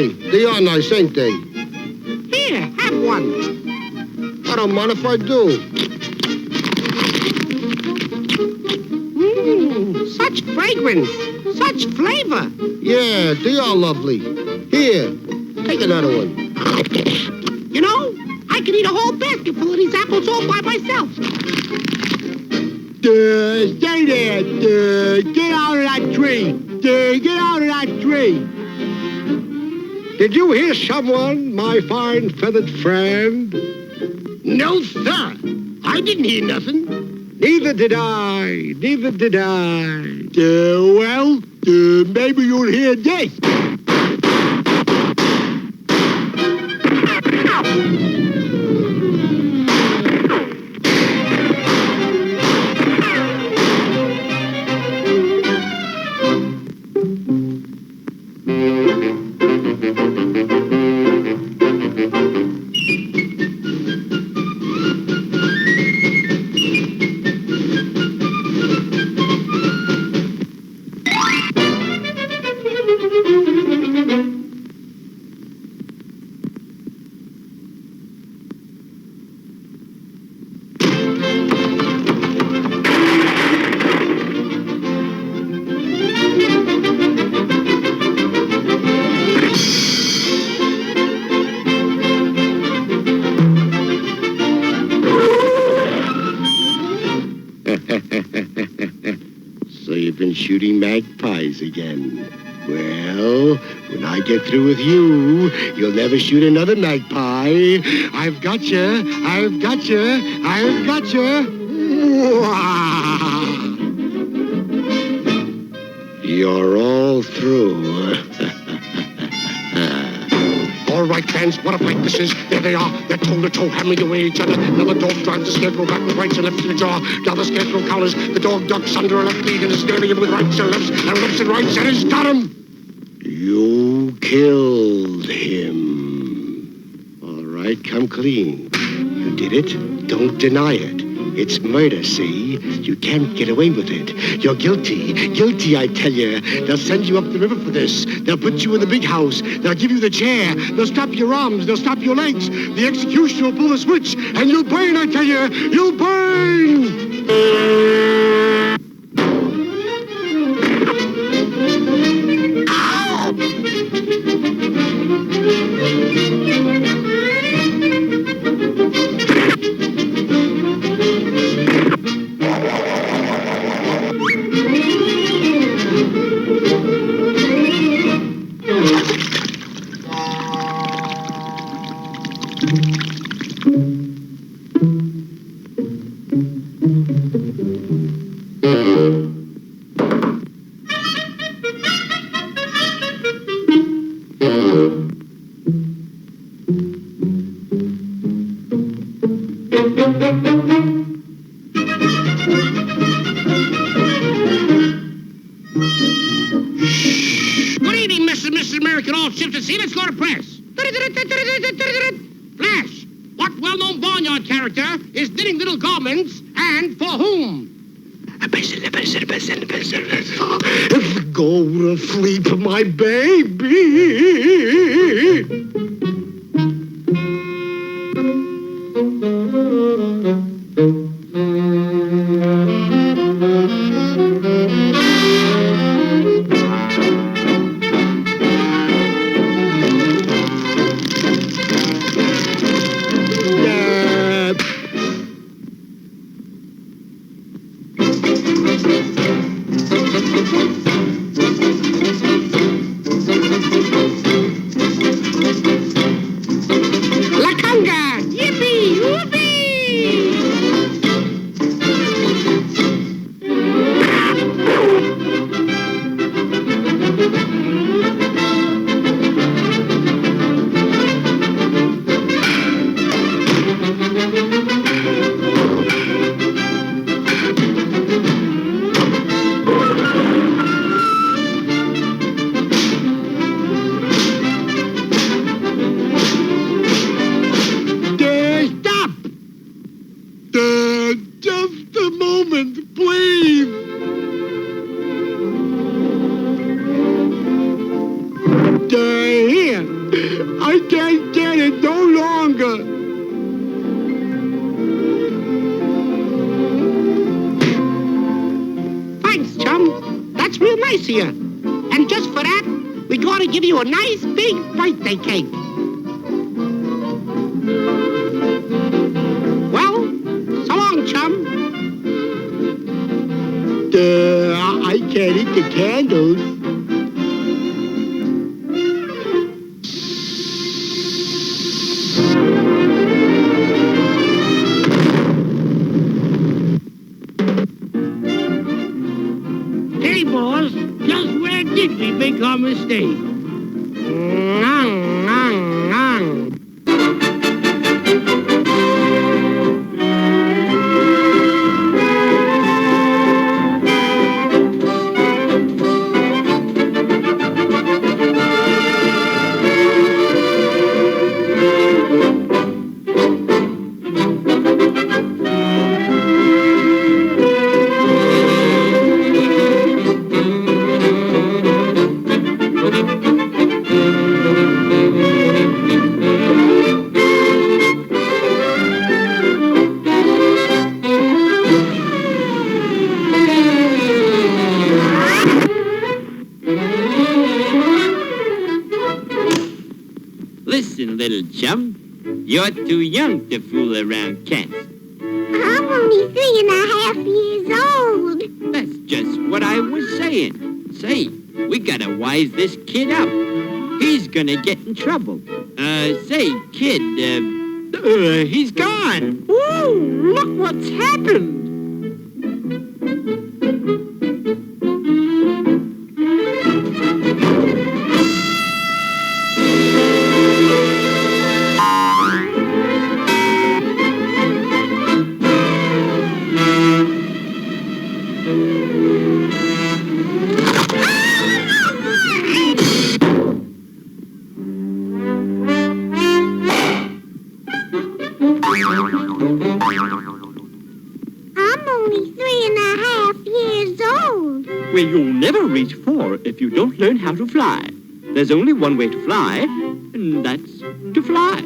Hey, they are nice, ain't they? Here, have one. I don't mind if I do. Such fragrance, such flavor. Yeah, they are lovely. Here, take another one. You know, I could eat a whole basket full of these apples all by myself. Stay there. Get out of that tree. Get out of that tree. Did you hear someone, my fine feathered friend? No, sir. I didn't hear nothing. Neither did I. Well, maybe you'll hear this. So you've been shooting magpies again. Well, when I get through with you, you'll never shoot another magpie. I've got you. You're all through. All right, fans, what a fight this is. There they are. They're toe-to-toe, hammering away at each other. Now the dog drives the scarecrow back with rights and lefts to the jaw. Now the scarecrow counters. The dog ducks under a left lead and is staring him with rights and lefts and rights, and he's got him. You killed him. All right, come clean. You did it. Don't deny it. It's murder, see? You can't get away with it. You're guilty. Guilty, I tell you. They'll send you up the river for this. They'll put you in the big house. They'll give you the chair. They'll stop your arms. They'll stop your legs. The executioner will pull the switch, and you'll burn, I tell you. You'll burn! Good evening, Mrs. and Mrs. American, all ships at sea. Let's go to press. Flash, what well-known barnyard character is knitting little garments, and for whom? Go to sleep, my baby. I can't get it no longer. Thanks, chum. That's real nice of you. And just for that, we're going to give you a nice big birthday cake. Well, so long, chum. I can't eat the candles. Hey, boss, just where did we make our mistake? Listen, little chum, you're too young to fool around cats. I'm only 3.5 years old. That's just what I was saying. Say, we gotta wise this kid up. He's gonna get in trouble. Say, kid, he's gone. Whoa, look what's happened. I'm only 3.5 years old. Well, you'll never reach 4 if you don't learn how to fly. There's only one way to fly, and that's to fly.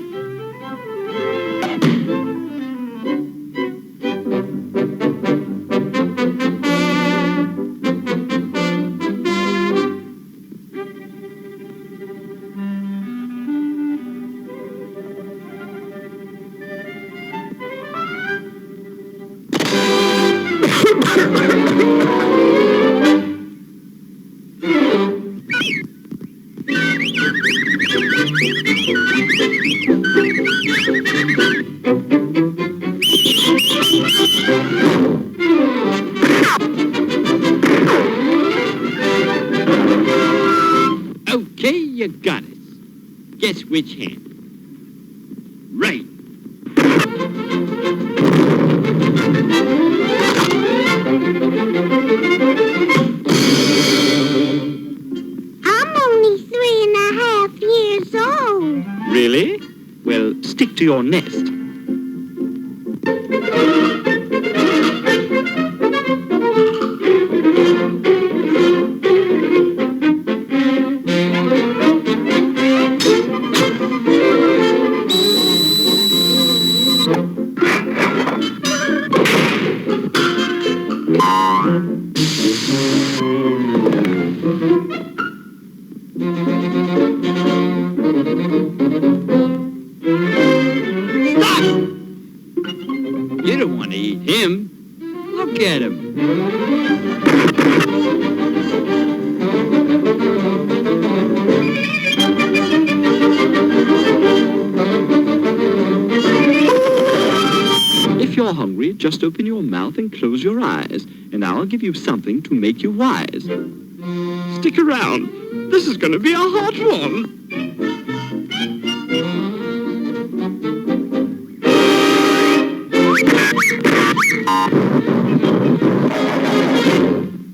Okay, you got it. Guess which hand? Right. I'm only 3.5 years old. Really? Well, stick to your nest. You don't want to eat him. Look at him. If you're hungry, just open your mouth and close your eyes, and I'll give you something to make you wise. Stick around. This is going to be a hot one.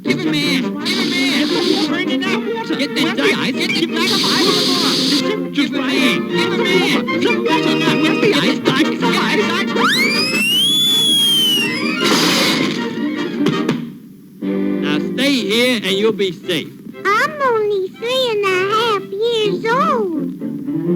Give him man! Give him man! Burn in that water! Get that guy! Get back up! Give him man! Give him man! Some water now! Where's the ice? Back to the ice! Now stay here and you'll be safe. I'm only 3.5 years old.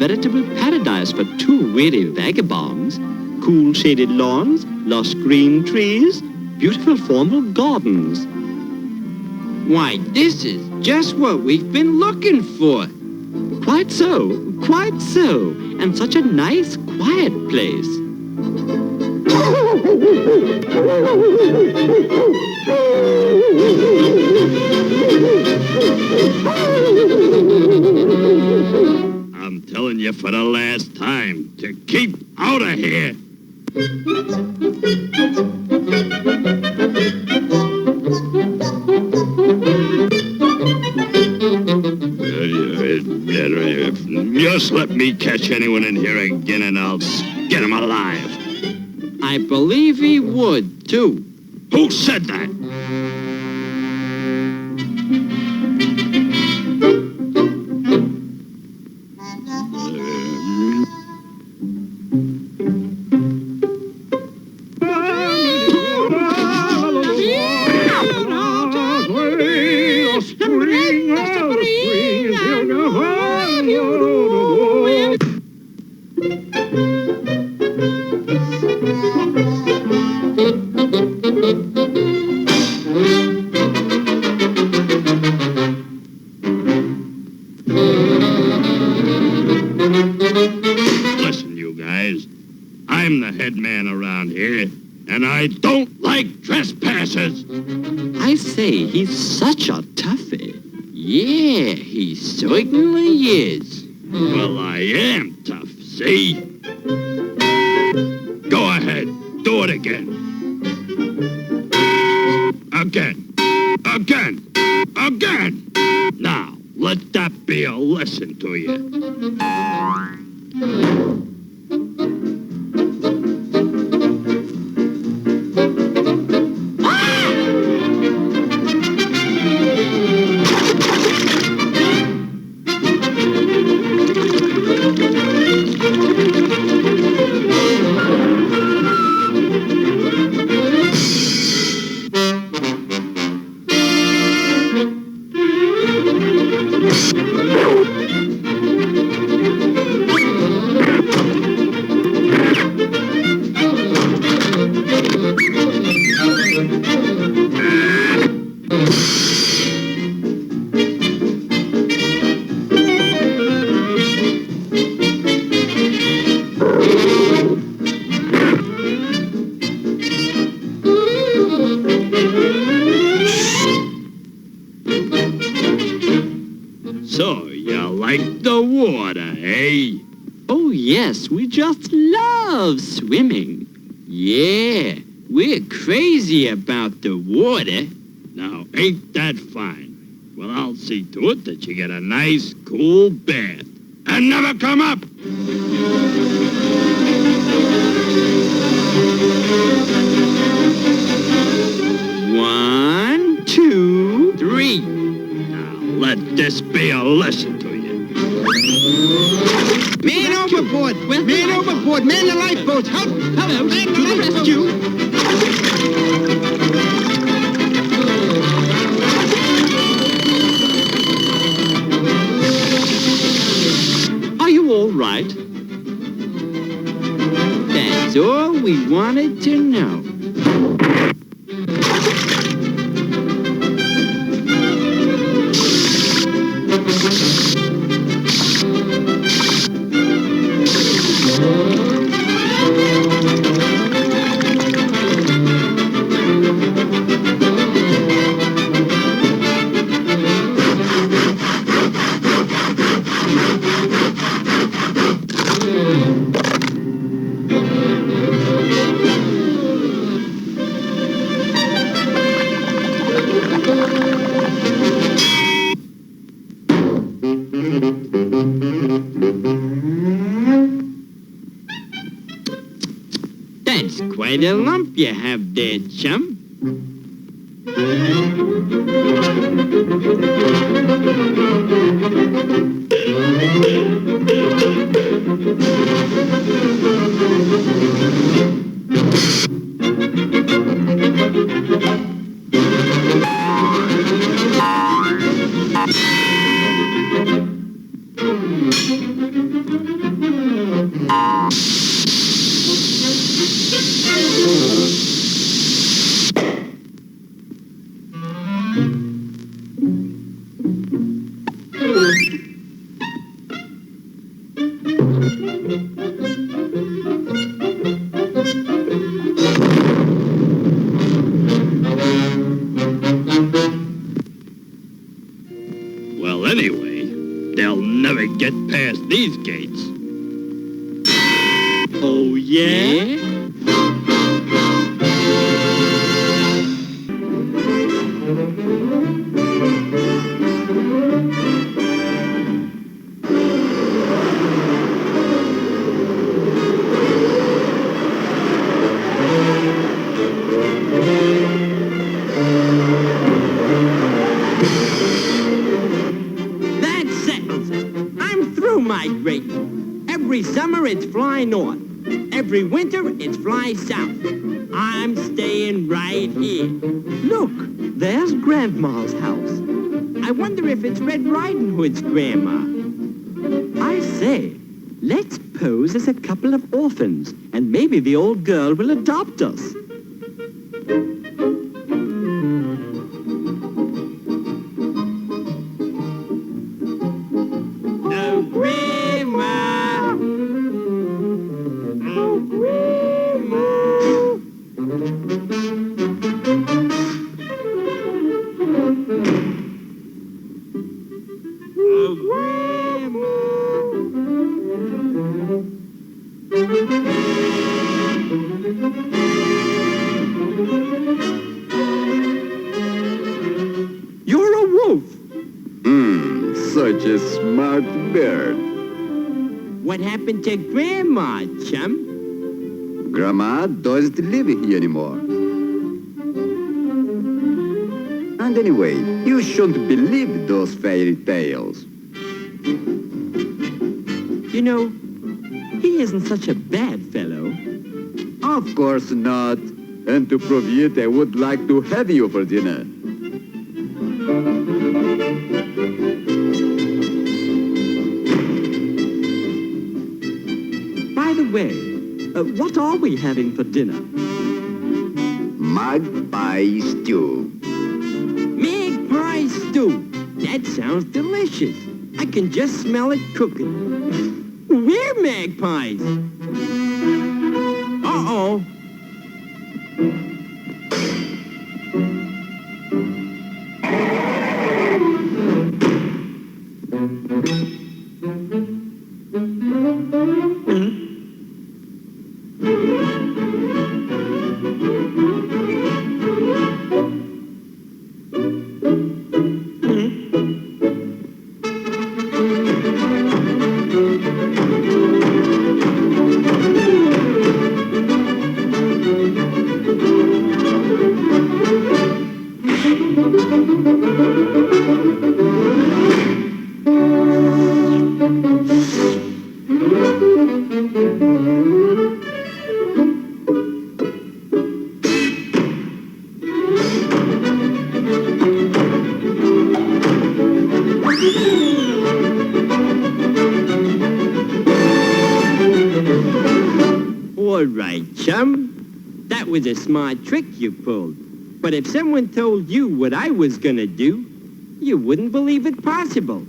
Veritable paradise for two weary vagabonds. Cool shaded lawns, lush green trees, beautiful formal gardens. Why, this is just what we've been looking for. Quite so, and such a nice, quiet place. I'm telling you for the last time to keep out of here. Just let me catch anyone in here again and I'll skin him alive. I believe he would, too. Who said that? Listen, you guys. I'm the head man around here, and I don't like trespassers. I say, he's such a toughie. Yeah, he certainly is. Well, I am tough, see? Go ahead. Do it again. Again. Now, let that be a lesson to you. So, you like the water, eh? Oh, yes, we just love swimming. Yeah, we're crazy about the water. Now, ain't that fine? Well, I'll see to it that you get a nice, cool bath. And never come up! One, two, three. Now, let this be a lesson to you. Man overboard! Man overboard! Man the lifeboats! Help! Help! Man the lifeboats! Are you all right? That's all we wanted to know. That's quite a lump you have there, chum. Well, anyway, they'll never get past these gates. Oh, yeah? That settles it. I'm through migrating. Every summer it's fly north. Every winter it's fly south. I'm staying right here. Look, there's Grandma's house. I wonder if it's Red Riding Hood's grandma. I say, let's pose as a couple of orphans, and maybe the old girl will adopt us. Oh, Grandma! Oh, Grandma! Oh, Grandma! You're a wolf. Such a smart bird. What happened to Grandma, chum? Grandma doesn't live here anymore. And anyway, you shouldn't believe those fairy tales. You know, he isn't such a bad fellow. Of course not. And to prove it, I would like to have you for dinner. By the way, what are we having for dinner? Magpie stew. Magpie stew. That sounds delicious. I can just smell it cooking. We're magpies. Uh-oh. All right, chum. That was a smart trick you pulled. But if someone told you what I was gonna do, you wouldn't believe it possible.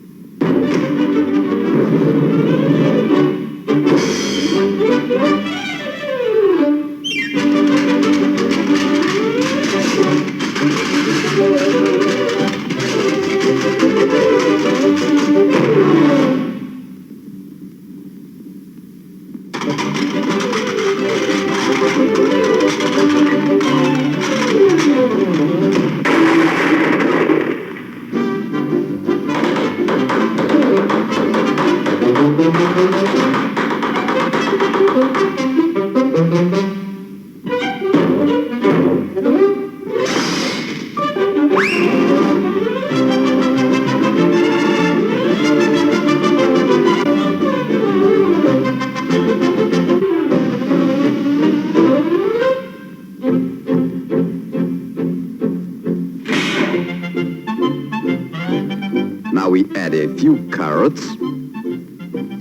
Now we add a few carrots,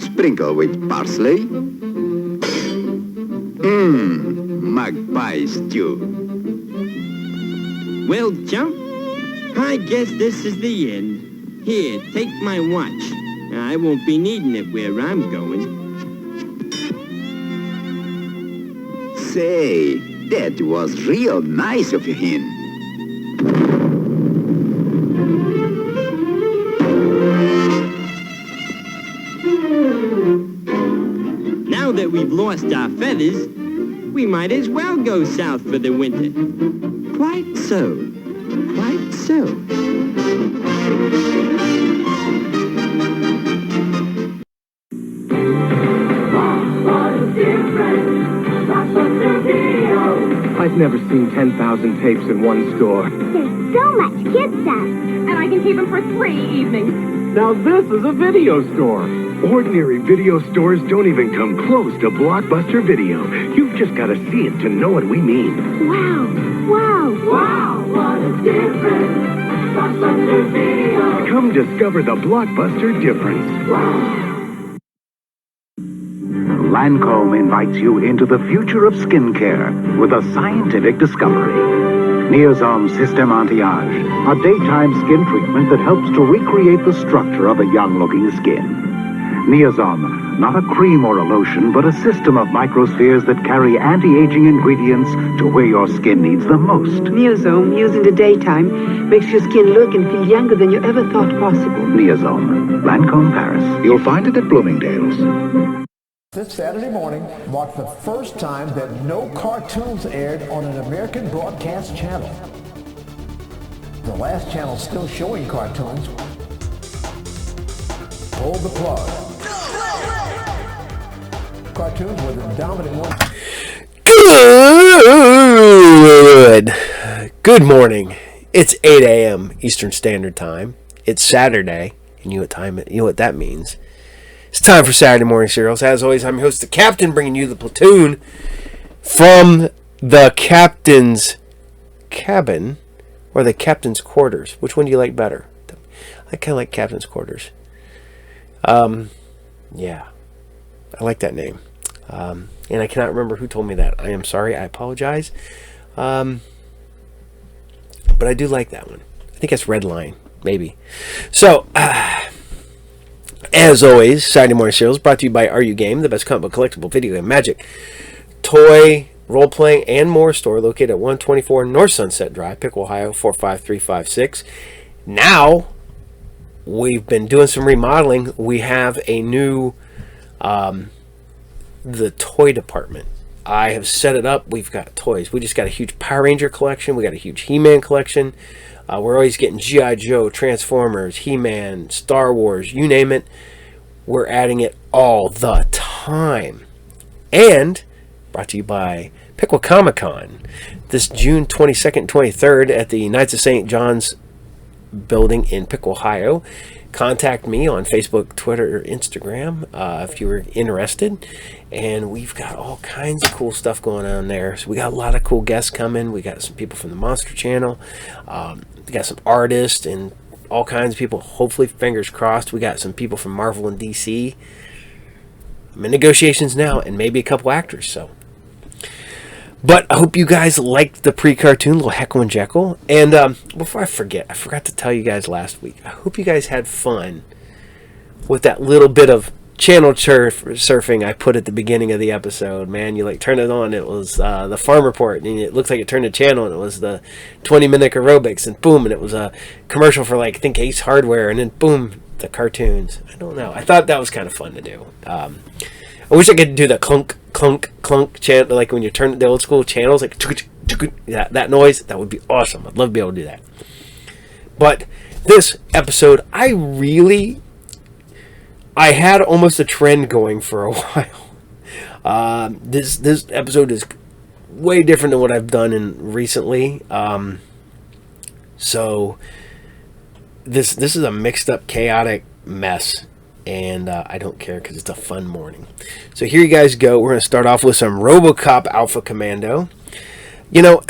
sprinkle with parsley. Magpie stew. Well, chum, I guess this is the end. Here, take my watch. I won't be needing it where I'm going. Say, that was real nice of you, Hen. Now that we've lost our feathers, we might as well go south for the winter. Quite so. Quite so. I've never seen 10,000 tapes in one store. There's so much kid stuff. And I can keep them for 3 evenings. Now this is a video store. Ordinary video stores don't even come close to Blockbuster Video. You've just got to see it to know what we mean. Wow. Wow. Wow, what a difference. Blockbuster Video. Come discover the Blockbuster difference. Wow. Lancome invites you into the future of skincare with a scientific discovery. Neosome System Anti-Age, a daytime skin treatment that helps to recreate the structure of a young-looking skin. Neosome, not a cream or a lotion, but a system of microspheres that carry anti-aging ingredients to where your skin needs them most. Neosome, used in the daytime, makes your skin look and feel younger than you ever thought possible. Neosome, Lancome, Paris. You'll find it at Bloomingdale's. This Saturday morning marked the first time that no cartoons aired on an American broadcast channel. The last channel still showing cartoons pulled the plug. Cartoons were the dominant one. Good morning. It's 8 a.m. Eastern Standard Time. It's Saturday, and you know what that means. It's time for Saturday Morning Serials. As always, I'm your host, the Captain, bringing you the Platoon from the Captain's cabin or the Captain's quarters. Which one do you like better? I kind of like Captain's quarters. Yeah, I like that name. And I cannot remember who told me that. I am sorry. I apologize. But I do like that one. I think it's Red Line, maybe. So, as always, Saturday Morning Serials brought to you by RU Game, the best comic book collectible video game, magic, toy, role-playing, and more store located at 124 North Sunset Drive, Pickle, Ohio, 45356. Now, we've been doing some remodeling. We have a new, the toy department. I have set it up. We've got toys. We just got a huge Power Ranger collection. We got a huge He-Man collection. We're always getting G.I. Joe, Transformers, He-Man, Star Wars, you name it. We're adding it all the time. And brought to you by Pickle Comic-Con. This June 22nd and 23rd at the Knights of St. John's building in Pickle, Ohio. contact me on Facebook, Twitter, or Instagram if you were interested. And we've got all kinds of cool stuff going on there. So we got a lot of cool guests coming. We got some people from the Monster Channel. We got some artists and all kinds of people. Hopefully, fingers crossed, we got some people from Marvel and DC. I'm in negotiations now, and maybe a couple actors. So, but I hope you guys liked the pre-cartoon, little Heckle and Jeckle. And before I forget, I forgot to tell you guys last week. I hope you guys had fun with that little bit of channel surfing I put at the beginning of the episode. Man, you like turn it on, it was the farm report, and it looks like it turned the channel, and it was the 20-minute aerobics, and boom, and it was a commercial for like I think Ace Hardware, and then boom, the cartoons. I don't know. I thought that was kind of fun to do. I wish I could do the clunk clunk clunk channel, like when you turn the old school channels, like that noise. That would be awesome. I'd love to be able to do that. But this episode, I had almost a trend going for a while. This episode is way different than what I've done recently. So this is a mixed up, chaotic mess, and I don't care because it's a fun morning. So here you guys go. We're going to start off with some Robocop Alpha Commando. You know,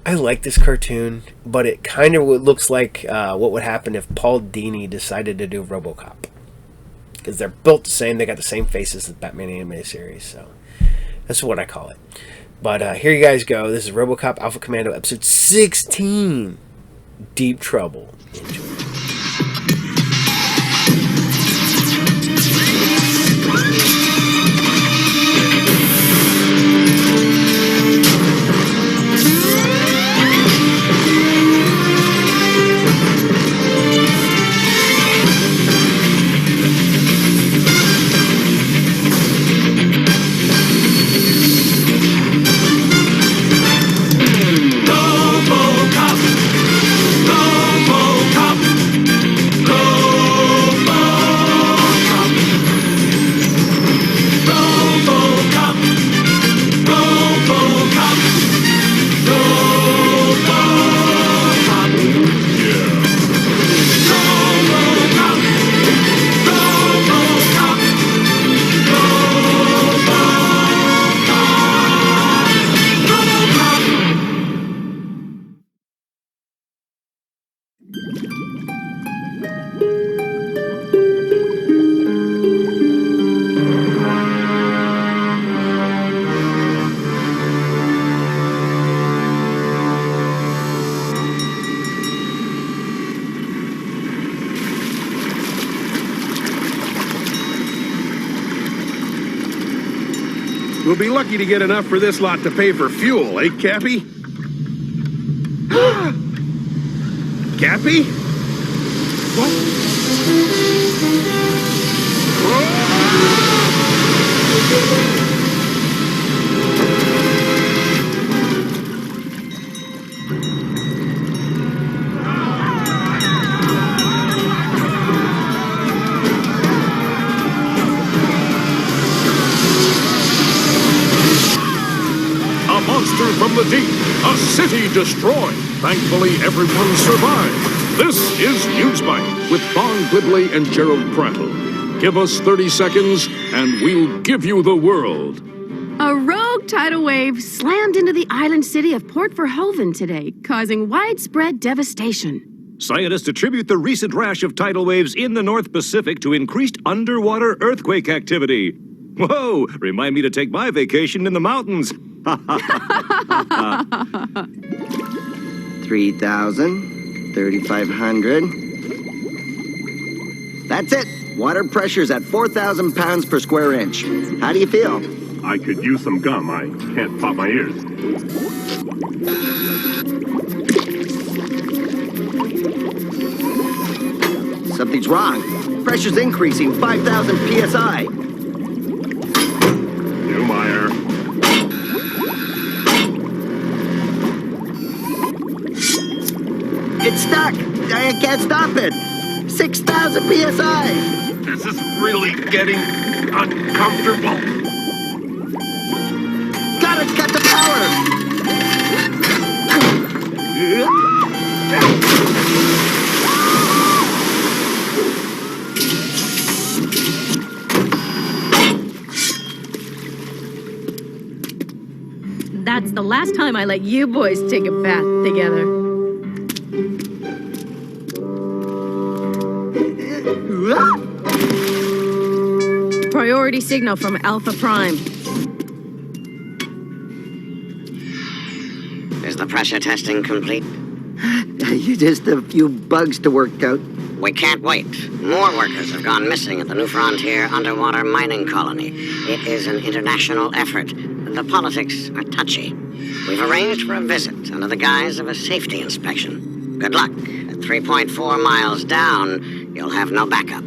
I like this cartoon, but it kind of looks like what would happen if Paul Dini decided to do Robocop. Because they're built the same, they got the same faces as the Batman animated series, so that's what I call it. But here you guys go. This is Robocop Alpha Commando, episode 16, Deep Trouble. Enjoy. We'll be lucky to get enough for this lot to pay for fuel, eh, Cappy? Cappy? From the deep, a city destroyed. Thankfully, everyone survived. This is Newsbite with Vaughn Quigley and Gerald Prattle. Give us 30 seconds, and we'll give you the world. A rogue tidal wave slammed into the island city of Port Verhoeven today, causing widespread devastation. Scientists attribute the recent rash of tidal waves in the North Pacific to increased underwater earthquake activity. Whoa! Remind me to take my vacation in the mountains. 3,000, 3,500. That's it. Water pressure's at 4,000 pounds per square inch. How do you feel? I could use some gum. I can't pop my ears. Something's wrong. Pressure's increasing 5,000 PSI. Newmeyer. It's stuck. I can't stop it. 6,000 PSI. This is really getting uncomfortable. Gotta cut the power. That's the last time I let you boys take a bath together. Priority signal from Alpha Prime. Is the pressure testing complete? Just a few bugs to work out. We can't wait. More workers have gone missing at the New Frontier underwater mining colony. It is an international effort. The politics are touchy. We've arranged for a visit under the guise of a safety inspection. Good luck. At 3.4 miles down, you'll have no backup.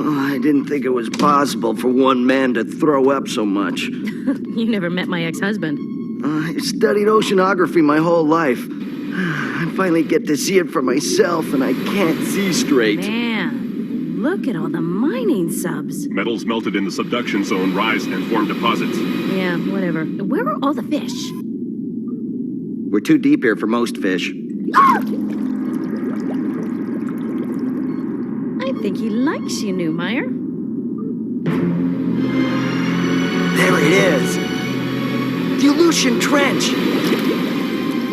I didn't think it was possible for one man to throw up so much. You never met my ex-husband. I studied oceanography my whole life. I finally get to see it for myself, and I can't see straight. Man, look at all the mining subs. Metals melted in the subduction zone rise and form deposits. Yeah, whatever. Where are all the fish? We're too deep here for most fish. I think he likes you, Newmeyer. There it is. The Aleutian Trench.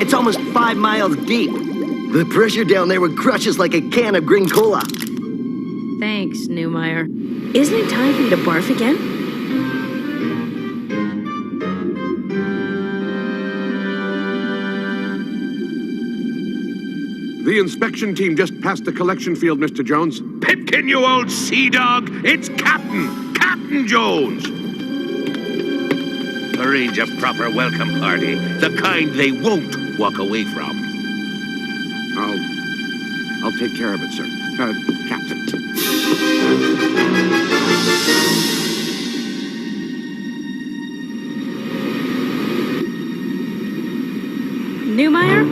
It's almost 5 miles deep. The pressure down there would crush us like a can of green cola. Thanks, Newmeyer. Isn't it time for you to barf again? The inspection team just passed the collection field, Mr. Jones. Pipkin, you old sea dog! It's Captain Jones! Arrange a proper welcome party, the kind they won't walk away from. I'll take care of it, sir. Captain. Newmeyer,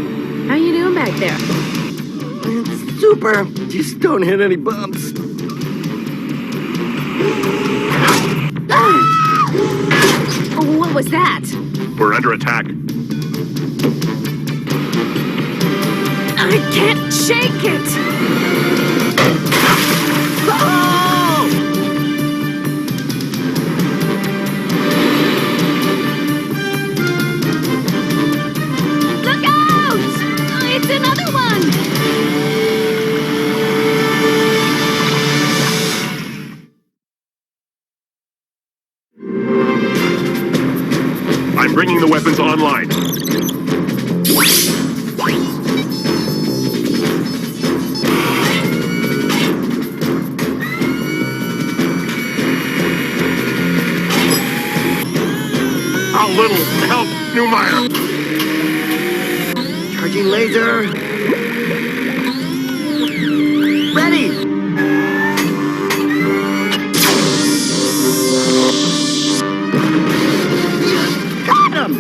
how you doing back there? Super. Just don't hit any bumps. What was that? We're under attack. I can't shake it! Oh! Look out! It's another one! I'm bringing the weapons online. A little help, Newmeyer. Charging laser. Ready. Got him.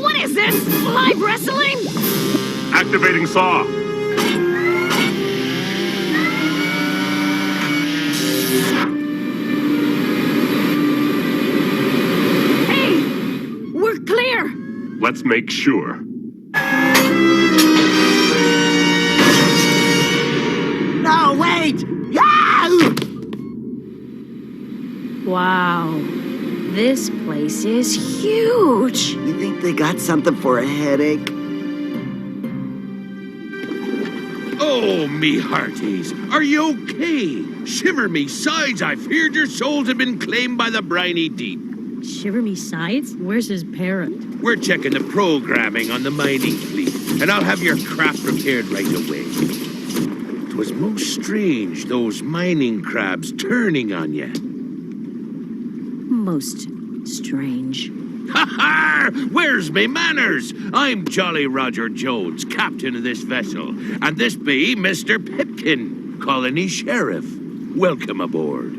What is this? Live wrestling? Activating saw. Hey! We're clear! Let's make sure. No, wait! Ah! Wow. This place is huge. You think they got something for a headache? Oh, me hearties, are you okay? Shiver me sides, I feared your souls had been claimed by the briny deep. Shiver me sides? Where's his parrot? We're checking the programming on the mining fleet, and I'll have your craft repaired right away. 'Twas most strange, those mining crabs turning on you. Most strange. Ha ha! Where's me manners? I'm Jolly Roger Jones, captain of this vessel, and this be Mr. Pipkin, colony sheriff. Welcome aboard.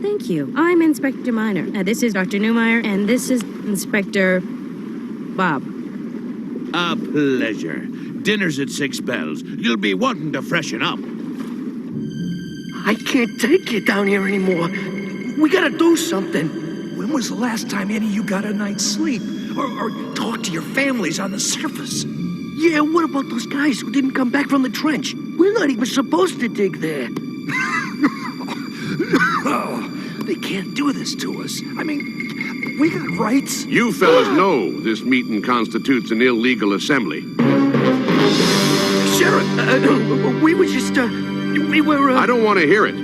Thank you. I'm Inspector Minor. This is Dr. Newmeyer, and this is Inspector Bob. A pleasure. Dinner's at 6 bells. You'll be wanting to freshen up. I can't take you down here anymore. We gotta do something. When was the last time any of you got a night's sleep? Or talked to your families on the surface? Yeah, what about those guys who didn't come back from the trench? We're not even supposed to dig there. Oh, they can't do this to us. I mean, we got rights. You fellas know this meeting constitutes an illegal assembly. Sheriff, we were just, we were, I don't want to hear it.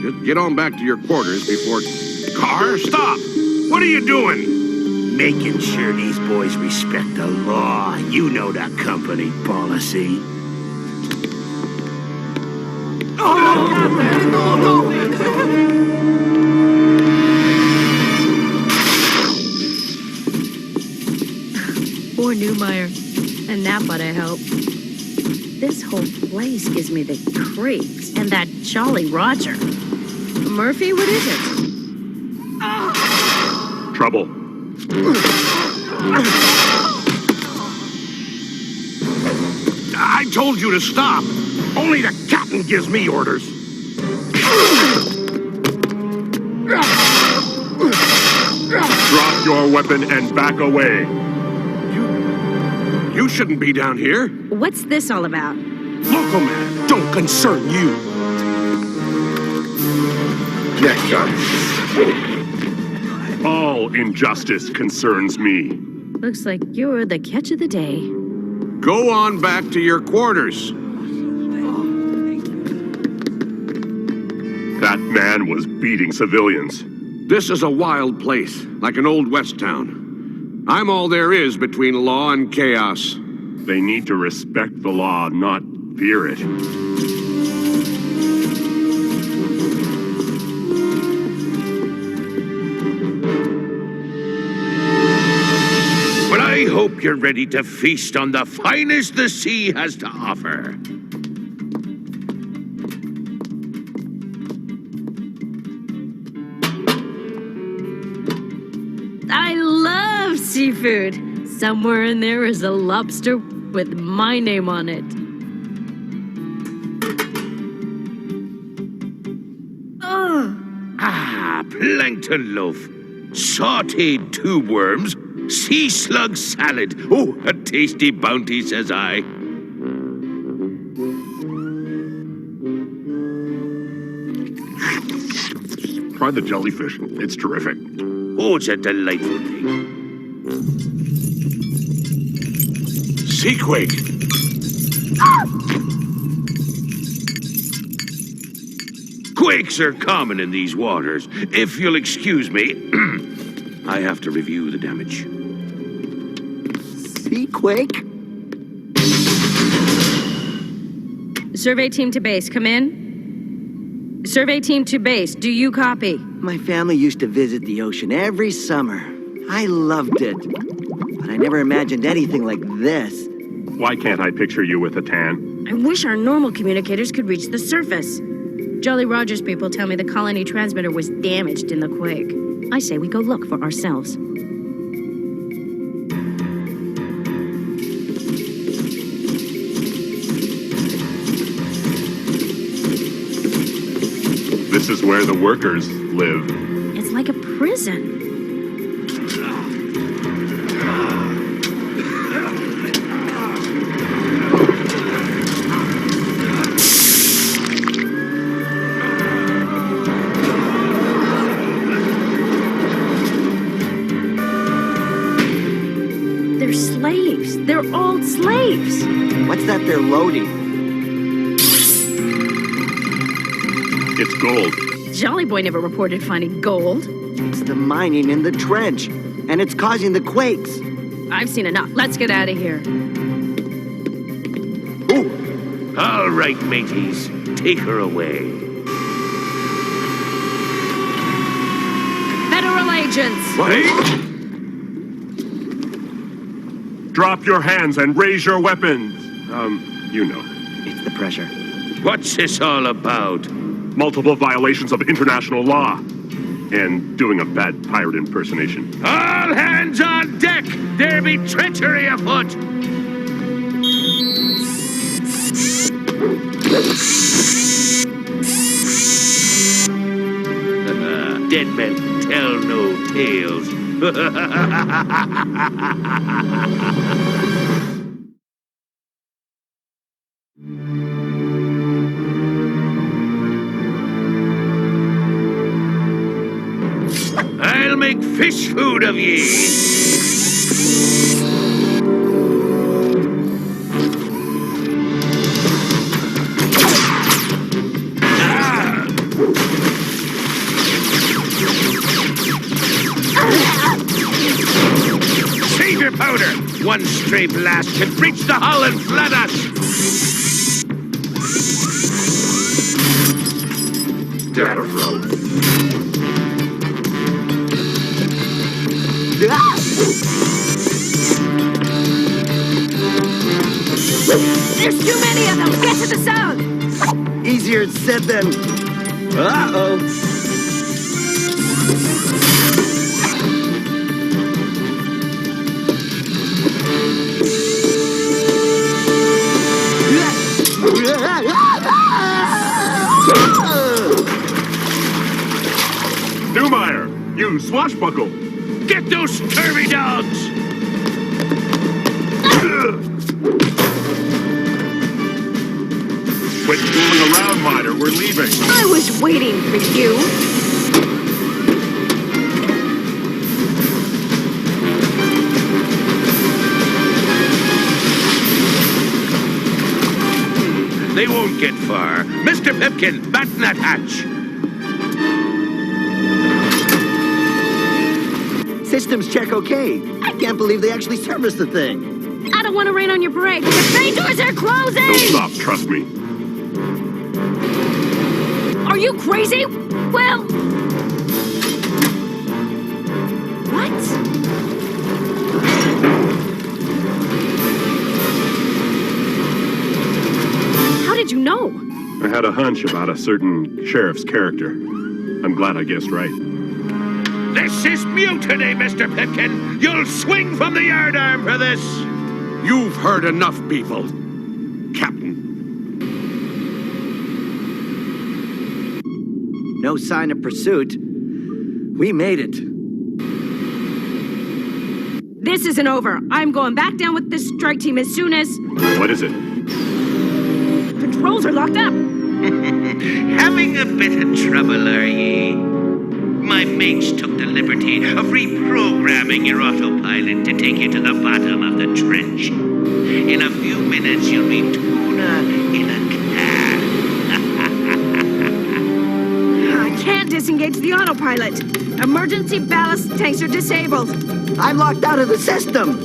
Just get on back to your quarters before... Car, stop! What are you doing? Making sure these boys respect the law. You know the company policy. Poor Newmeyer. And that ought to help. This whole place gives me the creeps. And that Jolly Roger. Murphy, what is it? Trouble. I told you to stop. Only the captain gives me orders. Drop your weapon and back away. You shouldn't be down here. What's this all about? Local man, don't concern you. Next up. All injustice concerns me. Looks like you're the catch of the day. Go on back to your quarters. That man was beating civilians. This is a wild place, like an old west town. I'm all there is between law and chaos. They need to respect the law, not fear it. Well, I hope you're ready to feast on the finest the sea has to offer. I love seafood. Somewhere in there is a lobster with my name on it. Plankton loaf, sautéed tube worms, sea slug salad. Oh, a tasty bounty, says I. Try the jellyfish. It's terrific. Oh, it's a delightful thing. Seaquake. Quakes are common in these waters. If you'll excuse me, I have to review the damage. Seaquake? Survey team to base, come in. Survey team to base, do you copy? My family used to visit the ocean every summer. I loved it. But I never imagined anything like this. Why can't I picture you with a tan? I wish our normal communicators could reach the surface. Jolly Roger's people tell me the colony transmitter was damaged in the quake. I say we go look for ourselves. This is where the workers live. It's like a prison. They're slaves. They're old slaves. What's that they're loading? It's gold. Jolly Boy never reported finding gold. It's the mining in the trench, and it's causing the quakes. I've seen enough. Let's get out of here. Oh, all right, mateys. Take her away. Federal agents. What? Drop your hands and raise your weapons. You know. It's the pressure. What's this all about? Multiple violations of international law. and doing a bad pirate impersonation. All hands on deck! There be treachery afoot! Dead men tell no tales. I'll make fish food of ye. Save your powder! One stray blast can breach the hull and flood us! Data road. There's too many of them! Get to the south! Easier said than... Uh-oh. Newmeyer, you swashbuckle. Get those scurvy dogs! Quit fooling around, Miner. We're leaving. I was waiting for you. They won't get far. Mr. Pipkin, batten that hatch. Systems check okay. I can't believe they actually serviced the thing. I don't want to rain on your parade. The bay doors are closing! Don't stop, trust me. Are you crazy? Well... What? How did you know? I had a hunch about a certain sheriff's character. I'm glad I guessed right. This is mutiny, Mr. Pipkin! You'll swing from the yardarm for this! You've heard enough, people. Captain. No sign of pursuit. We made it. This isn't over. I'm going back down with this strike team as soon as... What is it? Controls are locked up. Having a bit of trouble, are ye? My mates took the liberty of reprogramming your autopilot to take you to the bottom of the trench. In a few minutes, you'll be tuna in a can. I can't disengage the autopilot. Emergency ballast tanks are disabled. I'm locked out of the system.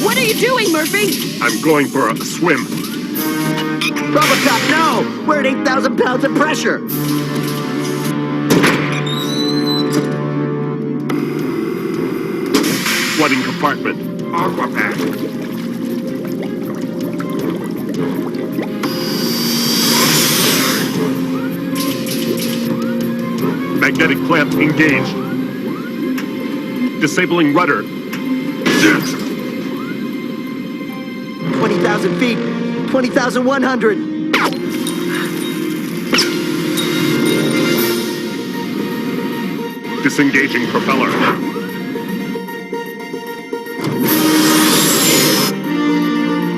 What are you doing, Murphy? I'm going for a swim. Robocop, no! We're at 8,000 pounds of pressure! Flooding compartment. Aquapack. Magnetic clamp engaged. Disabling rudder. 20,000 feet. 20,100. Disengaging propeller.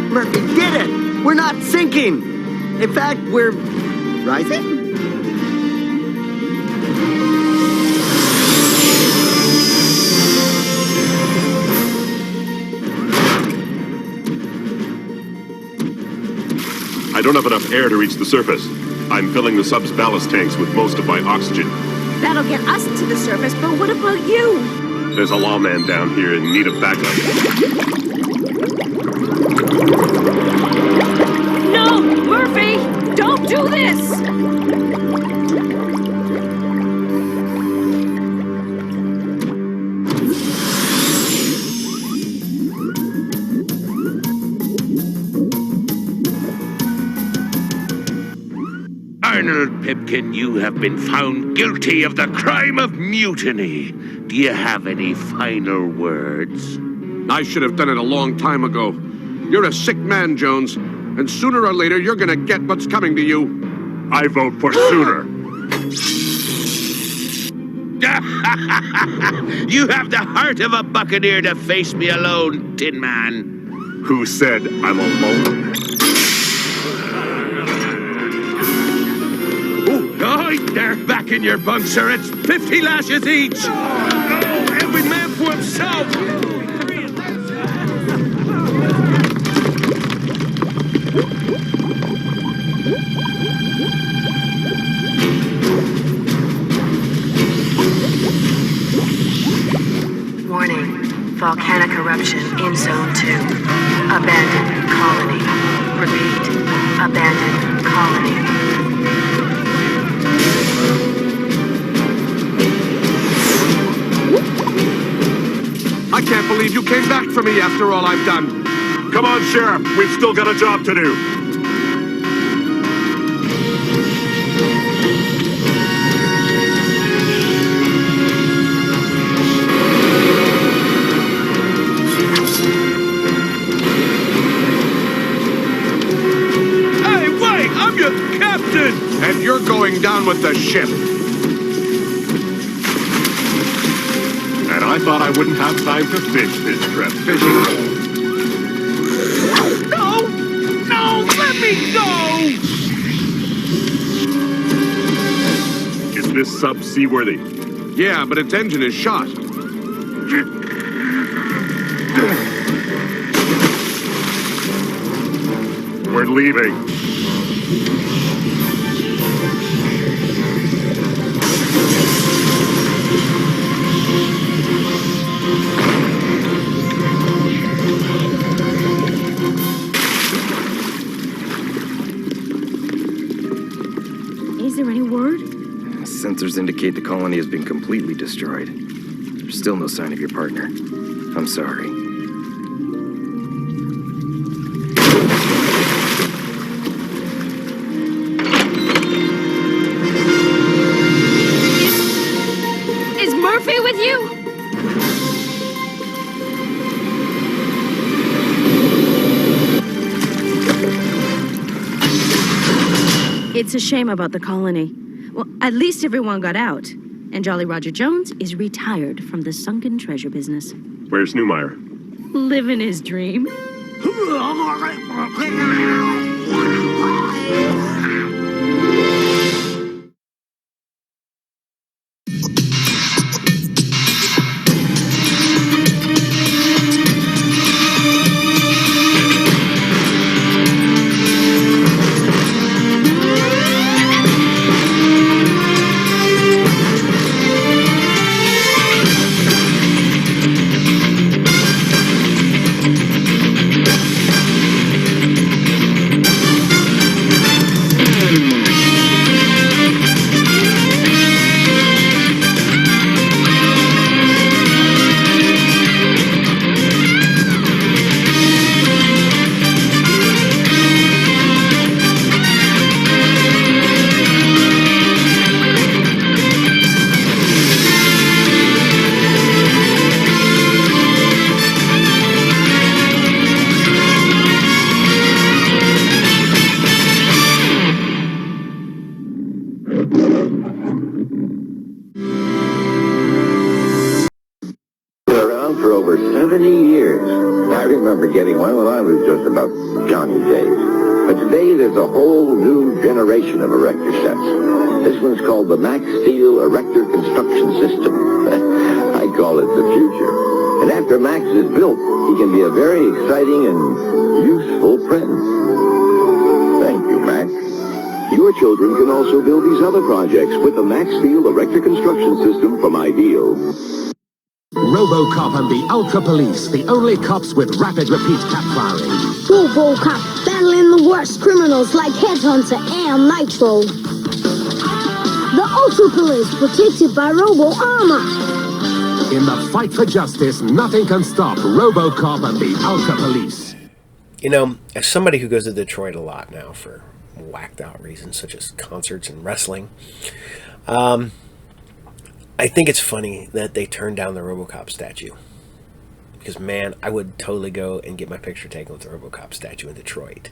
Murphy did it! We're not sinking! In fact, we're rising? I don't have enough air to reach the surface. I'm filling the sub's ballast tanks with most of my oxygen. That'll get us to the surface, but what about you? There's a lawman down here in need of backup. No! Murphy! Don't do this! Arnold Pipkin, you have been found guilty of the crime of mutiny. Do you have any final words? I should have done it a long time ago. You're a sick man, Jones, and sooner or later you're gonna get what's coming to you. I vote for sooner. You have the heart of a buccaneer to face me alone, Tin Man. Who said I'm alone? Oh, they're back in your bunk, sir. It's 50 lashes each. Oh, every man for himself. Warning. Volcanic eruption in Zone 2. Abandoned colony. Repeat. Abandoned colony. I can't believe you came back for me after all I've done. Come on, Sheriff. We've still got a job to do. Hey, wait! I'm your captain! And you're going down with the ship. And I thought I wouldn't have time to fish this trip. No! No! Let me go! Is this sub seaworthy? Yeah, but its engine is shot. We're leaving. Is there any word? Sensors indicate the colony has been completely destroyed. There's still no sign of your partner. I'm sorry. Is Murphy with you? It's a shame about the colony. Well, at least everyone got out. And Jolly Roger Jones is retired from the sunken treasure business. Where's Newmeyer? Living his dream. For over 70 years. I remember getting one when I was just about Johnny Jayce. But today there's a whole new generation of erector sets. This one's called the Max Steel Erector Construction System. I call it the future. And after Max is built, he can be a very exciting and useful friend. Thank you, Max. Your children can also build these other projects with the Max Steel Erector Construction System from Ideal. Robocop and the Ultra Police, the only cops with rapid repeat cap firing. Robocop battling the worst criminals like Headhunter and Nitro. The Ultra Police protected by Robo Armor. In the fight for justice, nothing can stop Robocop and the Ultra Police. You know, as somebody who goes to Detroit a lot now for whacked out reasons, such as concerts and wrestling. I think it's funny that they turned down the Robocop statue. Because, man, I would totally go and get my picture taken with the Robocop statue in Detroit.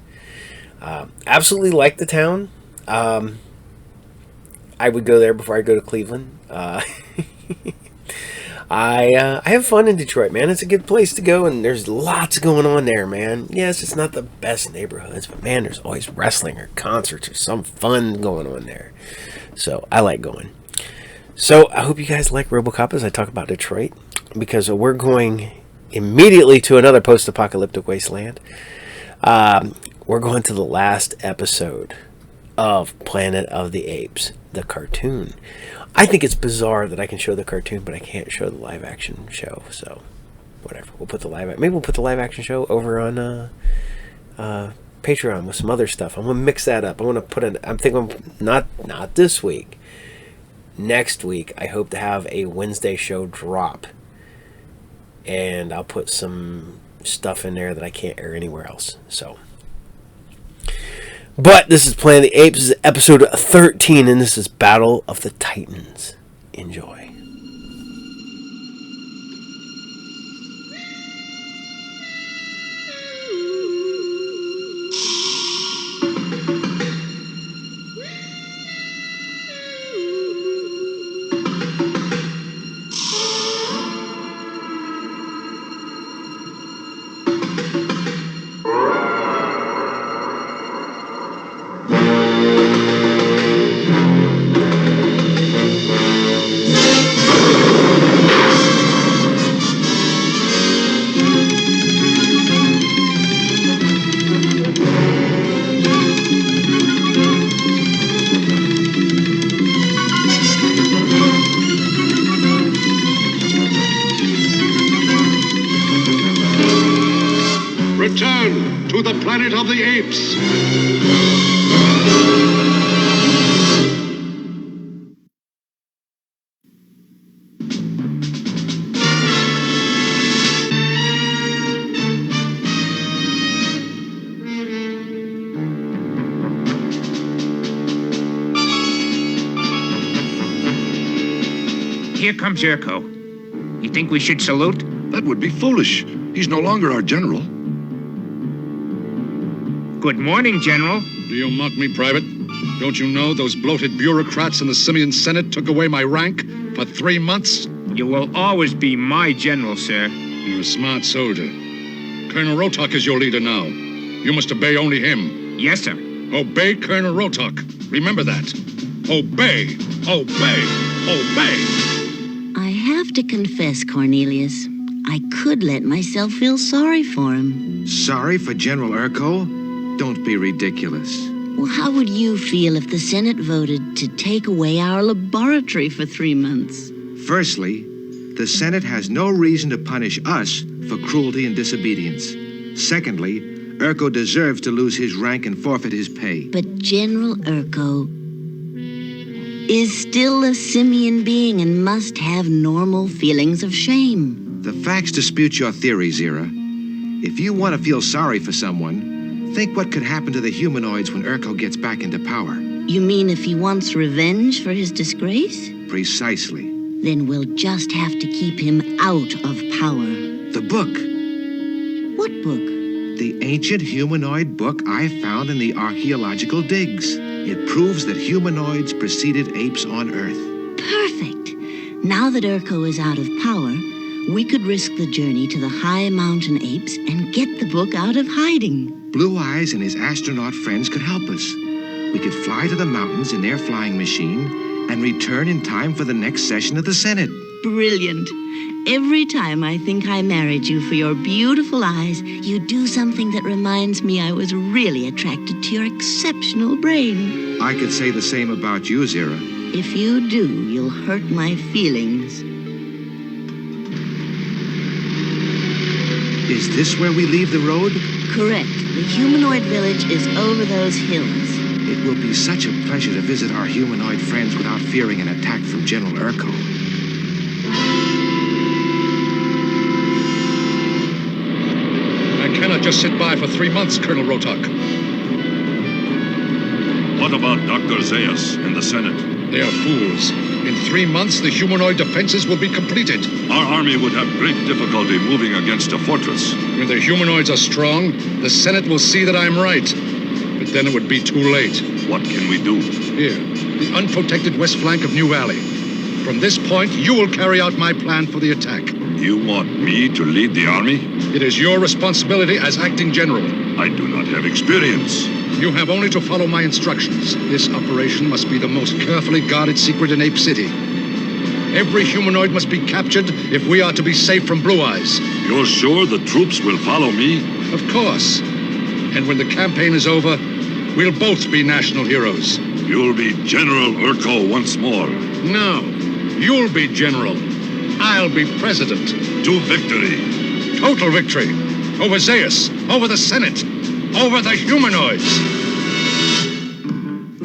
Absolutely like the town. I would go there before I go to Cleveland. I have fun in Detroit, man. It's a good place to go, and there's lots going on there, man. Yes, it's not the best neighborhoods, but, man, there's always wrestling or concerts or some fun going on there. So I like going. So I hope you guys like Robocop as I talk about Detroit, because we're going immediately to another post-apocalyptic wasteland. We're going to the last episode of Planet of the Apes, the cartoon. I think it's bizarre that I can show the cartoon, but I can't show the live-action show. So, whatever. Maybe we'll put the live-action show over on Patreon with some other stuff. I'm gonna mix that up. I'm thinking not this week. Next week, I hope to have a Wednesday show drop, and I'll put some stuff in there that I can't air anywhere else. So, but this is Planet of the Apes. This is episode 13, and this is Battle of the Titans. Enjoy. Return to the Planet of the Apes. Here comes Urko. You think we should salute? That would be foolish. He's no longer our general. Good morning, General. Do you mock me, Private? Don't you know those bloated bureaucrats in the Simian Senate took away my rank for 3 months? You will always be my general, sir. You're a smart soldier. Colonel Rotok is your leader now. You must obey only him. Yes, sir. Obey Colonel Rotok. Remember that. Obey, obey, obey. I have to confess, Cornelius, I could let myself feel sorry for him. Sorry for General Urko? Don't be ridiculous. Well, how would you feel if the Senate voted to take away our laboratory for 3 months? Firstly, the Senate has no reason to punish us for cruelty and disobedience. Secondly, Urko deserves to lose his rank and forfeit his pay. But General Urko is still a simian being and must have normal feelings of shame. The facts dispute your theory, Zira. If you want to feel sorry for someone, think what could happen to the humanoids when Urko gets back into power. You mean if he wants revenge for his disgrace? Precisely. Then we'll just have to keep him out of power. The book. What book? The ancient humanoid book I found in the archaeological digs. It proves that humanoids preceded apes on Earth. Perfect. Now that Urko is out of power, we could risk the journey to the high mountain apes and get the book out of hiding. Blue Eyes and his astronaut friends could help us. We could fly to the mountains in their flying machine and return in time for the next session of the Senate. Brilliant. Every time I think I married you for your beautiful eyes, you do something that reminds me I was really attracted to your exceptional brain. I could say the same about you, Zira. If you do, you'll hurt my feelings. Is this where we leave the road? Correct. The humanoid village is over those hills. It will be such a pleasure to visit our humanoid friends without fearing an attack from General Urko. I cannot just sit by for 3 months, Colonel Rotok. What about Dr. Jayce and the Senate? They are fools. In 3 months, the humanoid defenses will be completed. Our army would have great difficulty moving against a fortress. When the humanoids are strong, the Senate will see that I'm right. But then it would be too late. What can we do? Here, the unprotected west flank of New Valley. From this point, you will carry out my plan for the attack. You want me to lead the army? It is your responsibility as acting general. I do not have experience. You have only to follow my instructions. This operation must be the most carefully guarded secret in Ape City. Every humanoid must be captured if we are to be safe from Blue Eyes. You're sure the troops will follow me? Of course. And when the campaign is over, we'll both be national heroes. You'll be General Urko once more. No, you'll be general. I'll be president. To victory. Total victory. Over Jayce, over the Senate, over the humanoids.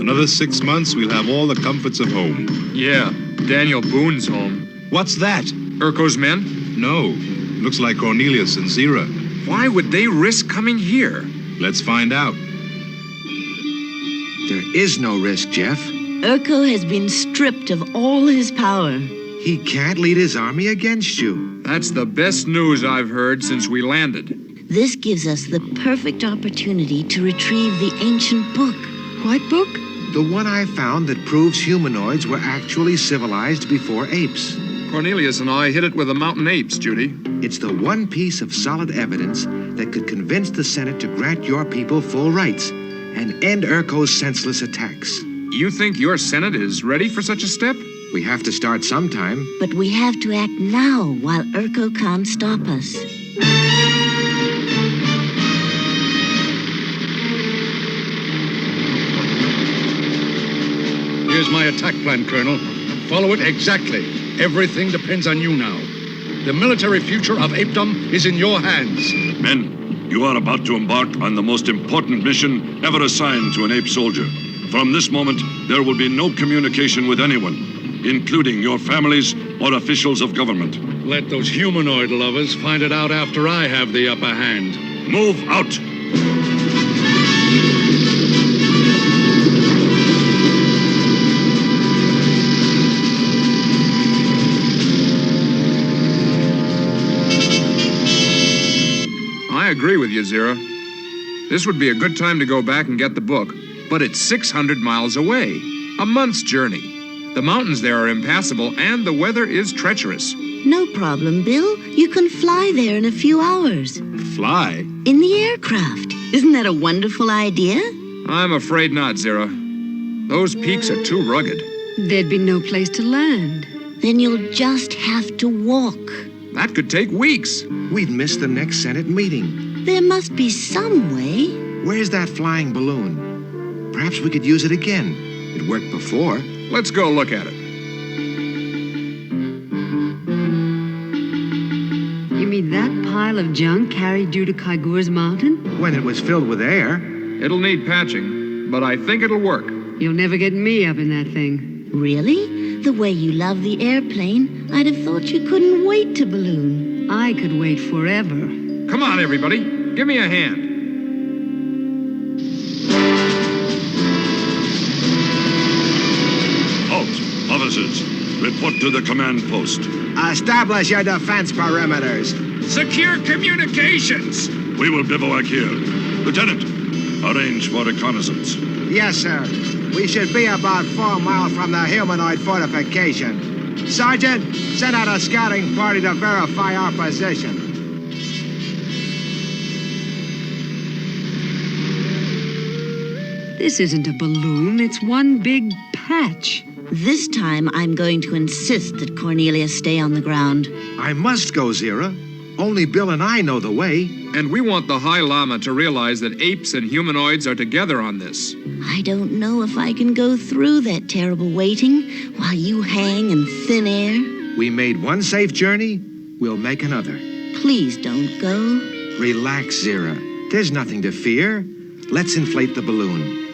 Another 6 months, we'll have all the comforts of home. Yeah, Daniel Boone's home. What's that? Urko's men? No. Looks like Cornelius and Zira. Why would they risk coming here? Let's find out. There is no risk, Jeff. Urko has been stripped of all his power. He can't lead his army against you. That's the best news I've heard since we landed. This gives us the perfect opportunity to retrieve the ancient book. What book? The one I found that proves humanoids were actually civilized before apes. Cornelius and I hit it with the mountain apes, Judy. It's the one piece of solid evidence that could convince the Senate to grant your people full rights and end Urko's senseless attacks. You think your Senate is ready for such a step? We have to start sometime. But we have to act now while Urko can't stop us. Here's my attack plan, Colonel. Follow it exactly. Everything depends on you now. The military future of apedom is in your hands. Men, you are about to embark on the most important mission ever assigned to an ape soldier. From this moment, there will be no communication with anyone, including your families or officials of government. Let those humanoid lovers find it out after I have the upper hand. Move out! I agree with you, Zira. This would be a good time to go back and get the book, but it's 600 miles away. A month's journey. The mountains there are impassable, and the weather is treacherous. No problem, Bill. You can fly there in a few hours. Fly? In the aircraft. Isn't that a wonderful idea? I'm afraid not, Zira. Those peaks are too rugged. There'd be no place to land. Then you'll just have to walk. That could take weeks. We'd miss the next Senate meeting. There must be some way. Where's that flying balloon? Perhaps we could use it again. It worked before. Let's go look at it. You mean that pile of junk carried you to Kaigur's mountain? When it was filled with air. It'll need patching, but I think it'll work. You'll never get me up in that thing. Really? The way you love the airplane, I'd have thought you couldn't wait to balloon. I could wait forever. Come on, everybody. Give me a hand. Halt! Officers, report to the command post. Establish your defense perimeters. Secure communications! We will bivouac here. Lieutenant, arrange for reconnaissance. Yes, sir. We should be about 4 miles from the humanoid fortification. Sergeant, send out a scouting party to verify our position. This isn't a balloon, it's one big patch. This time I'm going to insist that Cornelius stay on the ground. I must go, Zira. Only Bill and I know the way. And we want the High Lama to realize that apes and humanoids are together on this. I don't know if I can go through that terrible waiting while you hang in thin air. We made one safe journey, we'll make another. Please don't go. Relax, Zira. There's nothing to fear. Let's inflate the balloon.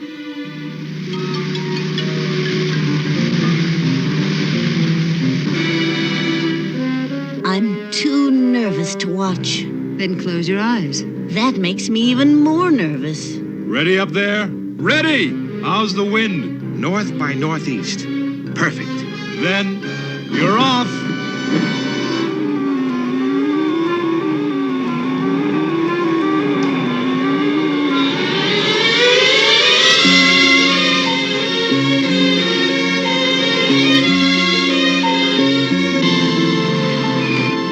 I'm too nervous to watch. Then close your eyes. That makes me even more nervous. Ready up there? Ready! How's the wind? North by northeast. Perfect. Then, you're off.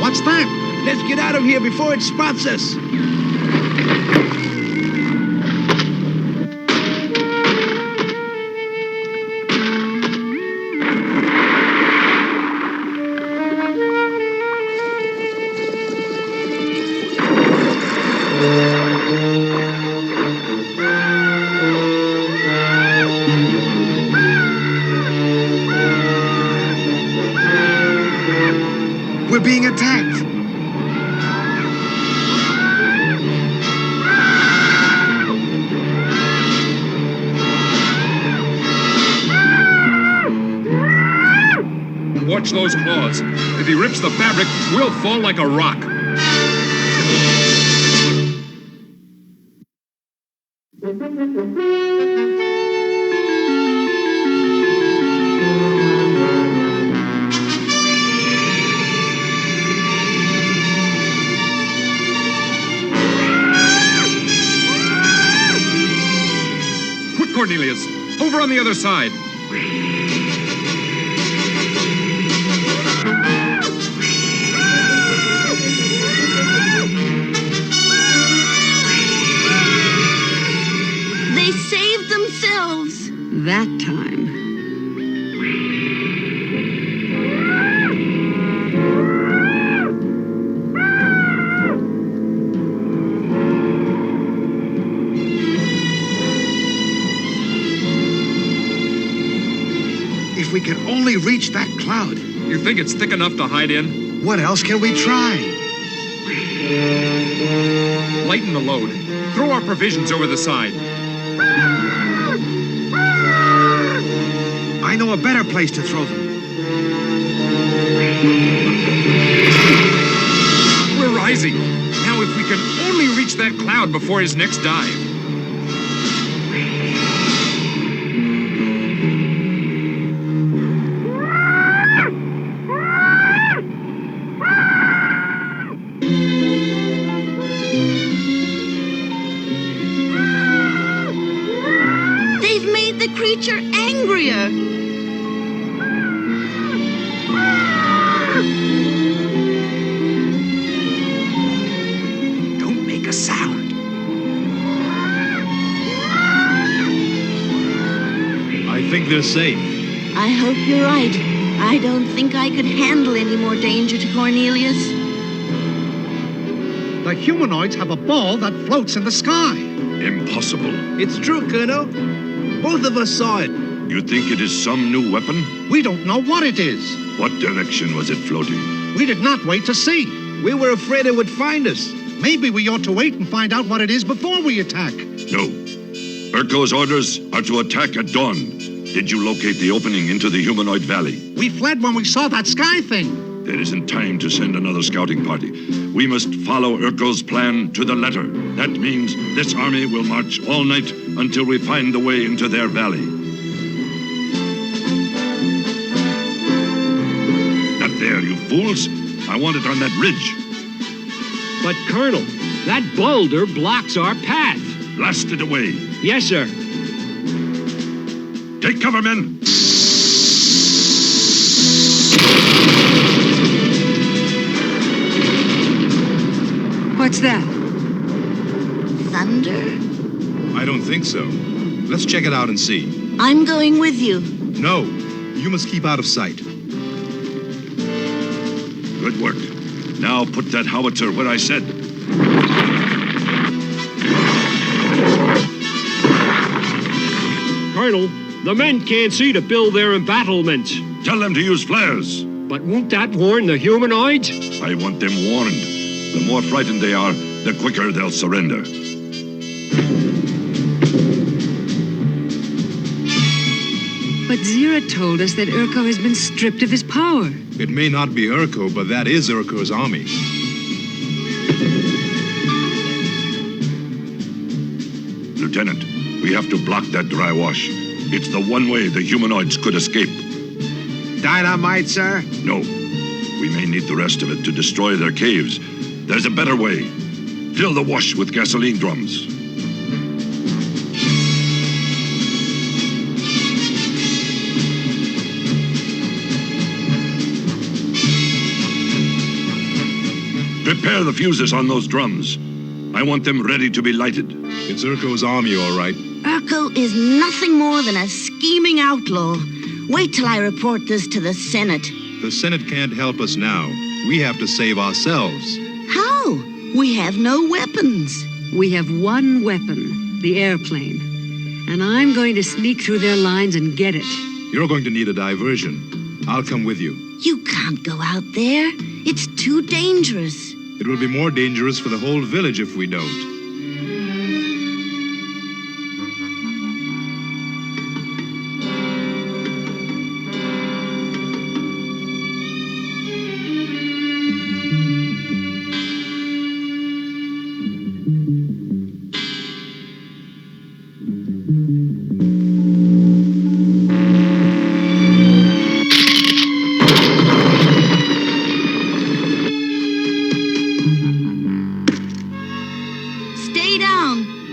What's that? Let's get out of here before it spots us. We're being attacked. Watch those claws. If he rips the fabric, we'll fall like a rock. Quick, Cornelius. Over on the other side. They saved themselves. That time. If we could only reach that cloud. You think it's thick enough to hide in? What else can we try? Lighten the load. Throw our provisions over the side. I know a better place to throw them. We're rising. Now, if we can only reach that cloud before his next dive. They've made the creature angrier. Don't make a sound. I think they're safe. I hope you're right. I don't think I could handle any more danger to Cornelius. The humanoids have a ball that floats in the sky. Impossible. It's true, Colonel. Both of us saw it. You think it is some new weapon? We don't know what it is. What direction was it floating? We did not wait to see. We were afraid it would find us. Maybe we ought to wait and find out what it is before we attack. No. Urko's orders are to attack at dawn. Did you locate the opening into the humanoid valley? We fled when we saw that sky thing. There isn't time to send another scouting party. We must follow Urko's plan to the letter. That means this army will march all night until we find the way into their valley. Not there, you fools. I want it on that ridge. But, Colonel, that boulder blocks our path. Blast it away. Yes, sir. Take cover, men. What's that? Thunder? I don't think so. Let's check it out and see. I'm going with you. No, you must keep out of sight. Good work. Now put that howitzer where I said. Colonel, the men can't see to build their embattlements. Tell them to use flares. But won't that warn the humanoids? I want them warned. The more frightened they are, the quicker they'll surrender. But Zira told us that Urko has been stripped of his power. It may not be Urko, but that is Urko's army. Lieutenant, we have to block that dry wash. It's the one way the humanoids could escape. Dynamite, sir? No. We may need the rest of it to destroy their caves. There's a better way. Fill the wash with gasoline drums. Prepare the fuses on those drums. I want them ready to be lighted. It's Urko's army, all right. Urko is nothing more than a scheming outlaw. Wait till I report this to the Senate. The Senate can't help us now. We have to save ourselves. How? We have no weapons. We have one weapon, the airplane. And I'm going to sneak through their lines and get it. You're going to need a diversion. I'll come with you. You can't go out there. It's too dangerous. It will be more dangerous for the whole village if we don't.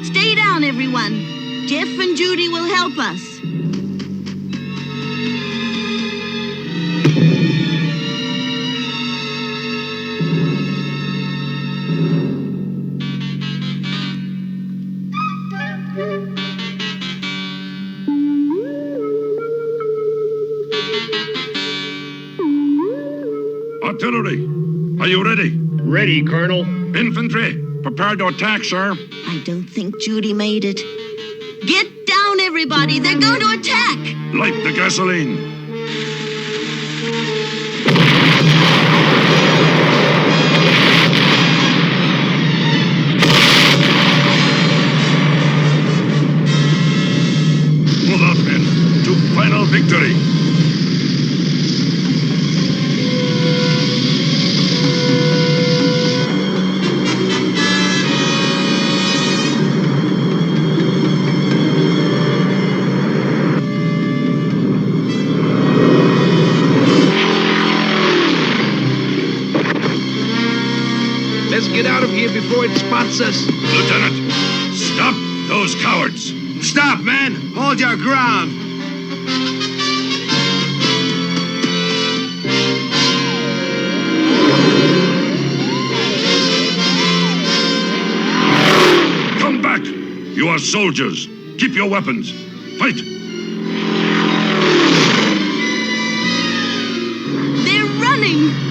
Stay down, everyone. Jeff and Judy will help us. Artillery, are you ready? Ready, Colonel. Infantry, prepare to attack, sir. I don't think Judy made it. Get down, everybody! They're going to attack! Light the gasoline. Move out, men, to final victory. Let's get out of here before it spots us. Lieutenant, stop those cowards. Stop, man! Hold your ground! Come back! You are soldiers. Keep your weapons. Fight! They're running!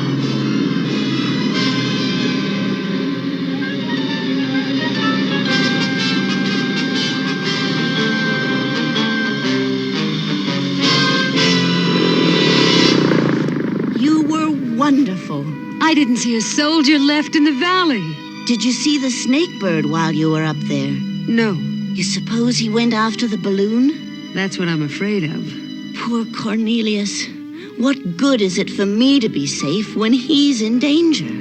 Wonderful. I didn't see a soldier left in the valley. Did you see the snake bird while you were up there? No. You suppose he went after the balloon? That's what I'm afraid of. Poor Cornelius. What good is it for me to be safe when he's in danger?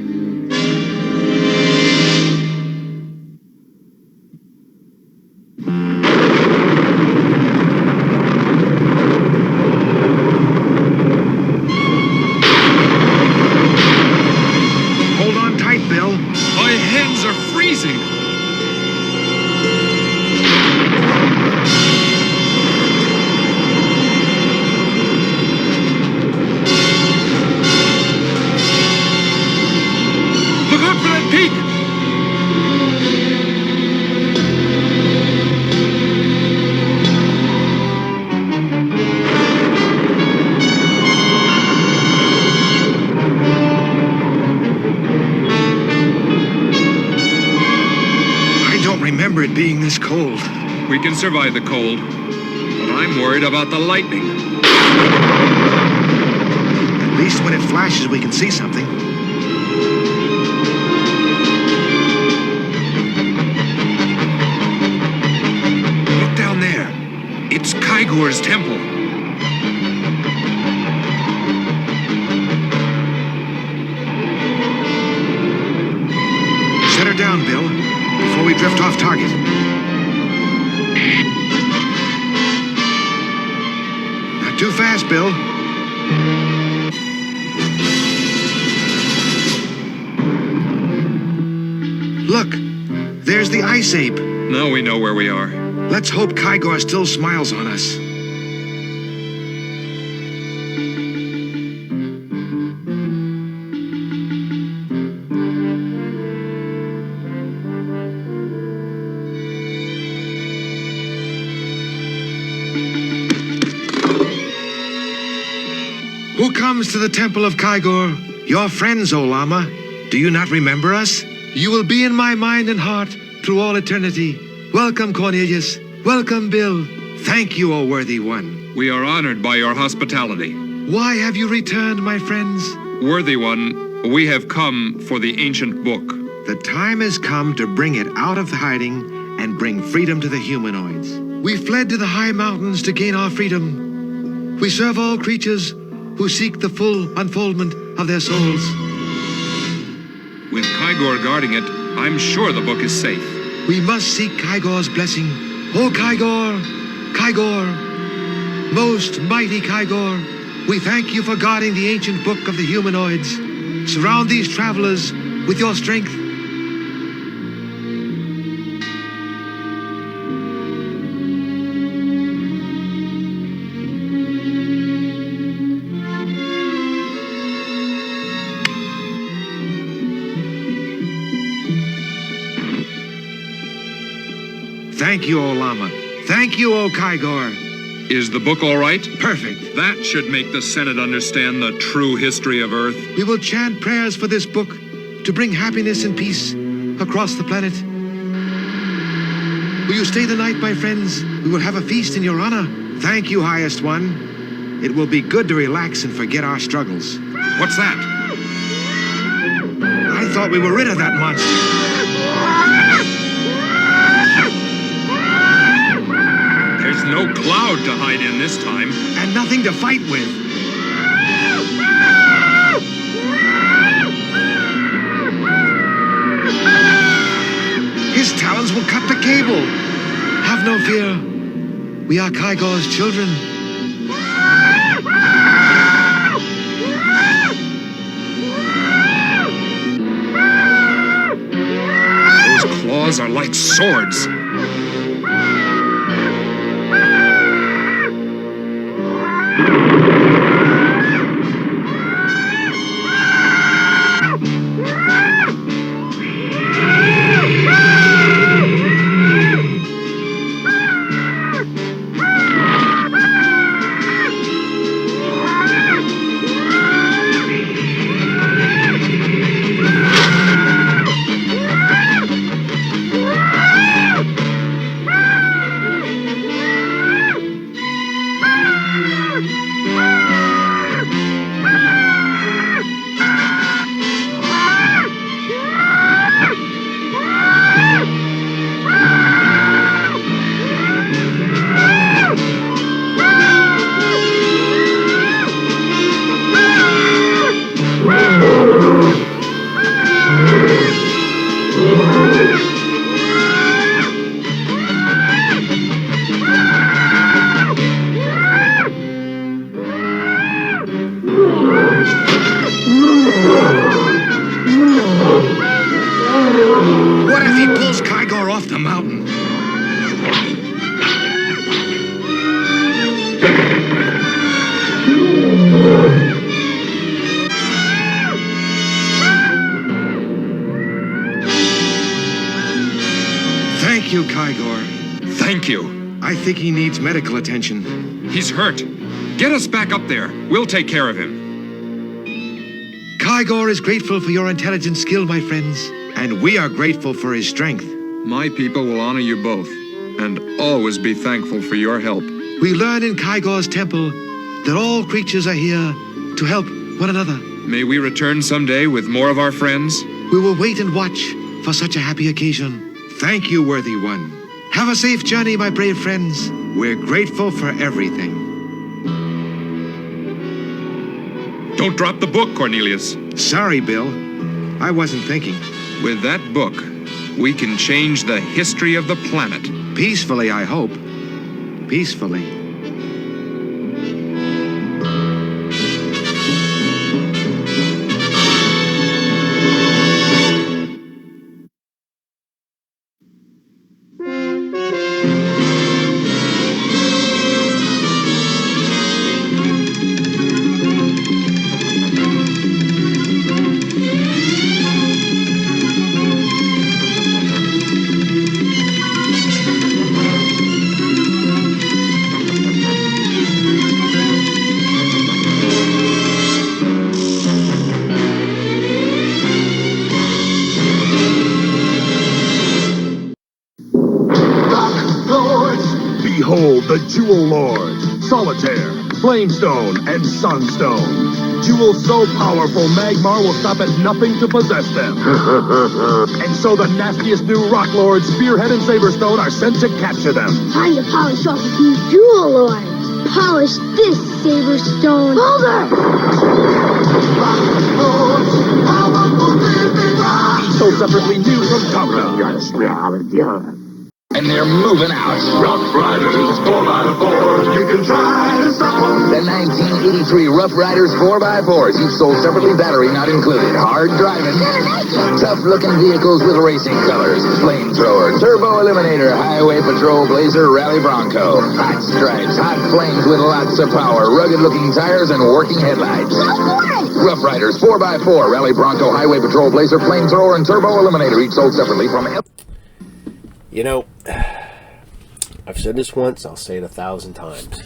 It being this cold. We can survive the cold, but I'm worried about the lightning. At least when it flashes, we can see something. Look down there. It's Kaigor's temple. Set her down, Bill, before we drift off target. fast, Bill. Look, there's the ice ape. Now we know where we are. Let's hope Kygor still smiles on us. Who comes to the temple of Kygor? Your friends, O Lama. Do you not remember us? You will be in my mind and heart through all eternity. Welcome, Cornelius. Welcome, Bill. Thank you, O worthy one. We are honored by your hospitality. Why have you returned, my friends? Worthy one, we have come for the ancient book. The time has come to bring it out of hiding and bring freedom to the humanoids. We fled to the high mountains to gain our freedom. We serve all creatures who seek the full unfoldment of their souls. With Kygor guarding it, I'm sure the book is safe. We must seek Kygor's blessing. Oh, Kygor, Kygor, most mighty Kygor, we thank you for guarding the ancient book of the humanoids. Surround these travelers with your strength. Thank you, O Lama. Thank you, O Kygor. Is the book all right? Perfect. That should make the Senate understand the true history of Earth. We will chant prayers for this book to bring happiness and peace across the planet. Will you stay the night, my friends? We will have a feast in your honor. Thank you, highest one. It will be good to relax and forget our struggles. What's that? I thought we were rid of that monster. There's no cloud to hide in this time. And nothing to fight with. His talons will cut the cable. Have no fear. We are Kygor's children. Those claws are like swords. What if he pulls Kygor off the mountain? Thank you, Kygor. Thank you. I think he needs medical attention. He's hurt. Get us back up there. We'll take care of him. Kygor is grateful for your intelligent skill, my friends, and we are grateful for his strength. My people will honor you both, and always be thankful for your help. We learn in Kygor's temple that all creatures are here to help one another. May we return someday with more of our friends? We will wait and watch for such a happy occasion. Thank you, worthy one. Have a safe journey, my brave friends. We're grateful for everything. Don't drop the book, Cornelius. Sorry, Bill. I wasn't thinking. With that book, we can change the history of the planet. Peacefully, I hope. Peacefully. the Jewel Lords, Solitaire, Flamestone, and Sunstone. Jewels so powerful, Magmar will stop at nothing to possess them. And so the nastiest new Rock Lords, Spearhead and Saberstone, are sent to capture them. Time to polish off a few Jewel Lords. Polish this Saberstone. Boulder! So separately new from Tonga. And they're moving out. Rough Riders 4x4, you can try to stop them. The 1983 Rough Riders 4x4s, each sold separately, battery not included. Hard driving, tough-looking vehicles with racing colors. Flamethrower, Turbo Eliminator, Highway Patrol Blazer, Rally Bronco. Hot stripes, hot flames with lots of power, rugged-looking tires, and working headlights. Rough Riders 4x4, Rally Bronco, Highway Patrol Blazer, Flamethrower, and Turbo Eliminator, each sold separately from... You know, I've said this once, I'll say it 1,000 times.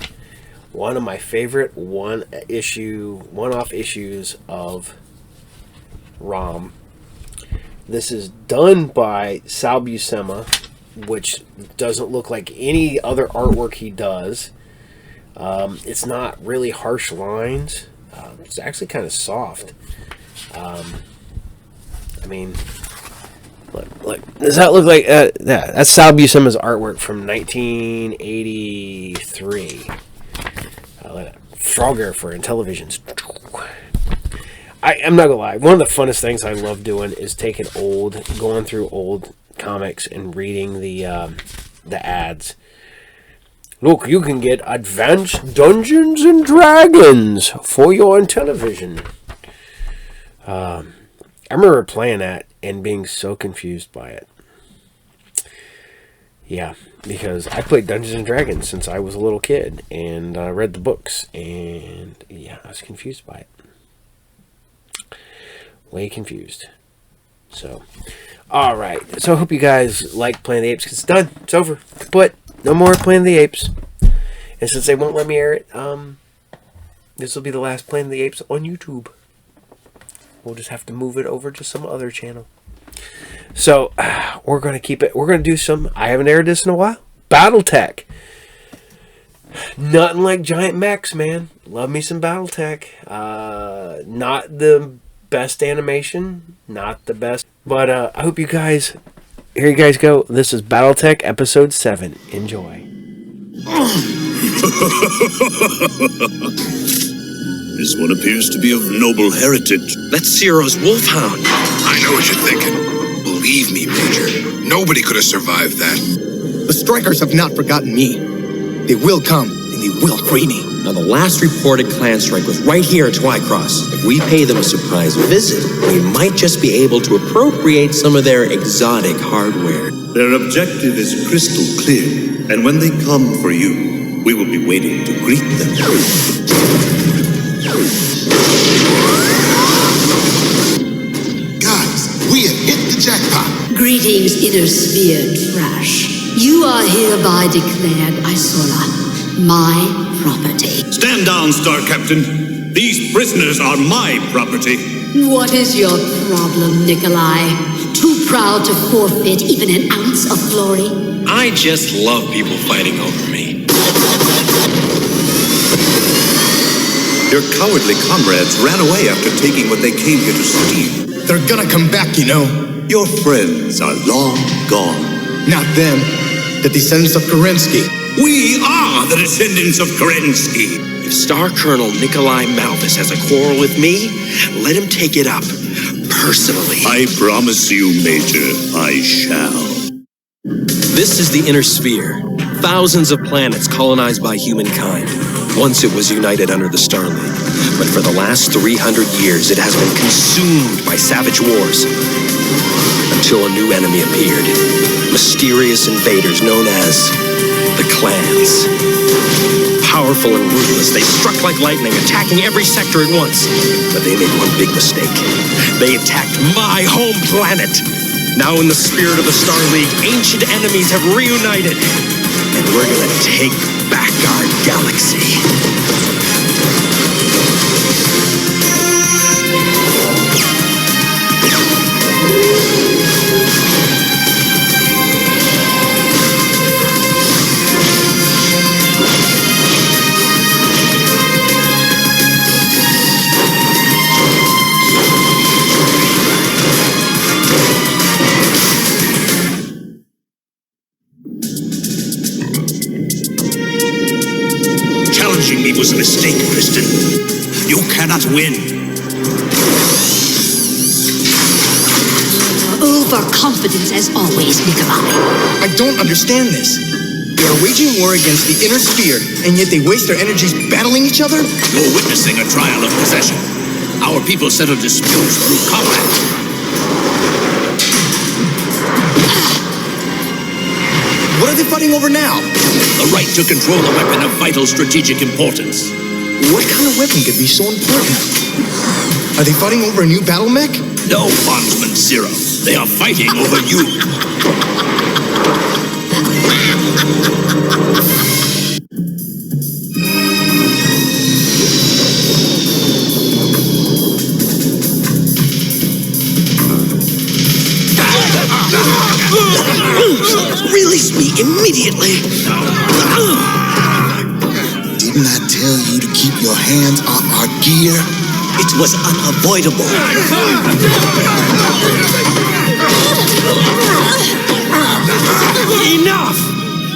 One of my favorite one-off issues of ROM. This is done by Sal Buscema, which doesn't look like any other artwork he does. It's not really harsh lines. It's actually kind of soft. I mean... Look, does that look like... that's Sal Buscema's artwork from 1983. Frogger for Intellivisions. I'm not gonna lie. One of the funnest things I love doing is going through old comics and reading the ads. Look, you can get Advanced Dungeons and Dragons for your Intellivision. I remember playing that and being so confused by it. Yeah, because I played Dungeons and Dragons since I was a little kid, and I read the books, and yeah, I was confused by it. Way confused. So, alright. So I hope you guys like Planet of the Apes, because it's done. It's over. But no more Planet of the Apes. And since they won't let me air it, this will be the last Planet of the Apes on YouTube. We'll just have to move it over to some other channel. So, we're going to keep it. We're going to do some... I haven't aired this in a while. Battletech. Nothing like giant mechs, man. Love me some Battletech. Not the best animation. Not the best. But I hope you guys... Here you guys go. This is Battletech Episode 7. Enjoy. This one appears to be of noble heritage. That's Zero's wolfhound. I know what you're thinking. Believe me, Major, nobody could have survived that. The strikers have not forgotten me. They will come, and they will free me. Now, the last reported clan strike was right here at Twycross. If we pay them a surprise visit, we might just be able to appropriate some of their exotic hardware. Their objective is crystal clear, and when they come for you, we will be waiting to greet them. Guys, we have hit the jackpot. Greetings, Inner Sphere trash. You are hereby declared Isola, my property. Stand down, Star Captain. These prisoners are my property. What is your problem, Nikolai? Too proud to forfeit even an ounce of glory? I just love people fighting over me. Your cowardly comrades ran away after taking what they came here to steal. They're gonna come back, you know. Your friends are long gone. Not them. The descendants of Kerensky. We are the descendants of Kerensky. If Star Colonel Nikolai Malvis has a quarrel with me, let him take it up personally. I promise you, Major, I shall. This is the Inner Sphere. Thousands of planets colonized by humankind. Once it was united under the Star League, but for the last 300 years it has been consumed by savage wars. Until a new enemy appeared. Mysterious invaders known as the clans. Powerful and ruthless, they struck like lightning, attacking every sector at once. But they made one big mistake. They attacked my home planet. Now in the spirit of the Star League, ancient enemies have reunited. And we're gonna take back our galaxy. cannot win. Overconfidence as always, Nikolai. I don't understand this. They are waging war against the inner sphere, and yet they waste their energies battling each other? You're witnessing a trial of possession. Our people settle disputes through combat. What are they fighting over now? The right to control a weapon of vital strategic importance. What kind of weapon could be so important? Are they fighting over a new battle mech? No, Bondsman Zero. They are fighting over you. Release me immediately! Didn't I tell you to keep your hands off our gear? It was unavoidable. Enough!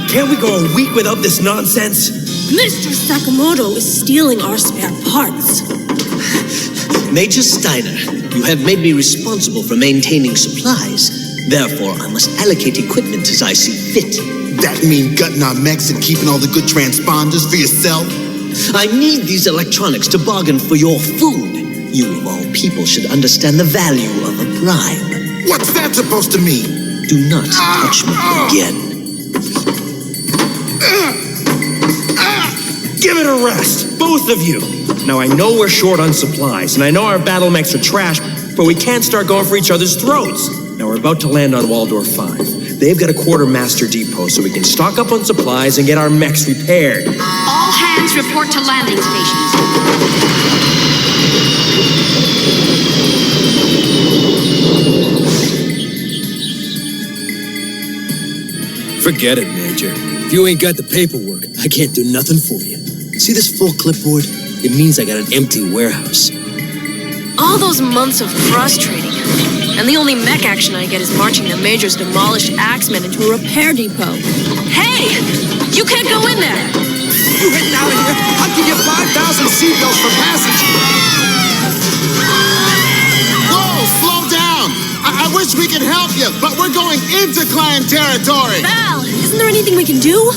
Can't we go a week without this nonsense? Mr. Sakamoto is stealing our spare parts. Major Steiner, you have made me responsible for maintaining supplies. Therefore, I must allocate equipment as I see fit. That mean gutting our mechs and keeping all the good transponders for yourself? I need these electronics to bargain for your food. You, of all people, should understand the value of a bribe. What's that supposed to mean? Do not touch me again. Give it a rest, both of you. Now, I know we're short on supplies, and I know our battle mechs are trash, but we can't start going for each other's throats. Now, we're about to land on Waldorf 5. They've got a quartermaster depot, so we can stock up on supplies and get our mechs repaired. All hands report to landing stations. Forget it, Major. If you ain't got the paperwork, I can't do nothing for you. See this full clipboard? It means I got an empty warehouse. All those months of frustrating, and the only mech action I get is marching the Major's demolished Axemen into a repair depot. Hey! You can't go in there! You heading out of here? I'll give you 5,000 seatbelts for passage. Whoa, slow down! I wish we could help you, but we're going into clan territory! Val, isn't there anything we can do?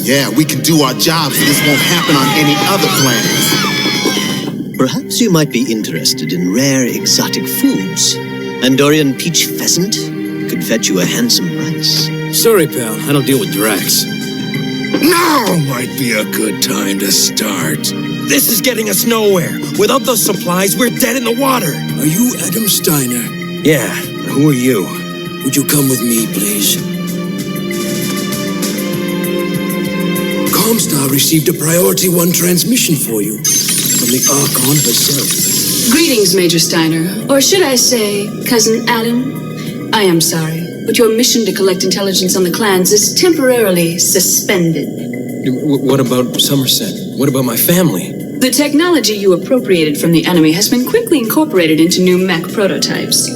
Yeah, we can do our job so this won't happen on any other planets. Perhaps you might be interested in rare exotic foods. Andorian peach pheasant could fetch you a handsome price. Sorry, pal. I don't deal with Drax. Now might be a good time to start. This is getting us nowhere. Without those supplies, we're dead in the water. Are you Adam Steiner? Yeah. Who are you? Would you come with me, please? Comstar received a Priority 1 transmission for you from the Archon herself. Greetings, Major Steiner. Or should I say, Cousin Adam? I am sorry, but your mission to collect intelligence on the clans is temporarily suspended. What about Somerset? What about my family? The technology you appropriated from the enemy has been quickly incorporated into new mech prototypes.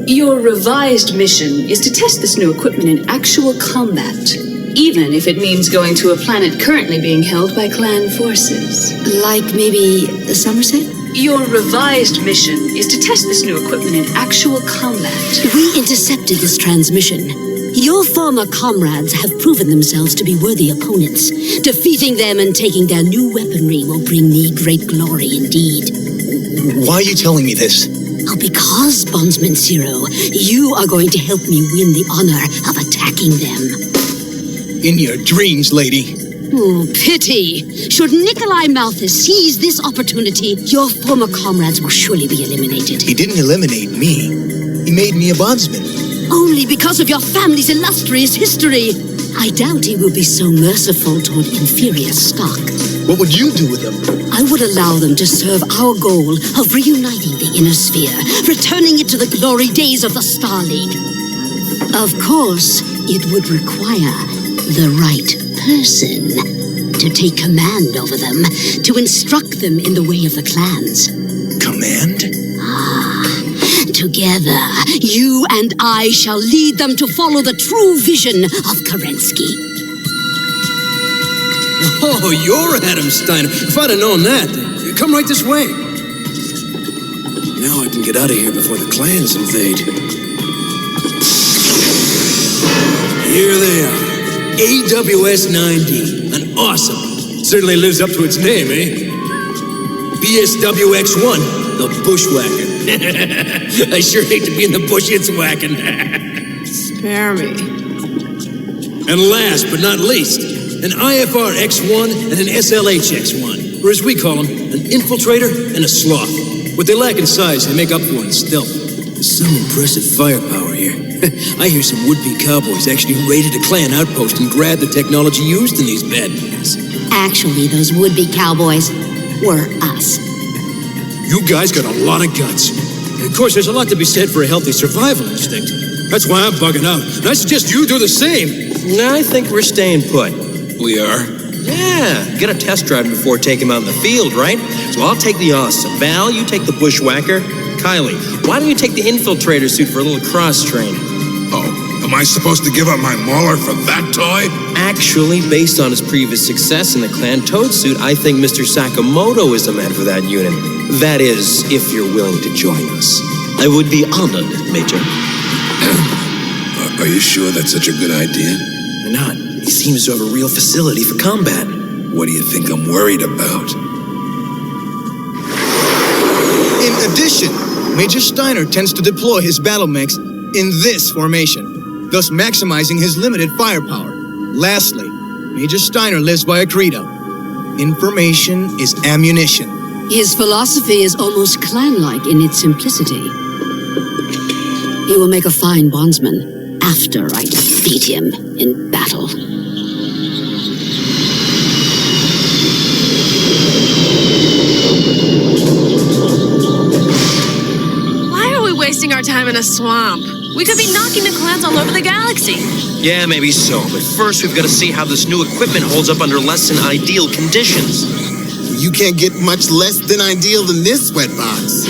Your revised mission is to test this new equipment in actual combat, even if it means going to a planet currently being held by clan forces. Like maybe the Somerset? Your revised mission is to test this new equipment in actual combat. We intercepted this transmission. Your former comrades have proven themselves to be worthy opponents. Defeating them and taking their new weaponry will bring me great glory indeed. Why are you telling me this? Oh, because, Bondsman Zero, you are going to help me win the honor of attacking them. In your dreams, lady. Oh, pity. Should Nikolai Malthus seize this opportunity, your former comrades will surely be eliminated. He didn't eliminate me. He made me a bondsman. Only because of your family's illustrious history. I doubt he will be so merciful toward inferior stock. What would you do with them? I would allow them to serve our goal of reuniting the inner sphere, returning it to the glory days of the Star League. Of course, it would require the right person to take command over them, to instruct them in the way of the clans. Command? Together, you and I shall lead them to follow the true vision of Kerensky. Oh, you're Adam Steiner. If I'd have known that, come right this way. Now I can get out of here before the clans invade. Here they are. AWS-9D. An awesome. Certainly lives up to its name, eh? BSWX-1. The Bushwhacker. I sure hate to be in the bush it's whacking. Spare me. And last but not least, an IFR X1 and an SLH X1, or as we call them, an infiltrator and a sloth. What they lack in size, they make up for in stealth. There's some impressive firepower here. I hear some would-be cowboys actually raided a clan outpost and grabbed the technology used in these bad boys. Actually, those would-be cowboys were us. You guys got a lot of guts. And of course, there's a lot to be said for a healthy survival instinct. That's why I'm bugging out. And I suggest you do the same. I think we're staying put. We are? Yeah, get a test drive before taking him out in the field, right? So I'll take the awesome. Val, you take the Bushwhacker. Kylie, why don't you take the infiltrator suit for a little cross-training? Oh, am I supposed to give up my Mauler for that toy? Actually, based on his previous success in the Clan Toad suit, I think Mr. Sakamoto is the man for that unit. That is, if you're willing to join us. I would be honored, Major. Are you sure that's such a good idea? Why not? He seems to have a real facility for combat. What do you think I'm worried about? In addition, Major Steiner tends to deploy his battle mechs in this formation, thus maximizing his limited firepower. Lastly, Major Steiner lives by a credo. Information is ammunition. His philosophy is almost clan-like in its simplicity. He will make a fine bondsman after I defeat him in battle. Why are we wasting our time in a swamp? We could be knocking the clans all over the galaxy. Yeah, maybe so, but first we've got to see how this new equipment holds up under less than ideal conditions. You can't get much less than ideal than this sweatbox.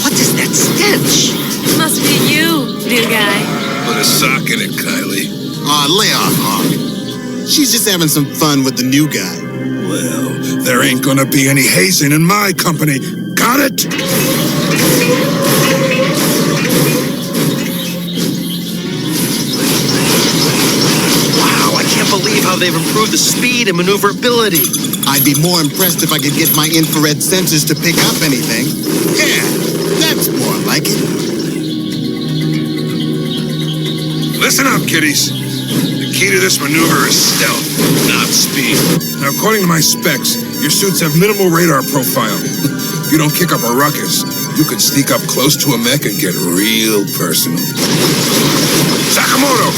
What is that stench? Must be you, new guy. Put a sock in it, Kylie. Lay off, Hawk. She's just having some fun with the new guy. Well, there ain't gonna be any hazing in my company. Got it? Wow, I can't believe how they've improved the speed and maneuverability. I'd be more impressed if I could get my infrared sensors to pick up anything. Yeah, that's more like it. Listen up, kiddies. The key to this maneuver is stealth, not speed. Now, according to my specs, your suits have minimal radar profile. If you don't kick up a ruckus, you can sneak up close to a mech and get real personal. Sakamoto,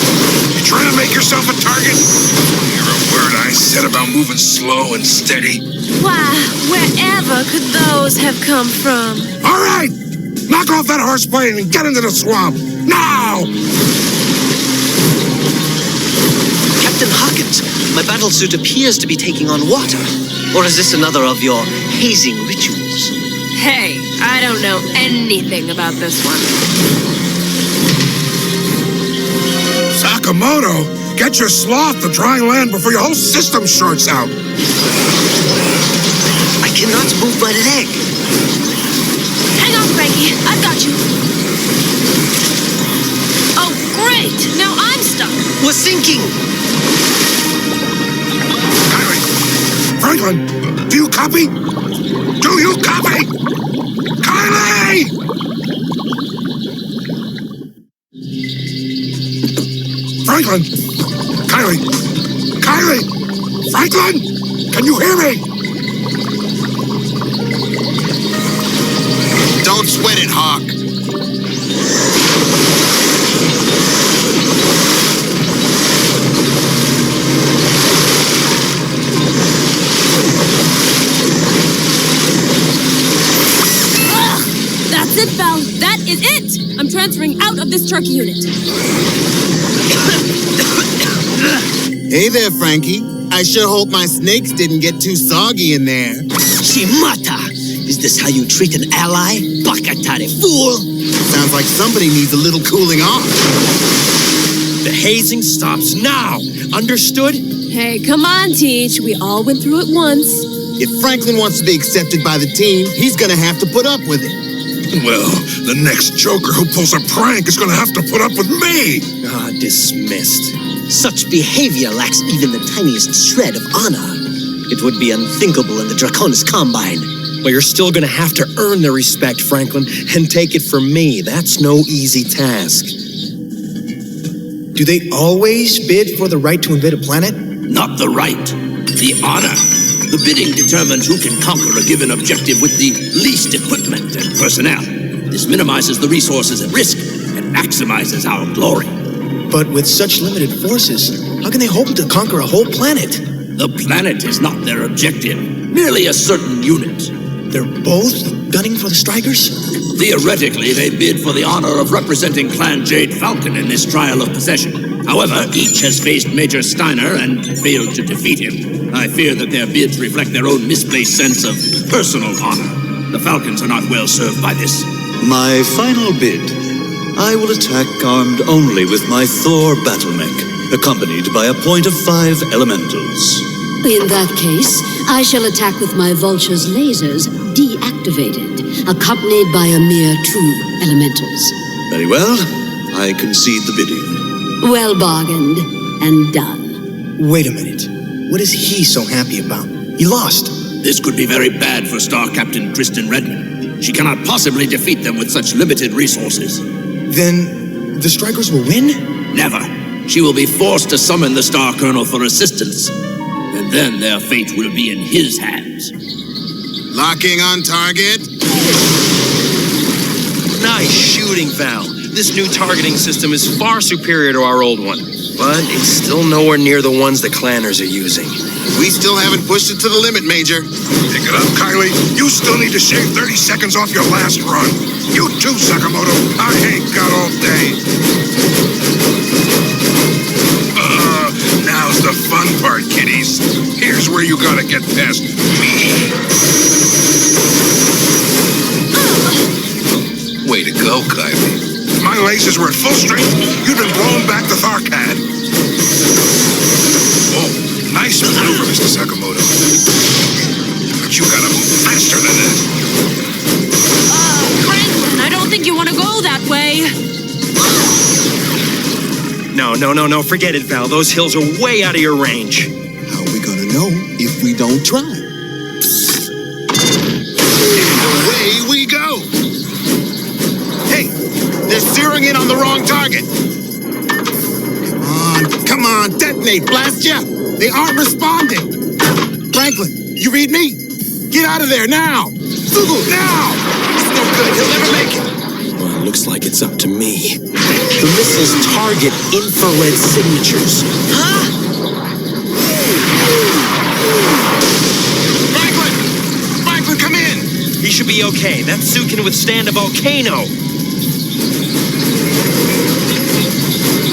you trying to make yourself a target? Hear a word I said about moving slow and steady? Why, wherever could those have come from? All right! Knock off that horseplane and get into the swamp! Now! Captain Hawkins, my battlesuit appears to be taking on water. Or is this another of your hazing rituals? Hey, I don't know anything about this one. Sakamoto, get your sloth to dry land before your whole system shorts out. I cannot move my leg. Hang on, Frankie. I've got you. Oh, great. Now I'm stuck. We're sinking. Kylie, Franklin, do you copy? Do you copy? Kylie! Franklin! Kylie! Kylie! Franklin! Can you hear me? Don't sweat it, Hawk. That's it, Val. That is it. I'm transferring out of this turkey unit. Hey there, Frankie. I sure hope my snakes didn't get too soggy in there. Shimata! Is this how you treat an ally? Bakatare, fool! Sounds like somebody needs a little cooling off. The hazing stops now. Understood? Hey, come on, Teach. We all went through it once. If Franklin wants to be accepted by the team, he's gonna have to put up with it. Well, the next Joker who pulls a prank is gonna have to put up with me! Ah, dismissed. Such behavior lacks even the tiniest shred of honor. It would be unthinkable in the Draconis Combine. Well, you're still gonna have to earn their respect, Franklin, and take it from me. That's no easy task. Do they always bid for the right to invade a planet? Not the right, the honor. The bidding determines who can conquer a given objective with the least equipment and personnel. This minimizes the resources at risk and maximizes our glory. But with such limited forces, how can they hope to conquer a whole planet? The planet is not their objective, merely a certain unit. They're both gunning for the strikers? Theoretically, they bid for the honor of representing Clan Jade Falcon in this trial of possession. However, each has faced Major Steiner and failed to defeat him. I fear that their bids reflect their own misplaced sense of personal honor. The Falcons are not well served by this. My final bid. I will attack armed only with my Thor Battlemech, accompanied by a point of 5 elementals. In that case, I shall attack with my Vulture's lasers deactivated, accompanied by a mere 2 elementals. Very well. I concede the bidding. Well bargained and done. Wait a minute. What is he so happy about? He lost. This could be very bad for Star Captain Kristen Redmond. She cannot possibly defeat them with such limited resources. Then the strikers will win? Never. She will be forced to summon the Star Colonel for assistance. And then their fate will be in his hands. Locking on target. Nice shooting, Val. This new targeting system is far superior to our old one. But it's still nowhere near the ones the Clanners are using. We still haven't pushed it to the limit, Major. Pick it up, Kylie. You still need to shave 30 seconds off your last run. You too, Sakamoto. I ain't got all day. Now's the fun part, kiddies. Here's where you gotta get past me. Way to go, Kylie. If my lasers were at full strength, you'd been blown back to Tharkad. Oh, nice maneuver, Mr. Sakamoto. But you gotta move faster than that. Franklin, I don't think you want to go that way. No. Forget it, Val. Those hills are way out of your range. How are we gonna know if we don't try? And away we go. Hey, they're zeroing in on the wrong target. Come on, detonate, blast ya! They aren't responding. Franklin, you read me? Get out of there now! Sugu, now! It's no good, he'll never make it. Well, it looks like it's up to me. The missiles target infrared signatures. Huh? Franklin, come in! He should be okay. That suit can withstand a volcano.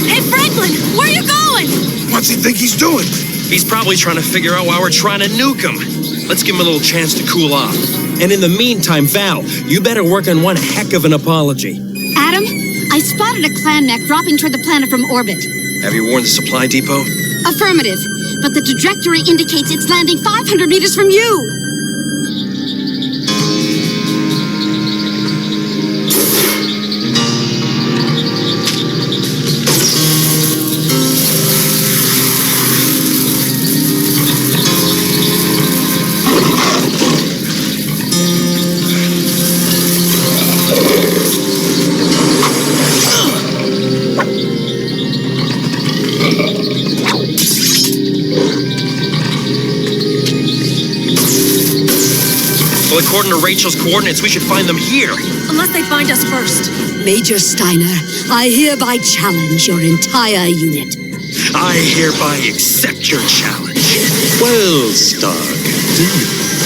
Hey, Franklin, where are you going? What's he think he's doing? He's probably trying to figure out why we're trying to nuke him. Let's give him a little chance to cool off. And in the meantime, Val, you better work on one heck of an apology. Adam, I spotted a clan mech dropping toward the planet from orbit. Have you warned the supply depot? Affirmative, but the trajectory indicates it's landing 500 meters from you. Well, according to Rachel's coordinates, we should find them here. Unless they find us first. Major Steiner, I hereby challenge your entire unit. I hereby accept your challenge. Well, Star Captain,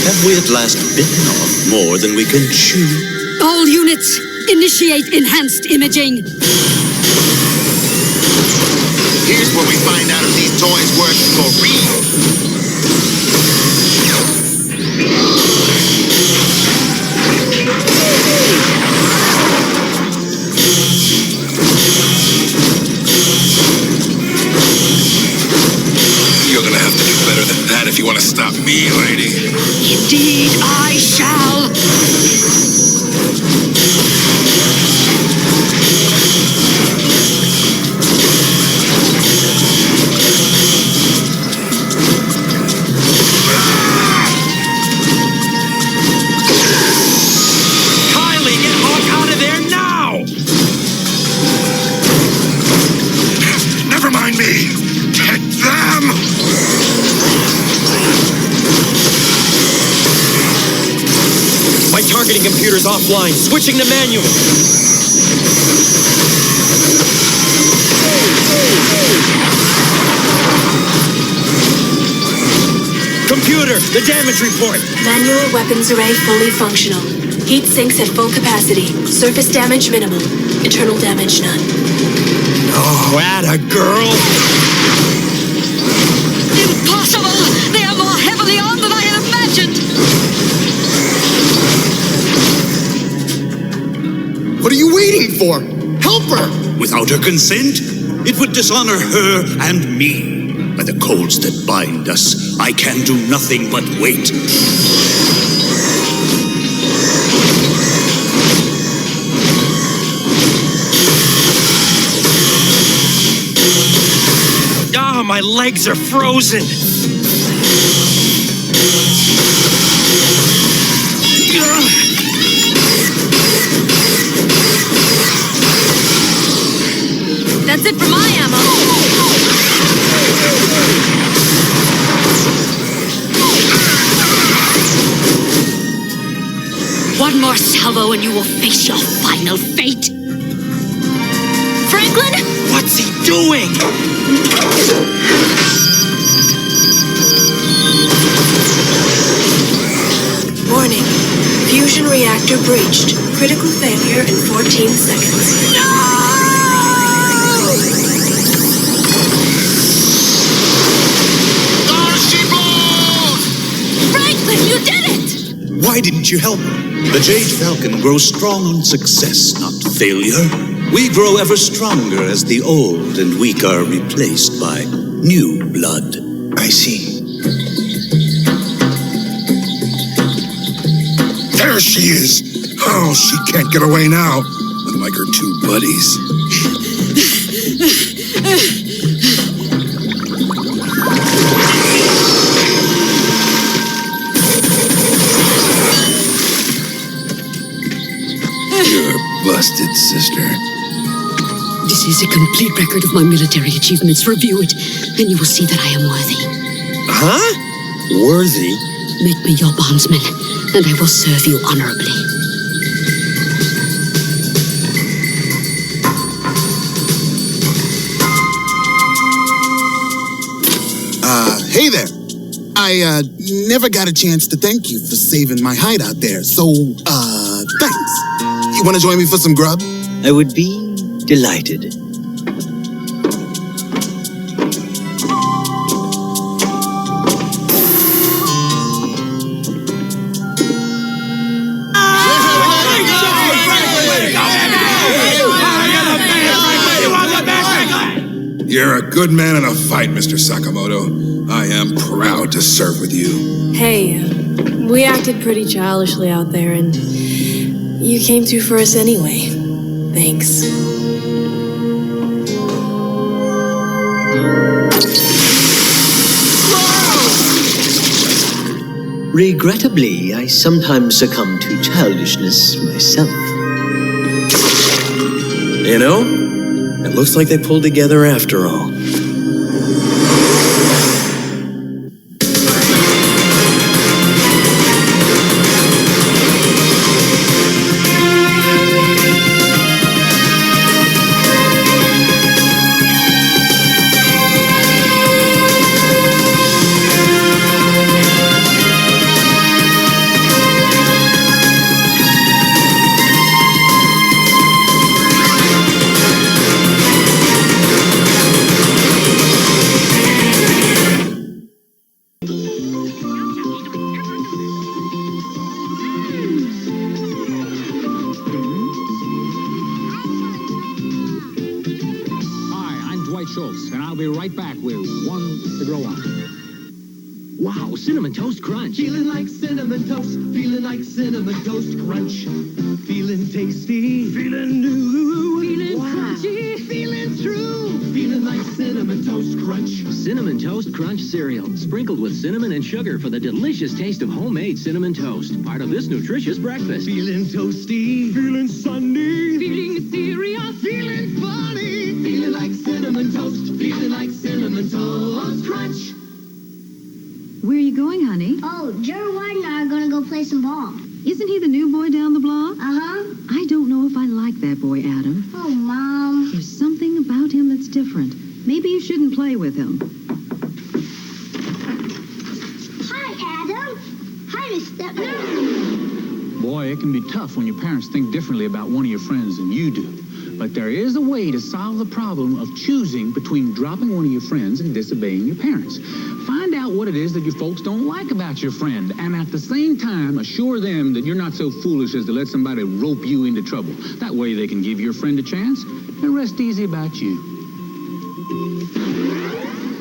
have we at last bitten off more than we can chew? All units, initiate enhanced imaging. Here's where we find out if these toys work for real. You're gonna have to do better than that if you want to stop me, lady. Indeed, I shall. Kylie, get Hawk out of there now! Never mind me. Get them! My targeting computer's offline. Switching to manual. Computer, the damage report. Manual weapons array fully functional. Heat sinks at full capacity. Surface damage minimal. Internal damage none. Oh, atta girl. Impossible! They are more heavily armed than I had imagined! What are you waiting for? Help her! Without her consent, it would dishonor her and me. By the codes that bind us, I can do nothing but wait. Ah, my legs are frozen. That's it for my ammo. One more salvo and you will face your final fate. Franklin? What's he doing? Warning. Fusion reactor breached. Critical failure in 14 seconds. Franklin, you did it! Why didn't you help her? The Jade Falcon grows strong on success, not failure. We grow ever stronger as the old and weak are replaced by new blood. I see. There she is. Oh, she can't get away now. Unlike her two buddies. You're busted, sister. This is a complete record of my military achievements. Review it, and you will see that I am worthy. Huh? Worthy? Make me your bondsman, and I will serve you honorably. Hey there. I never got a chance to thank you for saving my hide out there, so, thanks. You want to join me for some grub? I would be delighted. You're a good man in a fight, Mr. Sakamoto. I am proud to serve with you. Hey, we acted pretty childishly out there, and you came through for us anyway. Thanks. Regrettably, I sometimes succumb to childishness myself. You know, it looks like they pulled together after all. Wow, Cinnamon Toast Crunch. Feeling like Cinnamon Toast. Feeling like Cinnamon Toast Crunch. Feeling tasty. Feeling new. Feeling crunchy. Feeling true. Feeling like Cinnamon Toast Crunch. Cinnamon Toast Crunch cereal, sprinkled with cinnamon and sugar for the delicious taste of homemade cinnamon toast. Part of this nutritious breakfast. Feeling toasty. Feeling sunny. Feeling serious. Feeling funny. Feeling like Cinnamon Toast. Feeling like Cinnamon Toast Crunch. Where are you going, honey? Oh, Jerry White and I are going to go play some ball. Isn't he the new boy down the block? Uh-huh. I don't know if I like that boy, Adam. Oh, Mom. There's something about him that's different. Maybe you shouldn't play with him. Hi, Adam. Hi, Mr. Boy, it can be tough when your parents think differently about one of your friends than you do. But there is a way to solve the problem of choosing between dropping one of your friends and disobeying your parents. Find out what it is that your folks don't like about your friend, and at the same time, assure them that you're not so foolish as to let somebody rope you into trouble. That way they can give your friend a chance and rest easy about you.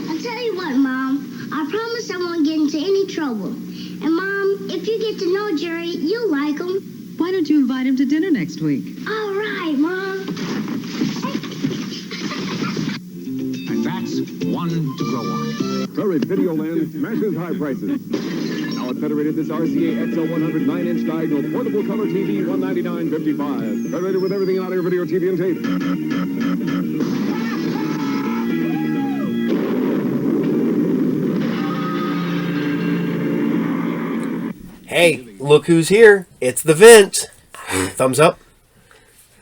I'll tell you what, Mom. I promise I won't get into any trouble. And, Mom, if you get to know Jerry, you'll like him. Why don't you invite him to dinner next week? All right, Mom. And that's one to grow on. Courage Videoland smashes high prices. Now at Federated, this RCA XL 100 9-inch diagonal portable color TV, $199.55. Federated with everything out of your video, TV, and tape. Hey, look who's here. It's the Vince. Thumbs up?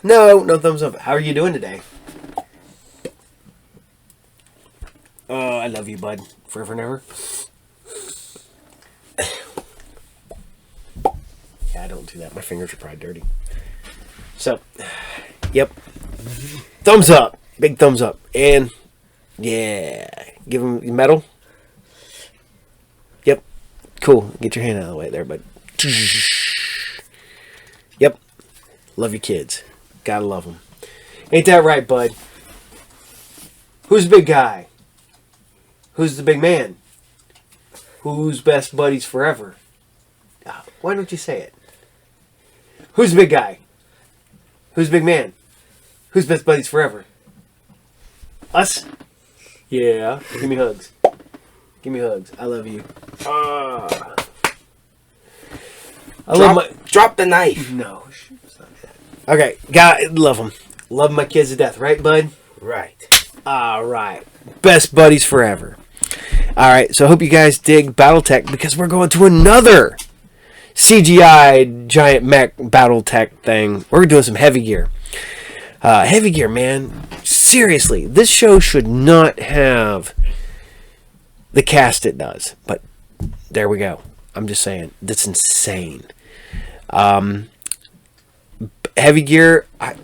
No thumbs up. How are you doing today? Oh, I love you, bud. Forever and ever. Yeah, don't do that. My fingers are probably dirty. So, yep. Thumbs up. Big thumbs up. And, yeah. Give him medal. Yep. Cool. Get your hand out of the way there, bud. Yep. Love your kids. Gotta love them. Ain't that right, bud? Who's the big guy? Who's the big man? Who's best buddies forever? Why don't you say it? Who's the big guy? Who's the big man? Who's best buddies forever? Us? Yeah. Give me hugs. Give me hugs. I love you. Drop the knife. No. It's not that. Okay. Love them. Love my kids to death. Right, bud? Right. All right. Best buddies forever. All right. So I hope you guys dig Battletech because we're going to another CGI giant mech Battletech thing. We're doing some heavy gear. Heavy gear, man. Seriously. This show should not have the cast it does. But there we go. I'm just saying. That's insane. Heavy gear, I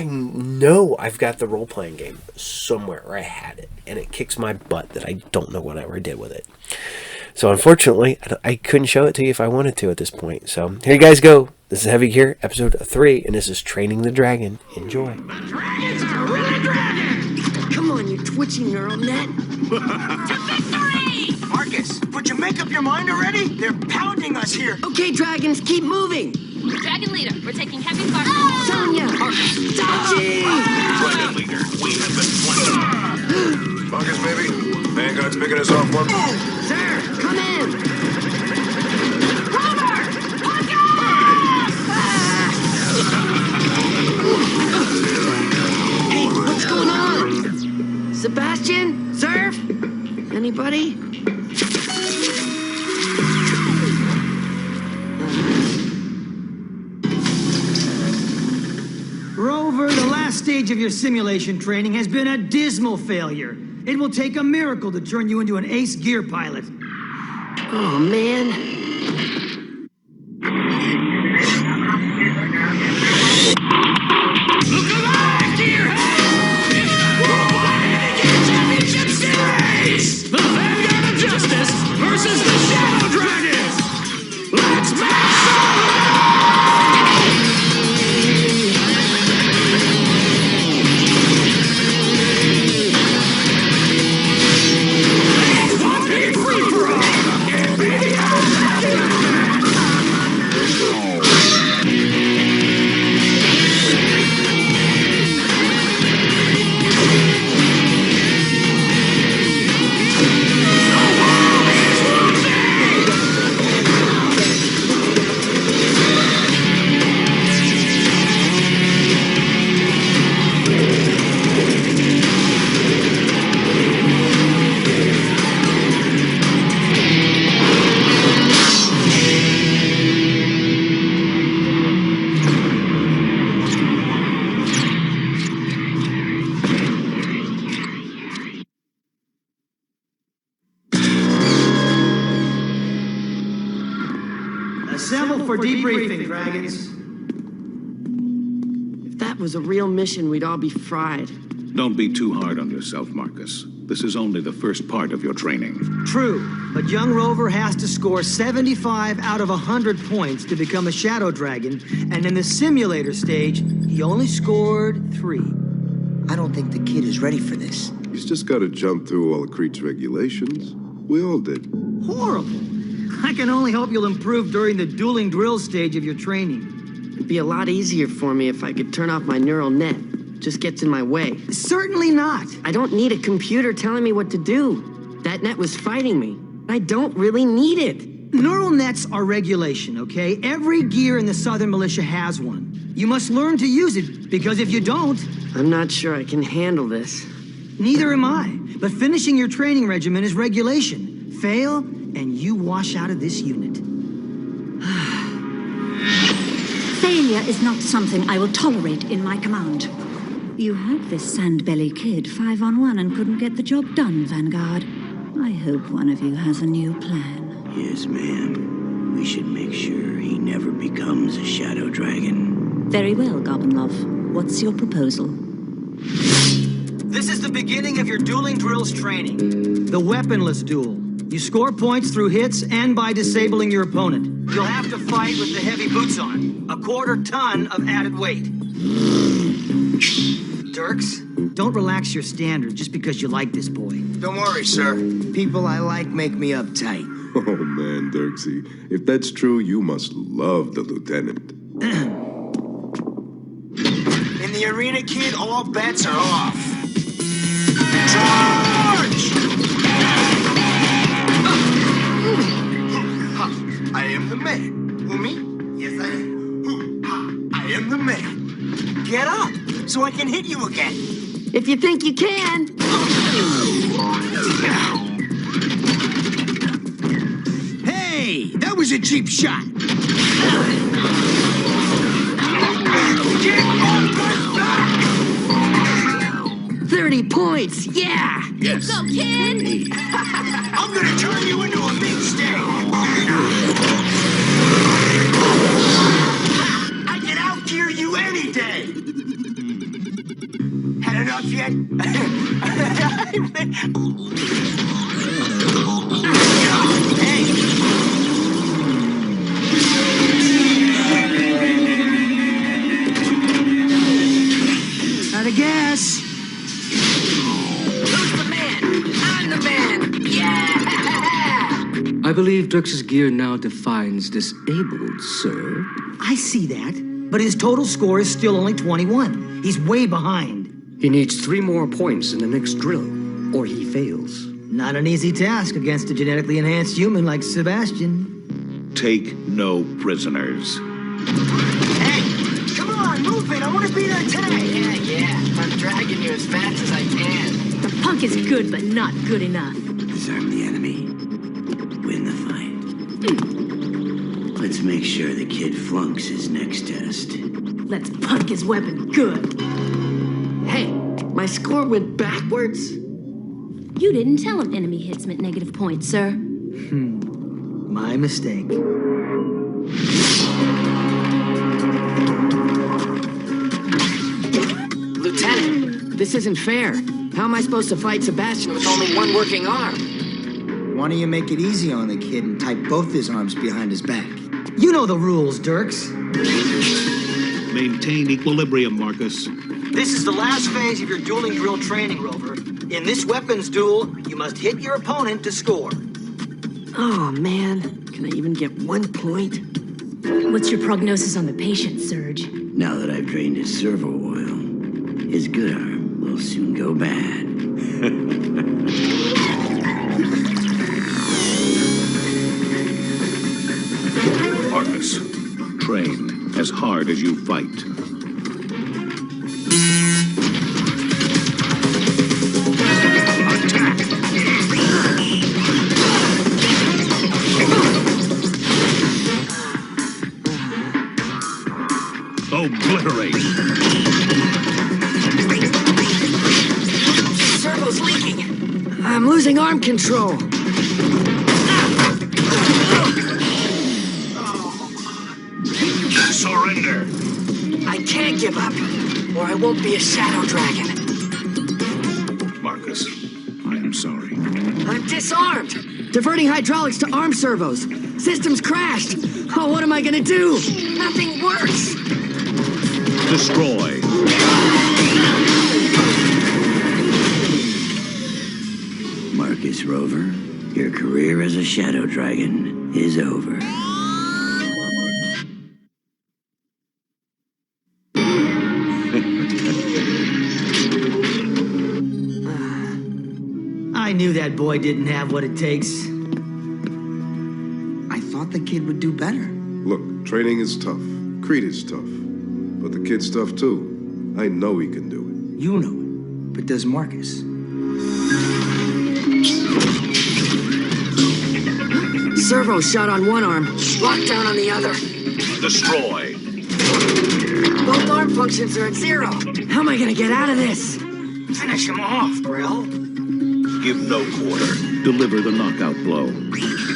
know I've got the role-playing game somewhere, or I had it, and it kicks my butt that I don't know what I ever did with it. So unfortunately, I couldn't show it to you if I wanted to at this point. So here you guys go. This is Heavy Gear, episode 3, and this is Training the Dragon. Enjoy. Dragons are really dragons! Come on, you twitchy neural net. To victory! Marcus, would you make up your mind already? They're pounding us here. Okay, dragons, keep moving. Dragon Leader, we're taking heavy fire. Sonya! Tachi! Dragon Leader, we have been flanked. Marcus, baby. Vanguard's picking us off one. Sir, come in. Hey, what's going on? Sebastian? Surf? Anybody? Rover, the last stage of your simulation training has been a dismal failure. It will take a miracle to turn you into an ace gear pilot. Oh, man. Look alive, gearhead! It's the World Lair Championship Series! The Vanguard of Justice versus the Shadow Dragons! Let's make some Debriefing, Dragons. If that was a real mission, we'd all be fried. Don't be too hard on yourself, Marcus. This is only the first part of your training. True, but young Rover has to score 75 out of 100 points to become a Shadow Dragon, and in the simulator stage, he only scored 3. I don't think the kid is ready for this. He's just got to jump through all the Creed's regulations. We all did. Horrible. I can only hope you'll improve during the dueling drill stage of your training. It'd be a lot easier for me if I could turn off my neural net. Just gets in my way. Certainly not. I don't need a computer telling me what to do. That net was fighting me. I don't really need it. Neural nets are regulation, okay? Every gear in the Southern Militia has one. You must learn to use it, because if you don't... I'm not sure I can handle this. Neither am I. But finishing your training regimen is regulation. Fail, and you wash out of this unit. Failure is not something I will tolerate in my command. You had this sandbelly kid 5-on-1 and couldn't get the job done, Vanguard. I hope one of you has a new plan. Yes, ma'am. We should make sure he never becomes a Shadow Dragon. Very well, Goblin Love. What's your proposal? This is the beginning of your dueling drills training. The weaponless duel. You score points through hits and by disabling your opponent. You'll have to fight with the heavy boots on. 1/4 ton of added weight. Dirks, don't relax your standard just because you like this boy. Don't worry, sir. People I like make me uptight. Oh, man, Dirksy. If that's true, you must love the lieutenant. In the arena, kid, all bets are off. Charge! I am the man. Who, me? Yes, I am. Who? I am the man. Get up, so I can hit you again. If you think you can. Hey, that was a cheap shot. 30 points, yeah! Yes. Go, kid! I'm gonna turn you into a big steak. I can out-gear you any day. Had enough yet? Out of gas. Who's the man? I'm the man! Yeah! I believe Dirks's gear now defines disabled, sir. I see that, but his total score is still only 21. He's way behind. He needs 3 more points in the next drill, or he fails. Not an easy task against a genetically enhanced human like Sebastian. Take no prisoners. Hey, come on, move it. I want to be there today. Yeah. I'm dragging you as fast as I can. The punk is good, but not good enough. Disarm the enemy. Win the fight. Let's make sure the kid flunks his next test. Let's punk his weapon good. Hey, my score went backwards. You didn't tell him enemy hits meant negative points, sir. My mistake. Lieutenant, this isn't fair. How am I supposed to fight Sebastian with only one working arm? Why don't you make it easy on the kid and tie both his arms behind his back? You know the rules, Dirks. Maintain equilibrium, Marcus. This is the last phase of your dueling drill training, Rover. In this weapons duel, you must hit your opponent to score. Oh, man. Can I even get 1 point? What's your prognosis on the patient, Surge? Now that I've drained his servo oil, his good arm will soon go bad. Marcus, train as hard as you fight. Obliterate! Servo's leaking! I'm losing arm control! can't give up, or I won't be a shadow dragon. Marcus, I am sorry. I'm disarmed. Diverting hydraulics to arm servos. Systems crashed. Oh, what am I gonna do? Nothing works. Destroy. Marcus Rover, your career as a shadow dragon is over. I knew that boy didn't have what it takes. I thought the kid would do better. Look, training is tough. Creed is tough. But the kid's tough too. I know he can do it. You know it, but does Marcus? Servo shot on one arm, lockdown on the other. Destroy. Both arm functions are at 0. How am I gonna get out of this? Finish him off, Brill. Give no quarter. Deliver the knockout blow.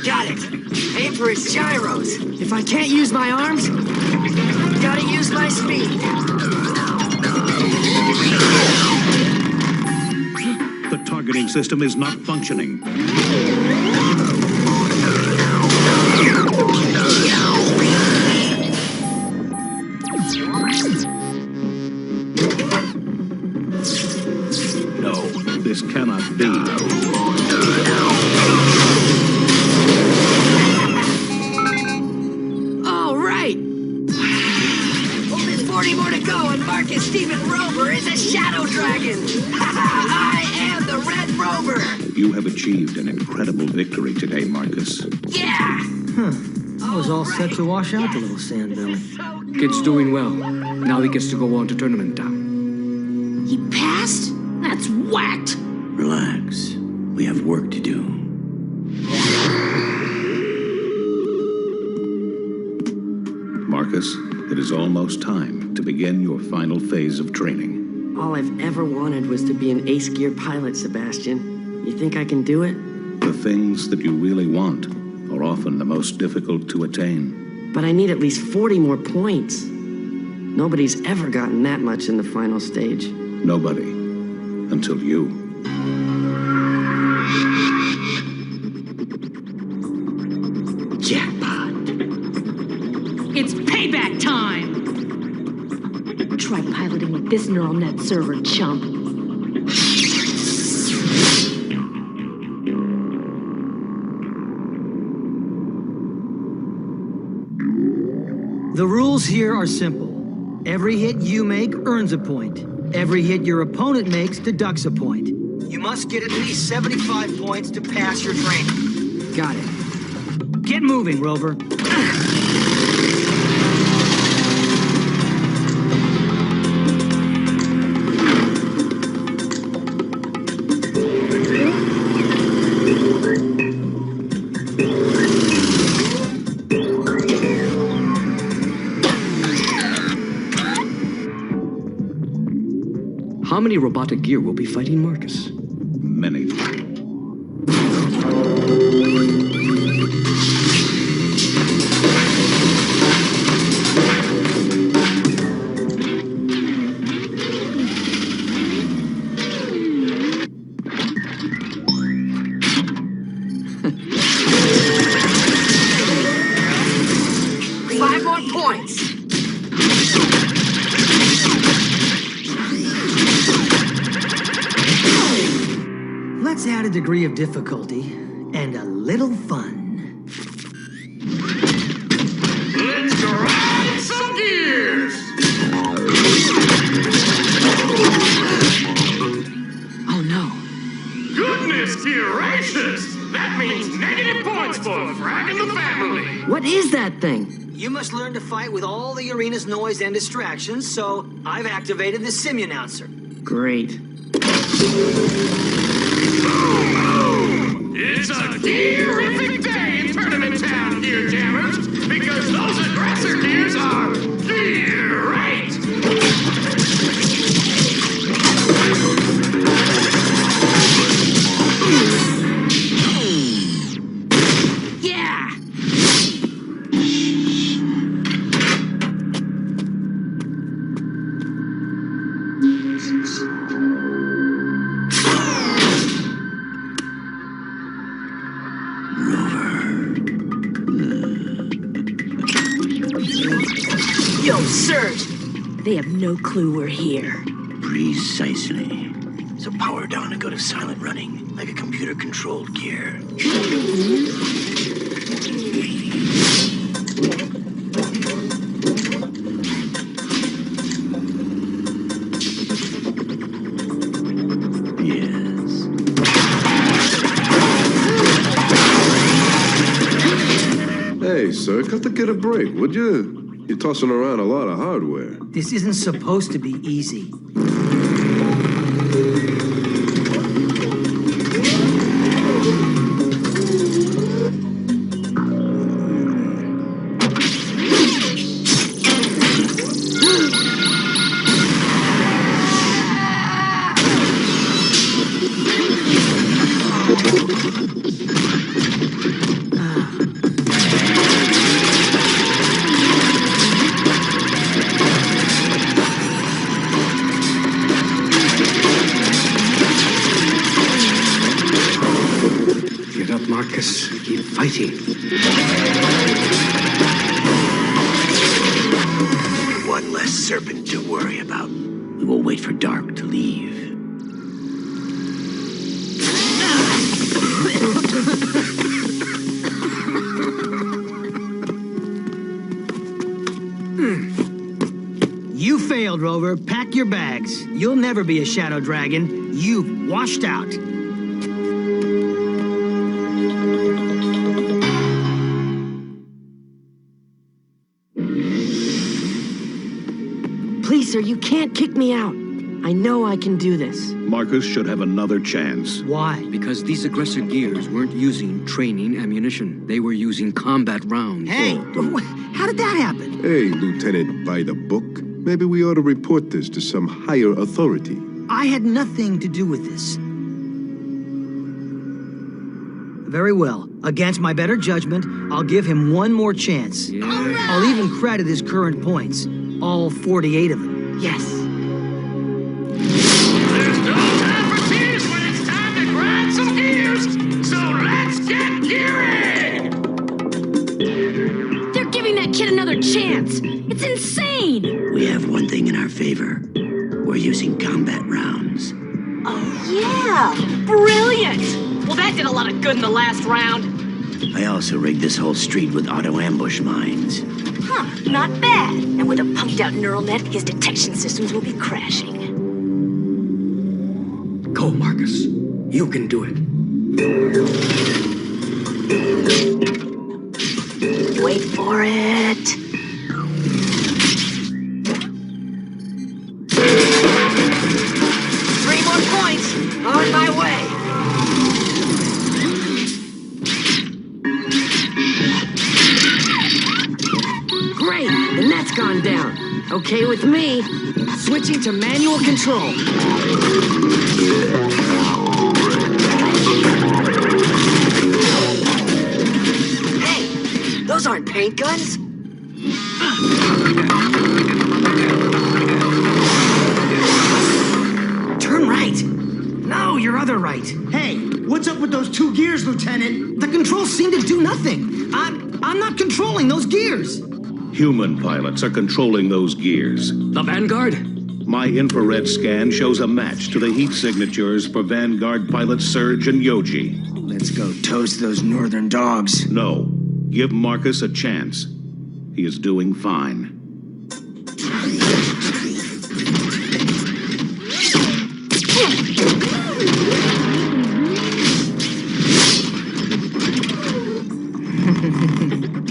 Got it. Aim for his gyros. If I can't use my arms, gotta use my speed. The targeting system is not functioning. No, this cannot be. All right. Only 40 more to go, and Marcus Stephen Rover is a shadow dragon. I am the Red Rover. You have achieved an incredible victory today, Marcus. Yeah. I was all set to wash out the little sandbelly. Kid's doing well. Now he gets to go on to Tournament Town. He passed? That's whacked. Relax. We have work to do. Marcus, it is almost time to begin your final phase of training. All I've ever wanted was to be an ace gear pilot, Sebastian. You think I can do it? The things that you really want are often the most difficult to attain. But I need at least 40 more points. Nobody's ever gotten that much in the final stage. Nobody. Until you. Jackpot. It's payback time! Try piloting with this neural net server, chump. The rules here are simple. Every hit you make earns a point. Every hit your opponent makes deducts a point. You must get at least 75 points to pass your training. Got it. Get moving, Rover. How many robotic gear will be fighting Marcus? Many. Five more points. Let's add a degree of difficulty and a little fun. Let's grind some gears! Oh no. Goodness gracious! That means negative points for Frank and the family! What is that thing? You must learn to fight with all the arena's noise and distractions, so I've activated the Simunancer. Great. It's a gearific day in Tournament Town, Gear Jammers, because those aggressor gears are gear-right! Yeah! Aleinators. Yo, Serge! They have no clue we're here. Precisely. So power down and go to silent running, like a computer-controlled gear. Hey, sir, got to get a break, would you? You're tossing around a lot of hardware. This isn't supposed to be easy. Get up, Marcus. Keep fighting. One less serpent to worry about. We will wait for dark to leave. You failed, Rover. Pack your bags. You'll never be a shadow dragon. You've washed out. Please, sir, you can't kick me out. I know I can do this. Marcus should have another chance. Why? Because these aggressor gears weren't using training ammunition. They were using combat rounds. Hey, how did that happen? Hey, Lieutenant, by the book. Maybe we ought to report this to some higher authority. I had nothing to do with this. Very well. Against my better judgment, I'll give him one more chance. Yeah. I'll even credit his current points. All 48 of them. Yes. There's no time for tears when it's time to grind some gears. So let's get gearing! They're giving that kid another chance. It's insane. We have one thing in our favor. We're using combat rounds. Oh, yeah. Brilliant. Well, that did a lot of good in the last round. I also rigged this whole street with auto-ambush mines. Huh, not bad. And with a punked-out neural net, his detection systems will be crashing. Go, Marcus. You can do it. Wait for it. Three more points. On my way. Great, the net's gone down. Okay with me. Switching to manual control. Hey, those aren't paint guns. Turn right. No, your other right. Hey, what's up with those two gears, Lieutenant? The controls seem to do nothing. I'm not controlling those gears. Human pilots are controlling those gears. The Vanguard? My infrared scan shows a match to the heat signatures for Vanguard pilots Surge and Yoji. Let's go toast those northern dogs. No. Give Marcus a chance. He is doing fine.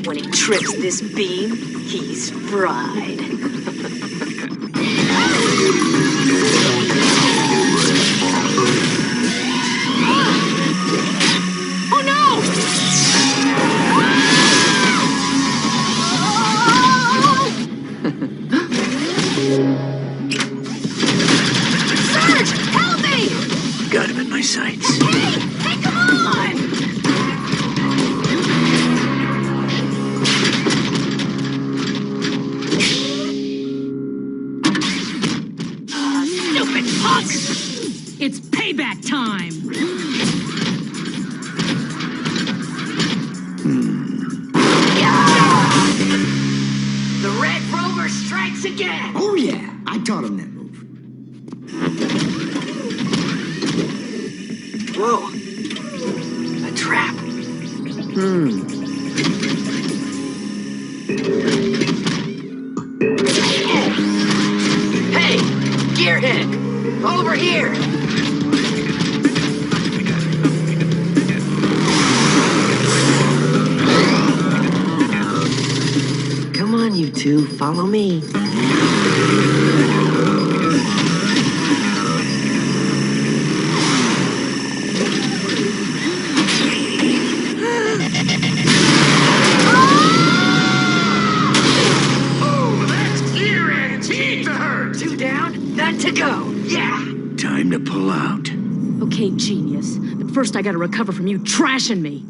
When he trips this beam, he's fried. Oh no! Serge, help me! Got him in my sights. Hey, come on! Stupid Huck! It's payback time! The Red Rover strikes again! Oh yeah, I taught him that move. Whoa. A trap. Hey, gearhead! Over here! Come on, you two, follow me. Two down, none to go. Yeah. Time to pull out. Okay, genius. But first I gotta recover from you trashing me.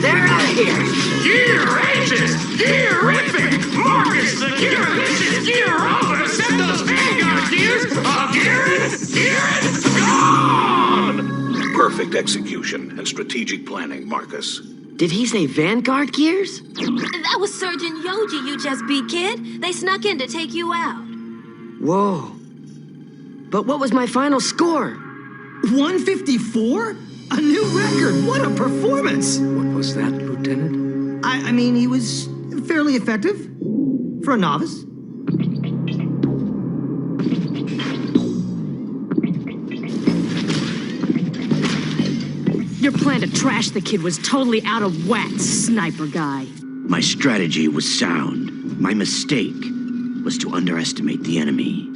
They're out of here. Gear ages! Gearific! Marcus, the gear of this is gear over! Set those Vanguard gears! Gearing, gone! Perfect execution and strategic planning, Marcus. Did he say Vanguard gears? That was Surgeon Yoji you just beat, kid. They snuck in to take you out. Whoa. But what was my final score? 154? A new record! What a performance! What was that, Lieutenant? I mean, he was fairly effective for a novice. Your plan to trash the kid was totally out of whack, sniper guy. My strategy was sound. My mistake was to underestimate the enemy.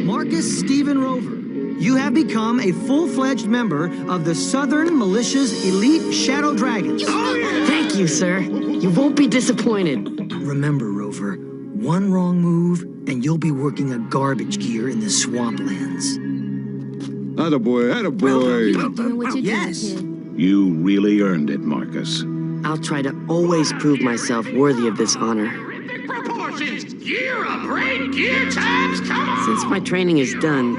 Marcus Stephen Rover, you have become a full-fledged member of the Southern Militia's elite Shadow Dragons. Thank you, sir. You won't be disappointed. Remember, Rover, one wrong move, and you'll be working a garbage gear in the swamplands. Attaboy, attaboy. Doing what you're Yes. doing, kid. You really earned it, Marcus. I'll try to always prove myself worthy of this honor. Proportions! Gear upgrade, gear times, come on! Since my training is done,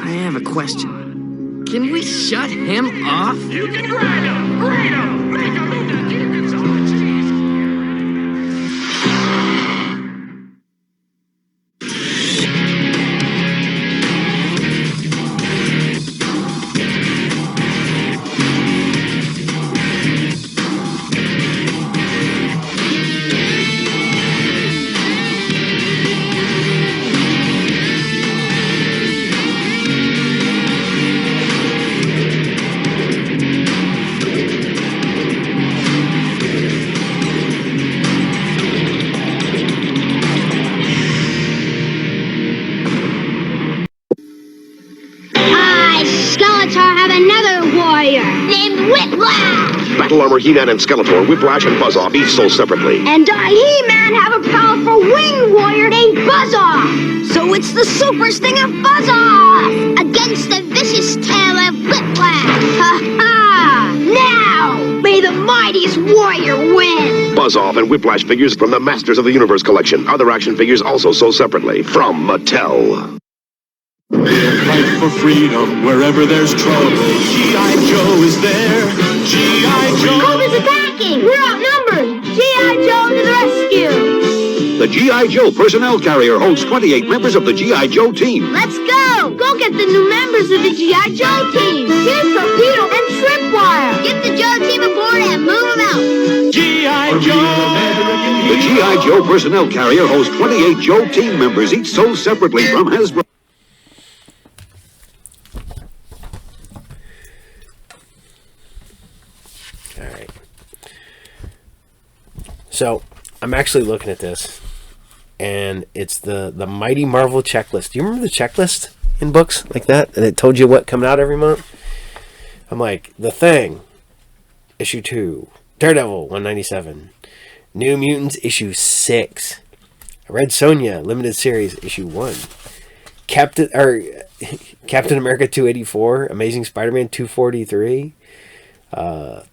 I have a question. Can we shut him off? You can grind him, make him into gear consolidation. Skeletor have another warrior named Whiplash. Battle Armor He-Man and Skeletor, Whiplash and Buzz-Off each sold separately. And our He-Man have a powerful winged warrior named Buzz-Off. So it's the super sting of Buzz-Off against the vicious tail of Whiplash. Ha-ha! Now, may the mightiest warrior win. Buzz-Off and Whiplash figures from the Masters of the Universe collection. Other action figures also sold separately from Mattel. We'll fight for freedom wherever there's trouble. G.I. Joe is there. G.I. Joe. Cobra's attacking. We're outnumbered. G.I. Joe to the rescue. The G.I. Joe personnel carrier holds 28 members of the G.I. Joe team. Let's go. Go get the new members of the G.I. Joe team. Here's Torpedo and Tripwire. Get the Joe team aboard and move them out. G.I. Joe. The G.I. Joe personnel carrier holds 28 Joe team members, each sold separately from Hasbro. Alright. So, I'm actually looking at this, and it's the Mighty Marvel checklist. Do you remember the checklist in books like that? And it told you what coming out every month? I'm like, The Thing, issue 2. Daredevil, 197. New Mutants, issue 6. Red Sonja, limited series, issue 1. Captain America 284, Amazing Spider-Man 243,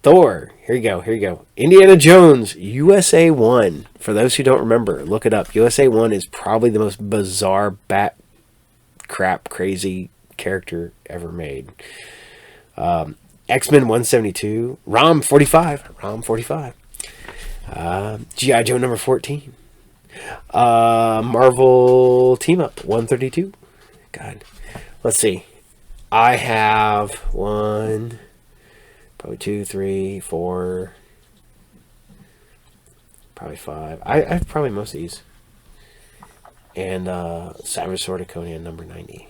Thor. Here you go. Indiana Jones, USA 1. For those who don't remember, look it up. USA 1 is probably the most bizarre bat crap crazy character ever made. X-Men 172, ROM 45, G.I. Joe number 14, Marvel Team Up 132. God, let's see. I have 1, probably 2, 3, 4, probably 5. I have probably most of these. And Savage Sword of Conan number 90,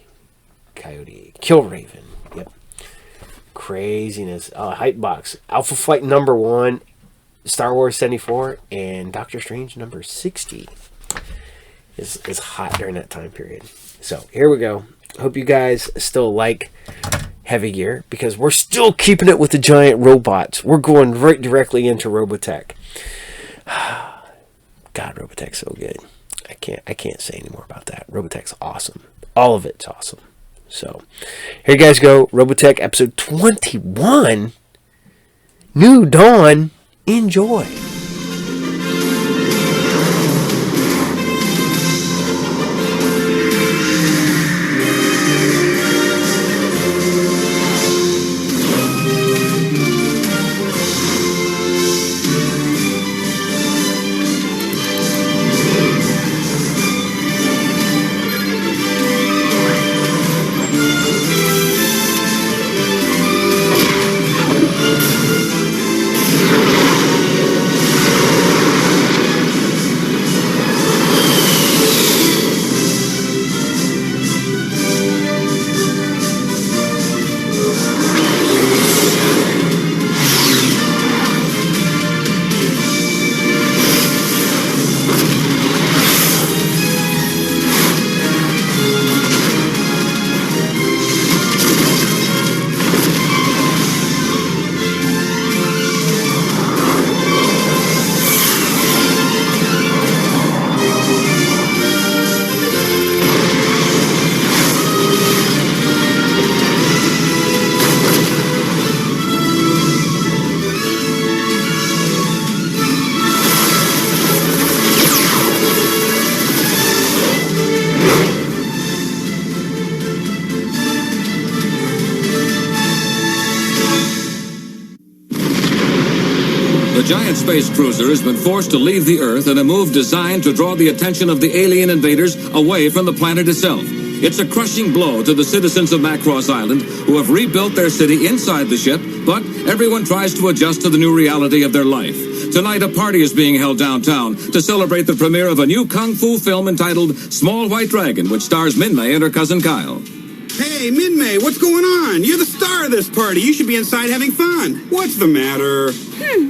Coyote, Kill Raven. Yep. Craziness. Hype box. Alpha Flight number 1, Star Wars 74, and Doctor Strange number 60 is hot during that time period. So here we go. Hope you guys still like Heavy Gear, because we're still keeping it with the giant robots. We're going right directly into Robotech. God, Robotech's so good. I can't say any more about that. Robotech's awesome. All of it's awesome. So, here you guys go. Robotech episode 21. New Dawn. Enjoy. The giant space cruiser has been forced to leave the Earth in a move designed to draw the attention of the alien invaders away from the planet itself. It's a crushing blow to the citizens of Macross Island, who have rebuilt their city inside the ship, but everyone tries to adjust to the new reality of their life. Tonight, a party is being held downtown to celebrate the premiere of a new kung fu film entitled Small White Dragon, which stars Min-Mei and her cousin Kyle. Hey, Min-Mei, what's going on? You're the star of this party. You should be inside having fun. What's the matter?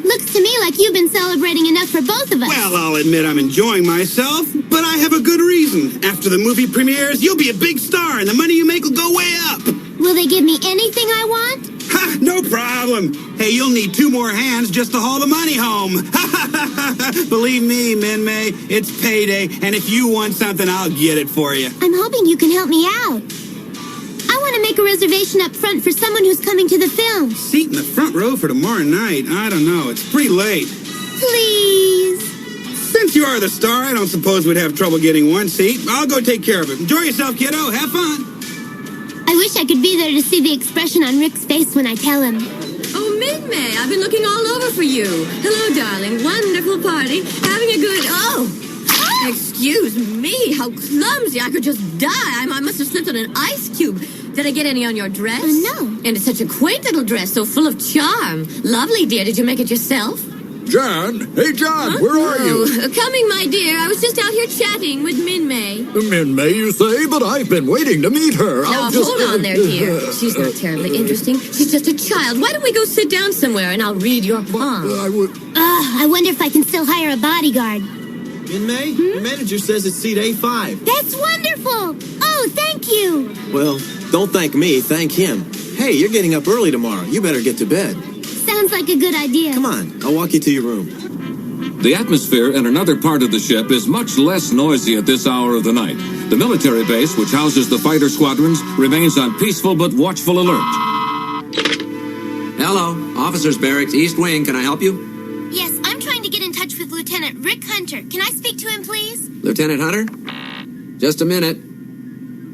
Looks to me like you've been celebrating enough for both of us. Well, I'll admit I'm enjoying myself, but I have a good reason. After the movie premieres, you'll be a big star, and the money you make will go way up. Will they give me anything I want? Ha! No problem. Hey, you'll need 2 more hands just to haul the money home. Believe me, Min-Mei, it's payday, and if you want something, I'll get it for you. I'm hoping you can help me out. I want to make a reservation up front for someone who's coming to the film. Seat in the front row for tomorrow night? I don't know. It's pretty late. Please. Since you are the star, I don't suppose we'd have trouble getting one seat. I'll go take care of it. Enjoy yourself, kiddo. Have fun. I wish I could be there to see the expression on Rick's face when I tell him. Oh, Min-Mei, I've been looking all over for you. Hello, darling. Wonderful party. Having a good... Oh! Excuse me, how clumsy. I could just die. I must have slipped on an ice cube. Did I get any on your dress? No. And it's such a quaint little dress, so full of charm. Lovely, dear. Did you make it yourself? John? Hey, John, where are you? Coming, my dear. I was just out here chatting with Min-Mei. Min-Mei, you say? But I've been waiting to meet her. Now, hold on there, dear. She's not terribly interesting. She's just a child. Why don't we go sit down somewhere and I'll read your palm? I wonder if I can still hire a bodyguard. Min-Mei, the manager says it's seat A5. That's wonderful! Oh, thank you! Well, don't thank me, thank him. Hey, you're getting up early tomorrow. You better get to bed. Sounds like a good idea. Come on, I'll walk you to your room. The atmosphere in another part of the ship is much less noisy at this hour of the night. The military base, which houses the fighter squadrons, remains on peaceful but watchful alert. Hello, Officers Barracks, East Wing. Can I help you? Yes, I'm trying to get in touch with Lieutenant Rick Hunter. Can I speak to him, please? Lieutenant Hunter? Just a minute.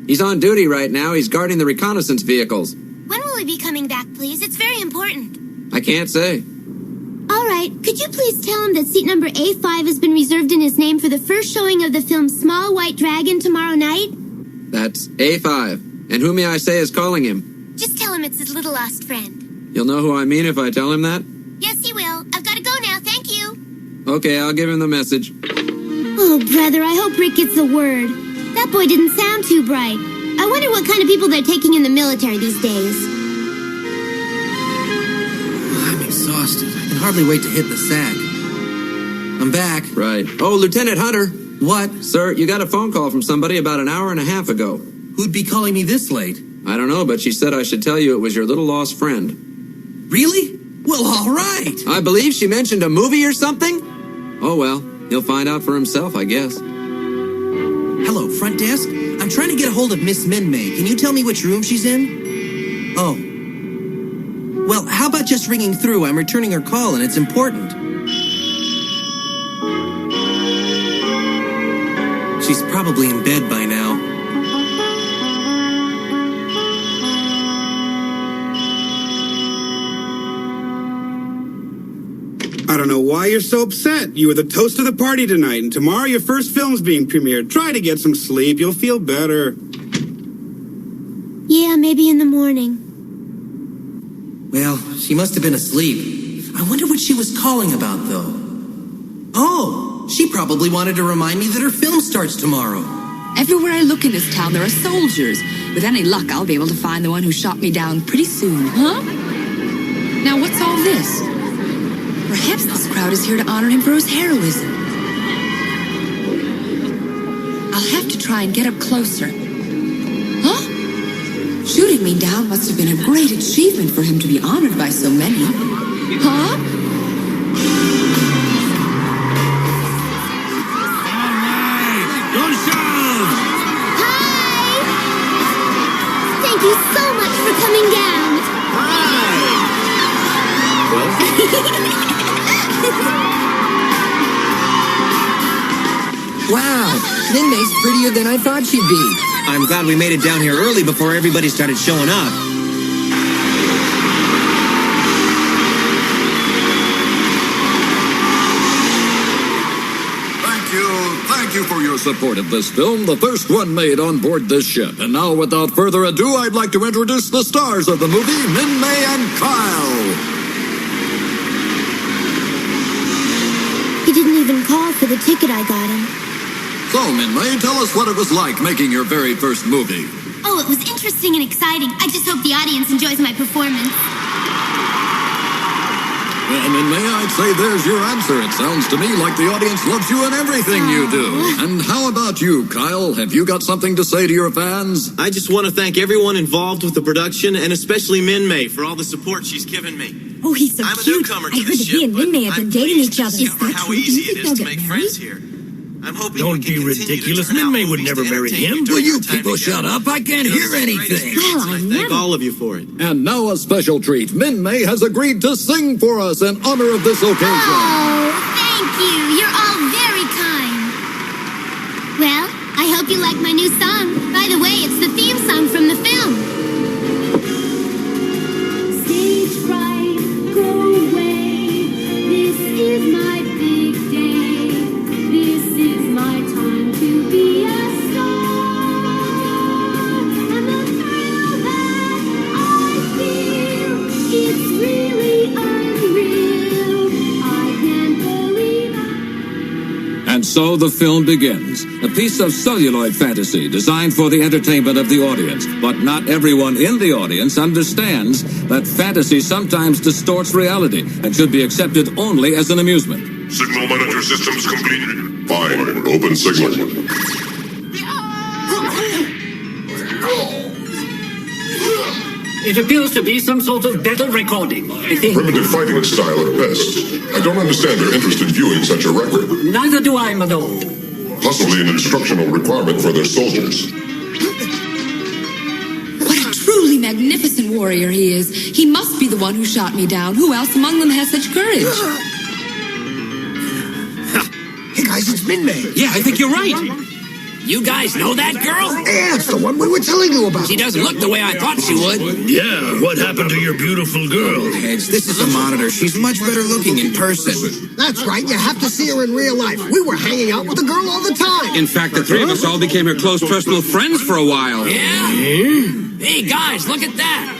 He's on duty right now. He's guarding the reconnaissance vehicles. When will he be coming back, please? It's very important. I can't say. All right, could you please tell him that seat number A5 has been reserved in his name for the first showing of the film Small White Dragon tomorrow night? That's A5. And who may I say is calling him? Just tell him it's his little lost friend. You'll know who I mean if I tell him that? Yes, he will. I've got to go now. Thank you. Okay, I'll give him the message. Oh, brother, I hope Rick gets the word. That boy didn't sound too bright. I wonder what kind of people they're taking in the military these days. I'm exhausted. I can hardly wait to hit the sack. I'm back. Right. Oh, Lieutenant Hunter. What? Sir, you got a phone call from somebody about an hour and a half ago. Who'd be calling me this late? I don't know, but she said I should tell you it was your little lost friend. Really? Well, all right. I believe she mentioned a movie or something. Oh, well, he'll find out for himself, I guess. Hello, front desk? I'm trying to get a hold of Miss Min-May. Can you tell me which room she's in? Oh. Well, how about just ringing through? I'm returning her call, and it's important. She's probably in bed by now. I don't know why you're so upset. You were the toast of the party tonight, and tomorrow your first film's being premiered. Try to get some sleep. You'll feel better. Yeah, maybe in the morning. Well, she must have been asleep. I wonder what she was calling about, though. Oh, she probably wanted to remind me that her film starts tomorrow. Everywhere I look in this town, there are soldiers. With any luck, I'll be able to find the one who shot me down pretty soon, huh? Now, what's all this? Perhaps this crowd is here to honor him for his heroism. I'll have to try and get up closer. Huh? Shooting me down must have been a great achievement for him to be honored by so many. Huh? Thank you so much for coming down. Wow, Min-May's prettier than I thought she'd be. I'm glad we made it down here early before everybody started showing up. Thank you for your support of this film, the first one made on board this ship. And now, without further ado, I'd like to introduce the stars of the movie, Min-May and Kyle. He didn't even call for the ticket I got him. So, Min-May, tell us what it was like making your very first movie. Oh, it was interesting and exciting. I just hope the audience enjoys my performance. Well, Min-May, I'd say there's your answer. It sounds to me like the audience loves you in everything you do. And how about you, Kyle? Have you got something to say to your fans? I just want to thank everyone involved with the production, and especially Min-May for all the support she's given me. Oh, he's so I'm a cute. newcomer I to heard this that he ship, and Min-May have been dating each other. Is that how true? easy Do you it think is to they'll make get friends married? here. I'm hoping Don't be ridiculous. Min-May would never marry him. Will you people shut up? I can't hear anything. Well, I thank all of you for it. And now a special treat. Min-May has agreed to sing for us in honor of this occasion. Oh, thank you. You're all very kind. Well, I hope you like my new song. By the way, it's the theme song from the film. Stage fright, go away. This is my big day. This is my time to be a star. And the thrill that I feel, it's really unreal. I can't believe it. And so the film begins. A piece of celluloid fantasy designed for the entertainment of the audience. But not everyone in the audience understands that fantasy sometimes distorts reality and should be accepted only as an amusement. Signal monitor systems completed. Fine. Open signal. It appears to be some sort of battle recording, I think. Primitive fighting style at best. I don't understand their interest in viewing such a record. Neither do I, Mado. Possibly an instructional requirement for their soldiers. What a truly magnificent warrior he is. He must be the one who shot me down. Who else among them has such courage? Hey guys, it's Min-May. Yeah, I think you're right. You guys know that girl? Yeah, it's the one we were telling you about. She doesn't look the way I thought she would. Yeah, what happened to your beautiful girl? Heads, this is a monitor. She's much better looking in person. That's right, you have to see her in real life. We were hanging out with the girl all the time. In fact, the three of us all became her close personal friends for a while. Yeah? Hey, guys, look at that.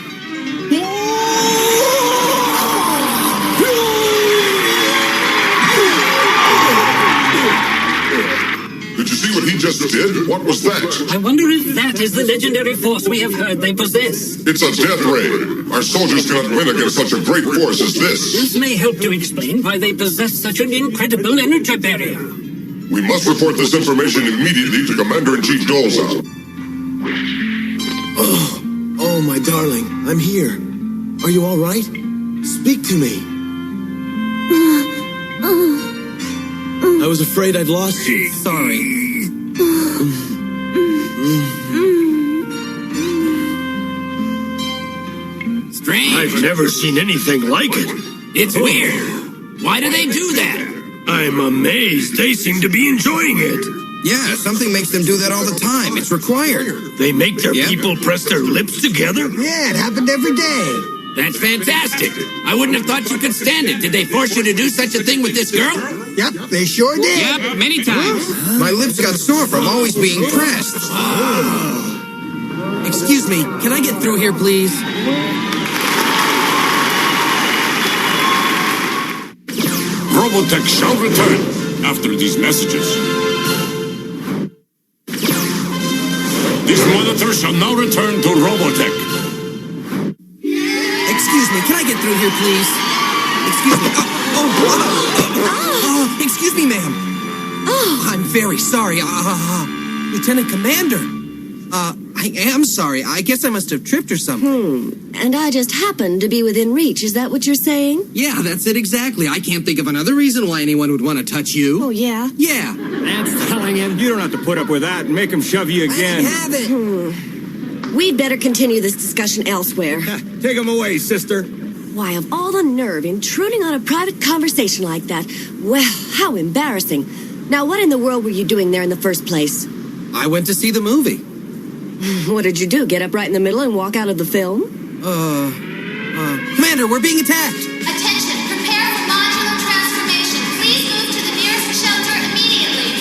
Did you see what he just did? What was that? I wonder if that is the legendary force we have heard they possess. It's a death ray. Our soldiers cannot win against such a great force as this. This may help to explain why they possess such an incredible energy barrier. We must report this information immediately to Commander-in-Chief Dolza. Oh, my darling, I'm here. Are you all right? Speak to me. I was afraid I'd lost you. Sorry. Strange. I've never seen anything like it. It's weird. Why do they do that? I'm amazed. They seem to be enjoying it. Yeah, something makes them do that all the time. It's required. They make their people press their lips together? Yeah, it happened every day. That's fantastic. I wouldn't have thought you could stand it. Did they force you to do such a thing with this girl? Yep, they sure did. Yep, many times. My lips got sore from always being pressed. Excuse me, can I get through here, please? Robotech shall return after these messages. These monitors shall now return to Robotech. Excuse me, can I get through here, please? Excuse me. Excuse me, ma'am. I'm very sorry. Lieutenant Commander. I am sorry. I guess I must have tripped or something. And I just happened to be within reach. Is that what you're saying? Yeah, that's it exactly. I can't think of another reason why anyone would want to touch you. Oh, yeah? Yeah. That's telling him. You don't have to put up with that and make him shove you again. I have it. We'd better continue this discussion elsewhere. Take him away, sister. Why, of all the nerve intruding on a private conversation like that. Well, how embarrassing. Now, what in the world were you doing there in the first place? I went to see the movie. What did you do? Get up right in the middle and walk out of the film? Commander, we're being attacked! Attention, prepare for modular transformation. Please move to the nearest shelter immediately.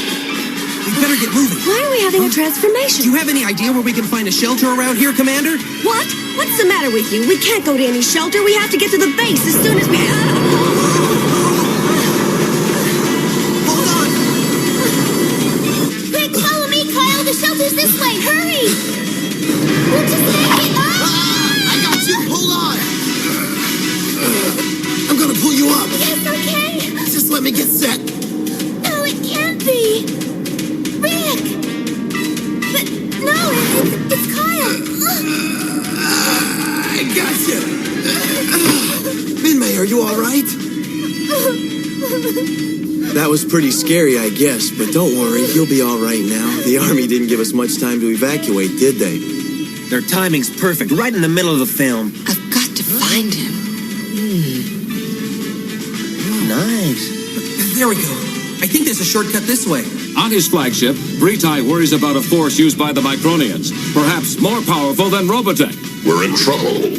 We better get moving. Why are we having a transformation? Do you have any idea where we can find a shelter around here, Commander? What? What's the matter with you? We can't go to any shelter. We have to get to the base as soon as we... Hold on! Quick, follow me, Kyle. The shelter's this way. Hurry! We'll just make it. I got you. Hold on. I'm gonna pull you up. Yes, okay. Just let me get set. No, it can't be. Rick! But, no, it's Kyle. I got you. Min-May, are you all right? That was pretty scary, I guess, but don't worry, you'll be all right now. The Army didn't give us much time to evacuate, did they? Their timing's perfect, right in the middle of the film. I've got to find him. Nice. There we go. I think there's a shortcut this way. On his flagship, Bretai worries about a force used by the Micronians, perhaps more powerful than Robotech. We're in trouble.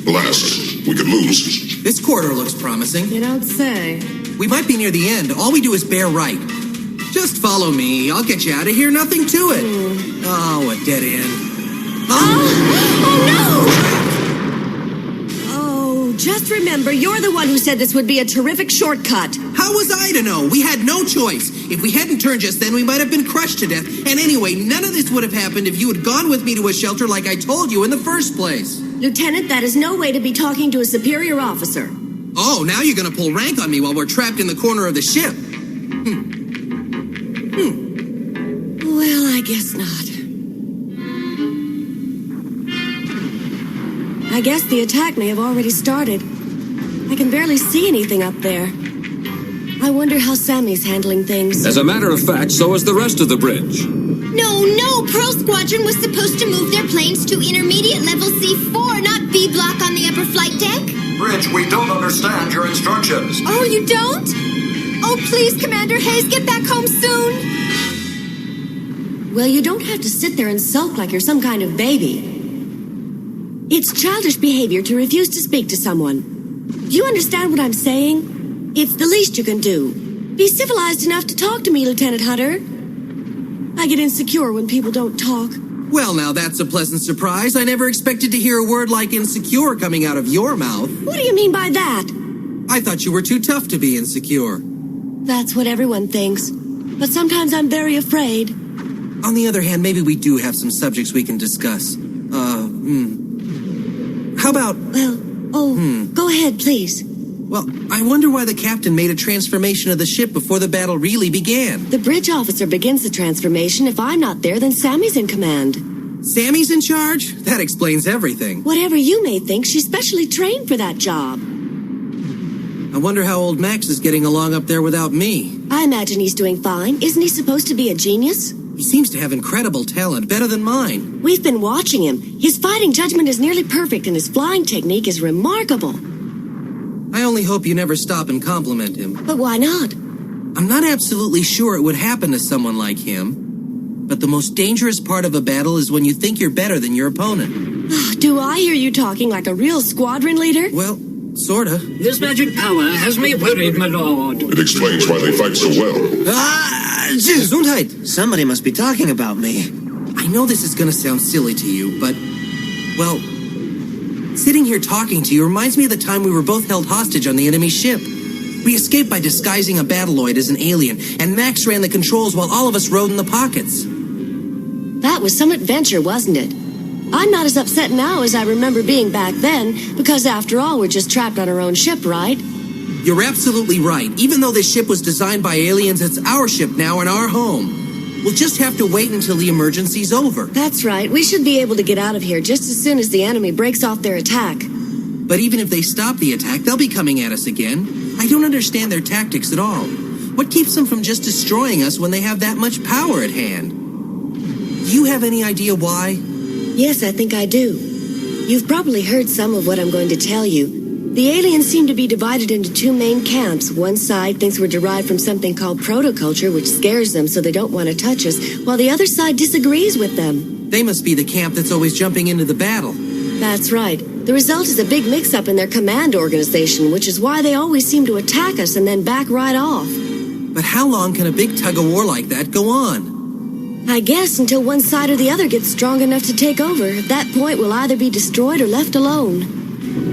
Blast. We could lose. This corridor looks promising. You don't say. We might be near the end. All we do is bear right. Just follow me. I'll get you out of here. Nothing to it. Oh, a dead end. Oh, just remember, you're the one who said this would be a terrific shortcut. How was I to know? We had no choice. If we hadn't turned just then, we might have been crushed to death. And anyway, none of this would have happened if you had gone with me to a shelter like I told you in the first place. Lieutenant, that is no way to be talking to a superior officer. Oh, now you're going to pull rank on me while we're trapped in the corner of the ship. Well, I guess not. I guess the attack may have already started. I can barely see anything up there. I wonder how Sammy's handling things. As a matter of fact, so is the rest of the bridge. No, Pearl Squadron was supposed to move their planes to intermediate level C4, not B block on the upper flight deck. Bridge, we don't understand your instructions. Oh, you don't? Oh, please, Commander Hayes, get back home soon. Well, you don't have to sit there and sulk like you're some kind of baby. It's childish behavior to refuse to speak to someone. Do you understand what I'm saying? It's the least you can do. Be civilized enough to talk to me, Lieutenant Hunter. I get insecure when people don't talk. Well, now that's a pleasant surprise. I never expected to hear a word like insecure coming out of your mouth. What do you mean by that? I thought you were too tough to be insecure. That's what everyone thinks. But sometimes I'm very afraid. On the other hand, maybe we do have some subjects we can discuss. How about... Go ahead, please. Well, I wonder why the captain made a transformation of the ship before the battle really began. The bridge officer begins the transformation. If I'm not there, then Sammy's in command. Sammy's in charge? That explains everything. Whatever you may think, she's specially trained for that job. I wonder how old Max is getting along up there without me. I imagine he's doing fine. Isn't he supposed to be a genius? He seems to have incredible talent, better than mine. We've been watching him. His fighting judgment is nearly perfect, and his flying technique is remarkable. I only hope you never stop and compliment him. But why not? I'm not absolutely sure it would happen to someone like him. But the most dangerous part of a battle is when you think you're better than your opponent. Do I hear you talking like a real squadron leader? Well, sorta. This magic power has me worried, my lord. It explains why they fight so well. Gesundheit! Somebody must be talking about me. I know this is gonna sound silly to you, but... well... sitting here talking to you reminds me of the time we were both held hostage on the enemy ship. We escaped by disguising a battleoid as an alien, and Max ran the controls while all of us rode in the pockets. That was some adventure, wasn't it? I'm not as upset now as I remember being back then, because after all, we're just trapped on our own ship, right? You're absolutely right. Even though this ship was designed by aliens, it's our ship now and our home. We'll just have to wait until the emergency's over. That's right. We should be able to get out of here just as soon as the enemy breaks off their attack. But even if they stop the attack, they'll be coming at us again. I don't understand their tactics at all. What keeps them from just destroying us when they have that much power at hand? Do you have any idea why? Yes, I think I do. You've probably heard some of what I'm going to tell you. The aliens seem to be divided into two main camps. One side thinks we're derived from something called protoculture, which scares them so they don't want to touch us, while the other side disagrees with them. They must be the camp that's always jumping into the battle. That's right. The result is a big mix-up in their command organization, which is why they always seem to attack us and then back right off. But how long can a big tug-of-war like that go on? I guess until one side or the other gets strong enough to take over. At that point, we'll either be destroyed or left alone.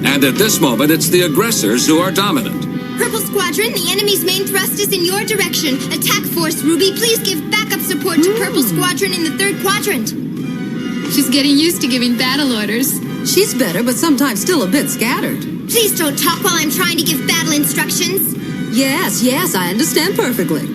And at this moment, it's the aggressors who are dominant. Purple Squadron, the enemy's main thrust is in your direction. Attack Force Ruby, please give backup support to Purple Squadron in the 3rd quadrant. She's getting used to giving battle orders. She's better, but sometimes still a bit scattered. Please don't talk while I'm trying to give battle instructions. Yes, I understand perfectly.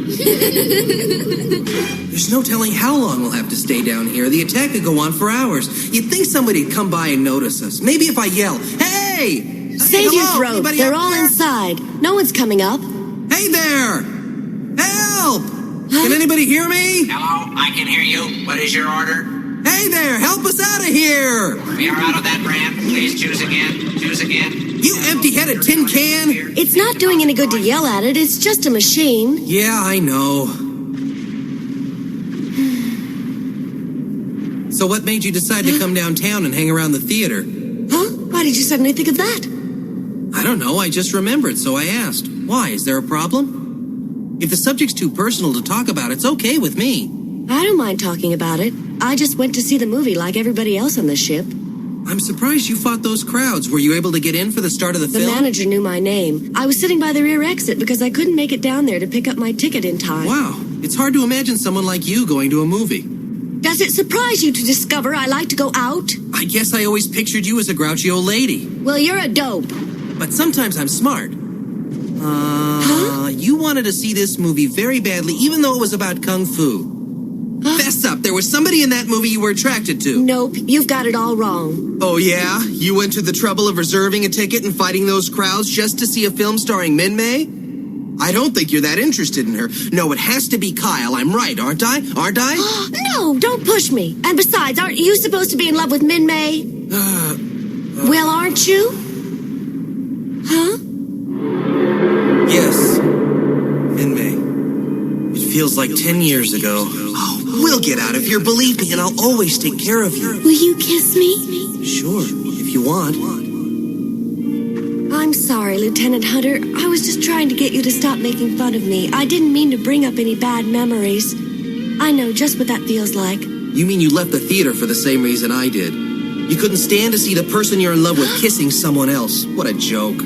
There's no telling how long we'll have to stay down here. The attack could go on for hours. You'd think somebody'd come by and notice us. Maybe if I yell, "Hey! Save your throat. Anybody They're up all there? inside. No one's coming up. Hey there! Help! Can anybody hear me? Hello, I can hear you. What is your order? Hey there! Help us out of here! We are out of that brand. Please choose again. Choose again. You empty-headed tin can! It's not doing any good to yell at it. It's just a machine. Yeah, I know. So what made you decide to come downtown and hang around the theater? Huh? Why did you suddenly think of that? I don't know. I just remembered, so I asked. Why? Is there a problem? If the subject's too personal to talk about, it's okay with me. I don't mind talking about it. I just went to see the movie like everybody else on the ship. I'm surprised you fought those crowds. Were you able to get in for the start of the film? The manager knew my name. I was sitting by the rear exit because I couldn't make it down there to pick up my ticket in time. Wow. It's hard to imagine someone like you going to a movie. Does it surprise you to discover I like to go out? I guess I always pictured you as a grouchy old lady. Well, you're a dope. But sometimes I'm smart. You wanted to see this movie very badly, even though it was about kung fu. Fess up, there was somebody in that movie you were attracted to. Nope, you've got it all wrong. Oh yeah? You went to the trouble of reserving a ticket and fighting those crowds just to see a film starring Min-Mei? I don't think you're that interested in her. No, it has to be Kyle. I'm right, aren't I? Aren't I? No, don't push me. And besides, aren't you supposed to be in love with Min May? Well, aren't you? Huh? Yes. In May. It feels like 10 years ago. Oh, we'll get out of here, believe me, and I'll always take care of you. Will you kiss me? Sure, if you want. I'm sorry, Lieutenant Hunter. I was just trying to get you to stop making fun of me. I didn't mean to bring up any bad memories. I know just what that feels like. You mean you left the theater for the same reason I did? You couldn't stand to see the person you're in love with kissing someone else. What a joke.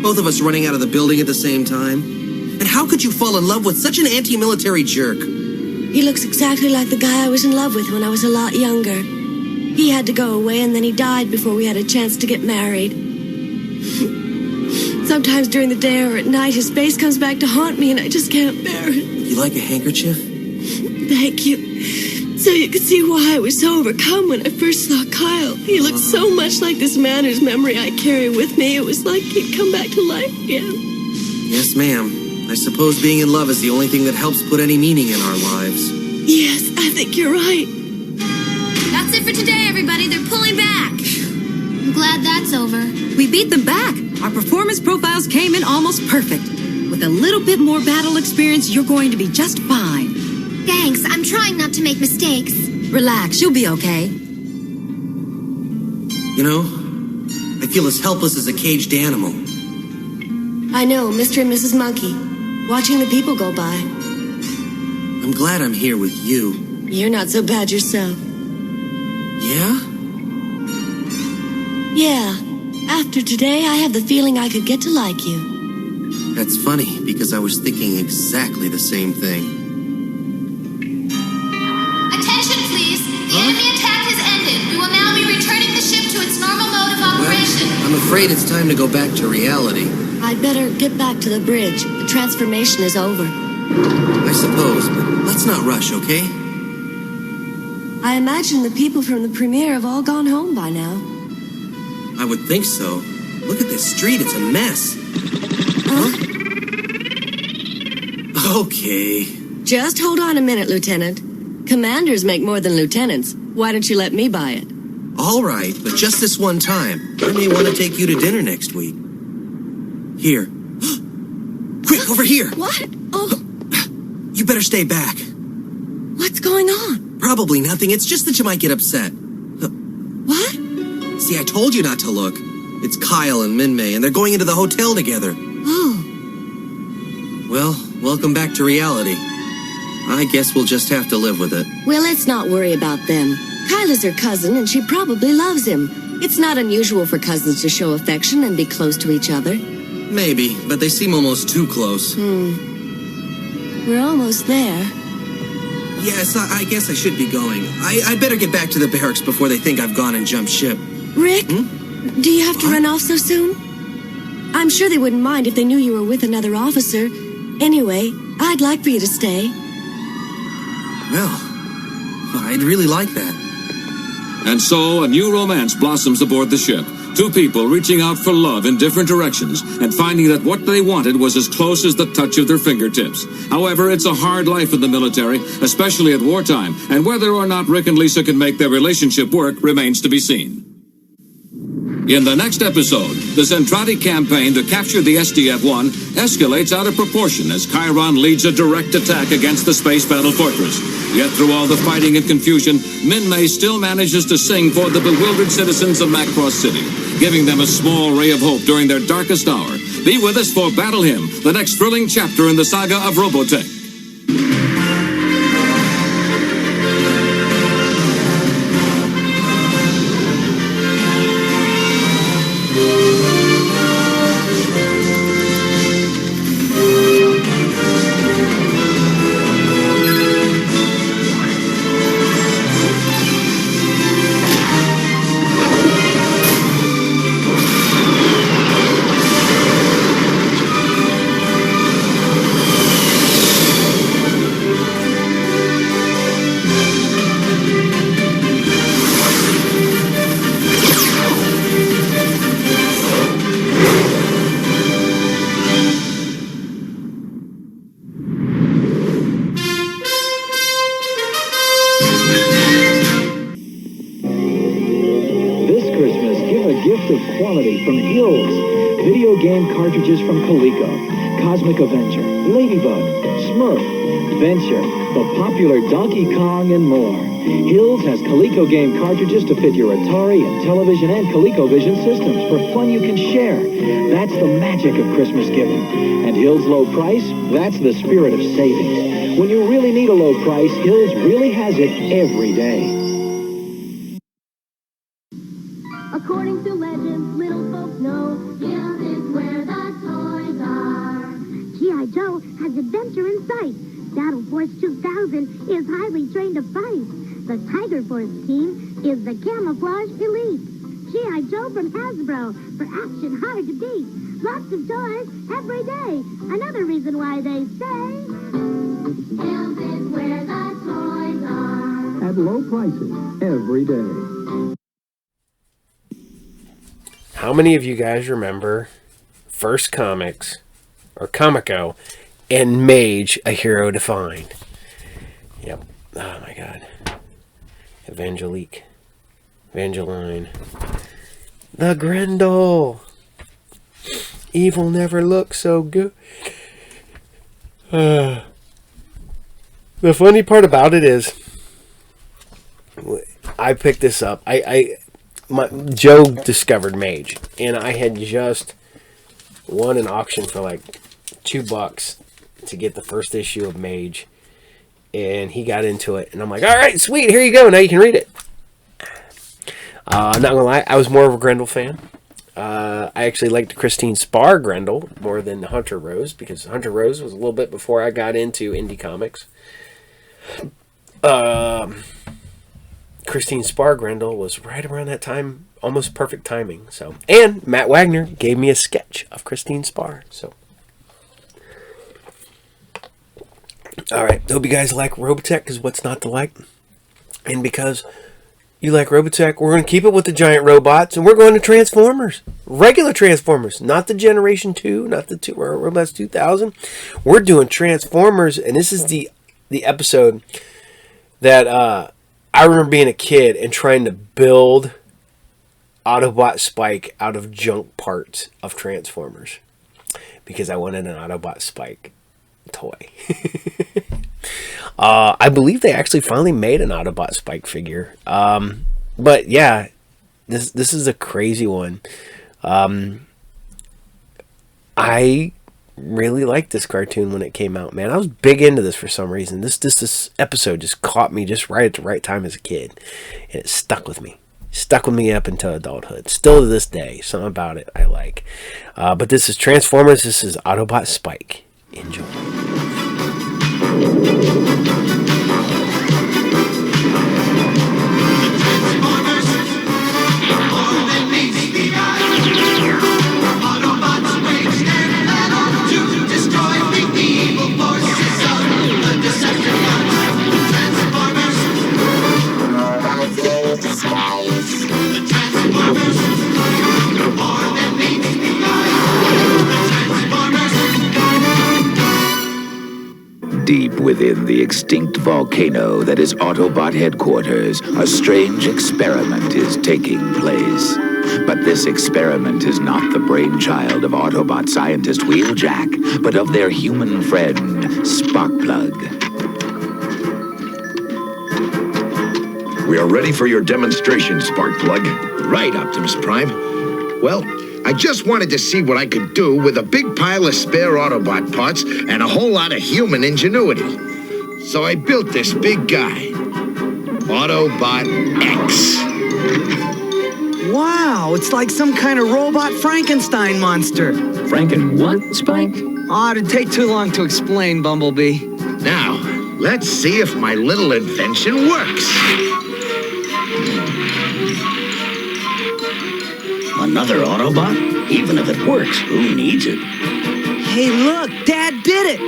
Both of us running out of the building at the same time. And how could you fall in love with such an anti-military jerk? He looks exactly like the guy I was in love with when I was a lot younger. He had to go away and then he died before we had a chance to get married. Sometimes during the day or at night, his face comes back to haunt me and I just can't bear it. You like a handkerchief? Thank you. So you could see why I was so overcome when I first saw Kyle. He looked so much like this man whose memory I carry with me. It was like he'd come back to life again. Yes, ma'am. I suppose being in love is the only thing that helps put any meaning in our lives. Yes, I think you're right. That's it for today, everybody. They're pulling back. I'm glad that's over. We beat them back. Our performance profiles came in almost perfect. With a little bit more battle experience, you're going to be just fine. Thanks. I'm trying not to make mistakes. Relax, you'll be okay. You know, I feel as helpless as a caged animal. I know, Mr. and Mrs. Monkey. Watching the people go by. I'm glad I'm here with you. You're not so bad yourself. Yeah? Yeah. After today, I have the feeling I could get to like you. That's funny, because I was thinking exactly the same thing. Attention, please. The enemy attack has ended. We will now be returning the ship to its normal mode of operation. Well, I'm afraid it's time to go back to reality. I'd better get back to the bridge. The transformation is over. I suppose, but let's not rush, okay? I imagine the people from the premiere have all gone home by now. I would think so. Look at this street, it's a mess. Huh? Okay. Just hold on a minute, Lieutenant. Commanders make more than lieutenants. Why don't you let me buy it? All right, but just this one time. I may want to take you to dinner next week. Here. Quick, over here! What? Oh. You better stay back. What's going on? Probably nothing. It's just that you might get upset. What? See, I told you not to look. It's Kyle and Min May, and they're going into the hotel together. Oh. Well, welcome back to reality. I guess we'll just have to live with it. Well, let's not worry about them. Kyle is her cousin, and she probably loves him. It's not unusual for cousins to show affection and be close to each other. Maybe, but they seem almost too close. We're almost there. Yes, I guess I should be going. I better get back to the barracks before they think I've gone and jumped ship. Rick, do you have to run off so soon? I'm sure they wouldn't mind if they knew you were with another officer. Anyway, I'd like for you to stay. Well, I'd really like that. And so a new romance blossoms aboard the ship. Two people reaching out for love in different directions and finding that what they wanted was as close as the touch of their fingertips. However, it's a hard life in the military, especially at wartime, and whether or not Rick and Lisa can make their relationship work remains to be seen. In the next episode, the Zentradi campaign to capture the SDF-1 escalates out of proportion as Chiron leads a direct attack against the space battle fortress. Yet through all the fighting and confusion, Min May still manages to sing for the bewildered citizens of Macross City, giving them a small ray of hope during their darkest hour. Be with us for Battle Hymn, the next thrilling chapter in the saga of Robotech. of quality from Hills, video game cartridges from Coleco, Cosmic Avenger, Ladybug, Smurf, Venture, the popular Donkey Kong, and more. Hills has Coleco game cartridges to fit your Atari and television and ColecoVision systems for fun you can share. That's the magic of Christmas giving. And Hills' low price, that's the spirit of savings. When you really need a low price, Hills really has it every day. According to legends, little folks know Hills is where the toys are. G.I. Joe has adventure in sight. Battle Force 2000 is highly trained to fight. The Tiger Force team is the Camouflage Elite. G.I. Joe from Hasbro for action hard to beat. Lots of toys every day. Another reason why they say Hills is where the toys are. At low prices every day. How many of you guys remember First Comics or Comico and Mage, A Hero to Find? Yep. Oh my god. Evangeline. The Grendel. Evil never looked so good. The funny part about it is, I picked this up. Joe discovered Mage, and I had just won an auction for like $2 to get the first issue of Mage, and he got into it, and I'm like, all right, sweet, here you go, now you can read it. Not gonna lie, I was more of a Grendel fan. I actually liked Christine Spar Grendel more than Hunter Rose, because Hunter Rose was a little bit before I got into indie comics. Christine Spar Grendel was right around that time, almost perfect timing. So, and Matt Wagner gave me a sketch of Christine Spar. So, all right, hope you guys like Robotech, because what's not to like? And because you like Robotech, we're going to keep it with the giant robots, and we're going to Transformers, regular Transformers, not the Generation 2, not the Robots 2000. We're doing Transformers, and this is the episode that I remember being a kid and trying to build Autobot Spike out of junk parts of Transformers because I wanted an Autobot Spike toy. I believe they actually finally made an Autobot Spike figure. But yeah, this is a crazy one. I really liked this cartoon when it came out, man. I was big into this for some reason. This episode just caught me just right at the right time as a kid, and it stuck with me up until adulthood. Still to this day, something about it I like. But this is Transformers. This is Autobot Spike. Enjoy. Deep within the extinct volcano that is Autobot headquarters, a strange experiment is taking place. But this experiment is not the brainchild of Autobot scientist Wheeljack, but of their human friend, Sparkplug. We are ready for your demonstration, Sparkplug. Right, Optimus Prime. Well, I just wanted to see what I could do with a big pile of spare Autobot parts and a whole lot of human ingenuity. So I built this big guy, Autobot X. Wow, it's like some kind of robot Frankenstein monster. Franken what, Spike? Oh, it'd take too long to explain, Bumblebee. Now, let's see if my little invention works. Another Autobot? Even if it works, who needs it? Hey, look, Dad did it!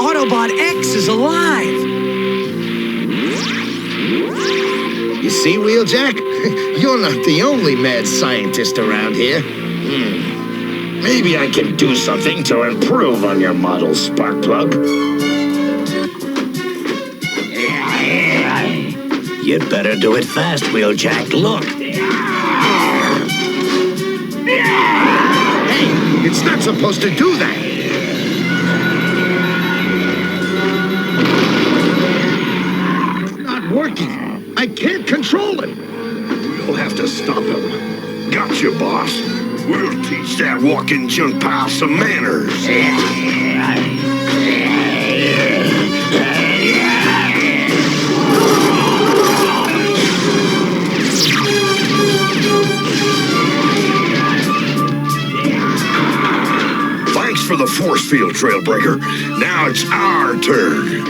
Autobot X is alive! You see, Wheeljack? You're not the only mad scientist around here. Maybe I can do something to improve on your model, Sparkplug. You'd better do it fast, Wheeljack. Look. It's not supposed to do that. It's not working. I can't control it. We'll have to stop him. Gotcha, boss. We'll teach that walking junk pile some manners. Thanks for the force field, Trailbreaker. Now it's our turn.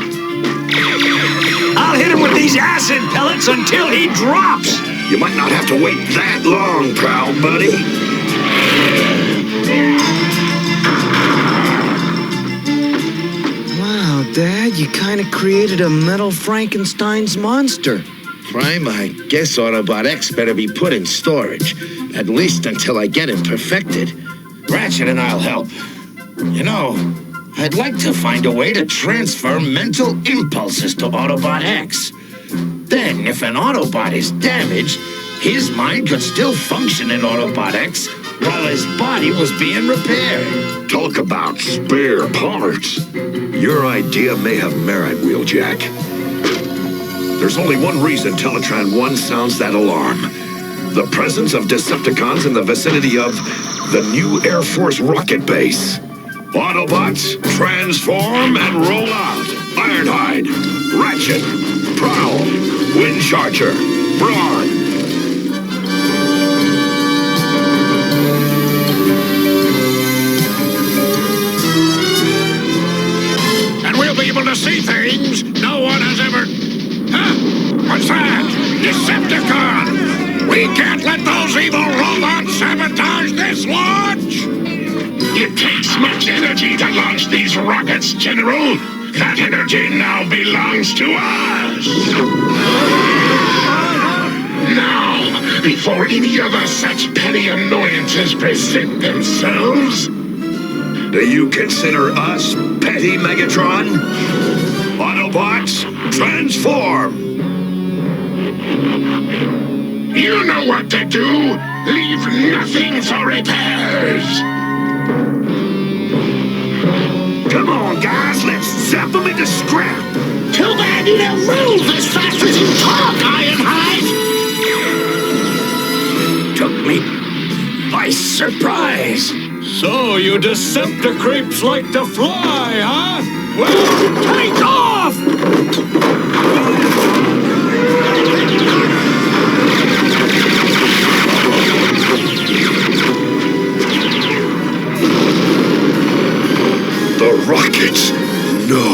I'll hit him with these acid pellets until he drops. You might not have to wait that long, proud buddy. Wow, Dad, you kind of created a metal Frankenstein's monster. Prime, I guess Autobot X better be put in storage. At least until I get it perfected. Ratchet and I'll help. You know, I'd like to find a way to transfer mental impulses to Autobot X. Then, if an Autobot is damaged, his mind could still function in Autobot X while his body was being repaired. Talk about spare parts. Your idea may have merit, Wheeljack. There's only one reason Teletran 1 sounds that alarm. The presence of Decepticons in the vicinity of the new Air Force rocket base. Autobots, transform and roll out. Ironhide, Ratchet, Prowl, Windcharger, Brawn. And we'll be able to see things no one has ever... Huh? What's that? Decepticon! We can't let those evil robots sabotage this launch! It takes much energy to launch these rockets, General. That energy now belongs to us. Now, before any other such petty annoyances present themselves... Do you consider us petty, Megatron? Autobots, transform! You know what to do. Leave nothing for repairs. Come on, guys, let's zap them into scrap. Too bad you don't move as fast as you talk, Ironhide. Took me by surprise. So you Decepticreeps like to fly, huh? Well, take off! The rockets? No.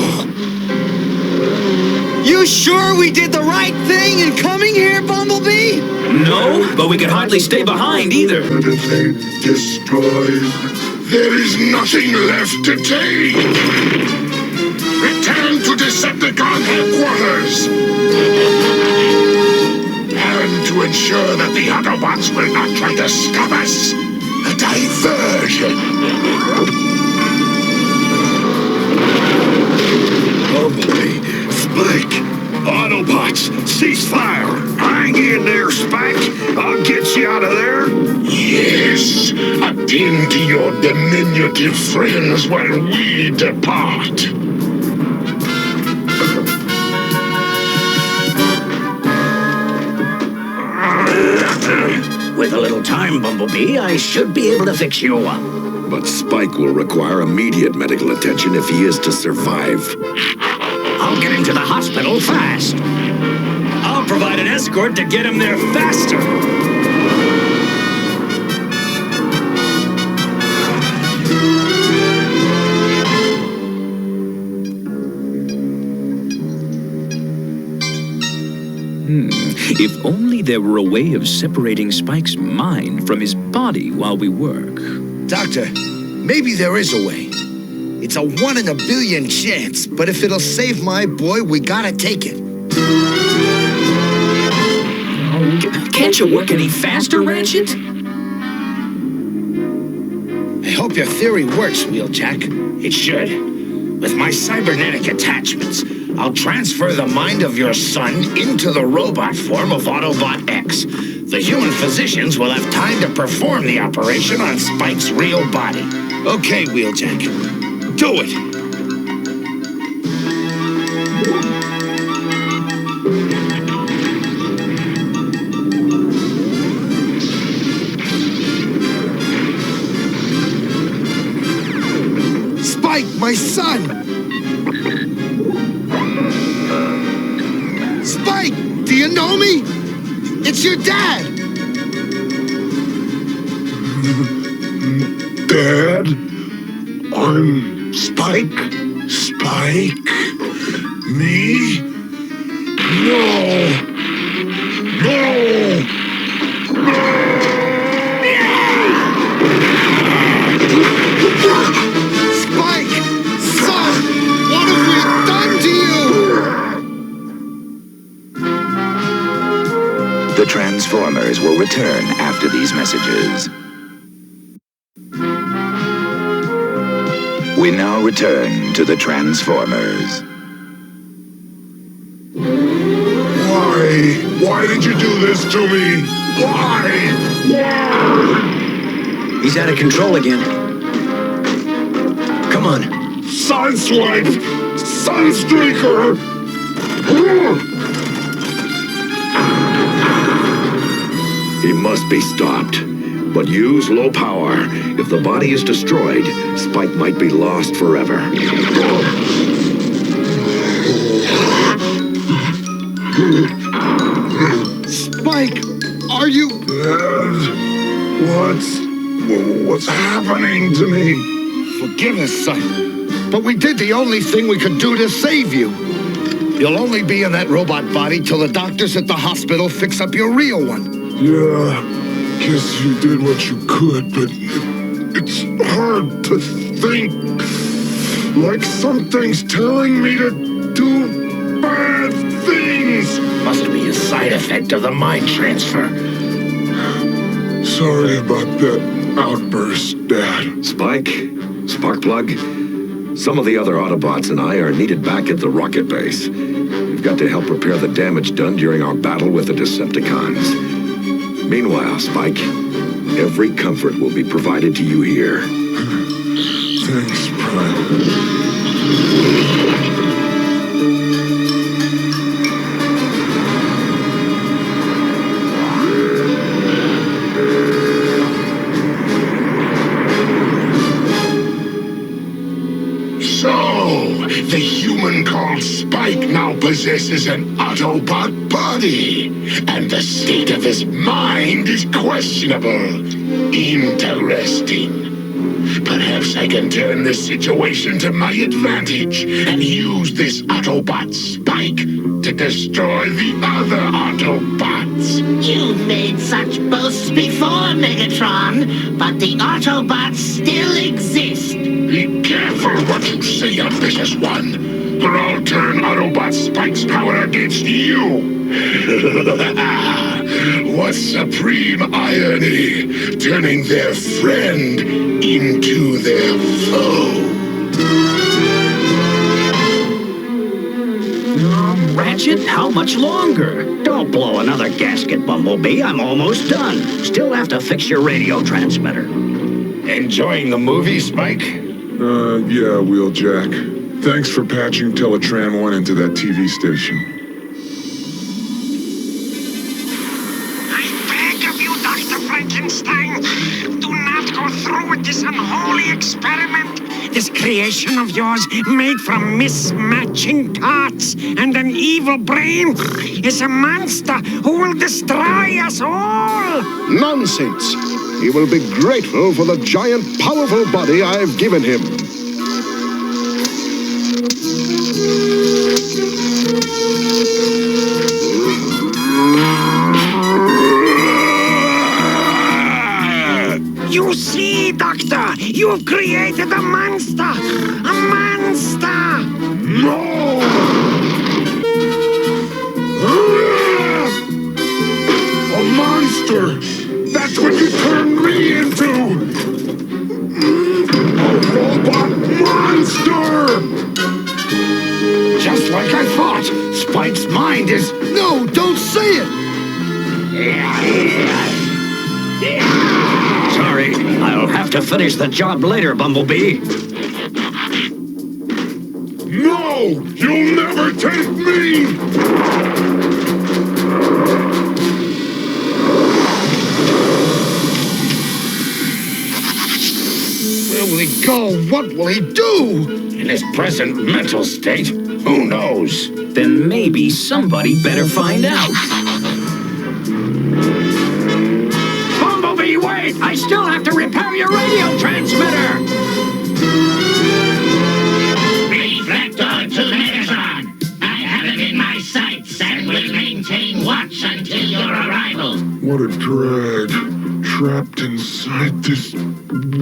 You sure we did the right thing in coming here, Bumblebee? No, but we can hardly stay behind either. Everything destroyed. There is nothing left to take. Return to Decepticon headquarters. And to ensure that the Autobots will not try to stop us, a diversion. Bumblebee, Spike, Autobots, cease fire. Hang in there, Spike. I'll get you out of there. Yes, attend to your diminutive friends while we depart. With a little time, Bumblebee, I should be able to fix you up. But Spike will require immediate medical attention if he is to survive. I'll get him to the hospital fast. I'll provide an escort to get him there faster. If only there were a way of separating Spike's mind from his body while we work. Doctor, maybe there is a way. It's a 1 in a billion chance, but if it'll save my boy, we gotta take it. Can't you work any faster, Ratchet? I hope your theory works, Wheeljack. It should. With my cybernetic attachments, I'll transfer the mind of your son into the robot form of Autobot X. The human physicians will have time to perform the operation on Spike's real body. Okay, Wheeljack. Do it. Spike, my son! Spike, do you know me? It's your dad! Dad? I'm Spike? Spike? Me? No! No! Spike! Son! What have we done to you? The Transformers will return after these messages. We now return to the Transformers. Why? Why did you do this to me? Why? He's out of control again. Come on. Sideswipe! Sunstreaker! He must be stopped. But use low power. If the body is destroyed, Spike might be lost forever. Spike, are you... What's happening to me? Forgive us, son. But we did the only thing we could do to save you. You'll only be in that robot body till the doctors at the hospital fix up your real one. Yeah. Guess you did what you could, but it's hard to think. Like something's telling me to do bad things. Must be a side effect of the mind transfer. Sorry about that outburst, Dad. Spike, Sparkplug, some of the other Autobots and I are needed back at the rocket base. We've got to help repair the damage done during our battle with the Decepticons. Meanwhile, Spike, every comfort will be provided to you here. Thanks, Prime. So, the human called Spike now possesses an Autobot body, and the state of his mind is questionable. Interesting. Perhaps I can turn this situation to my advantage and use this Autobot Spike to destroy the other Autobots. You've made such boasts before, Megatron, but the Autobots still exist. Be careful what you say, ambitious one, or I'll turn Autobot Spike's power against you. What supreme irony, turning their friend into their foe. Ratchet, how much longer? Don't blow another gasket, Bumblebee. I'm almost done. Still have to fix your radio transmitter. Enjoying the movie, Spike? Yeah, Wheeljack. Thanks for patching Teletran 1 into that TV station. Do not go through with this unholy experiment. This creation of yours, made from mismatching parts and an evil brain, is a monster who will destroy us all. Nonsense. He will be grateful for the giant, powerful body I've given him. You see, Doctor, you've created a monster! A monster! No! A monster! That's what you turned me into! A robot monster! Just like I thought. Spike's mind is... No, don't say it! sorry. I'll have to finish the job later, Bumblebee. No! You'll never take me! Where will he go? What will he do? In his present mental state, who knows? Then maybe somebody better find out. Bumblebee, wait! I still have to repair your radio transmitter! Reflector to Megatron. I have it in my sights and will maintain watch until your arrival. What a drag. Trapped inside this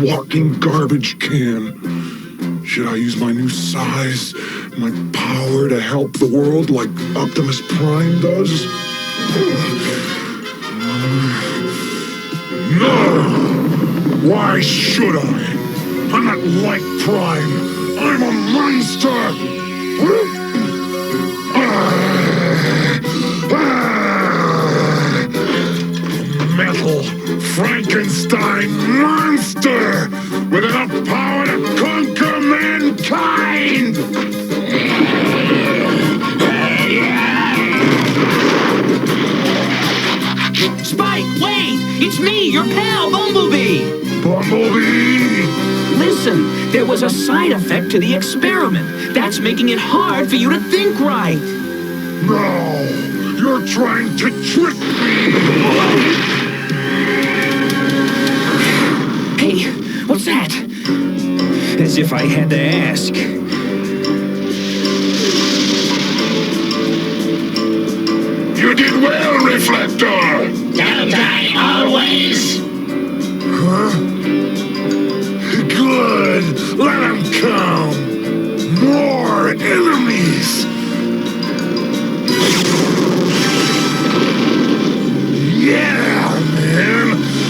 walking garbage can. Should I use my new size, my power to help the world like Optimus Prime does? No! Why should I? I'm not like Prime. I'm a monster! Metal Frankenstein monster with enough power to conquer mankind! Spike, wait! It's me, your pal, Bumblebee! Bumblebee! Listen, there was a side effect to the experiment. That's making it hard for you to think right. No! You're trying to trick me! Hey, what's that? As if I had to ask. You did well, Reflector! Don't I always? Huh? Good! Let them come! More enemies! Yeah, man!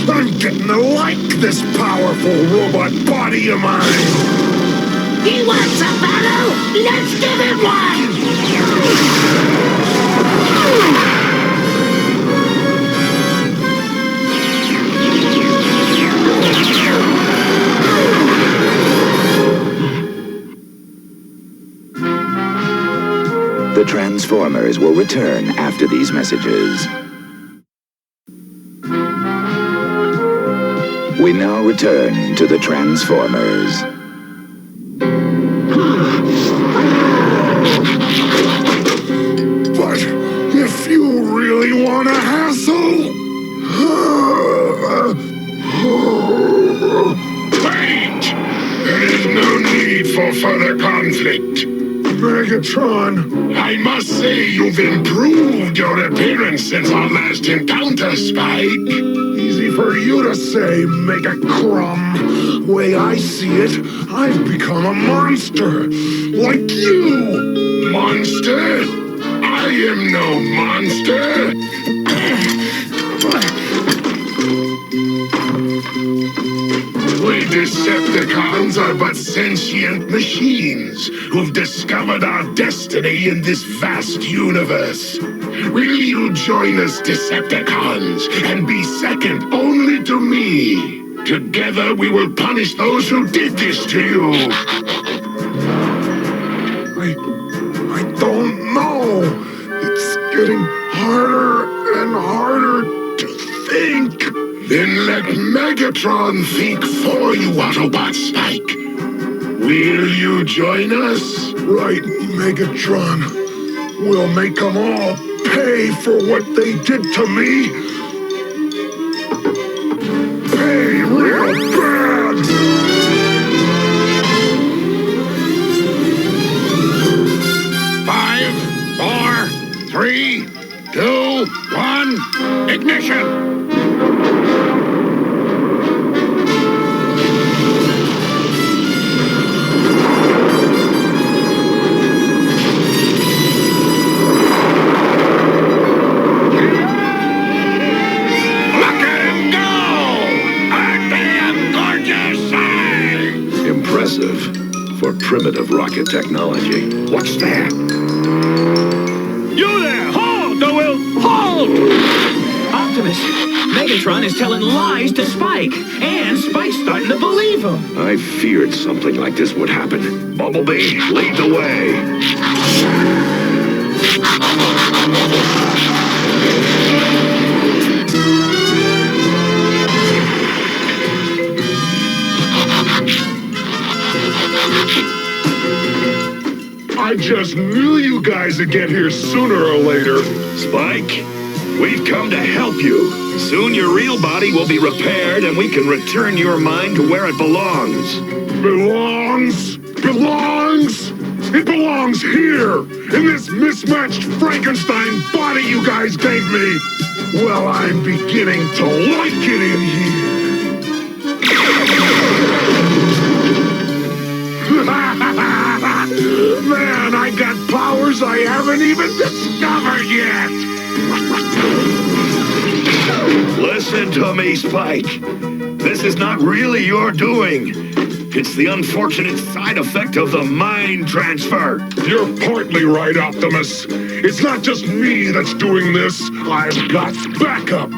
I'm getting to like this powerful robot body of mine! He wants a battle? Let's give him one! The Transformers will return after these messages. We now return to the Transformers. But if you really want a hassle... Wait! There is no need for further conflict. Megatron! I must say you've improved your appearance since our last encounter, Spike. Easy for you to say, Megacron. Way I see it, I've become a monster. Like you! Monster? I am no monster! We Decepticons are but sentient machines who've discovered our destiny in this vast universe. Will you join us, Decepticons, and be second only to me? Together we will punish those who did this to you. I don't know. It's getting harder and harder to think. Then let Megatron think for you, Autobot Spike. Will you join us? Right, Megatron. We'll make them all pay for what they did to me. Pay real bad. 5, 4, 3, 2, 1, ignition! For primitive rocket technology. What's that? You there! Halt! Hold! Hold! Optimus, Megatron is telling lies to Spike, and Spike's starting to believe him. I feared something like this would happen. Bumblebee, lead the way. I just knew you guys would get here sooner or later. Spike, we've come to help you. Soon your real body will be repaired and we can return your mind to where it belongs. Belongs? Belongs? It belongs here, in this mismatched Frankenstein body you guys gave me. Well, I'm beginning to like it in here. Man, I got powers I haven't even discovered yet! Listen to me, Spike. This is not really your doing. It's the unfortunate side effect of the mind transfer. You're partly right, Optimus. It's not just me that's doing this. I've got backup.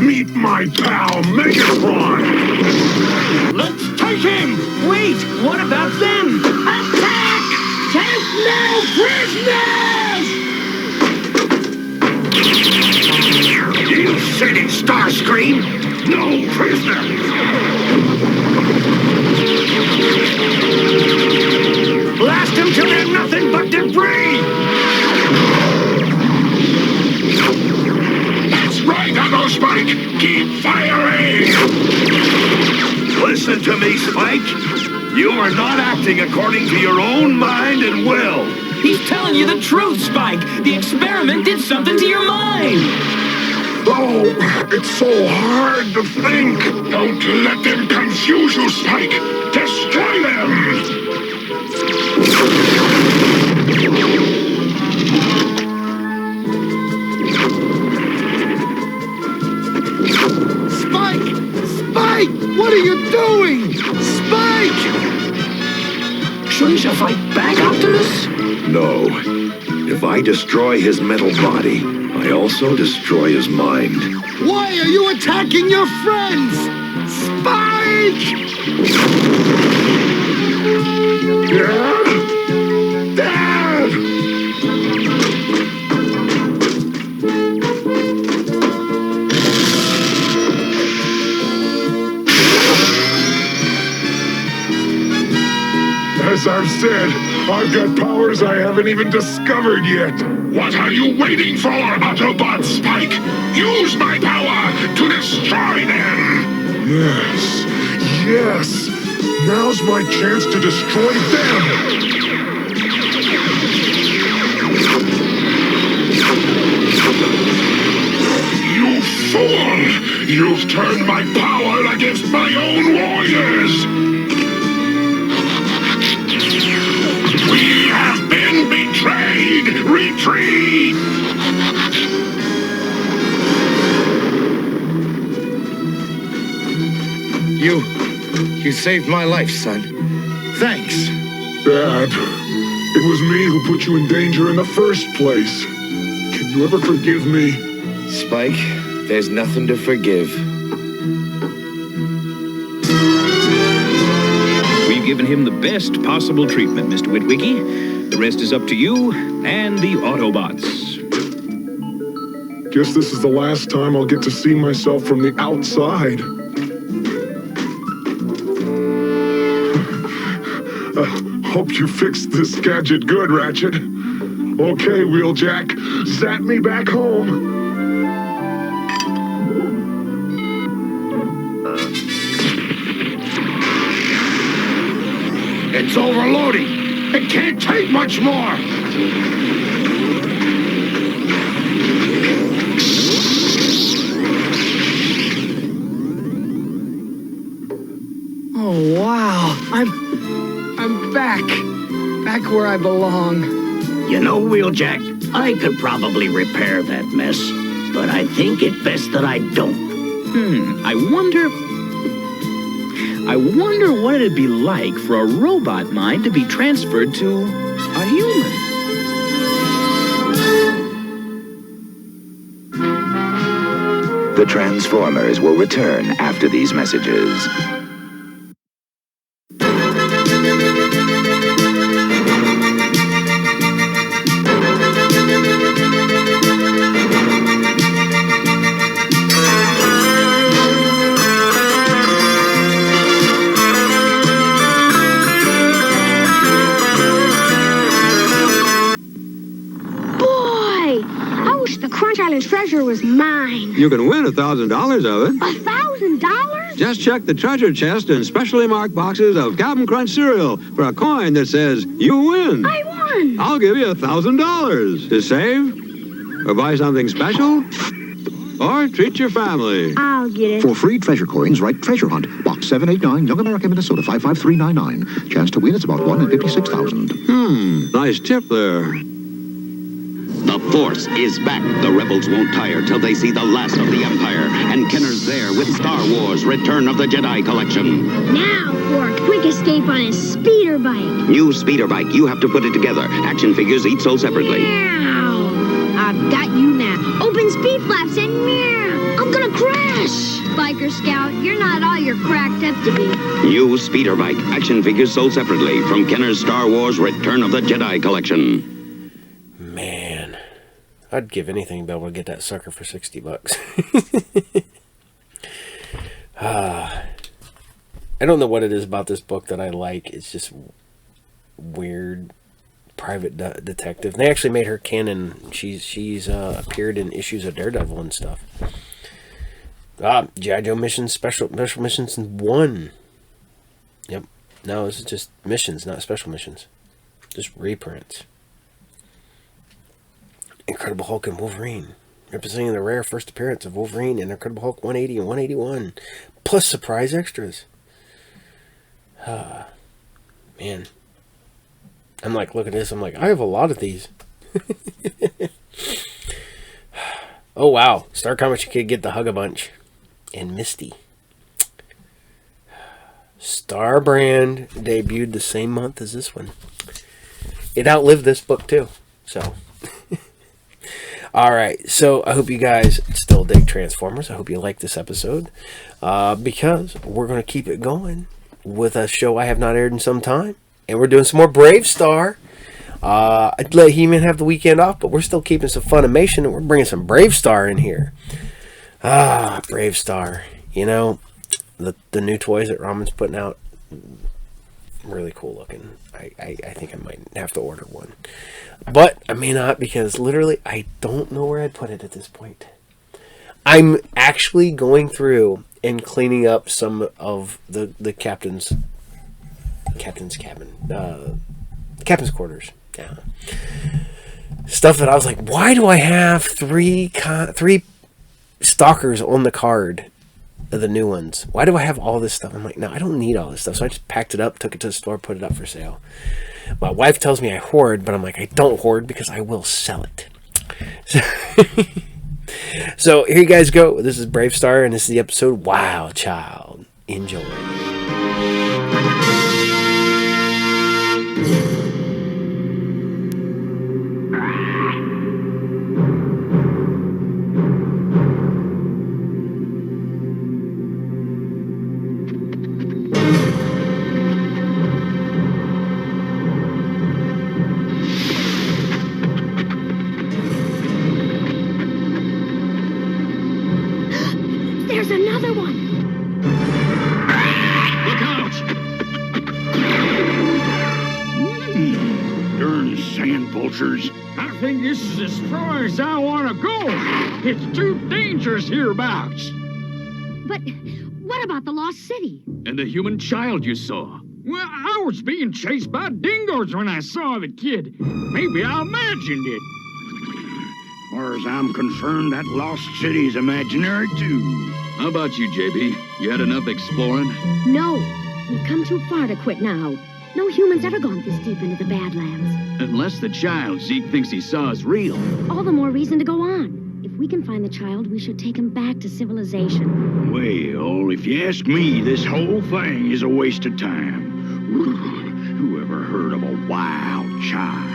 Meet my pal, Megatron. Let's take him! Wait, what about them? Attack! Take no prisoners! You shitty Starscream! No prisoners! Blast them till they're nothing but debris! That's right, Otto Spike! Keep firing! Listen to me, Spike. You are not acting according to your own mind and will. He's telling you the truth, Spike. The experiment did something to your mind. Oh, it's so hard to think. Don't let them confuse you, Spike. Destroy them! Spike! What are you doing? Spike! Shouldn't you fight back, Optimus? No. If I destroy his mental body, I also destroy his mind. Why are you attacking your friends? Spike! Dad? Dad! As I've said, I've got powers I haven't even discovered yet. What are you waiting for, Autobot Spike? Use my power to destroy them! Yes, yes. Now's my chance to destroy them! You fool! You've turned my power against my own warriors! We have been betrayed! Retreat! You saved my life, son. Thanks. Dad, it was me who put you in danger in the first place. Can you ever forgive me? Spike, there's nothing to forgive. We've given him the best possible treatment, Mr. Witwicky. The rest is up to you and the Autobots. Guess this is the last time I'll get to see myself from the outside. Hope you fixed this gadget good, Ratchet. Okay, Wheeljack, zap me back home. It's overloading. It can't take much more. Oh, wow. I'm back. Back where I belong. You know, Wheeljack, I could probably repair that mess, but I think it best that I don't. I wonder what it'd be like for a robot mind to be transferred to a human. The Transformers will return after these messages. Treasure was mine. You can win $1,000 of it. $1,000? Just check the treasure chest and specially marked boxes of Captain Crunch cereal for a coin that says you win. I won. I'll give you $1,000 to save, or buy something special, or treat your family. I'll get it. For free treasure coins, write Treasure Hunt, Box 789, Young America, Minnesota 55399. Chance to win is about 1 in 56,000. Nice tip there. The Force is back. The rebels won't tire till they see the last of the Empire. And Kenner's there with Star Wars Return of the Jedi Collection. Now for a quick escape on his speeder bike. New speeder bike. You have to put it together. Action figures each sold separately. Meow. I've got you now. Open speed flaps and meow. I'm gonna crash. Biker Scout, you're not all you're cracked up to be. New speeder bike. Action figures sold separately from Kenner's Star Wars Return of the Jedi Collection. Man, I'd give anything to be able to get that sucker for $60. I don't know what it is about this book that I like. It's just weird private detective. And they actually made her canon. She's appeared in issues of Daredevil and stuff. G.I. Joe missions, special missions 1. Yep. No, this is just missions, not special missions. Just reprints. Incredible Hulk and Wolverine, representing the rare first appearance of Wolverine and Incredible Hulk 180 and 181, plus surprise extras. Man, I'm like, look at this. I'm like, I have a lot of these. Oh wow, Star Comics, you could get the Hug-a-Bunch and Misty. Star Brand debuted the same month as this one. It outlived this book too, so. Alright, so I hope you guys still dig Transformers. I hope you like this episode. Because we're going to keep it going with a show I have not aired in some time. And we're doing some more Bravestarr. I'd let He-Man have the weekend off, but we're still keeping some Funimation, and we're bringing some Bravestarr in here. Bravestarr. You know, the new toys that Ramen's putting out, really cool looking. I think I might have to order one. But I may not, because literally I don't know where I'd put it at this point. I'm actually going through and cleaning up some of the captain's cabin, captain's quarters. Yeah. Stuff that I was like, why do I have three stalkers on the card of the new ones? Why do I have all this stuff? I'm like, no, I don't need all this stuff. So I just packed it up, took it to the store, put it up for sale. My wife tells me I hoard, but I'm like, I don't hoard because I will sell it. So here you guys go. This is Bravestarr, and this is the episode Wild Child. Enjoy. There's another one. Look out! Darn sand vultures. I think this is as far as I want to go. It's too dangerous hereabouts. But what about the lost city? And the human child you saw? Well, I was being chased by dingoes when I saw the kid. Maybe I imagined it. As far as I'm concerned, that lost city's imaginary, too. How about you, JB? You had enough exploring? No. We've come too far to quit now. No human's ever gone this deep into the Badlands. Unless the child Zeke thinks he saw is real. All the more reason to go on. If we can find the child, we should take him back to civilization. Well, if you ask me, this whole thing is a waste of time. Who ever heard of a wild child?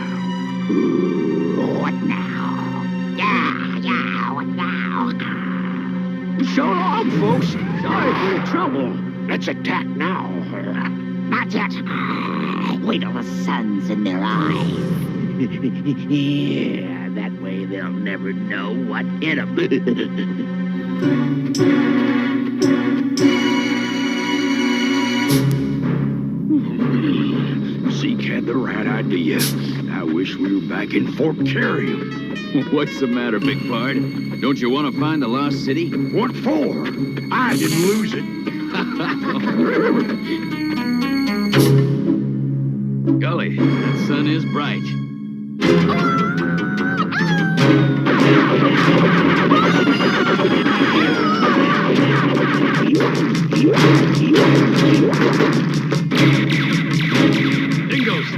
What now? Yeah, what now? So long, folks. Sorry for the trouble. Let's attack now. Not yet. Wait till the sun's in their eyes. Yeah, that way they'll never know what hit them. Zeke had the right idea. I wish we were back in Fort Carrion. What's the matter, Big Pard? Don't you want to find the lost city? What for? I didn't lose it. Golly, that sun is bright. Dingoes!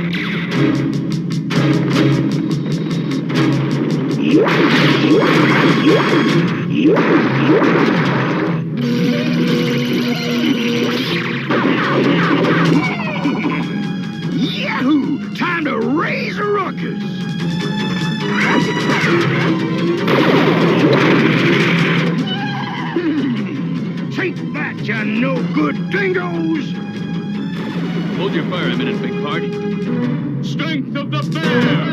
Yahoo! Time to raise a ruckus! Take that, you no-good dingoes! Hold your fire a minute, Big Pard. Strength of the bear!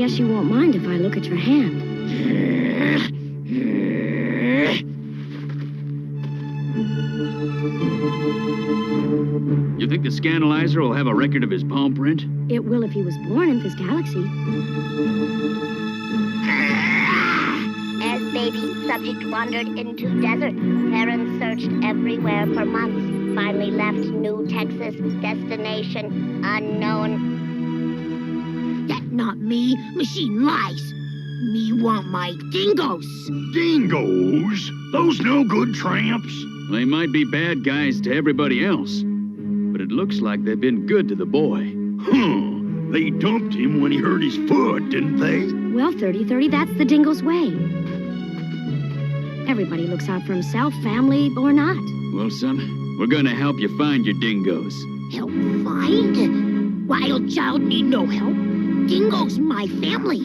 You won't mind if I look at your hand. You think the Scandalizer will have a record of his palm print? It will if he was born in this galaxy. As baby, subject wandered into desert. Parents searched everywhere for months. Finally left New Texas. Destination unknown. Not me. Machine lies. Me want my dingoes. Dingoes? Those no-good tramps? They might be bad guys to everybody else, but it looks like they've been good to the boy. Huh. They dumped him when he hurt his foot, didn't they? Well, 30-30, that's the dingo's way. Everybody looks out for himself, family or not. Well, son, we're gonna help you find your dingoes. Help find? Wild child need no help. Dingo's my family.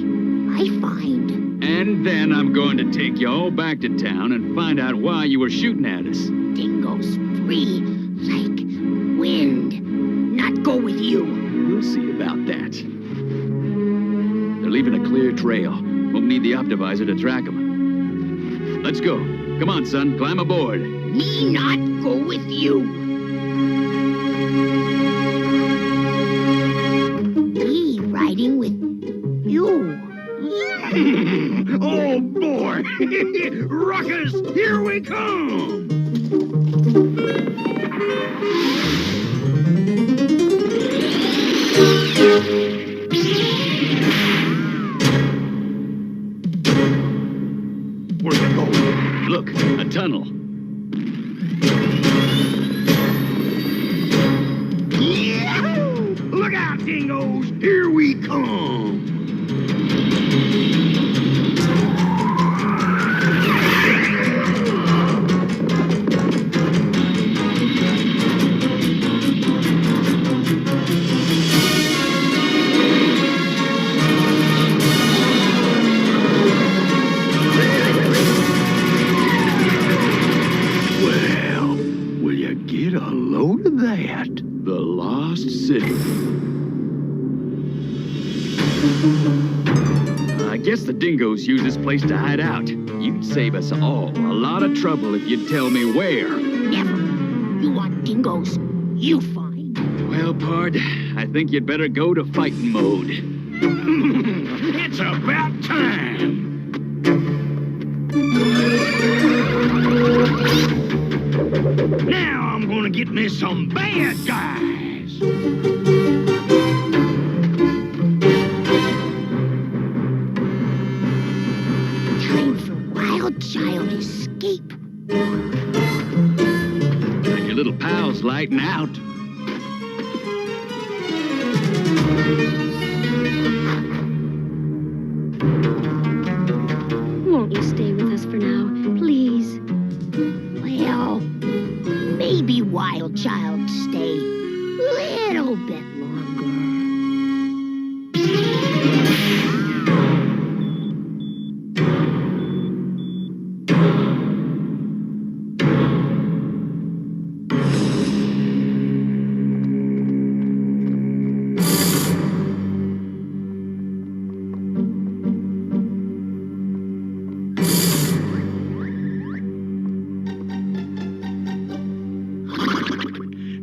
I find. And then I'm going to take you all back to town and find out why you were shooting at us. Dingo's free, like wind. Not go with you. We'll see about that. They're leaving a clear trail. Won't need the Optivisor to track them. Let's go. Come on, son. Climb aboard. Me not go with you. Riding with you. Oh, boy! Ruckus, here we come! Where's it going? Look, a tunnel. Yahoo! Look out, dingoes! Here we come! I guess the dingoes use this place to hide out. You'd save us all a lot of trouble if you'd tell me where. Never. You want dingoes? You find. Well, Pard, I think you'd better go to fighting mode. It's about time. Now I'm gonna get me some bad guys. Time for Wild Child escape. And your little pal's lighting out. Won't you stay with us for now, please? Well, maybe Wild Child stay a little bit longer.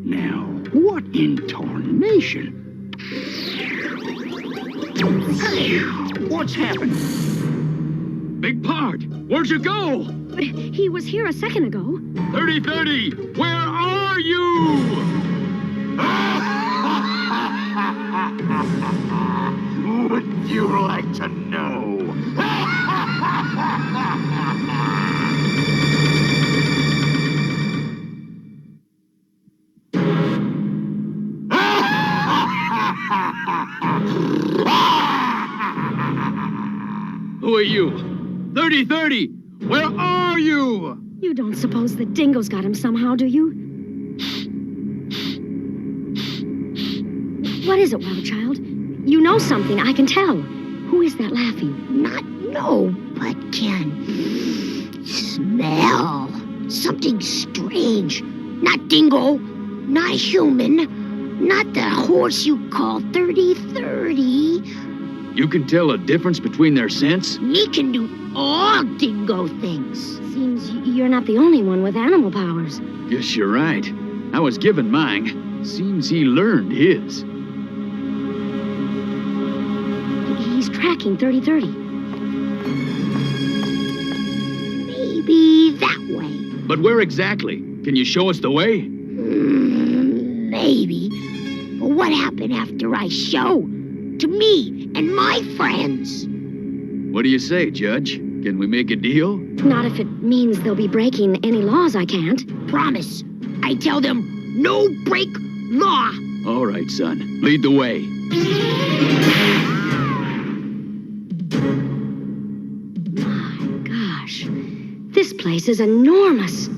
Now, what in tarnation? What's happened? Big Pard, where'd you go? He was here a second ago. 3030, where are you? Would you like to know? Who are you? 3030, where are you? You don't suppose the dingoes got him somehow, do you? What is it, Wild Child? You know something, I can tell. Who is that laughing? Not know, but can smell something strange. Not dingo, not human, not the horse you call 3030. You can tell a difference between their scents? Me can do all dingo things. Seems you're not the only one with animal powers. Guess you're right. I was given mine. Seems he learned his. He's tracking 3030. Maybe that way. But where exactly? Can you show us the way? Maybe. But what happened after I show? To me and my friends. What do you say, Judge? Can we make a deal? Not if it means they'll be breaking any laws I can't. Promise. I tell them, no break law. All right, son. Lead the way. My gosh. This place is enormous.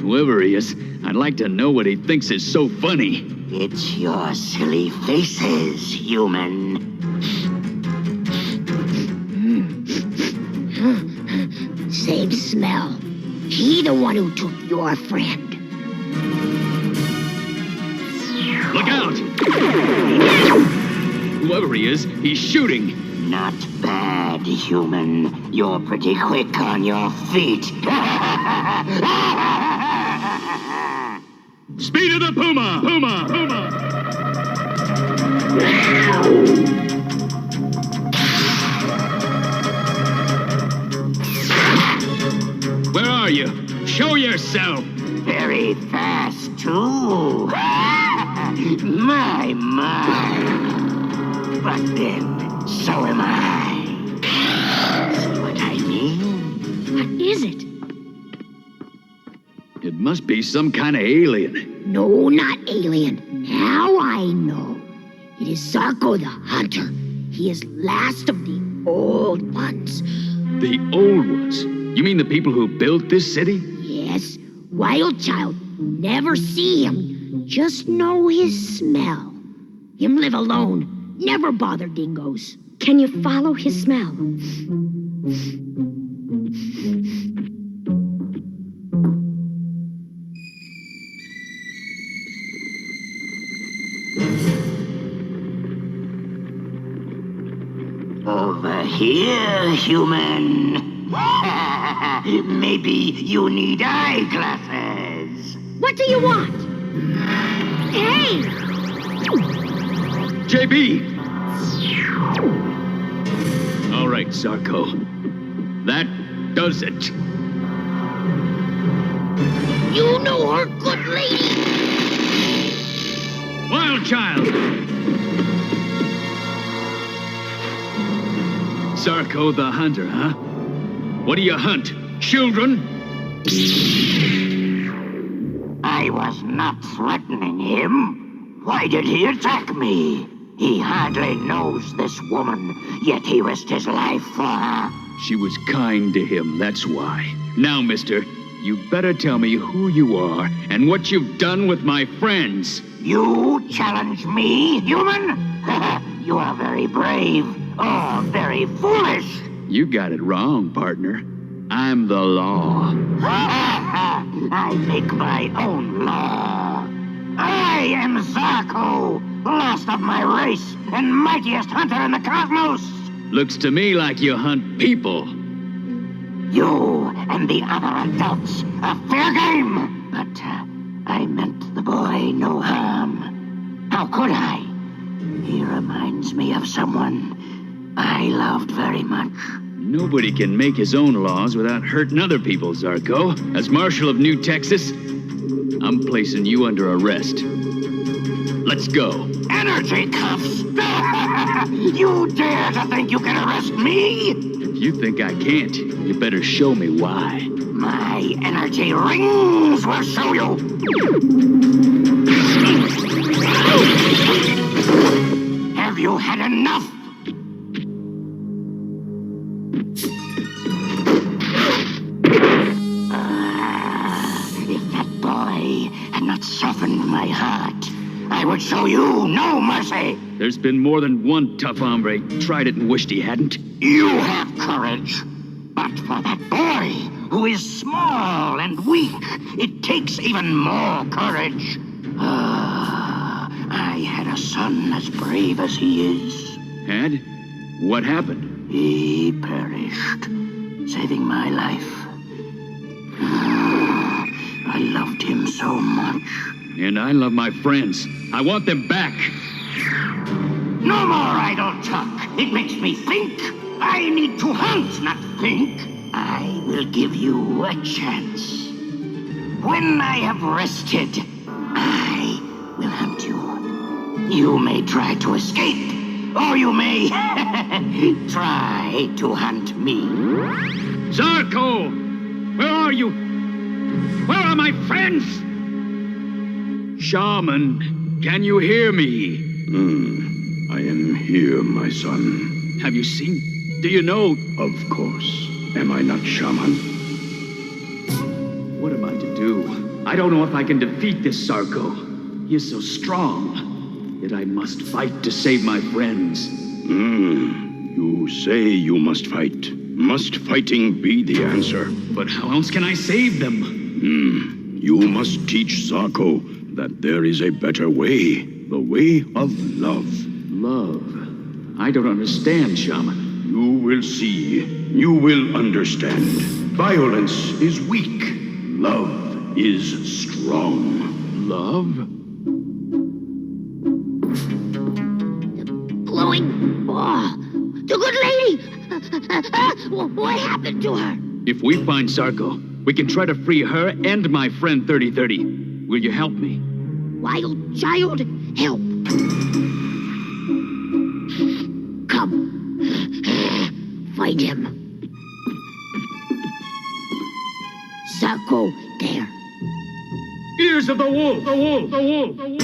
Whoever he is, I'd like to know what he thinks is so funny. It's your silly faces, human. Same smell. He the one who took your friend. Look out! Whoever he is, he's shooting. Not bad, human. You're pretty quick on your feet. Speed of the Puma! Puma! Puma! Where are you? Show yourself! Very fast, too. My. But then, so am I. See what I mean? What is it? It must be some kind of alien. No, not alien. Now I know. It is Zarko the Hunter. He is last of the old ones. The old ones? You mean the people who built this city? Yes. Wild Child. Never see him. Just know his smell. Him live alone. Never bother dingoes. Can you follow his smell? Over here, human. Maybe you need eyeglasses. What do you want? Hey! JB! All right, Zarko. That does it. You know her, good lady! Wild child! Zarko the hunter, huh? What do you hunt? Children? I was not threatening him. Why did he attack me? He hardly knows this woman, yet he risked his life for her. She was kind to him, that's why. Now, mister, you better tell me who you are and what you've done with my friends. You challenge me, human? You are very brave, or very foolish. You got it wrong, partner. I'm the law. I make my own law. I am Zarko, last of my race and mightiest hunter in the cosmos. Looks to me like you hunt people. You and the other adults are fair game. But I meant the boy no harm. How could I? He reminds me of someone I loved very much. Nobody can make his own laws without hurting other people, Zarko. As Marshal of New Texas, I'm placing you under arrest. Let's go. Energy cuffs! You dare to think you can arrest me? If you think I can't, you better show me why. My energy rings will show you. Have you had enough? If that boy had not softened my heart, I would show you no mercy. There's been more than one tough hombre tried it and wished he hadn't. You have courage. But for that boy, who is small and weak, it takes even more courage. I had a son as brave as he is. Had? What happened? He perished, saving my life. I loved him so much. And I love my friends. I want them back. No more idle talk. It makes me think. I need to hunt, not think. I will give you a chance. When I have rested, I will hunt you. You may try to escape, or you may try to hunt me. Zarko! Where are you? Where are my friends? Shaman, can you hear me? I am here, my son. Have you seen? Do you know? Of course. Am I not Shaman? What am I to do? I don't know if I can defeat this Zarko. He is so strong. Yet I must fight to save my friends. You say you must fight. Must fighting be the answer? But how else can I save them? You must teach Zarko that there is a better way. The way of love. Love? I don't understand, Shaman. You will see. You will understand. Violence is weak. Love is strong. Love? Glowing ball. The good lady! What happened to her? If we find Zarko, we can try to free her and my friend 3030. Will you help me? Wild child, help. Come. Find him. Zarko, there. Ears of the wolf! The wolf! The wolf! The wolf!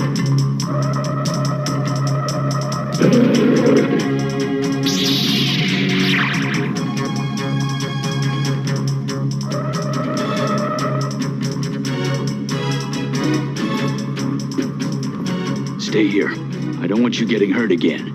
Stay here. I don't want you getting hurt again.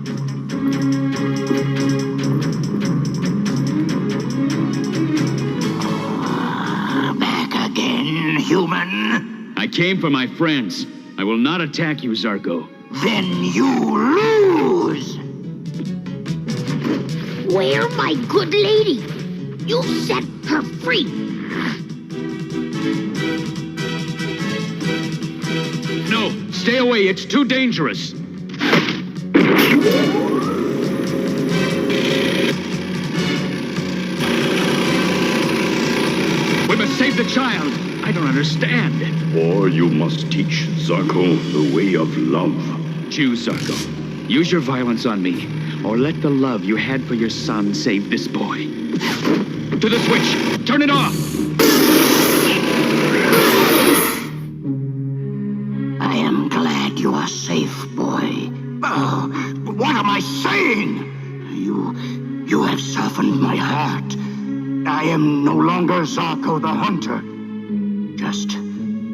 Human. I came for my friends. I will not attack you, Zarko. then you lose. Where, my good lady? You set her free. No, stay away. It's too dangerous. We must save the child. I don't understand. Or you must teach Zarko the way of love. Choose, Zarko. Use your violence on me, or let the love you had for your son save this boy. To the switch! Turn it off! I am glad you are safe, boy. Oh, but what am I saying? You have softened my heart. I am no longer Zarko the hunter. Just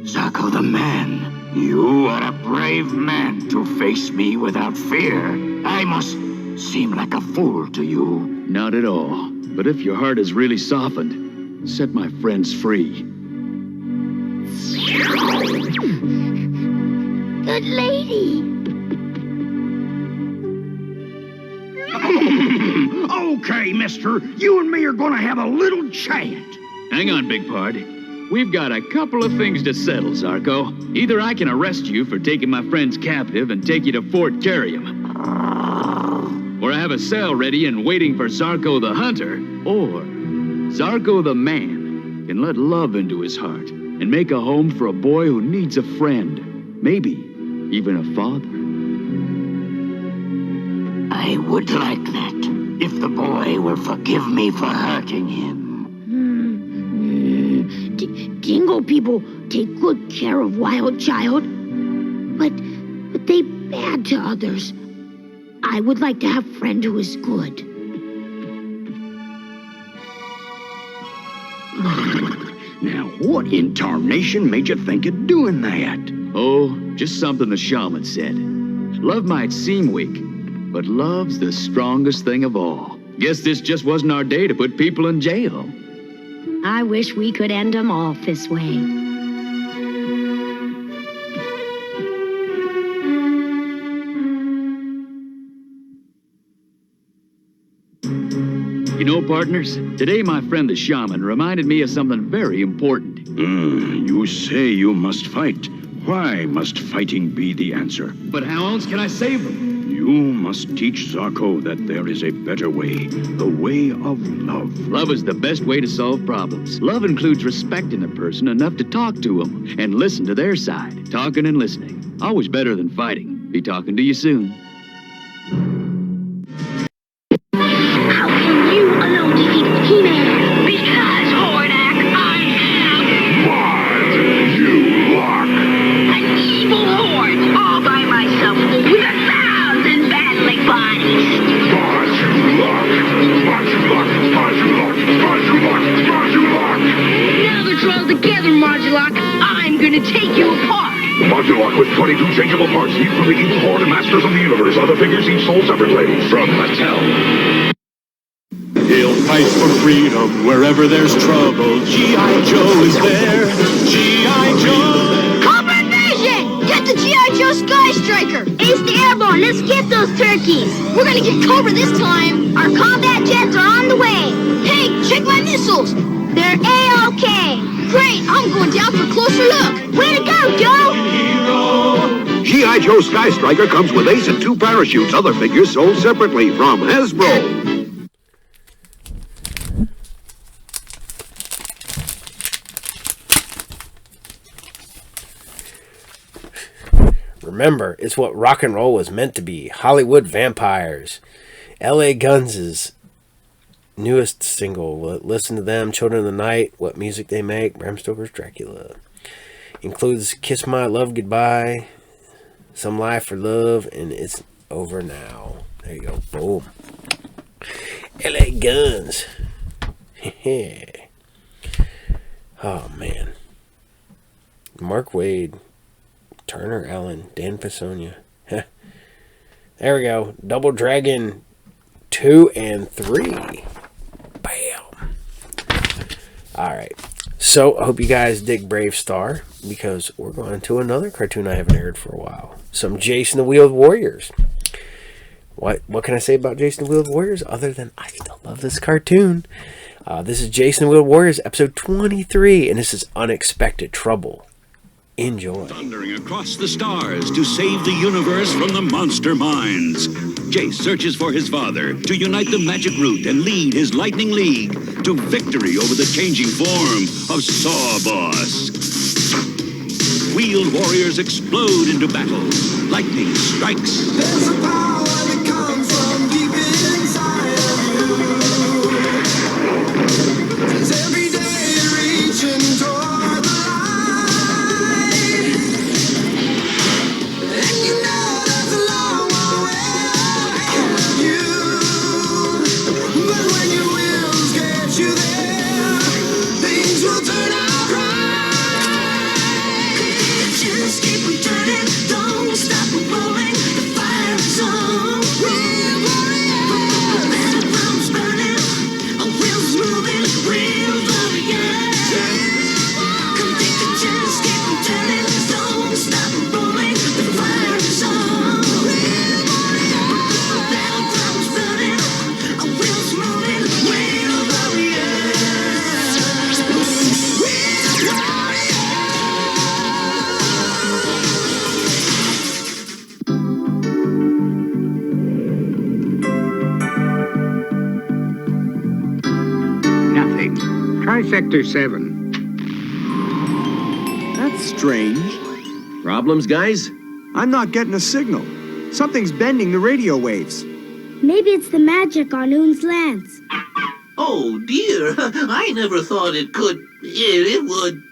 Zarko the man. You are a brave man to face me without fear. I must seem like a fool to you. Not at all. But if your heart is really softened, set my friends free. Good lady. Okay, mister. You and me are gonna have a little chat. Hang on, Big Pard. We've got a couple of things to settle, Zarko. Either I can arrest you for taking my friends captive and take you to Fort Carium, or I have a cell ready and waiting for Zarko the hunter, or Zarko the man can let love into his heart and make a home for a boy who needs a friend, maybe even a father. I would like that, if the boy will forgive me for hurting him. Dingo people take good care of Wild Child, but they bad to others. I would like to have a friend who is good. Now, what in tarnation made you think of doing that? Oh, just something the shaman said. Love might seem weak, but love's the strongest thing of all. Guess this just wasn't our day to put people in jail. I wish we could end them off this way. You know, partners, today my friend the shaman reminded me of something very important. You say you must fight. Why must fighting be the answer? But how else can I save them? You must teach Zarko that there is a better way, the way of love. Love is the best way to solve problems. Love includes respecting a person enough to talk to them and listen to their side. Talking and listening. Always better than fighting. Be talking to you soon. How can you alone defeat He-Man? Because, Hordak, I am... Margilok! An evil horde, all by myself, with 1,000 battling bodies. Now they're all together, Margilok. I'm gonna take you apart. Modulok with 22 changeable parts, each from the evil horde and masters of the universe. Other figures each sold separately. From Mattel. He'll fight for freedom wherever there's trouble. G.I. Joe is there. G.I. Joe. Cobra Invasion! Get the G.I. Joe Sky Striker! Ace the Airborne, let's get those turkeys! We're gonna get Cobra this time! Our combat jets are on the way! Hey, check my missiles! They're A-OK! Great, I'm going down for a closer look! Way to go, Joe! G.I. Joe Sky Striker comes with Ace and 2 parachutes. Other figures sold separately from Hasbro. Remember, it's what rock and roll was meant to be. Hollywood Vampires. L.A. Guns' newest single. Listen to them, Children of the Night, what music they make, Bram Stoker's Dracula. Includes Kiss My Love Goodbye, Some Life for Love, and It's Over Now. There you go. Boom. L.A. Guns. Oh, man. Mark Waid. Turner Allen, Dan Fasonia. There we go. Double Dragon 2 and 3. Bam. Alright. So, I hope you guys dig Bravestarr, because we're going to another cartoon I haven't aired for a while. Some Jayce and the Wheeled Warriors. What can I say about Jayce and the Wheeled Warriors other than I still love this cartoon? This is Jayce and the Wheeled Warriors, episode 23, and this is Unexpected Trouble. Enjoy. Thundering across the stars to save the universe from the monster minds. Jayce searches for his father to unite the magic root and lead his lightning league to victory over the changing form of Sawboss. Wheeled warriors explode into battle. Lightning strikes. There's a power that comes from deep inside of you. It's every day reaching toward the light. And you know there's a long way ahead of you. But when your wheels get you there, things will turn out right. Just keep on turning, don't stop rolling. The fire is on. Real warrior, battlegrounds burning, wheels moving, real warrior. Come take a chance, keep on turning, don't stop rolling. The fire is on. Real warrior, battlegrounds burning, wheels moving, real warrior. Nothing. Try Sector 7. That's strange. Problems, guys? I'm not getting a signal. Something's bending the radio waves. Maybe it's the magic on Oon's lance. Oh, dear. I never thought it could. It would.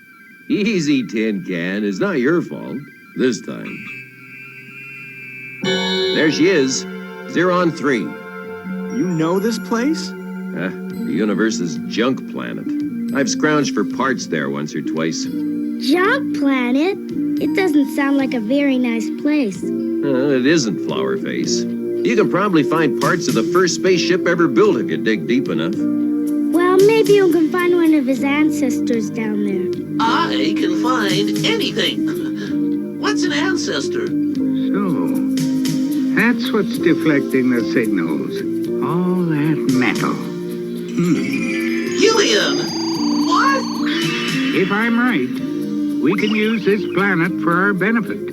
Easy, Tin Can. It's not your fault. This time. There she is. 0 on 3. You know this place? The universe's junk planet. I've scrounged for parts there once or twice. Junk planet? It doesn't sound like a very nice place. It isn't, Flower Face. You can probably find parts of the first spaceship ever built if you dig deep enough. Well, maybe you can find one of his ancestors down there. I can find anything. What's an ancestor? So, that's what's deflecting the signals. All that metal. Helium! What? If I'm right, we can use this planet for our benefit.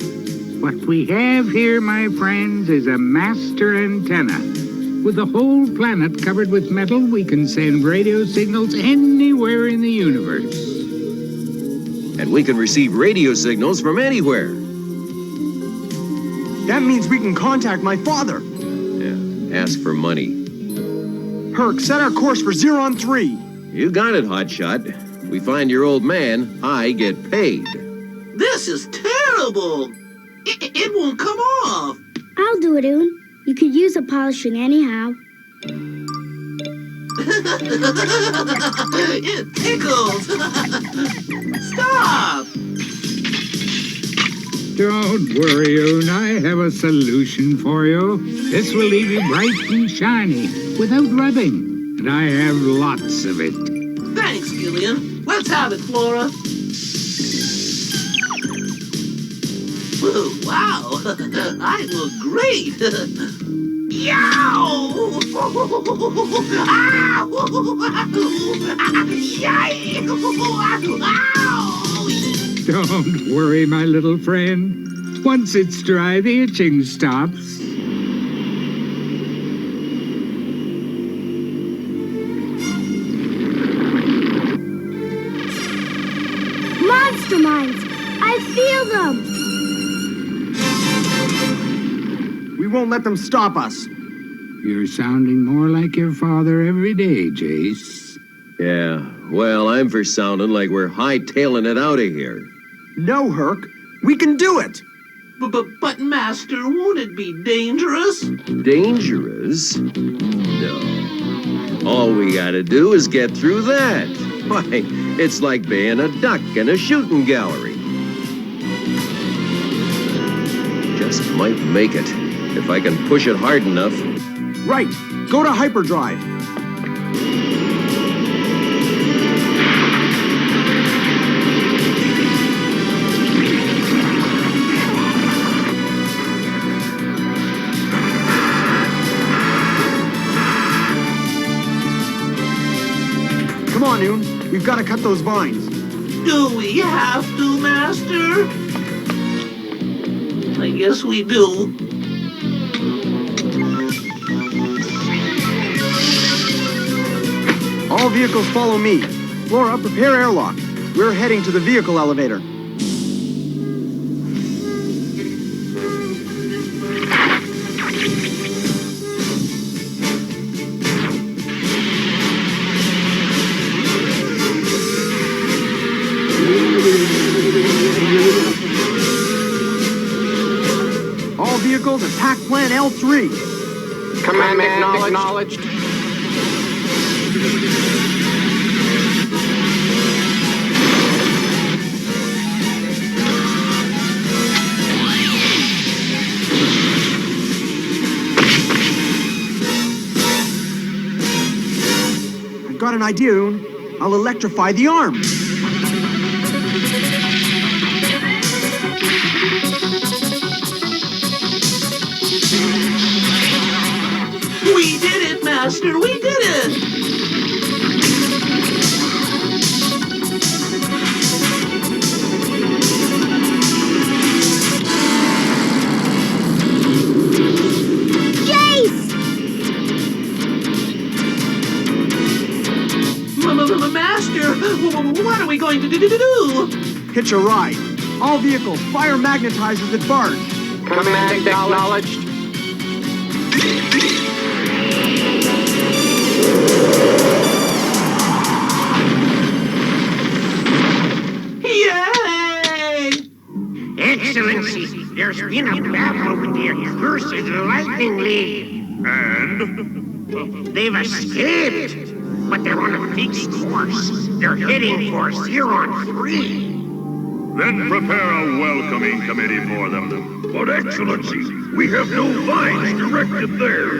What we have here, my friends, is a master antenna. With the whole planet covered with metal, we can send radio signals anywhere in the universe. And we can receive radio signals from anywhere. That means we can contact my father. Yeah, ask for money. Herc, set our course for 0 on 3. You got it, Hotshot. We find your old man, I get paid. This is terrible. It won't come off. I'll do it, Oon. You could use a polishing anyhow. It tickles. Stop. Don't worry, Oon. I have a solution for you. This will leave you bright and shiny, without rubbing. And I have lots of it. Thanks, Gillian. Let's have it, Flora. Whoa, wow. I look great. Yow! Don't worry, my little friend. Once it's dry, the itching stops. Monster mines! I feel them! We won't let them stop us. You're sounding more like your father every day, Jayce. Yeah, well, I'm for sounding like we're hightailing it out of here. No, Herc. We can do it! But, Master, won't it be dangerous? Dangerous? No. All we gotta do is get through that. Why, it's like being a duck in a shooting gallery. Just might make it, if I can push it hard enough. Right. Go to hyperdrive. We've got to cut those vines. Do we have to, Master? I guess we do. All vehicles follow me. Flora, prepare airlock. We're heading to the vehicle elevator. All vehicles attack plan L3. Command acknowledged. I've got an idea, Un. I'll electrify the arm. We did it, Master! We did it! Jayce! Master, what are we going to do? Hitch a ride. All vehicles, fire magnetizers at barge. Command acknowledged. Yay! Excellency, there's been a battle with the accursed Lightning League. And? They've escaped, but they're on a fixed course. They're heading for Xeron 3. Then prepare a welcoming committee for them. But Excellency, we have no vines directed there.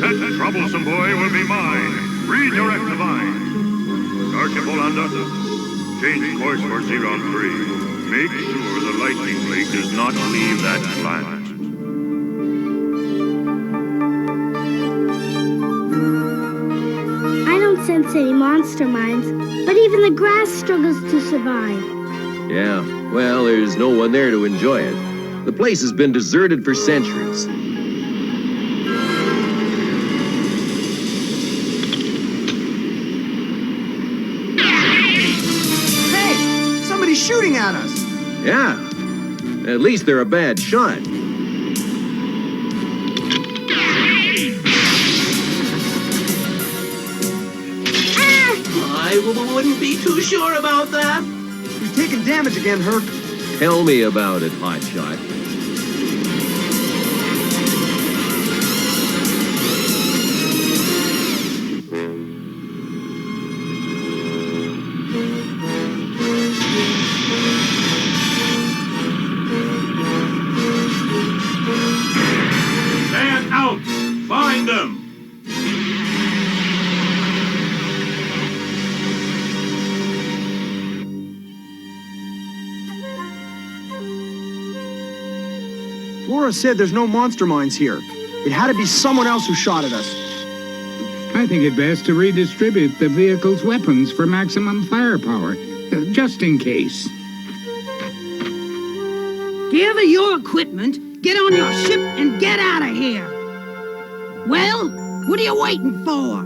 That troublesome boy will be mine. Redirect the vines. Sergeant Bolanda, change course for Xeron 3. Make sure the Lightning League does not leave that planet. I don't sense any monster minds, but even the grass struggles to survive. Yeah, well, there's no one there to enjoy it. The place has been deserted for centuries. Hey! Somebody's shooting at us! Yeah, at least they're a bad shot. I wouldn't be too sure about that. We've taken damage again, Herc. Tell me about it, Hotshot. Man out! Find them! Flora said there's no monster mines here. It had to be someone else who shot at us. I think it best to redistribute the vehicle's weapons for maximum firepower, just in case. Gather your equipment, get on your ship, and get out of here. Well, what are you waiting for?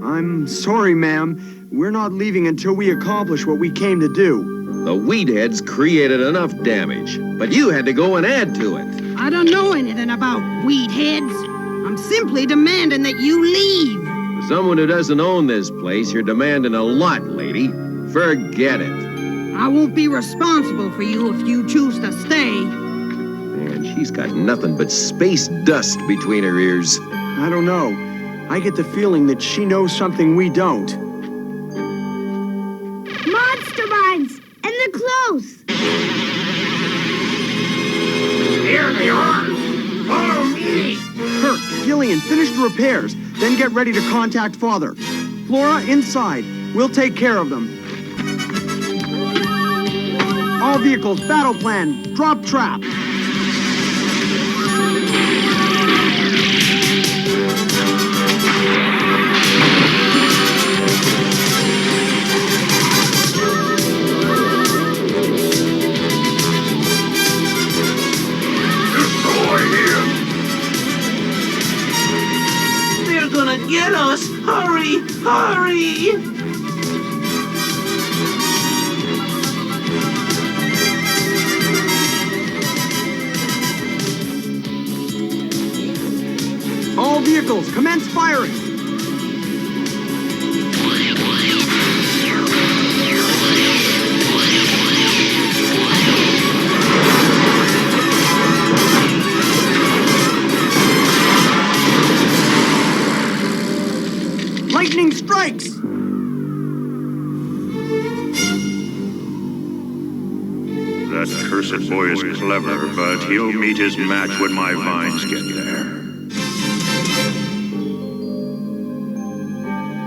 I'm sorry, ma'am. We're not leaving until we accomplish what we came to do. The Weedheads created enough damage, but you had to go and add to it. I don't know anything about weed heads. I'm simply demanding that you leave. For someone who doesn't own this place, you're demanding a lot, lady. Forget it. I won't be responsible for you if you choose to stay. Man, she's got nothing but space dust between her ears. I don't know. I get the feeling that she knows something we don't. Monster mines! And they're close! Here they are. Follow me. Herc, Gillian, finish the repairs, then get ready to contact Father. Flora, inside. We'll take care of them. All vehicles, battle plan, drop trap. us! Hurry! Hurry! All vehicles, commence firing! Lightning strikes! That cursed boy is clever, but he'll meet his match when my vines get there.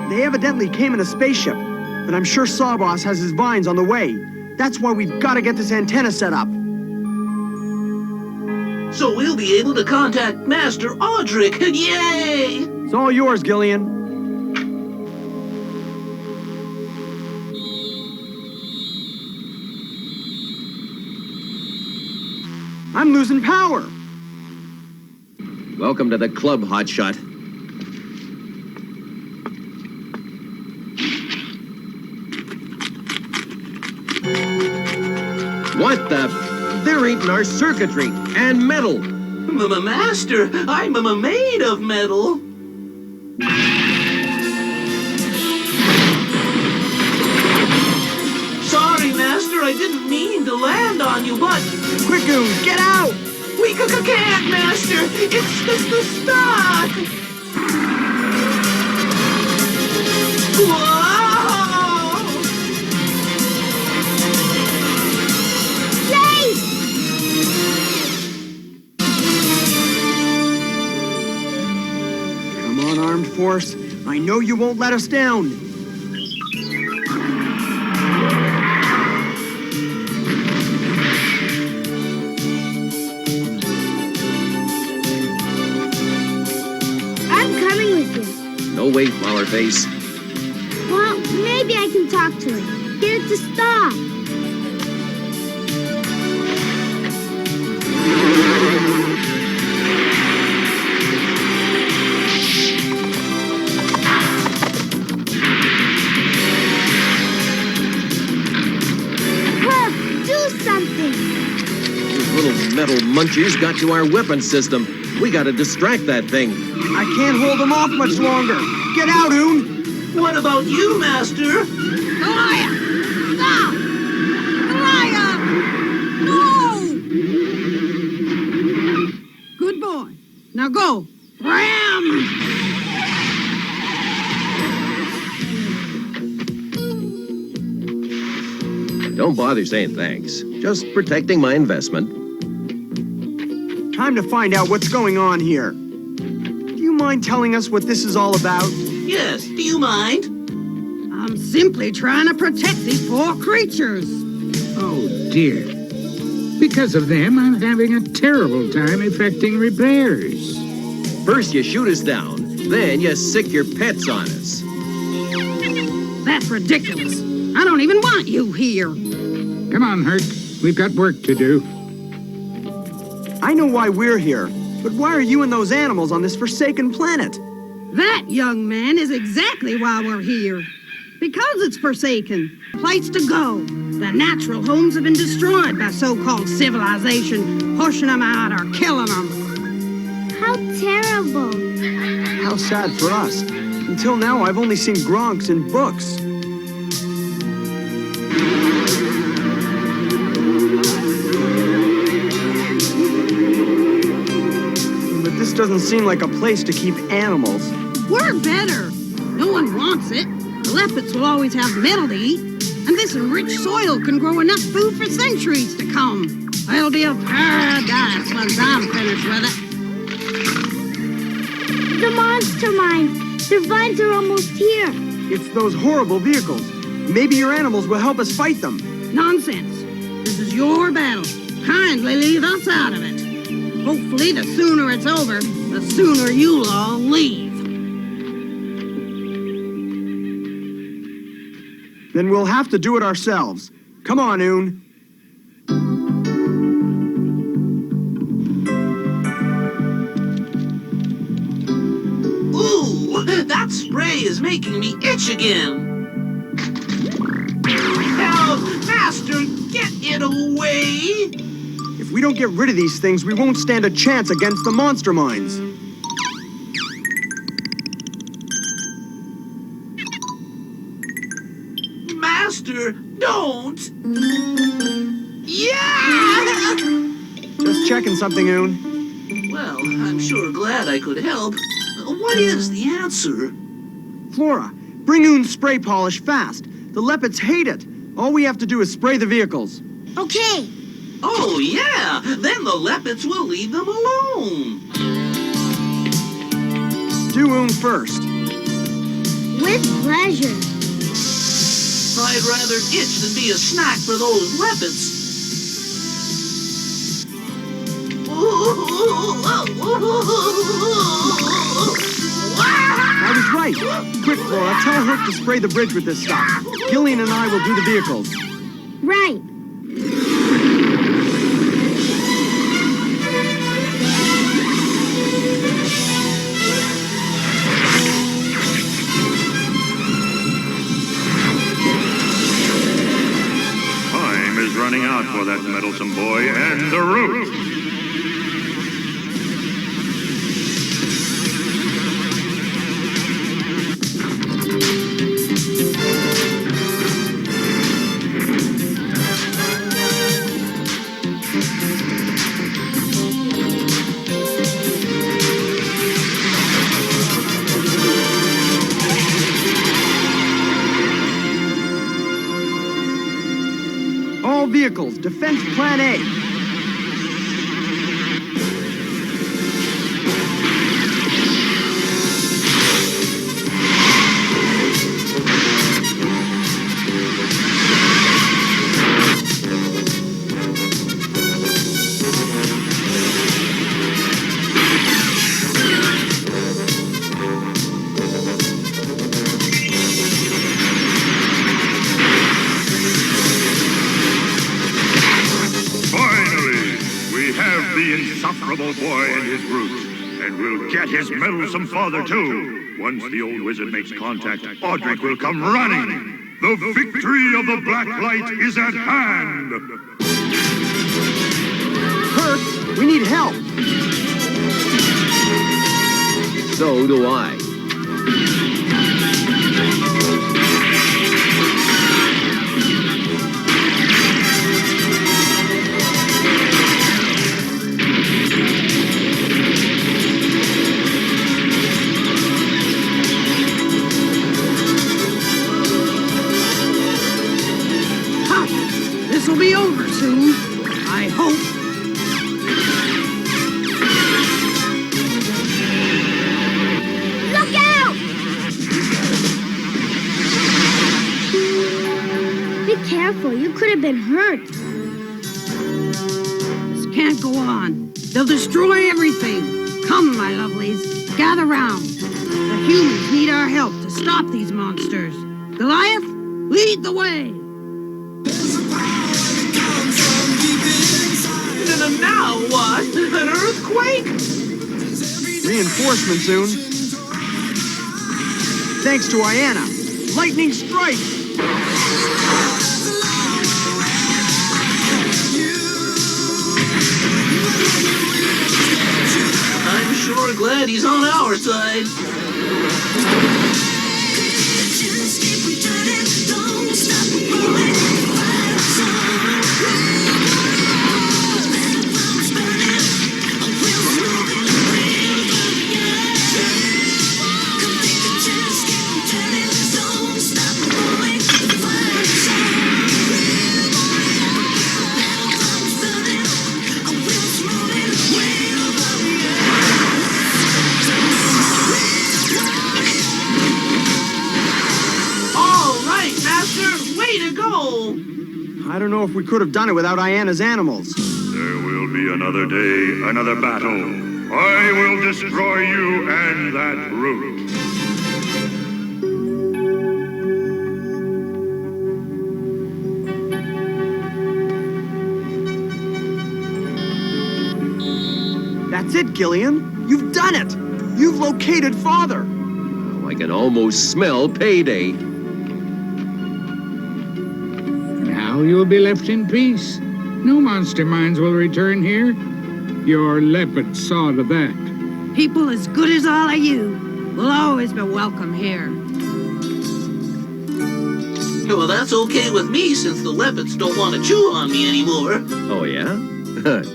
They evidently came in a spaceship, but I'm sure Sawboss has his vines on the way. That's why we've got to get this antenna set up. So we'll be able to contact Master Audric. Yay! It's all yours, Gillian. I'm losing power. Welcome to the club, hotshot. What the? They're eating our circuitry and metal. Master, I'm made of metal. Sorry, Master, I didn't mean to land on you, but... Quick, Goons, get out! We can't, Master! It's just the stock! Whoa! Jayce! Come on, Armed Force. I know you won't let us down. No way, flower face. Well, maybe I can talk to it. Get it to stop. Herb, do something. Those little metal munchies got to our weapon system. We gotta distract that thing. I can't hold them off much longer. Get out, Oon! What about you, Master? Goliath! Stop! Goliath! No! Good boy. Now go. Ram! Don't bother saying thanks. Just protecting my investment. Time to find out what's going on here. Do you mind telling us what this is all about? Yes, do you mind? I'm simply trying to protect these poor creatures. Oh, dear. Because of them, I'm having a terrible time effecting repairs. First you shoot us down, then you sick your pets on us. That's ridiculous. I don't even want you here. Come on, Herc. We've got work to do. I know why we're here, but why are you and those animals on this forsaken planet? That, young man, is exactly why we're here. Because it's forsaken. Place to go. The natural homes have been destroyed by so-called civilization, pushing them out or killing them. How terrible. How sad for us. Until now, I've only seen Gronks in books. But this doesn't seem like a place to keep animals. We're better. No one wants it. The leopards will always have metal to eat, and this enriched soil can grow enough food for centuries to come. It'll be a paradise once I'm finished with it. The monster mines. Their vines are almost here. It's those horrible vehicles. Maybe your animals will help us fight them. Nonsense. This is your battle. Kindly leave us out of it. Hopefully, the sooner it's over, the sooner you'll all leave. Then we'll have to do it ourselves. Come on, Oon. Ooh, that spray is making me itch again. Help! Master, get it away! If we don't get rid of these things, we won't stand a chance against the monster mines. Master, don't! Yeah! Just checking something, Oon. Well, I'm sure glad I could help. What is the answer? Flora, bring Oon's spray polish fast. The leopards hate it. All we have to do is spray the vehicles. Okay. Oh, yeah! Then the leopards will leave them alone. Do Oon first. With pleasure. I'd rather itch than be a snack for those leopards. I was right. Quick, Flora, tell Herc to spray the bridge with this stuff. Gillian and I will do the vehicles. Right. Time is running out for that meddlesome boy and the root. All vehicles, defense plan A. The insufferable boy and his roots, and we'll get his meddlesome father too. Once the old wizard makes contact, Audric will come running. The victory of the Black Light is at hand. Herc, we need help. So do I. This'll be over soon. I hope. Look out! Be careful, you could have been hurt. This can't go on. They'll destroy everything. Come, my lovelies, gather round. The humans need our help to stop these monsters. Goliath, lead the way. Now what? An earthquake? Reinforcements, Oon. Thanks to Iana. Lightning strike! I'm sure glad he's on our side. I don't know if we could have done it without Iana's animals. There will be another day, another battle. I will destroy you and that root. That's it, Gillian. You've done it. You've located Father. Why I can almost smell payday. Now you'll be left in peace. No monster minds will return here. Your leopard saw to that. People as good as all of you will always be welcome here. Well, that's okay with me since the leopards don't want to chew on me anymore. Oh, yeah?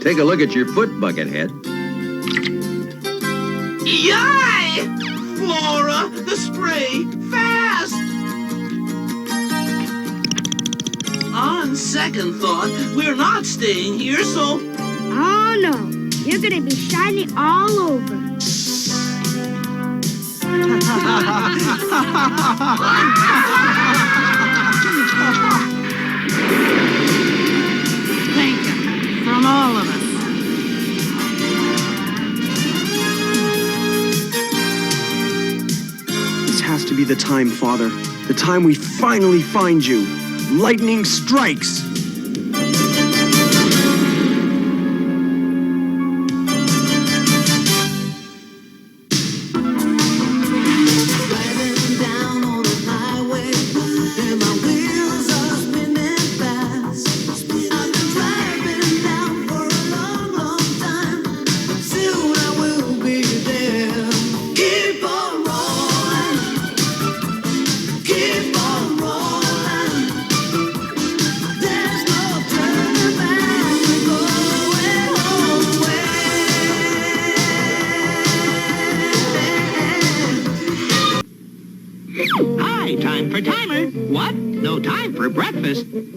Take a look at your foot, Buckethead. Yay! Flora, the spray, fast! On second thought, we're not staying here, so... Oh, no. You're gonna be shiny all over. Thank you from all of us. This has to be the time, Father. The time we finally find you. Lightning strikes!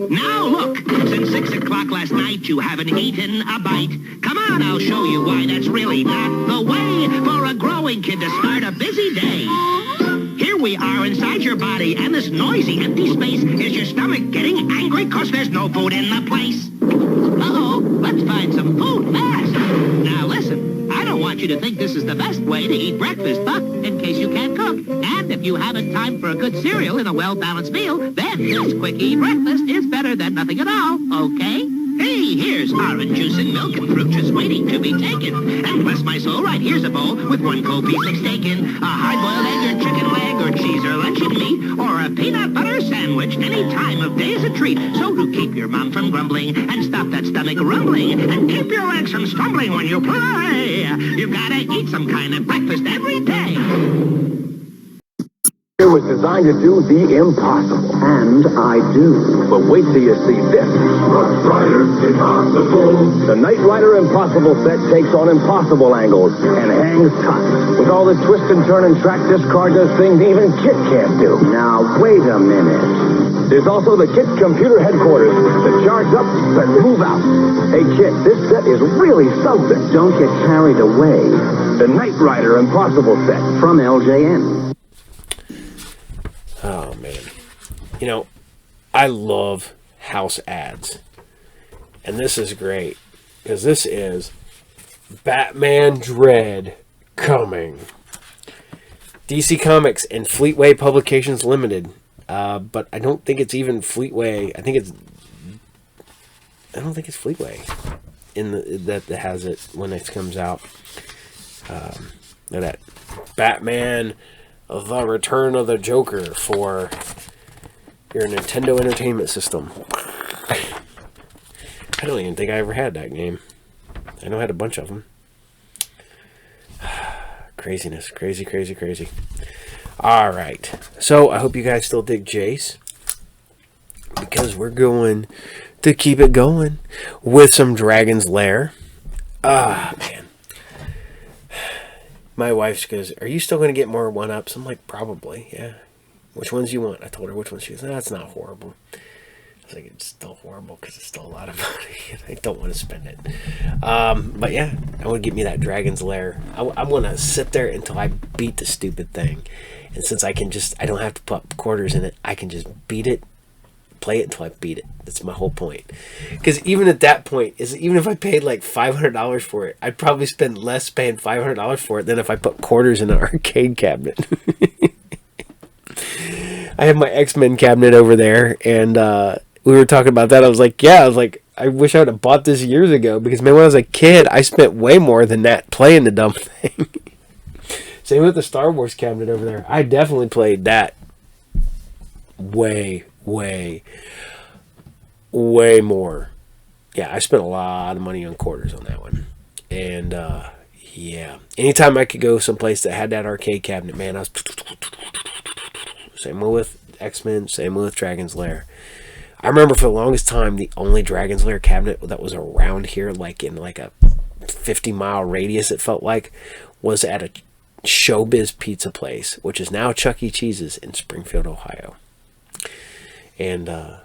Now look, since 6 o'clock last night you haven't eaten a bite. Come on, I'll show you why that's really not the way for a growing kid to start a busy day. Here we are inside your body, and this noisy empty space is your stomach getting angry 'cause there's no food in the place. Uh-oh, let's find some food fast. Now listen, I don't want you to think this is the best way to eat breakfast, but in case you can't cook, and if you haven't time for a good cereal and a well-balanced meal, then this quickie breakfast is better than nothing at all, okay? Hey, here's orange juice and milk and fruit just waiting to be taken. And bless my soul, right here's a bowl with one cold piece of steak in, a hard-boiled egg or chicken leg or cheese or luncheon meat, or a peanut butter sandwich. Any time of day is a treat. So to keep your mom from grumbling and stop that stomach rumbling and keep your legs from stumbling when you play, you've got to eat some kind of breakfast every day. It was designed to do the impossible. And I do. But wait till you see this. Rough Rider Impossible. The Knight Rider Impossible set takes on impossible angles and hangs tough. With all the twist and turn and track, this car does things even Kit can't do. Now, wait a minute. There's also the Kit computer headquarters that charge up and move out. Hey, Kit, this set is really something. Don't get carried away. The Knight Rider Impossible set from LJN. Oh, man. You know, I love house ads. And this is great. Because this is Batman Dread coming. DC Comics and Fleetway Publications Limited. But I don't think it's even Fleetway. I don't think it's Fleetway that has it when it comes out. That Batman... The Return of the Joker for your Nintendo Entertainment System. I don't even think I ever had that game. I know I had a bunch of them. Craziness. Crazy, crazy, crazy. Alright. So, I hope you guys still dig Jayce. Because we're going to keep it going with some Dragon's Lair. Ah, man. My wife goes, are you still going to get more 1-ups? I'm like, probably, yeah. Which ones you want? I told her which ones. She goes, no, that's not horrible. I was like, it's still horrible because it's still a lot of money. And I don't want to spend it. But yeah, I want to get me that Dragon's Lair. I want to sit there until I beat the stupid thing. And since I don't have to put quarters in it, I can just beat it, play it until I beat it. That's my whole point. Because even at that point, even if I paid like $500 for it, I'd probably spend less paying $500 for it than if I put quarters in an arcade cabinet. I have my X-Men cabinet over there, and we were talking about that. I was like, I wish I would have bought this years ago, because man, when I was a kid, I spent way more than that playing the dumb thing. Same with the Star Wars cabinet over there. I definitely played that way more. Yeah, I spent a lot of money on quarters on that one. And, yeah. Anytime I could go someplace that had that arcade cabinet, man, I was... Same with X-Men, same with Dragon's Lair. I remember for the longest time, the only Dragon's Lair cabinet that was around here, like in like a 50-mile radius, it felt like, was at a Showbiz pizza place, which is now Chuck E. Cheese's in Springfield, Ohio. And I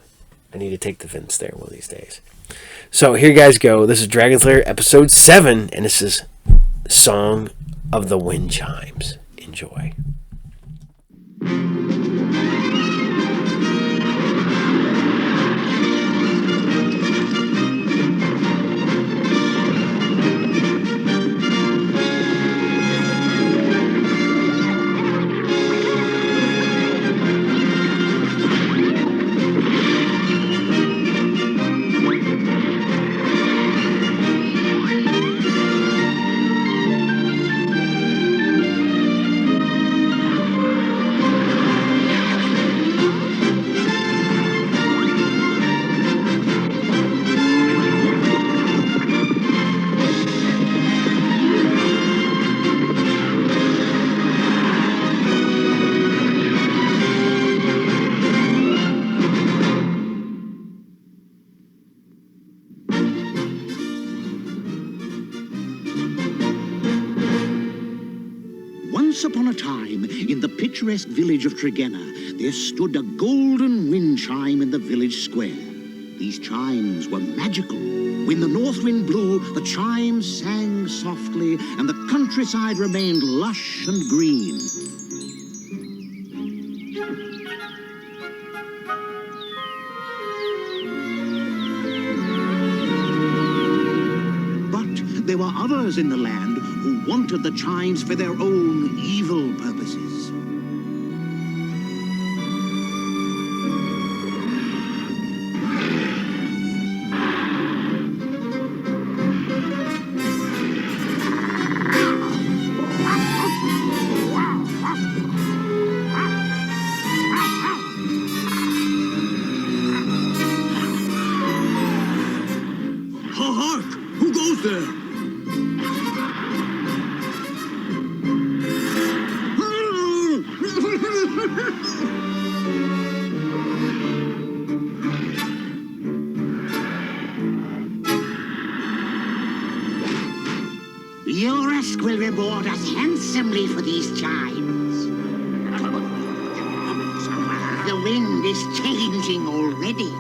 need to take the Vince there one of these days. So here you guys go. This is Dragon's Lair episode 7, and this is Song of the Wind Chimes. Enjoy. Once upon a time, in the picturesque village of Tregenna, there stood a golden wind chime in the village square. These chimes were magical. When the north wind blew, the chimes sang softly, and the countryside remained lush and green. But there were others in the land who wanted the chimes for their own evil purposes. Hark! Who goes there? Yoresk will reward us handsomely for these chimes. The wind is changing already.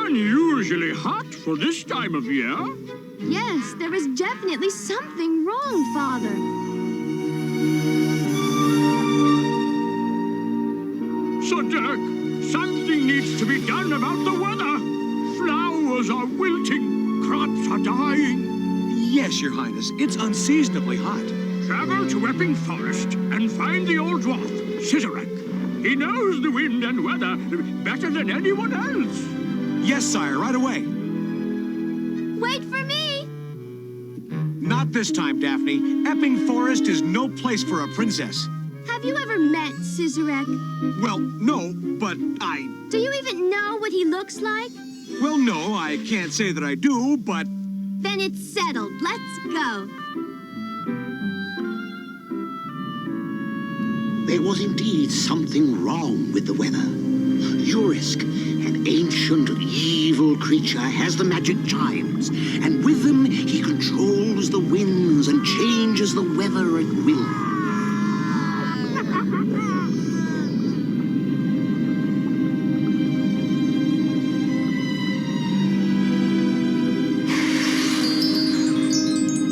Unusually hot for this time of year. Yes, there is definitely something wrong, Father. So, Dirk, something needs to be done about the weather. Flowers are wilting, crops are dying. Yes, Your Highness, it's unseasonably hot. Travel to Epping Forest and find the old dwarf, Scissorek. He knows the wind and weather better than anyone else. Yes, sire, right away. Wait for me! Not this time, Daphne. Epping Forest is no place for a princess. Have you ever met Scissorek? Well, no, but I... Do you even know what he looks like? Well, no, I can't say that I do, but... Then it's settled. Let's go. There was indeed something wrong with the weather. Yurisk, an ancient evil creature, has the magic chimes, and with them he controls the winds and changes the weather at will.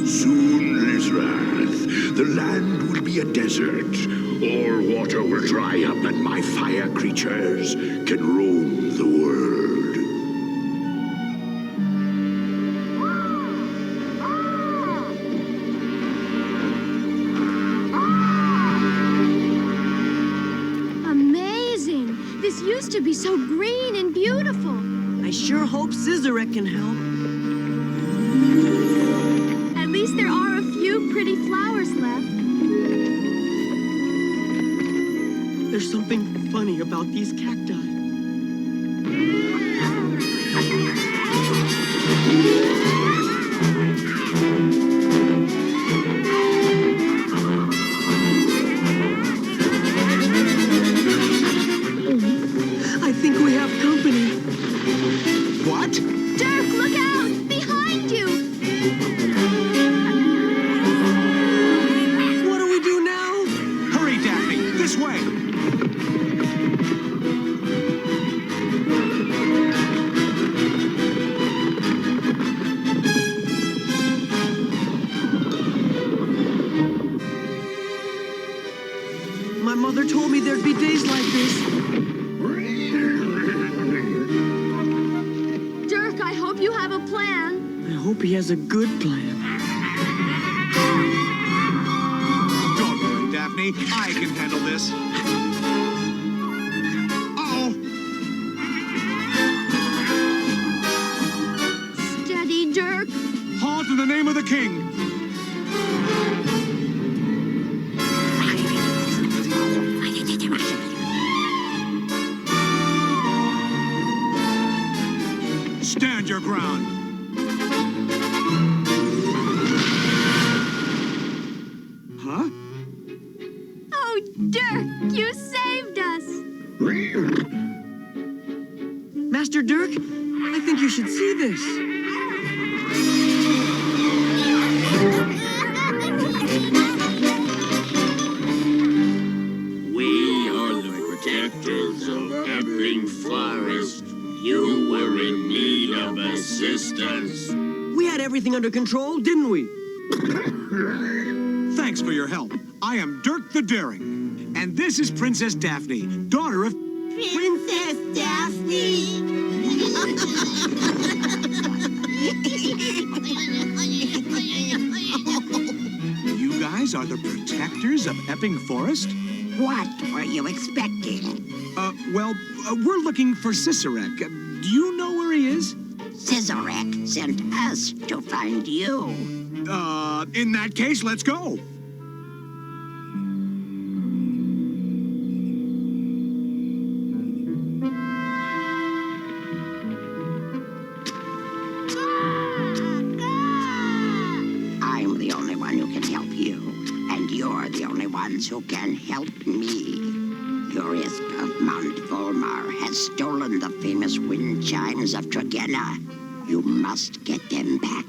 Soon, Lizrath, the land will be a desert. All water will dry up and my fire creatures can roam the world. Amazing! This to be so green and beautiful. I sure hope Scissorette can help. At least there are a few pretty flowers left. There's something funny about these cacti. I think we have company. What? Dirk, look out! Behind you! What do we do now? Hurry, Daphne! This way! My mother told me there'd be days like this. Dirk, I hope you have a plan. I hope he has a good plan. Don't worry, Daphne. I can handle this. Uh-oh! Steady, Dirk. Halt in the name of the king! Stand your ground. Huh? Oh, Dirk, you saved us. Master Dirk, I think you should see this. We are the protectors of Epping Forest. You were in need of assistance. We had everything under control, didn't we? Thanks for your help. I am Dirk the Daring, and this is Princess Daphne, daughter of... Princess Daphne! You guys are the protectors of Epping Forest? What were you expecting? We're looking for Scissorette. Do you know where he is? Scissorette sent us to find you. In that case, let's go. I'm the only one who can help you, and you're the only ones who can help me. Jurisk of Mount Volmar has stolen the famous wind chimes of Tregenna. You must get them back.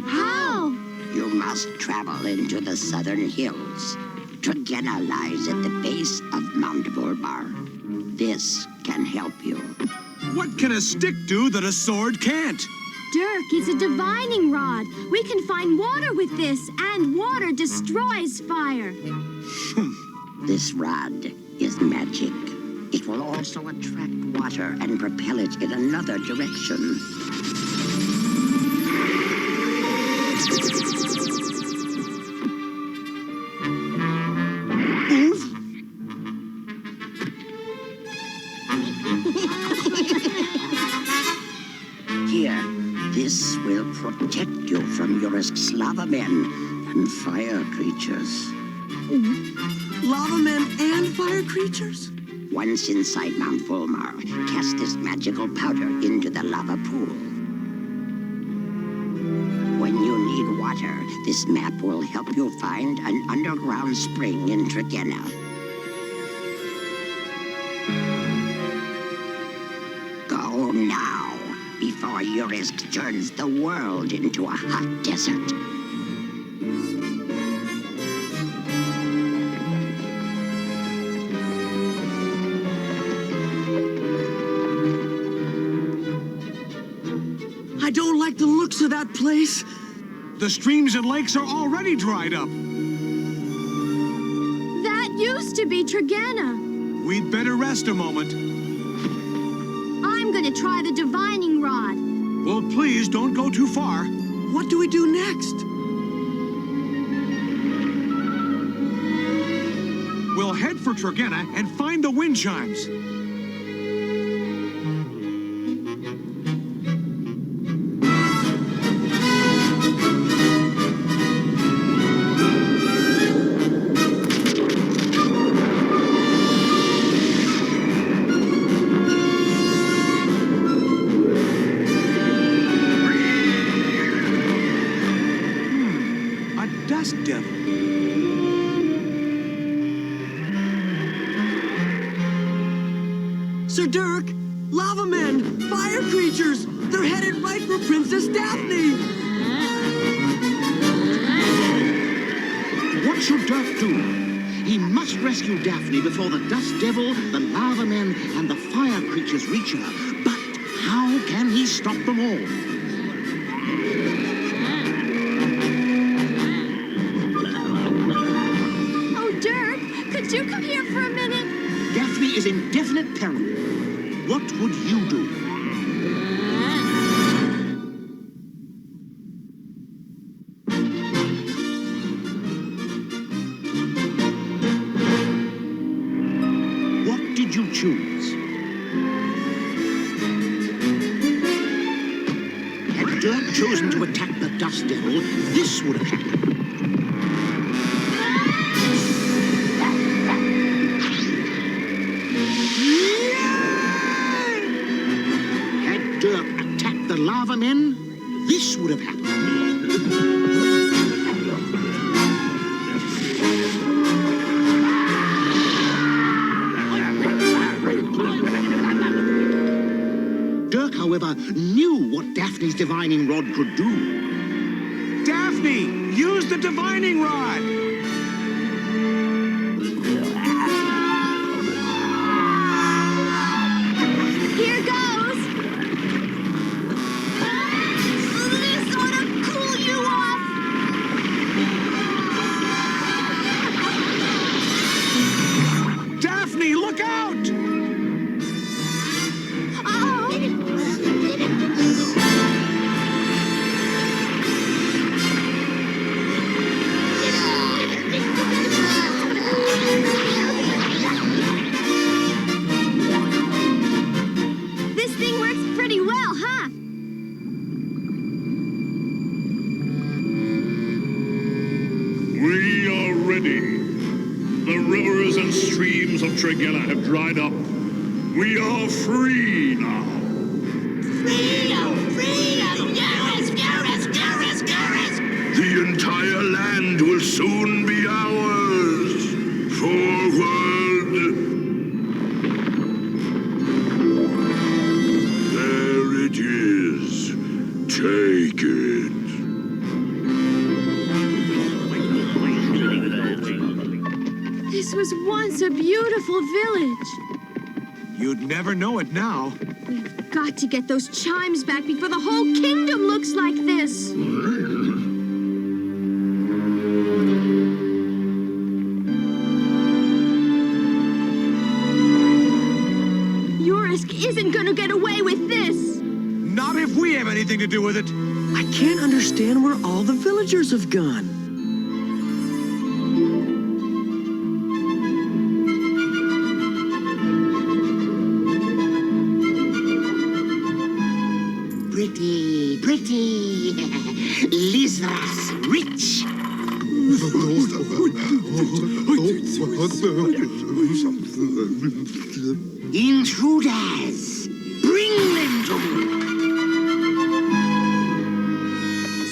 How? You must travel into the southern hills. Tregenna lies at the base of Mount Volmar. This can help you. What can a stick do that a sword can't? Dirk, it's a divining rod. We can find water with this, and water destroys fire. This rod is magic. It will also attract water and propel it in another direction. Here, this will protect you from Jurisk's lava men and fire creatures. Lava men and fire creatures? Once inside Mount Volmar, cast this magical powder into the lava pool. When you need water, this map will help you find an underground spring in Tregenna. Go now, before Jurisk turns the world into a hot desert. I don't like the looks of that place. The streams and lakes are already dried up. That used to be Tregenna. We'd better rest a moment. I'm gonna try the divining rod. Well, please don't go too far. What do we do next? We'll head for Tregenna and find the wind chimes. Sir Dirk, lava men, fire creatures. They're headed right for Princess Daphne. What should Dirk do? He must rescue Daphne before the Dust Devil, the Lava Men, and the Fire Creatures reach her. But how can he stop them all? Oh, Dirk, could you come here for a minute? Daphne is in definite peril. What would you do? What did you choose? Had Dirk chosen to attack the Dust Devil, this would have happened. Had Dirk attacked the Lava Men, this would have happened. Dirk, however, knew what Daphne's divining rod could do. Daphne, use the divining rod! Here goes. This ought to cool you off. Daphne, look out! This thing works pretty well, huh? We are ready. The rivers and streams of Tregenna have dried up. We are free now. Freedom! Freedom! Garrus! Garrus! Garrus! Garrus! The entire land will soon be ours. Forward! There it is. Take it. This was once a beautiful village. You'd never know it now. We've got to get those chimes back before the whole kingdom looks like this. Yorisk isn't gonna get away with this. Not if we have anything to do with it. I can't understand where all the villagers have gone. Pretty, pretty. Lizras rich. Intruders, bring them to me.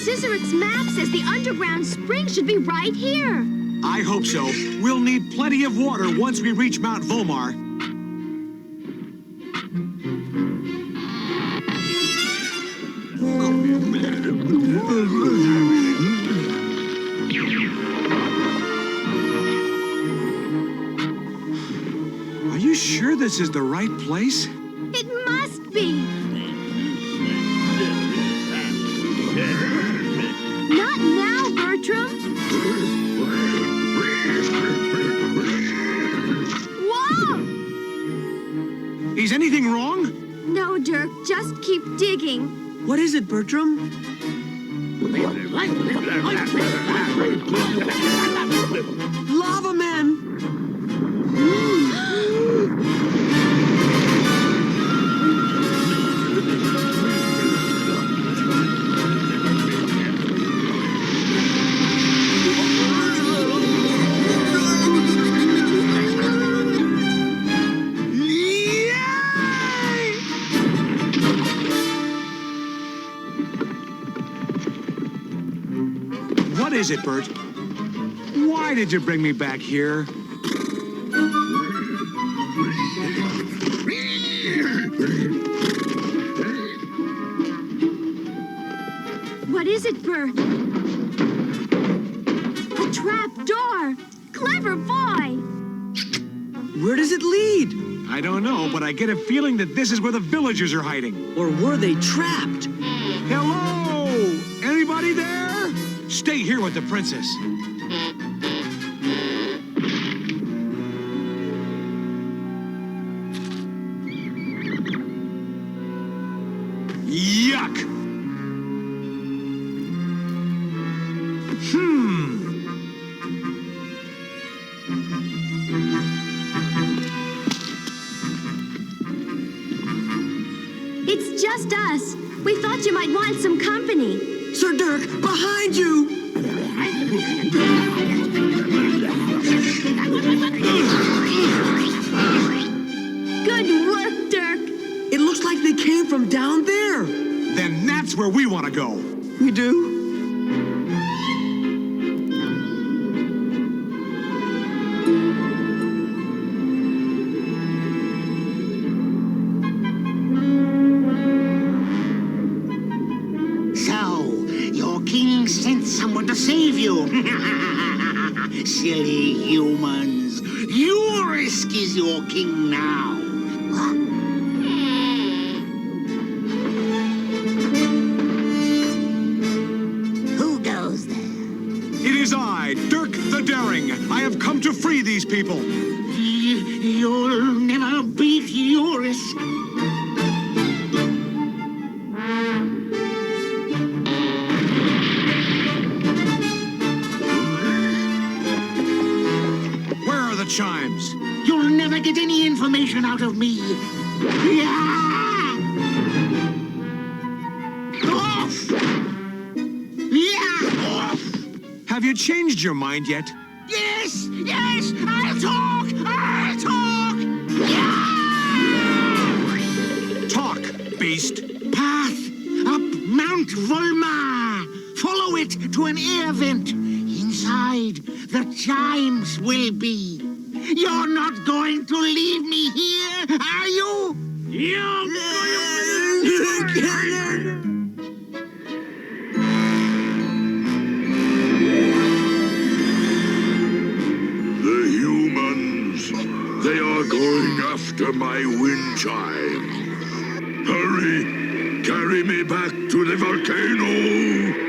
Scissorik's map says the underground spring should be right here. I hope so. We'll need plenty of water once we reach Mount Volmar. Are you sure this is the right place? It must be. Not now, Bertram. Whoa! Is anything wrong? No, Dirk, just keep digging. What is it, Bertram? Lava men! What is it, Bert? Why did you bring me back here? What is it, Bert? A trap door. Clever boy. Where does it lead? I don't know, but I get a feeling that this is where the villagers are hiding. Or were they trapped? Hello! Anybody there? Stay here with the princess. Yuck! It's just us. We thought you might want some company. Sir Dirk, behind you! Good work, Dirk. It looks like they came from down there. Then that's where we want to go. We do? Someone to save you. Silly humans. Yorisk is your king now. Who goes there? It is I, Dirk the Daring. I have come to free these people. You'll never beat Yorisk. Chimes. You'll never get any information out of me. Off! Off! Have you changed your mind yet? Yes! Yes! I'll talk! I'll talk! Talk, beast. Path up Mount Volmar. Follow it to an air vent. Inside, the chimes will be. You're not going to leave me here, are you? You're The humans, they are going after my wind chime. Hurry, carry me back to the volcano.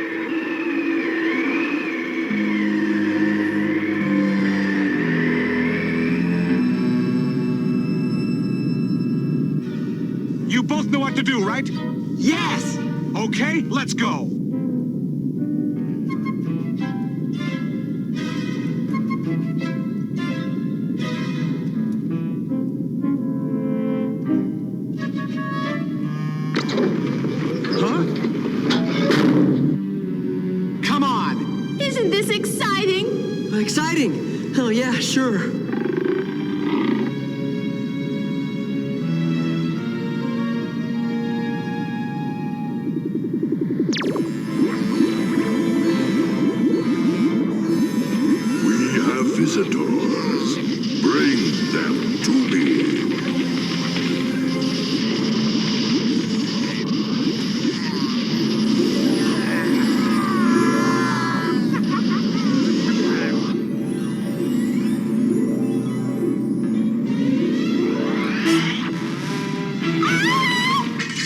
You both know what to do, right? Yes! Okay, let's go. Huh? Come on! Isn't this exciting? Exciting? Oh, yeah, sure. Visitors, bring them to me.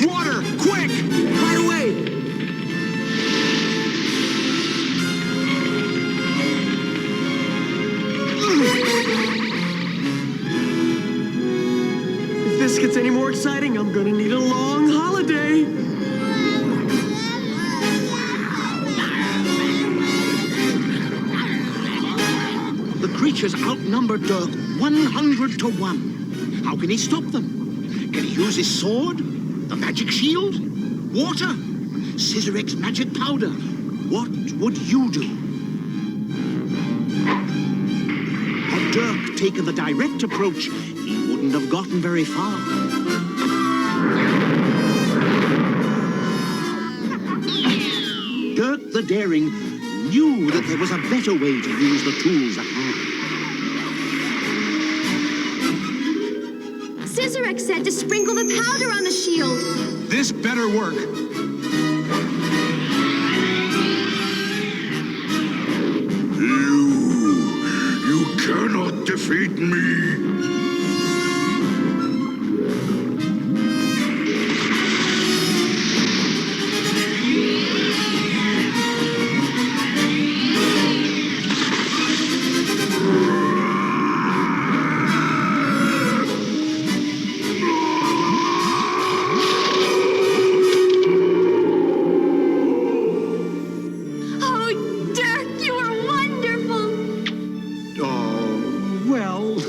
Water, quick! Right away! If this gets any more exciting, I'm gonna need a long holiday. The creatures outnumber Dirk 100 to 1. How can he stop them? Can he use his sword? The magic shield? Water? Scissorek's magic powder? What would you do? Had Dirk taken the direct approach, he wouldn't have gotten very far. Dirk the Daring knew that there was a better way to use the tools at hand. Scissorek said to sprinkle the powder on the shield. This better work. me? Oh, Dirk, you were wonderful. Oh, well.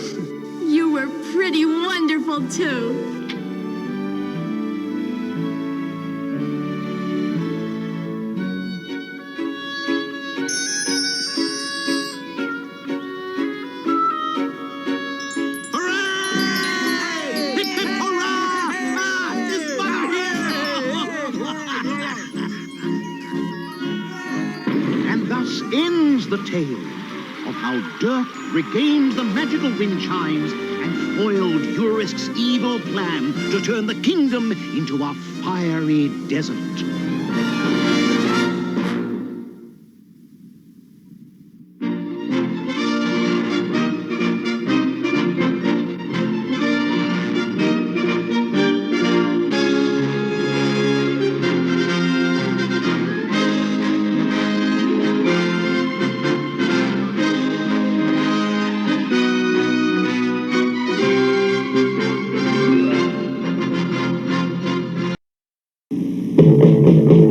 You were pretty wonderful, too. Hip, hip, hurrah! It's fire here! And thus ends the tale of how Dirk regained the magical wind chimes and foiled Urisk's evil plan to turn the kingdom into a fiery desert.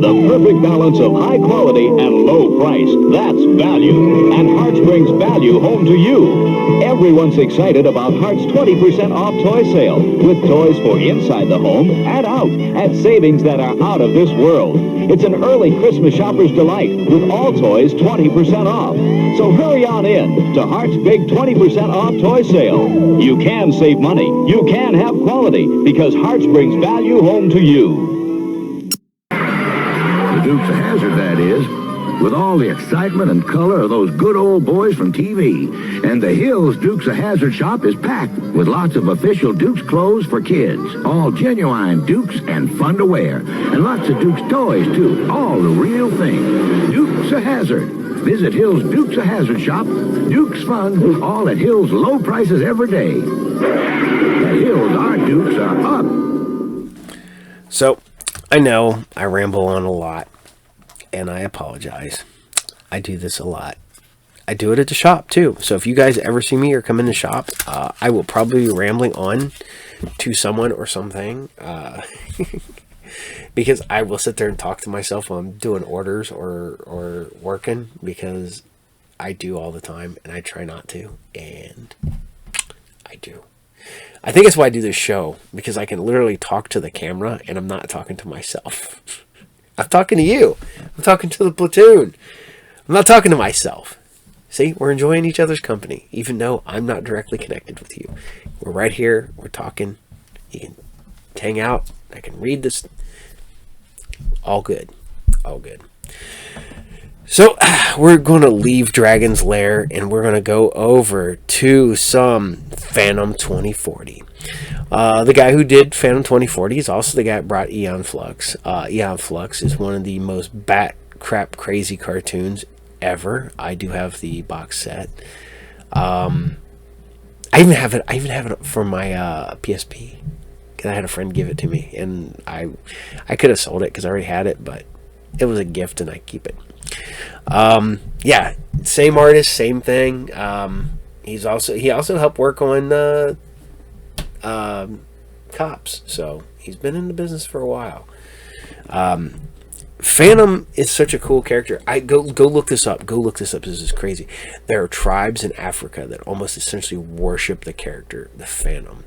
The perfect balance of high quality and low price. That's value. And Hearts brings value home to you. Everyone's excited about Hearts' 20% off toy sale, with toys for inside the home and out at savings that are out of this world. It's an early Christmas shopper's delight, with all toys 20% off. So hurry on in to Hearts' big 20% off toy sale. You can save money. You can have quality, because Hearts brings value home to you. The Dukes of Hazzard, that is, with all the excitement and color of those good old boys from TV. And the Hills Dukes of Hazzard shop is packed with lots of official Dukes clothes for kids. All genuine Dukes and fun to wear. And lots of Dukes toys, too. All the real thing. Dukes of Hazzard. Visit Hills Dukes of Hazzard shop. Dukes fun, all at Hills low prices every day. At Hills, our Dukes are up. So, I know I ramble on a lot, and I apologize. I do this a lot. I do it at the shop, too. So if you guys ever see me or come in the shop, I will probably be rambling on to someone or something. Because I will sit there and talk to myself while I'm doing orders or working, because I do all the time, and I try not to, and I do. I think that's why I do this show, because I can literally talk to the camera and I'm not talking to myself. I'm talking to you. I'm talking to the platoon. I'm not talking to myself. See, we're enjoying each other's company, even though I'm not directly connected with you. We're right here. We're talking. You can hang out. I can read this. All good. All good. So, we're going to leave Dragon's Lair, and we're going to go over to some Phantom 2040. The guy who did Phantom 2040 is also the guy that brought Aeon Flux. Aeon Flux is one of the most bat crap crazy cartoons ever. I do have the box set. I even have it for my PSP. Because I had a friend give it to me, and I could have sold it because I already had it, but it was a gift and I keep it. Yeah, same artist, same thing. He also helped work on Cops, so he's been in the business for a while. Phantom is such a cool character. Go look this up. Go look this up. This is crazy. There are tribes in Africa that almost essentially worship the character, the Phantom.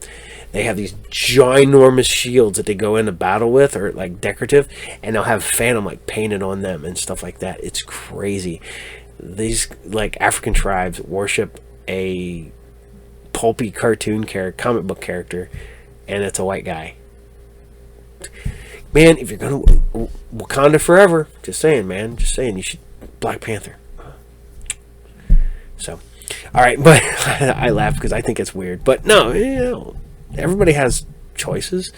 They have these ginormous shields that they go into battle with, or like decorative, and they'll have Phantom like painted on them and stuff like that. It's crazy. These like African tribes worship a pulpy cartoon character, comic book character, and it's a white guy. Man, if you're gonna Wakanda forever, just saying, man, just saying, you should Black Panther. So, all right, but I laugh because I think it's weird. But no, you know, everybody has choices.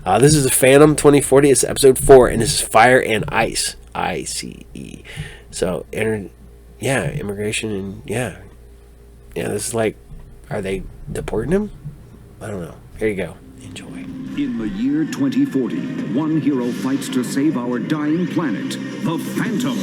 This is the Phantom 2040. It's episode 4, and this is Fire and Ice. ICE. So, immigration, and yeah, this is like Are they deporting him? I don't know. Here you go. Enjoy. In the year 2040, one hero fights to save our dying planet, the Phantom.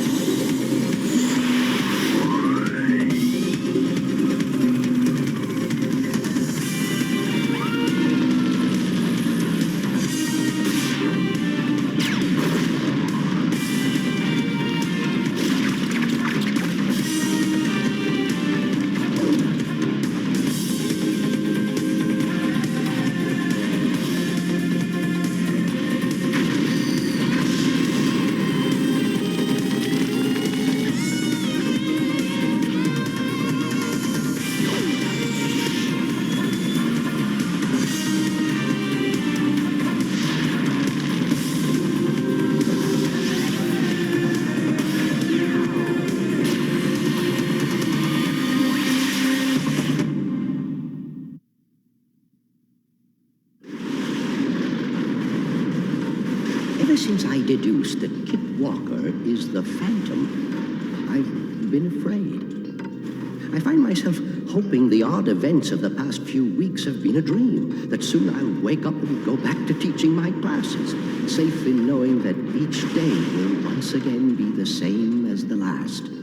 Ever since I deduced that Kit Walker is the Phantom, I've been afraid. I find myself hoping the odd events of the past few weeks have been a dream, that soon I'll wake up and go back to teaching my classes, safe in knowing that each day will once again be the same as the last. Could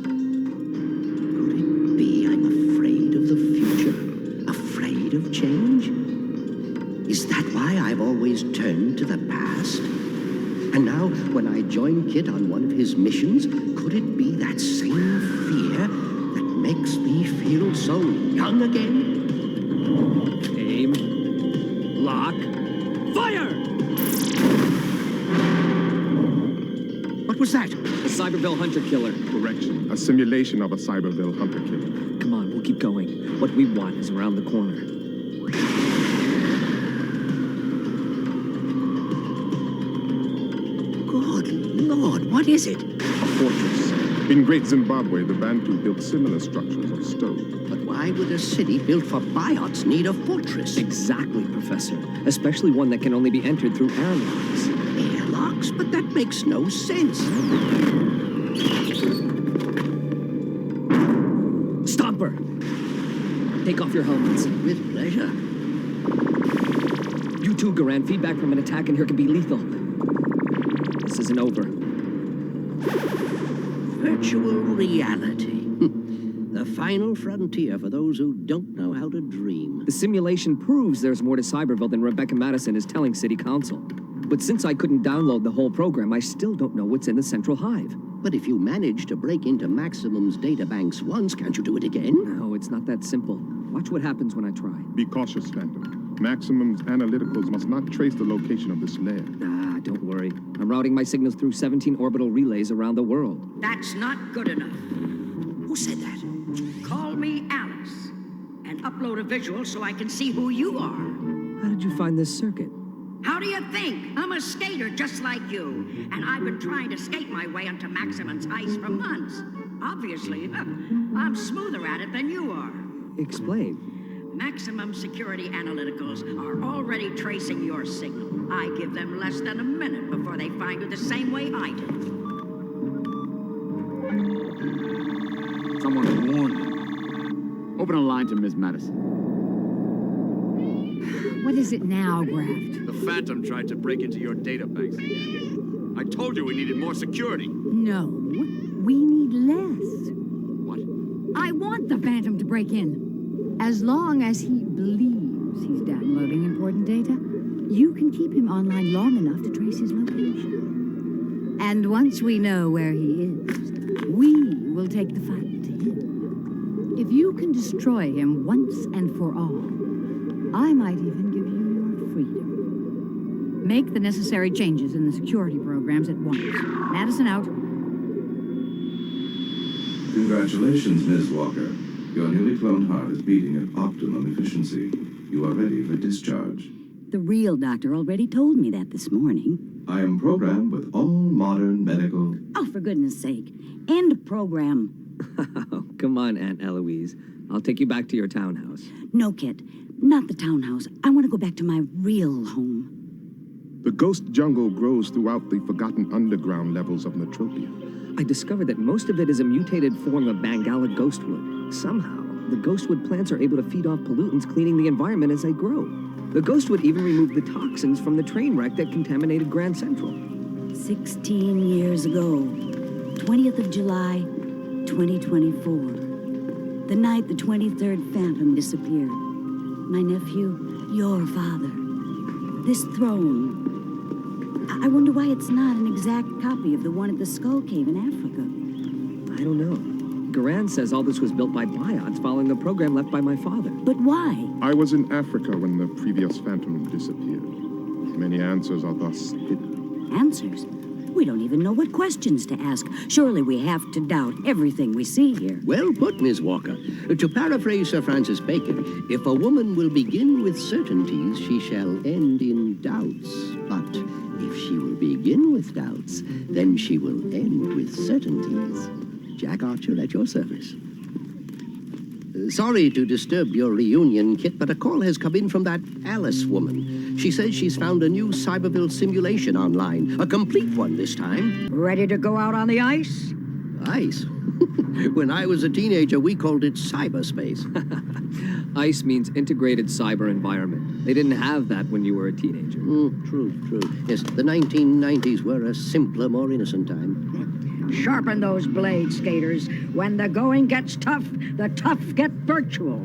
it be I'm afraid of the future? Afraid of change? Is that why I've always turned to the past? And now, when I join Kit on one of his missions, could it be that same fear that makes me feel so young again? Aim. Lock. Fire! What was that? A Cyberville hunter-killer. Correction. A simulation of a Cyberville hunter-killer. Come on, we'll keep going. What we want is around the corner. Lord, what is it? A fortress. In Great Zimbabwe, the Bantu built similar structures of stone. But why would a city built for biots need a fortress? Exactly, Professor. Especially one that can only be entered through airlocks. Airlocks? But that makes no sense. Stomper! Take off your helmets. With pleasure. You too, Garan. Feedback from an attack in here can be lethal. This isn't over. Virtual reality. The final frontier for those who don't know how to dream. The simulation proves there's more to Cyberville than Rebecca Madison is telling City Council. But since I couldn't download the whole program, I still don't know what's in the central hive. But if you manage to break into Maximum's databanks once, can't you do it again? No, it's not that simple. Watch what happens when I try. Be cautious, Phantom. Maximum's analyticals must not trace the location of this lair. Ah, don't worry. I'm routing my signals through 17 orbital relays around the world. That's not good enough. Who said that? Call me Alice and upload a visual so I can see who you are. How did you find this circuit? How do you think? I'm a skater just like you, and I've been trying to skate my way onto Maximum's ice for months. Obviously, I'm smoother at it than you are. Explain. Maximum security analyticals are already tracing your signal. I give them less than a minute before they find you the same way I do. Someone warned me. Open a line to Ms. Madison. What is it now, Graft? The Phantom tried to break into your databanks again. I told you we needed more security. No, we need less. What? I want the Phantom to break in. As long as he believes he's downloading important data, you can keep him online long enough to trace his location. And once we know where he is, we will take the fight to him. If you can destroy him once and for all, I might even give you your freedom. Make the necessary changes in the security programs at once. Madison out. Congratulations, Ms. Walker. Your newly cloned heart is beating at optimum efficiency. You are ready for discharge. The real doctor already told me that this morning. I am programmed with all modern medical... Oh, for goodness sake. End program. Come on, Aunt Eloise. I'll take you back to your townhouse. No, Kit. Not the townhouse. I want to go back to my real home. The ghost jungle grows throughout the forgotten underground levels of Metropia. I discovered that most of it is a mutated form of Bangala ghostwood. Somehow, The Ghostwood plants are able to feed off pollutants, cleaning the environment as they grow. The Ghostwood even removed the toxins from the train wreck that contaminated Grand Central. 16 years ago, 20th of July, 2024. The night the 23rd Phantom disappeared. My nephew, your father. This throne. I wonder why it's not an exact copy of the one at the Skull Cave in Africa. I don't know. Garand says all this was built by biots following the program left by my father. But why? I was in Africa when the previous Phantom disappeared. Many answers are thus hidden. Answers? We don't even know what questions to ask. Surely we have to doubt everything we see here. Well put, Ms. Walker. To paraphrase Sir Francis Bacon, if a woman will begin with certainties, she shall end in doubts. But if she will begin with doubts, then she will end with certainties. Jack Archer at your service. Sorry to disturb your reunion, Kit, but a call has come in from that Alice woman. She says she's found a new Cyberville simulation online. A complete one this time. Ready to go out on the ice? Ice? When I was a teenager, we called it cyberspace. ICE means Integrated Cyber Environment. They didn't have that when you were a teenager. True. Yes, the 1990s were a simpler, more innocent time. Sharpen those blades, skaters. When the going gets tough, the tough get virtual.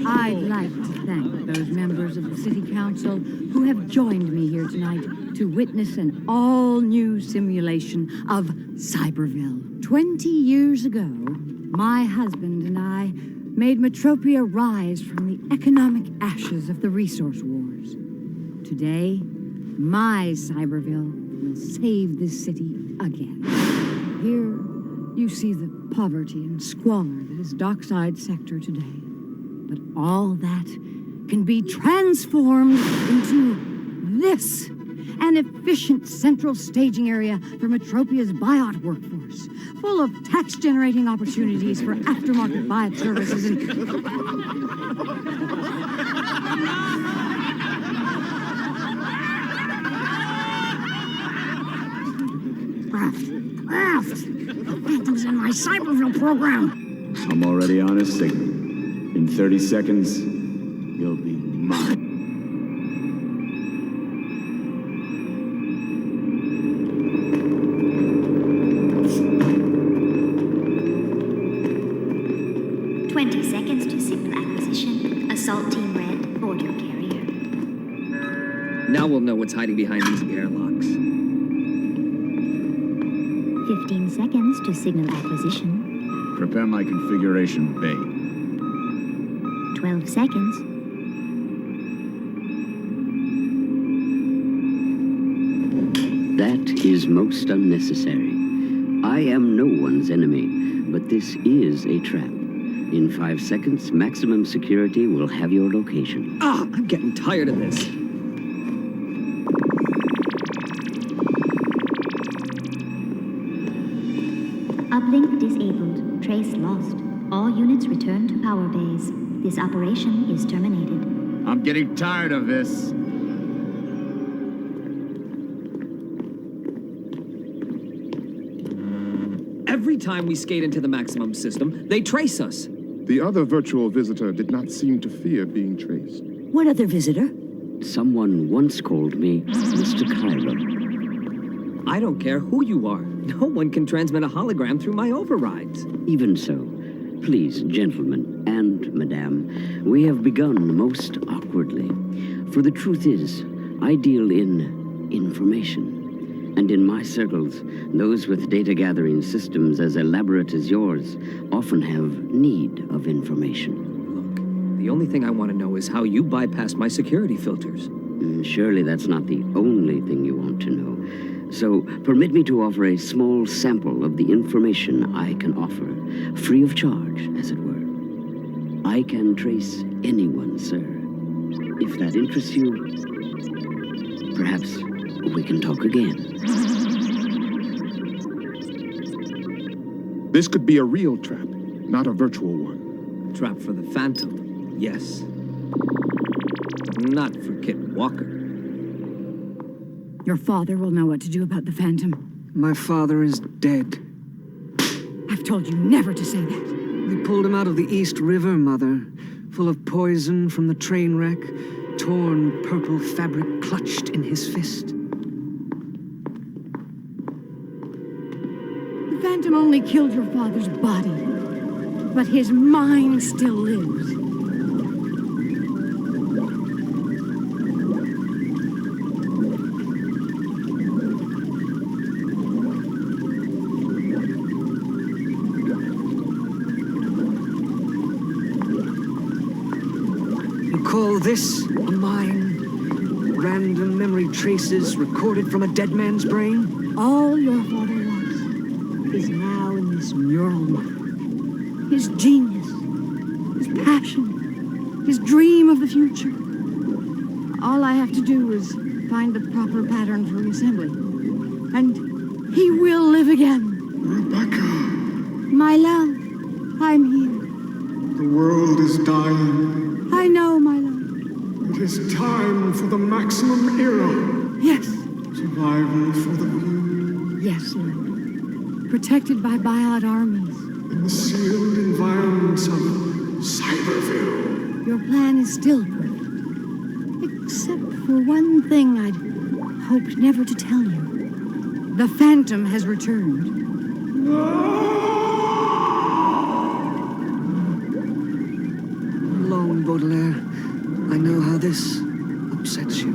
I'd like to thank those members of the City Council who have joined me here tonight to witness an all-new simulation of Cyberville. 20 years ago, my husband and I made Metropia rise from the economic ashes of the resource wars. Today, my Cyberville will save this city again. Here, you see the poverty and squalor that is Dockside Sector today. But all that can be transformed into this, an efficient central staging area for Metropia's buyout workforce, full of tax-generating opportunities for aftermarket buyout services and... Craft! The Phantom's in my Cyberville program! I'm already on a signal. In 30 seconds, you'll be mine. Assault Team Red, board your carrier. Now we'll know what's hiding behind these airlocks. 15 seconds to signal acquisition. Prepare my configuration bay. 12 seconds. That is most unnecessary. I am no one's enemy, but this is a trap. In 5 seconds, maximum security will have your location. I'm getting tired of this. Uplink disabled. Trace lost. All units return to power bays. This operation is terminated. I'm getting tired of this. Every time we skate into the maximum system, they trace us. The other virtual visitor did not seem to fear being traced. What other visitor? Someone once called me Mr. Cairo. I don't care who you are. No one can transmit a hologram through my overrides. Even so, please, gentlemen and madame, we have begun most awkwardly. For the truth is, I deal in information. And in my circles, those with data-gathering systems as elaborate as yours often have need of information. Look, the only thing I want to know is how you bypassed my security filters. Surely that's not the only thing you want to know. So permit me to offer a small sample of the information I can offer, free of charge, as it were. I can trace anyone, sir. If that interests you, perhaps we can talk again. This could be a real trap, not a virtual one. Trap for the Phantom, yes. Not for Kit Walker. Your father will know what to do about the Phantom. My father is dead. I've told you never to say that. They pulled him out of the East River, Mother, full of poison from the train wreck, torn purple fabric clutched in his fist. The Phantom only killed your father's body, but his mind still lives. Call this a mind? Random memory traces recorded from a dead man's brain? All your father was is now in this neural map. His genius, his passion, his dream of the future. All I have to do is find the proper pattern for reassembly. And he will live again. Rebecca! My love, I'm here. The world is dying. I know, my love. It is time for the maximum era. Yes. Survival for the few. Yes, Lord. Protected by buyout armies. In the sealed environments of Cyberville. Your plan is still perfect. Except for one thing I'd hoped never to tell you. The Phantom has returned. Alone, Baudelaire. I know how this upsets you.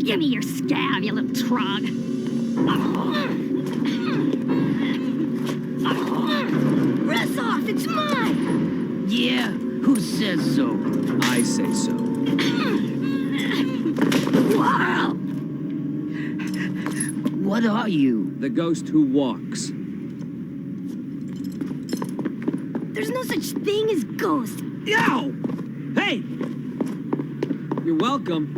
Give me your scab, you little trog. Rest off, it's mine! Yeah, who says so? I say so. Wow! What are you? The ghost who walks. There's no such thing as ghost. Ow! Hey! You're welcome.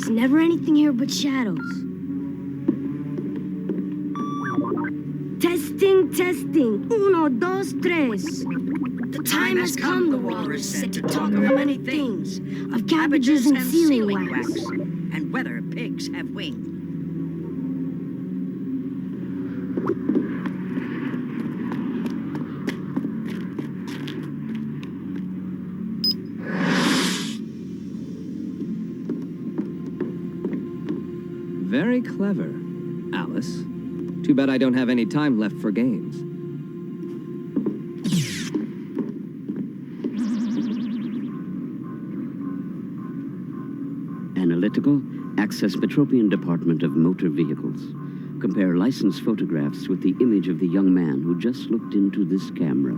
Never anything here but shadows. Testing, testing. Uno, dos, tres. The time has come, the walrus said, to talk of many things. Of cabbages and sealing wax. And whether pigs have wings. Very clever, Alice. Too bad I don't have any time left for games. Analytical, access Metropian Department of Motor Vehicles. Compare licensed photographs with the image of the young man who just looked into this camera.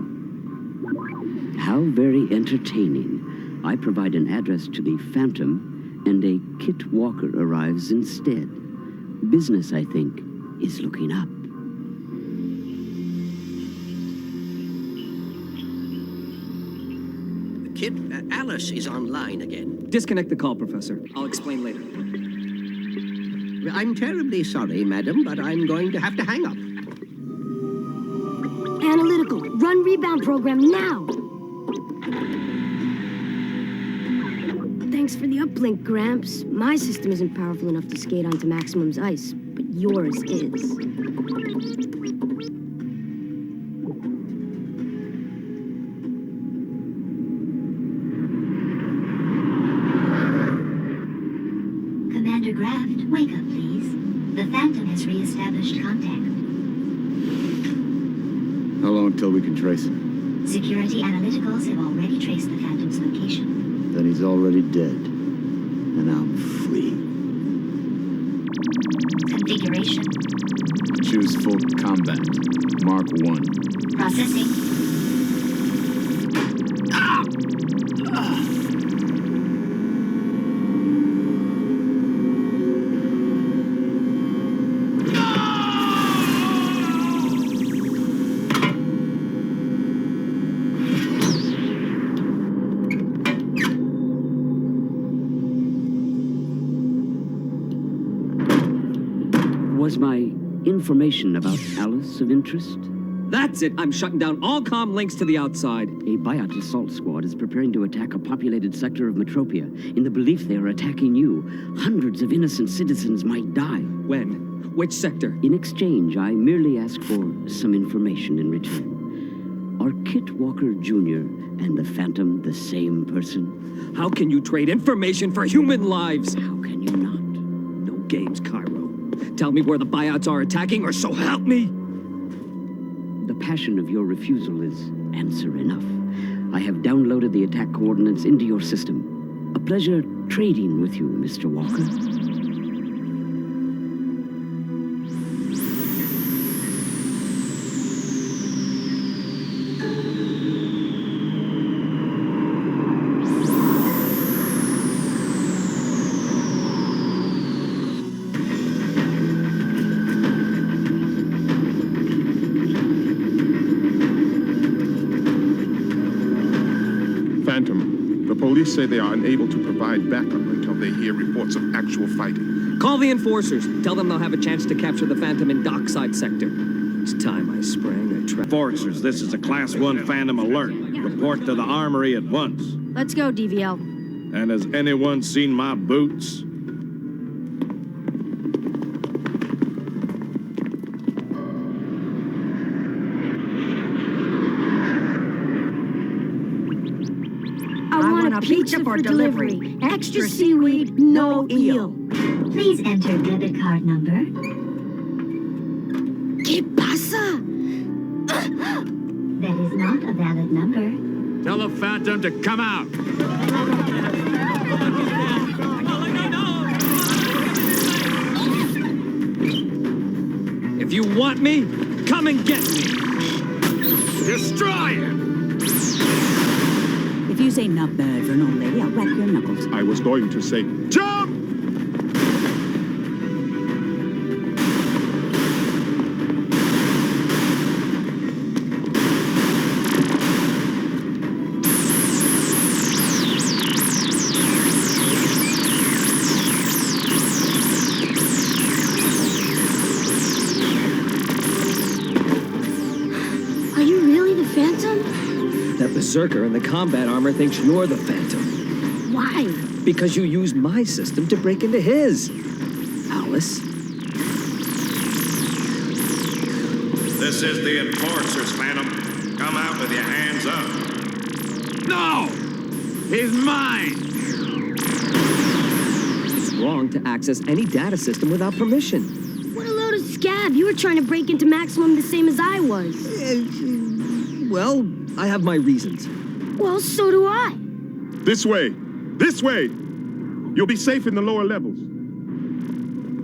How very entertaining. I provide an address to the Phantom, and a Kit Walker arrives instead. Business, I think, is looking up. Kid, Alice is online again. Disconnect the call, Professor. I'll explain later. I'm terribly sorry, madam, but I'm going to have to hang up. Analytical, run rebound program now! Thanks for the uplink, Gramps. My system isn't powerful enough to skate onto Maximum's ice, but yours is. Graft, wake up, please. The Phantom has re-established contact. How long until we can trace him? Security analyticals have already traced the Phantom's location. Then he's already dead. And I'm free. Configuration. Choose full combat. Mark 1. Processing. Was my information about Alice of interest? That's it! I'm shutting down all comm links to the outside. A Biot assault squad is preparing to attack a populated sector of Metropia in the belief they are attacking you. Hundreds of innocent citizens might die. When? Which sector? In exchange, I merely ask for some information in return. Are Kit Walker Jr. and the Phantom the same person? How can you trade information for human lives? How can you not? No games, Cairo. Tell me where the buyouts are attacking, or so help me! The passion of your refusal is answer enough. I have downloaded the attack coordinates into your system. A pleasure trading with you, Mr. Walker. Police say they are unable to provide backup until they hear reports of actual fighting. Call the enforcers. Tell them they'll have a chance to capture the Phantom in Dockside Sector. It's time I sprang a trap. Enforcers, this is a Class 1 Phantom alert. Report to the armory at once. Let's go, DVL. And has anyone seen my boots? I want a pizza for delivery. Extra seaweed, no eel. Please enter debit card number. ¿Qué pasa? That is not a valid number. Tell the Phantom to come out. If you want me, come and get me. Destroy him! If you say not bad for an old lady, I'll whack your knuckles. I was going to say, jump! Are you really the Phantom? That berserker in the combat armor thinks you're the Phantom. Why? Because you used my system to break into his. Alice? This is the Enforcers, Phantom. Come out with your hands up. No! He's mine! It's wrong to access any data system without permission. What a load of scab. You were trying to break into Maximum the same as I was. Well, I have my reasons. Well, so do I. This way! This way! You'll be safe in the lower levels.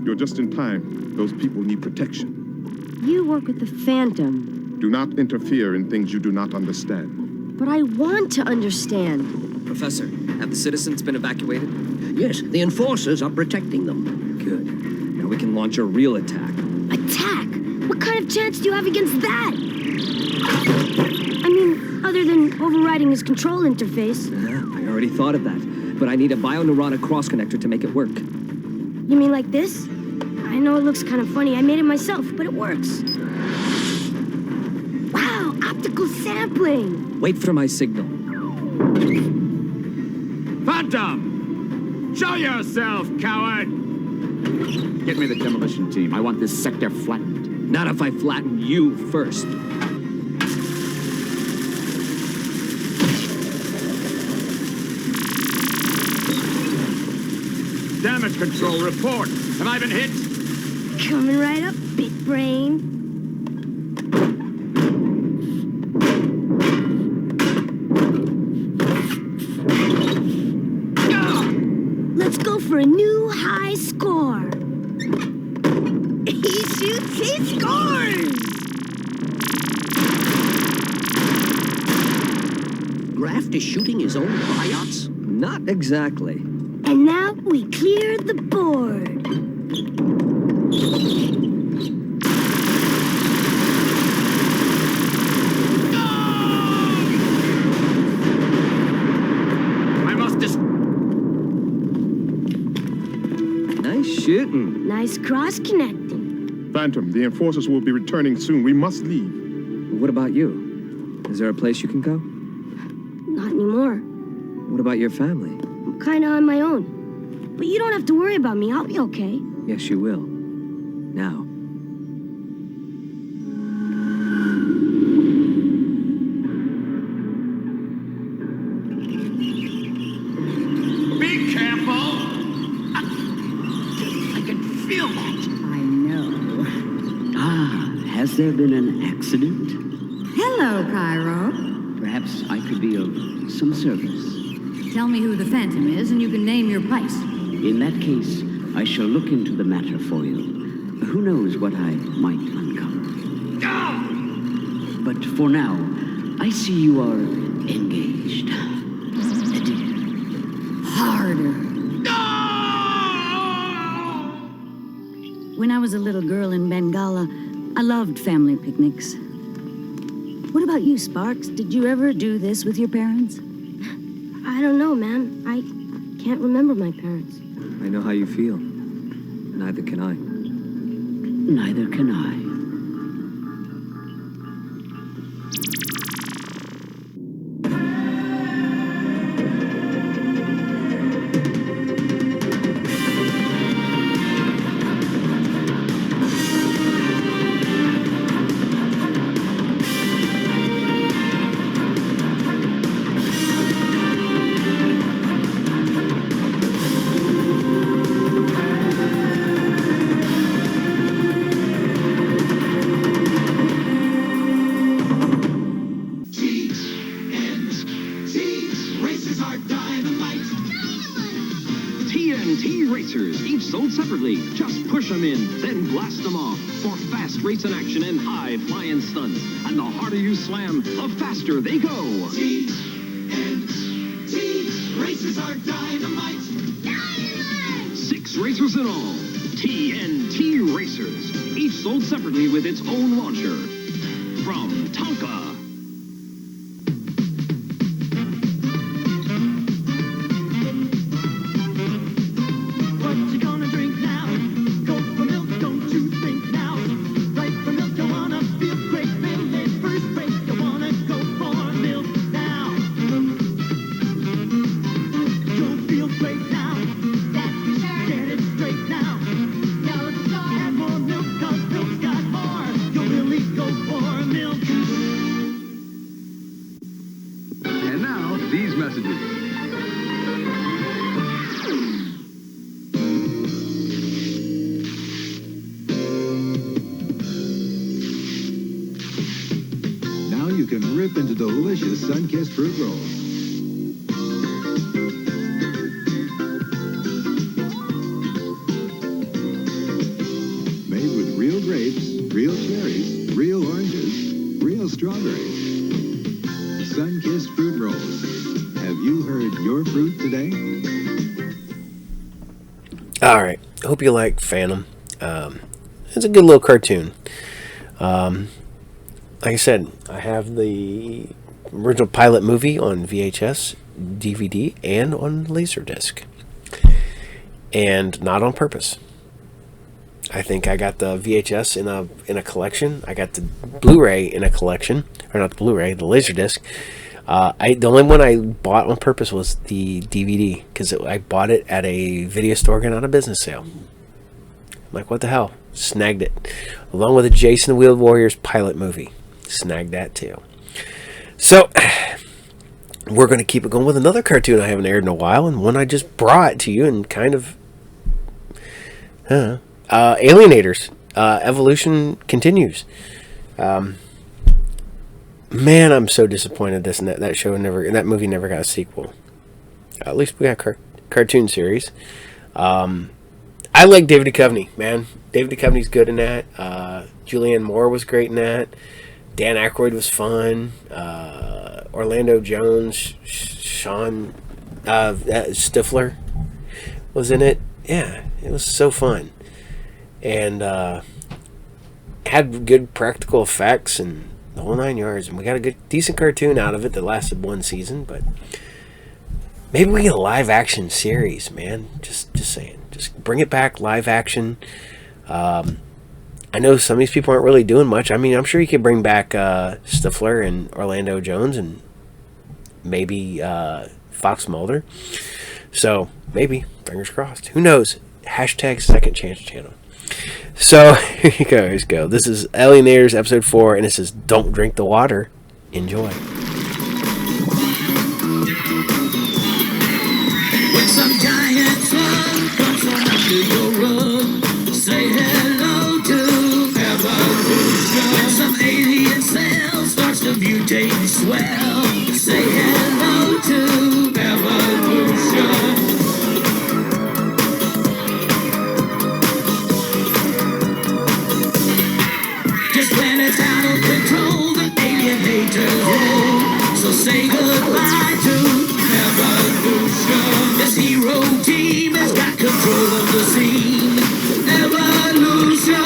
You're just in time. Those people need protection. You work with the Phantom. Do not interfere in things you do not understand. But I want to understand. Professor, have the citizens been evacuated? Yes, the enforcers are protecting them. Good. Now we can launch a real attack. Attack? What kind of chance do you have against that? I mean, other than overriding his control interface. I already thought of that, but I need a bioneurotic cross-connector to make it work. You mean like this? I know it looks kind of funny. I made it myself, but it works. Wow, optical sampling! Wait for my signal. Phantom! Show yourself, coward! Get me the demolition team. I want this sector flattened. Not if I flatten you first. Damage control, report. Have I been hit? Coming right up, big brain. Let's go for a new high score. He shoots, he scores! Graft is shooting his own riots? Not exactly. And now we cleared the board. I must Nice shooting. Nice cross-connecting. Phantom, the enforcers will be returning soon. We must leave. What about you? Is there a place you can go? Not anymore. What about your family? I'm kinda on my own. But you don't have to worry about me. I'll be okay. Yes, you will. Now. Be careful! I can feel that. I know. Ah, has there been an accident? Hello, Cairo. Perhaps I could be of some service. Tell me who the Phantom is, and you can name your price. In that case, I shall look into the matter for you. Who knows what I might uncover. But for now, I see you are engaged. Adieu. Harder. When I was a little girl in Bengala, I loved family picnics. What about you, Sparks? Did you ever do this with your parents? I don't know, man. I can't remember my parents. I know how you feel. Neither can I. Neither can I. Just push them in, then blast them off for fast racing action and high flying stunts. And the harder you slam, the faster they go. TNT racers are dynamite. 6 racers in all. TNT racers, each sold separately with its own launcher. From Tonka. Into delicious sun-kissed fruit rolls. Made with real grapes, real cherries, real oranges, real strawberries. Sun-kissed fruit rolls. Have you heard your fruit today? Alright, hope you like Phantom. It's a good little cartoon. Like I said, I have the original pilot movie on VHS, DVD, and on Laserdisc. And not on purpose. I think I got the VHS in a collection. I got the Blu-ray in a collection. Or not the Blu-ray, the Laserdisc. The only one I bought on purpose was the DVD. Because I bought it at a video store going on a business sale. I'm like, what the hell? Snagged it. Along with the Jayce and the Wheeled Warriors pilot movie. Snagged that too. So we're going to keep it going with another cartoon I haven't aired in a while, and one I just brought to you and kind of Alienators. Evolution continues. Man, I'm so disappointed that movie never got a sequel. At least we got cartoon series. I like David Duchovny, man. David Duchovny's good in that. Julianne Moore was great in that. Dan Aykroyd was fun. Orlando Jones, Sean Stifler was in it. Yeah, it was so fun. And had good practical effects and the whole 9 yards. And we got a decent cartoon out of it that lasted one season. But maybe we get a live action series, man. Just saying. Just bring it back, live action. I know some of these people aren't really doing much. I mean, I'm sure you could bring back Stifler and Orlando Jones and maybe Fox Mulder. So, maybe. Fingers crossed. Who knows? Hashtag Second Chance Channel. So, here you guys go. This is Alienators episode 4, and it says, don't drink the water. Enjoy. When some giant slug comes from under your rug, say hello to evolution. When some alien cell starts to mutate and swell, say hello to evolution. Just when it's out of control, the alienators roll. So say goodbye to evolution. This hero team has got control of the scene. Evolution.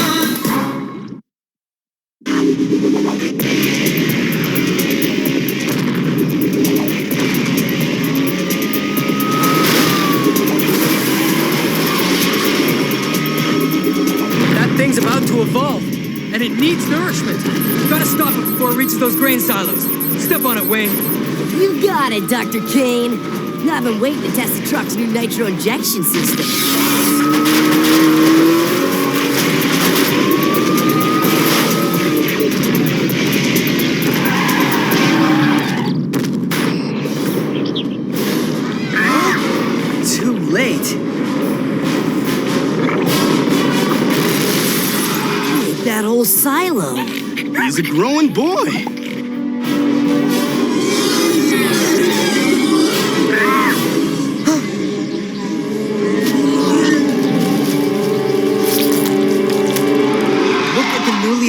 That thing's about to evolve, and it needs nourishment. You gotta stop it before it reaches those grain silos. Step on it, Wayne. You got it, Dr. Kane. I've been waiting to test the truck's new nitro injection system. Too late. That whole silo. He's a growing boy.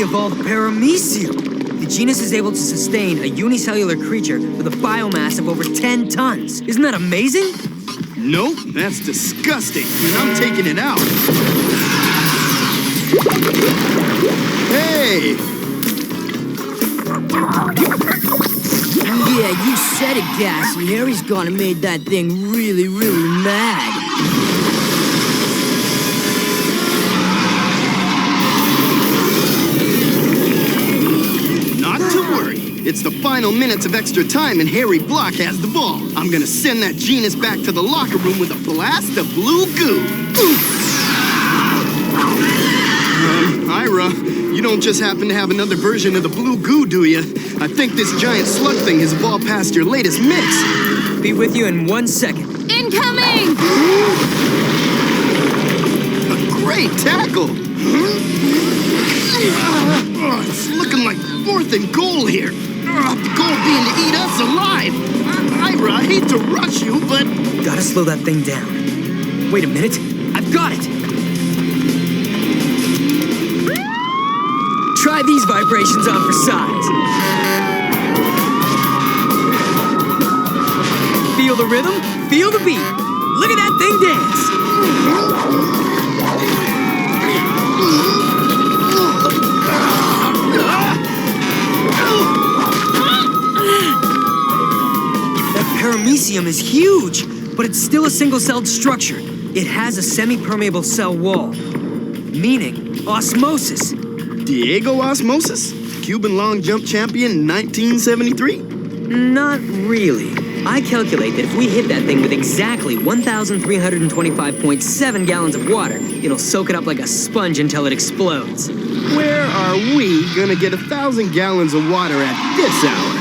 Evolved paramecium. The genus is able to sustain a unicellular creature with a biomass of over 10 tons. Isn't that amazing? Nope, that's disgusting, and I'm taking it out. Hey! Yeah, you said it, Gassy. Harry's gone and made that thing really, really mad. It's the final minutes of extra time and Harry Block has the ball. I'm gonna send that genus back to the locker room with a blast of blue goo. Ira, you don't just happen to have another version of the blue goo, do you? I think this giant slug thing has evolved past your latest mix. Be with you in 1 second. Incoming! A great tackle! It's looking like 4th and goal here. The goal being to eat us alive. Ira, I hate to rush you, but... Gotta slow that thing down. Wait a minute. I've got it! Try these vibrations on for size. Feel the rhythm, feel the beat. Look at that thing dance. Paramecium is huge, but it's still a single-celled structure. It has a semi-permeable cell wall, meaning osmosis. Diego Osmosis? Cuban long jump champion in 1973? Not really. I calculate that if we hit that thing with exactly 1,325.7 gallons of water, it'll soak it up like a sponge until it explodes. Where are we gonna get 1,000 gallons of water at this hour?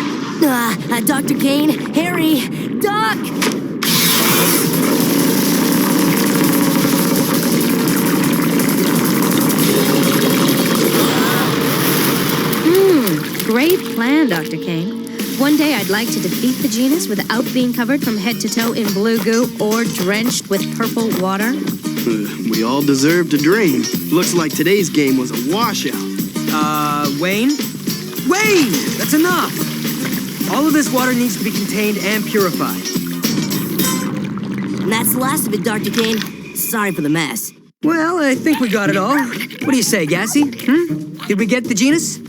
Dr. Kane, Harry, Doc! plan, Dr. Kane. One day I'd like to defeat the genus without being covered from head to toe in blue goo or drenched with purple water. We all deserve to drain. Looks like today's game was a washout. Wayne? Wayne! That's enough! All of this water needs to be contained and purified. And that's the last of it, Dr. Kane. Sorry for the mess. Well, I think we got it all. What do you say, Gassy? Did we get the genus?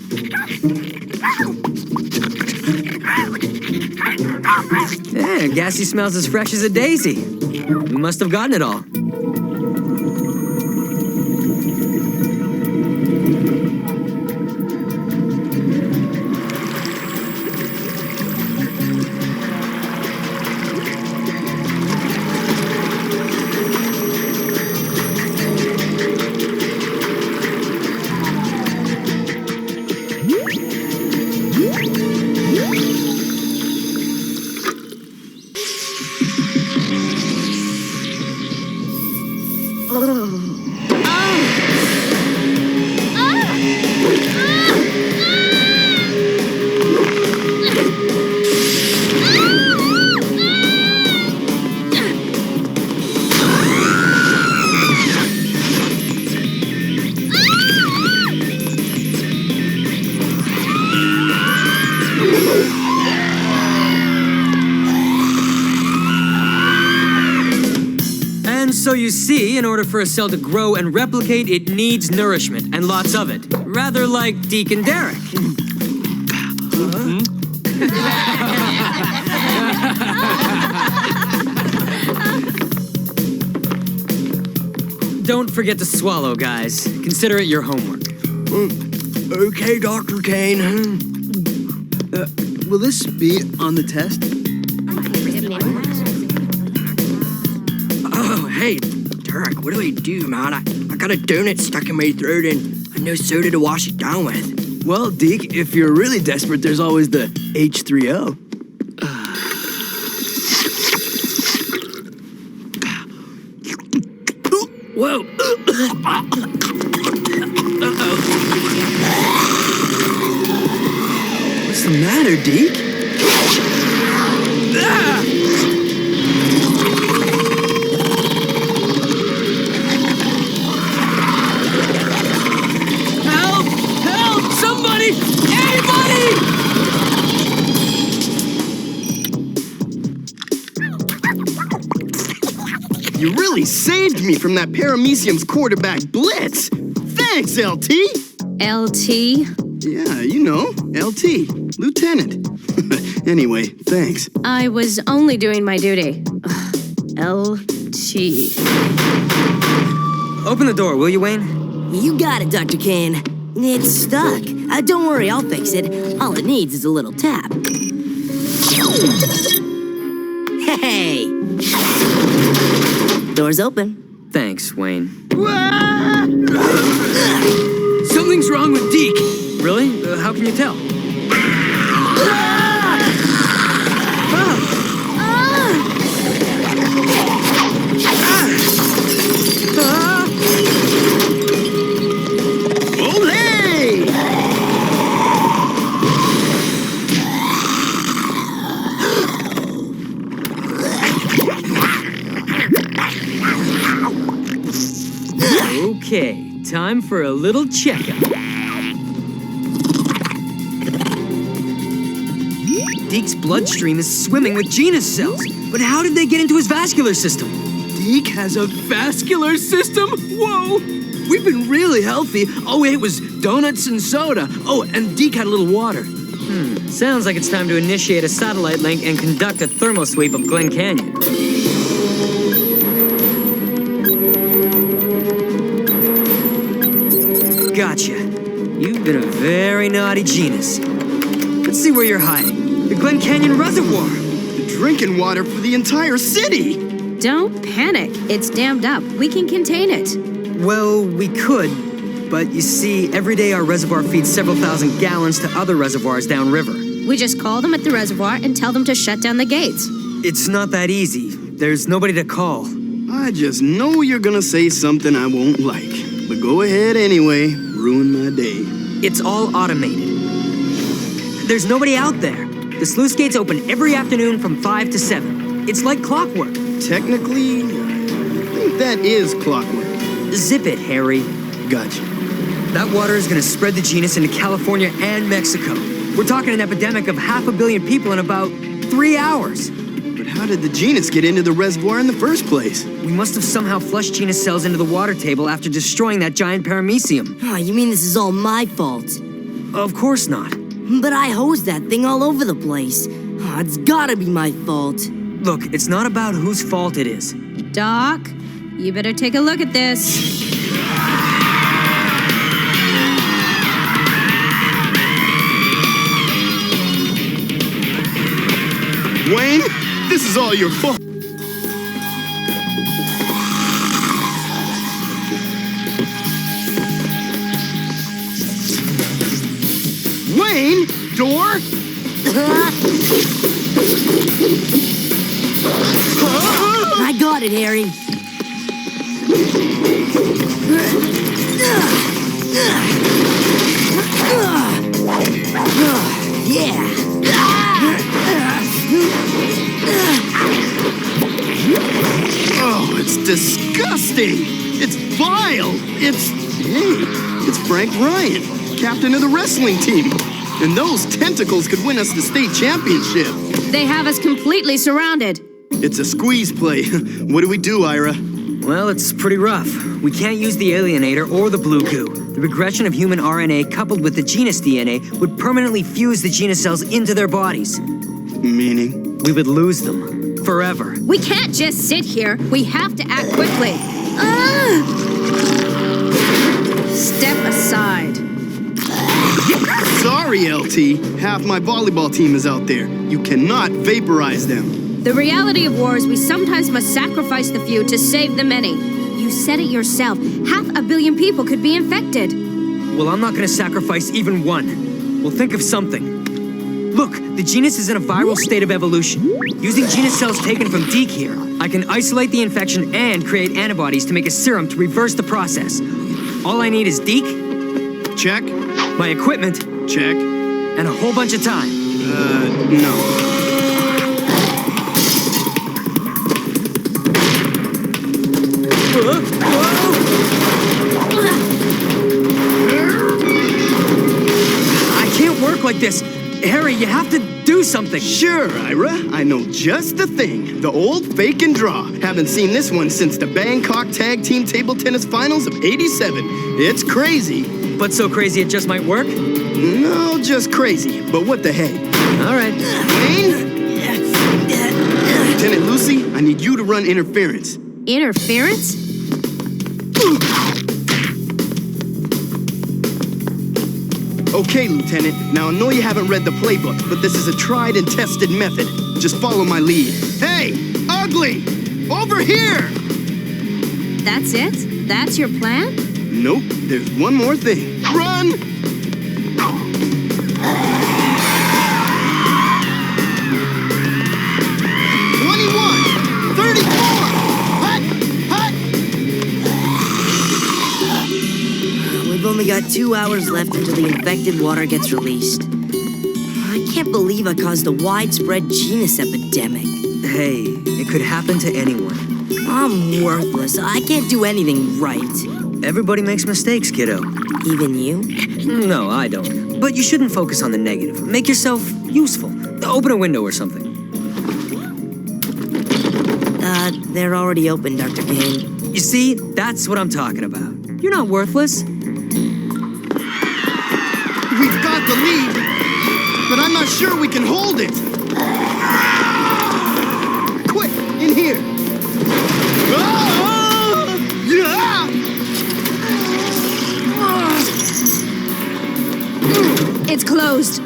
Yeah, Gassy smells as fresh as a daisy. We must have gotten it all. So you see, in order for a cell to grow and replicate, it needs nourishment, and lots of it. Rather like Deacon Derek. Don't forget to swallow, guys. Consider it your homework. Okay, Dr. Kane. Will this be on the test? Oh, hey, Derek, what do I do, man? I got a donut stuck in my throat and no soda to wash it down with. Well, Deke, if you're really desperate, there's always the H3O. Whoa. What's the matter, Deke? You really saved me from that Paramecium's quarterback blitz. Thanks, LT. LT? Yeah, you know, LT, Lieutenant. Anyway, thanks. I was only doing my duty. LT. Open the door, will you, Wayne? You got it, Dr. Kane. It's stuck. Don't worry, I'll fix it. All it needs is a little tap. Hey! Door's open. Thanks, Wayne. Something's wrong with Deke. Really? How can you tell? Okay, time for a little checkup. Deke's bloodstream is swimming with genus cells. But how did they get into his vascular system? Deke has a vascular system? Whoa! We've been really healthy. All we ate was donuts and soda. Oh, and Deke had a little water. Sounds like it's time to initiate a satellite link and conduct a thermal sweep of Glen Canyon. Gotcha. You've been a very naughty genus. Let's see where you're hiding. The Glen Canyon Reservoir. The drinking water for the entire city. Don't panic. It's dammed up. We can contain it. Well, we could. But you see, every day our reservoir feeds several thousand gallons to other reservoirs downriver. We just call them at the reservoir and tell them to shut down the gates. It's not that easy. There's nobody to call. I just know you're gonna say something I won't like. But go ahead anyway. Ruin my day. It's all automated. There's nobody out there. The sluice gates open every afternoon from 5 to 7. It's like clockwork. Technically, I think that is clockwork. Zip it, Harry. Gotcha. That water is gonna spread the genus into California and Mexico. We're talking an epidemic of 500 million people in about 3 hours. But how did the genus get into the reservoir in the first place? We must have somehow flushed genus cells into the water table after destroying that giant paramecium. Oh, you mean this is all my fault? Of course not. But I hosed that thing all over the place. Oh, it's gotta be my fault. Look, it's not about whose fault it is. Doc, you better take a look at this. Wayne, this is all your fault. Wayne, door? I got it, Harry. Yeah. Oh, it's disgusting. It's vile. It's Frank Ryan, captain of the wrestling team. And those tentacles could win us the state championship. They have us completely surrounded. It's a squeeze play. What do we do, Ira? Well, it's pretty rough. We can't use the Alienator or the blue goo. The regression of human RNA coupled with the genus DNA would permanently fuse the genus cells into their bodies. Meaning? We would lose them. Forever. We can't just sit here. We have to act quickly. Step aside. Sorry, LT. Half my volleyball team is out there. You cannot vaporize them. The reality of war is we sometimes must sacrifice the few to save the many. You said it yourself. 500 million people could be infected. Well, I'm not going to sacrifice even one. We'll think of something. Look, the genus is in a viral state of evolution. Using genus cells taken from Deke here, I can isolate the infection and create antibodies to make a serum to reverse the process. All I need is Deke. Check. My equipment. Check. And a whole bunch of time. No. I can't work like this. Harry, you have to do something. Sure, Ira. I know just the thing. The old fake and draw. Haven't seen this one since the Bangkok Tag Team Table Tennis Finals of '87. It's crazy. But so crazy it just might work? No, just crazy. But what the heck? All right. Wayne? Lieutenant Lucy, I need you to run interference. Interference? Okay, Lieutenant. Now, I know you haven't read the playbook, but this is a tried and tested method. Just follow my lead. Hey, Ugly! Over here! That's it? That's your plan? Nope. There's one more thing. Run! We've only got 2 hours left until the infected water gets released. I can't believe I caused a widespread genus epidemic. Hey, it could happen to anyone. I'm worthless. I can't do anything right. Everybody makes mistakes, kiddo. Even you? No, I don't. But you shouldn't focus on the negative. Make yourself useful. Open a window or something. They're already open, Dr. Kane. You see, that's what I'm talking about. You're not worthless. We've got the lead, but I'm not sure we can hold it. Quick, in here. It's closed.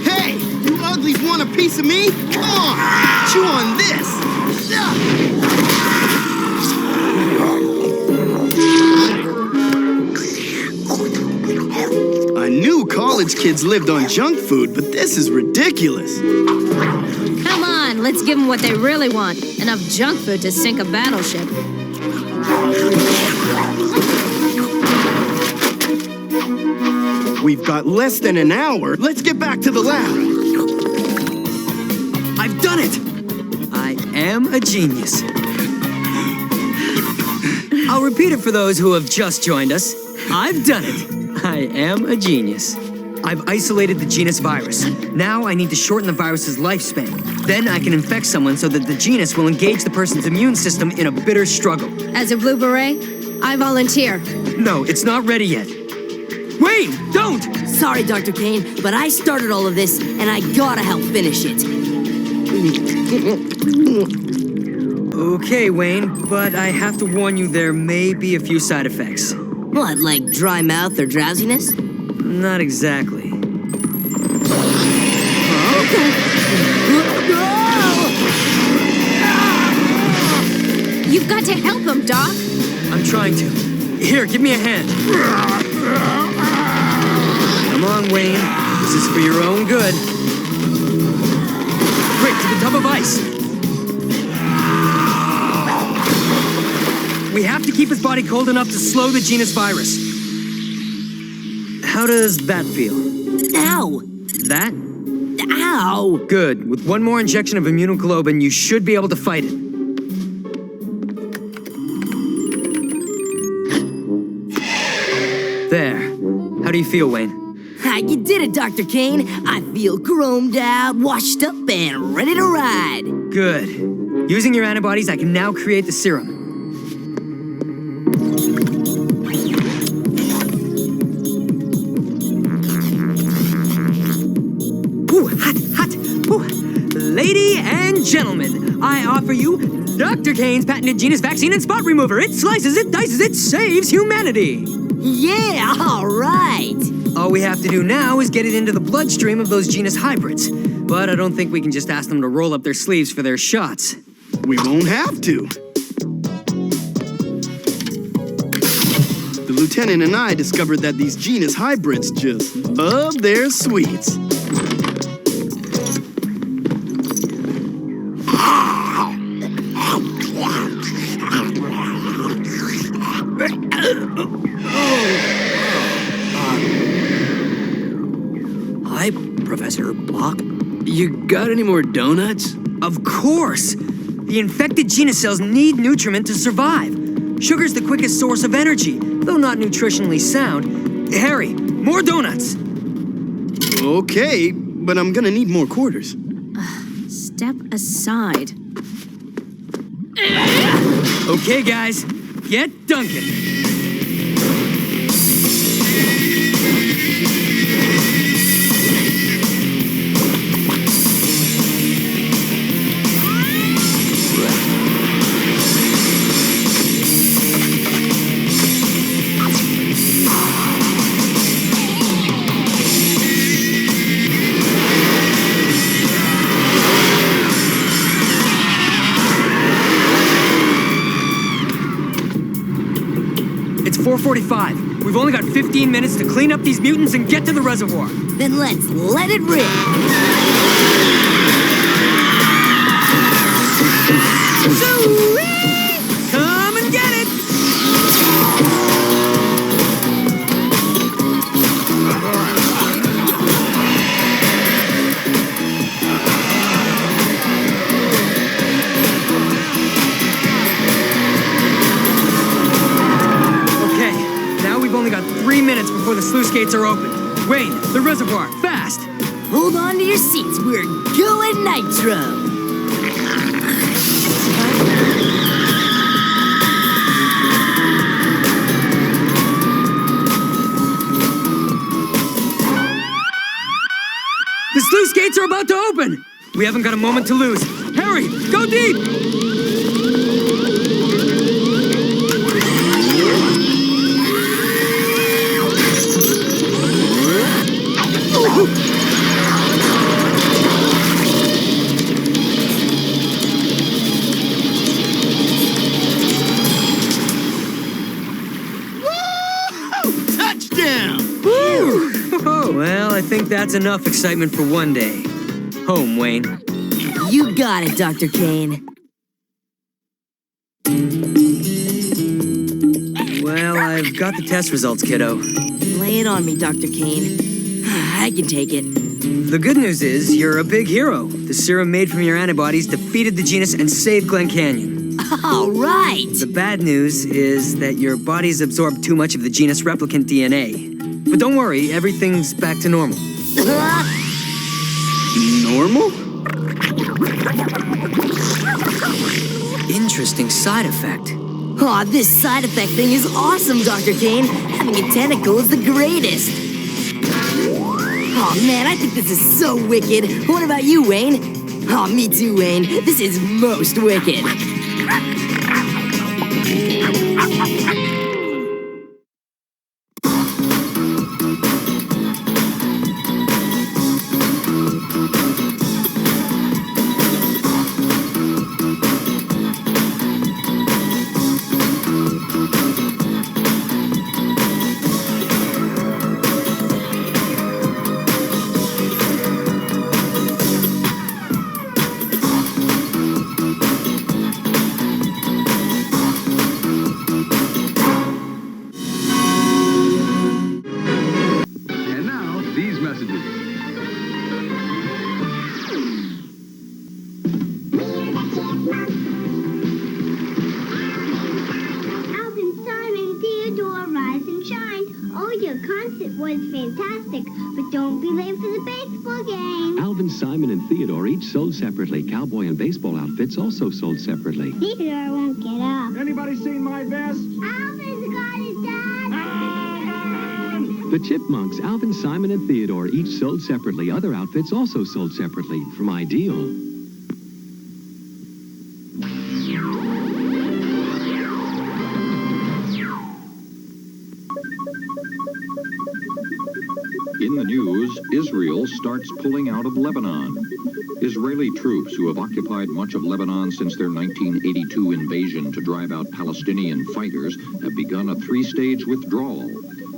Hey, you uglies want a piece of me? Come on, chew on this. I knew college kids lived on junk food, but this is ridiculous. Come on, let's give them what they really want. Enough junk food to sink a battleship. We've got less than an hour. Let's get back to the lab. I've done it! I am a genius. I'll repeat it for those who have just joined us. I've done it. I am a genius. I've isolated the genus virus. Now I need to shorten the virus's lifespan. Then I can infect someone so that the genus will engage the person's immune system in a bitter struggle. As a Blue Beret, I volunteer. No, it's not ready yet. Wait, don't! Sorry, Dr. Kane, but I started all of this, and I gotta help finish it. Okay, Wayne, but I have to warn you there may be a few side effects. What, like dry mouth or drowsiness? Not exactly. You've got to help him, Doc. I'm trying to. Here, give me a hand. Come on, Wayne. This is for your own good. Quick, to the tub of ice. We have to keep his body cold enough to slow the genus virus. How does that feel? Ow! That? Ow! Good. With one more injection of immunoglobulin, you should be able to fight it. There. How do you feel, Wayne? You did it, Dr. Kane. I feel chromed out, washed up, and ready to ride. Good. Using your antibodies, I can now create the serum. Ooh, hot, hot. Ooh. Lady and gentlemen, I offer you Dr. Kane's patented genus vaccine and spot remover. It slices, it dices, it saves humanity. Yeah, all right. All we have to do now is get it into the bloodstream of those genus hybrids. But I don't think we can just ask them to roll up their sleeves for their shots. We won't have to. The lieutenant and I discovered that these genus hybrids just love their sweets. Hi, Professor Block. You got any more donuts? Of course! The infected genus cells need nutriment to survive. Sugar's the quickest source of energy, though not nutritionally sound. Harry, more donuts! Okay, but I'm gonna need more quarters. Step aside. Okay, guys, get dunking. It's 4:45. We've only got 15 minutes to clean up these mutants and get to the reservoir. Then let's let it rip. Come and get it! We've only got 3 minutes before the sluice gates are open. Wayne, the reservoir, fast! Hold on to your seats, we're going nitro! The sluice gates are about to open! We haven't got a moment to lose. Harry, go deep! Well, I think that's enough excitement for one day. Home, Wayne. You got it, Dr. Kane. Well, I've got the test results, kiddo. Lay it on me, Dr. Kane. I can take it. The good news is, you're a big hero. The serum made from your antibodies defeated the genus and saved Glen Canyon. All right! The bad news is that your body's absorbed too much of the genus replicant DNA. But don't worry, everything's back to normal. Normal? Interesting side effect. Aw, this side effect thing is awesome, Dr. Kane. Having a tentacle is the greatest. Aw, man, I think this is so wicked. What about you, Wayne? Aw, me too, Wayne. This is most wicked. Sold separately. Cowboy and baseball outfits also sold separately. Theodore won't get up. Anybody seen my vest? Alvin's got it, Dad! Alvin! The Chipmunks, Alvin, Simon, and Theodore, each sold separately. Other outfits also sold separately from Ideal. In the news, Israel starts pulling out of Lebanon. Israeli troops who have occupied much of Lebanon since their 1982 invasion to drive out Palestinian fighters have begun a three-stage withdrawal.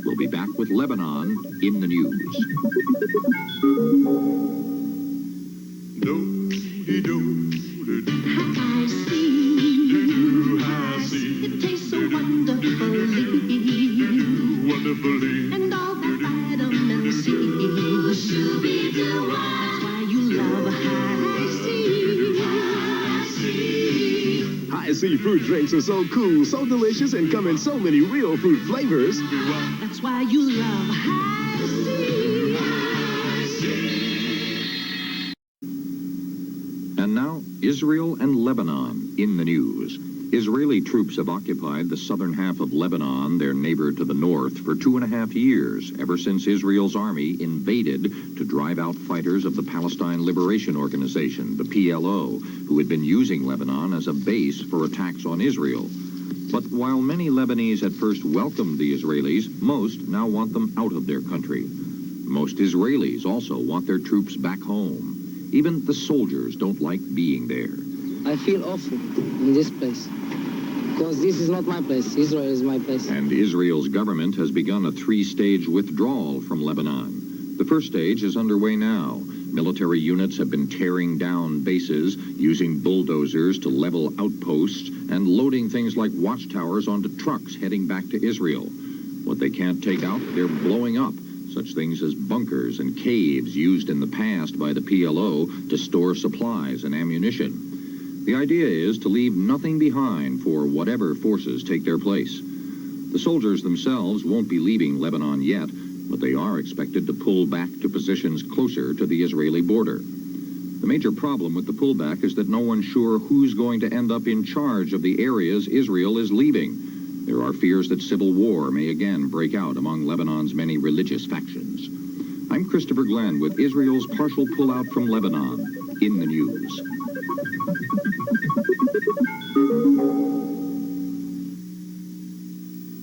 We'll be back with Lebanon in the news. It tastes so wonderfully. And all the vitamin C. That's why you love high C. High C fruit drinks are so cool, so delicious, and come in so many real fruit flavors. That's why you love high C. And now, Israel and Lebanon in the news. Israeli troops have occupied the southern half of Lebanon, their neighbor to the north, for 2.5 years, ever since Israel's army invaded to drive out fighters of the Palestine Liberation Organization, the PLO, who had been using Lebanon as a base for attacks on Israel. But while many Lebanese at first welcomed the Israelis, most now want them out of their country. Most Israelis also want their troops back home. Even the soldiers don't like being there. I feel awful in this place, because this is not my place. Israel is my place. And Israel's government has begun a three-stage withdrawal from Lebanon. The first stage is underway now. Military units have been tearing down bases, using bulldozers to level outposts, and loading things like watchtowers onto trucks heading back to Israel. What they can't take out, they're blowing up. Such things as bunkers and caves used in the past by the PLO to store supplies and ammunition. The idea is to leave nothing behind for whatever forces take their place. The soldiers themselves won't be leaving Lebanon yet, but they are expected to pull back to positions closer to the Israeli border. The major problem with the pullback is that no one's sure who's going to end up in charge of the areas Israel is leaving. There are fears that civil war may again break out among Lebanon's many religious factions. I'm Christopher Glenn with Israel's partial pullout from Lebanon in the news.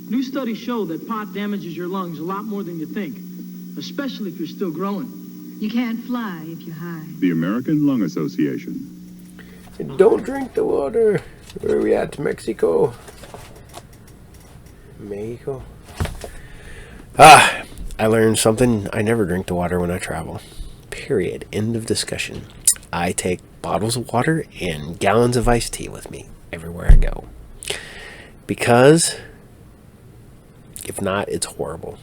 New studies show that pot damages your lungs a lot more than you think, especially if you're still growing. You can't fly if you're high. The American Lung Association. And don't drink the water. Where are we at? Mexico? Mexico? I learned something. I never drink the water when I travel. Period. End of discussion. I take bottles of water and gallons of iced tea with me everywhere I go. Because if not, it's horrible.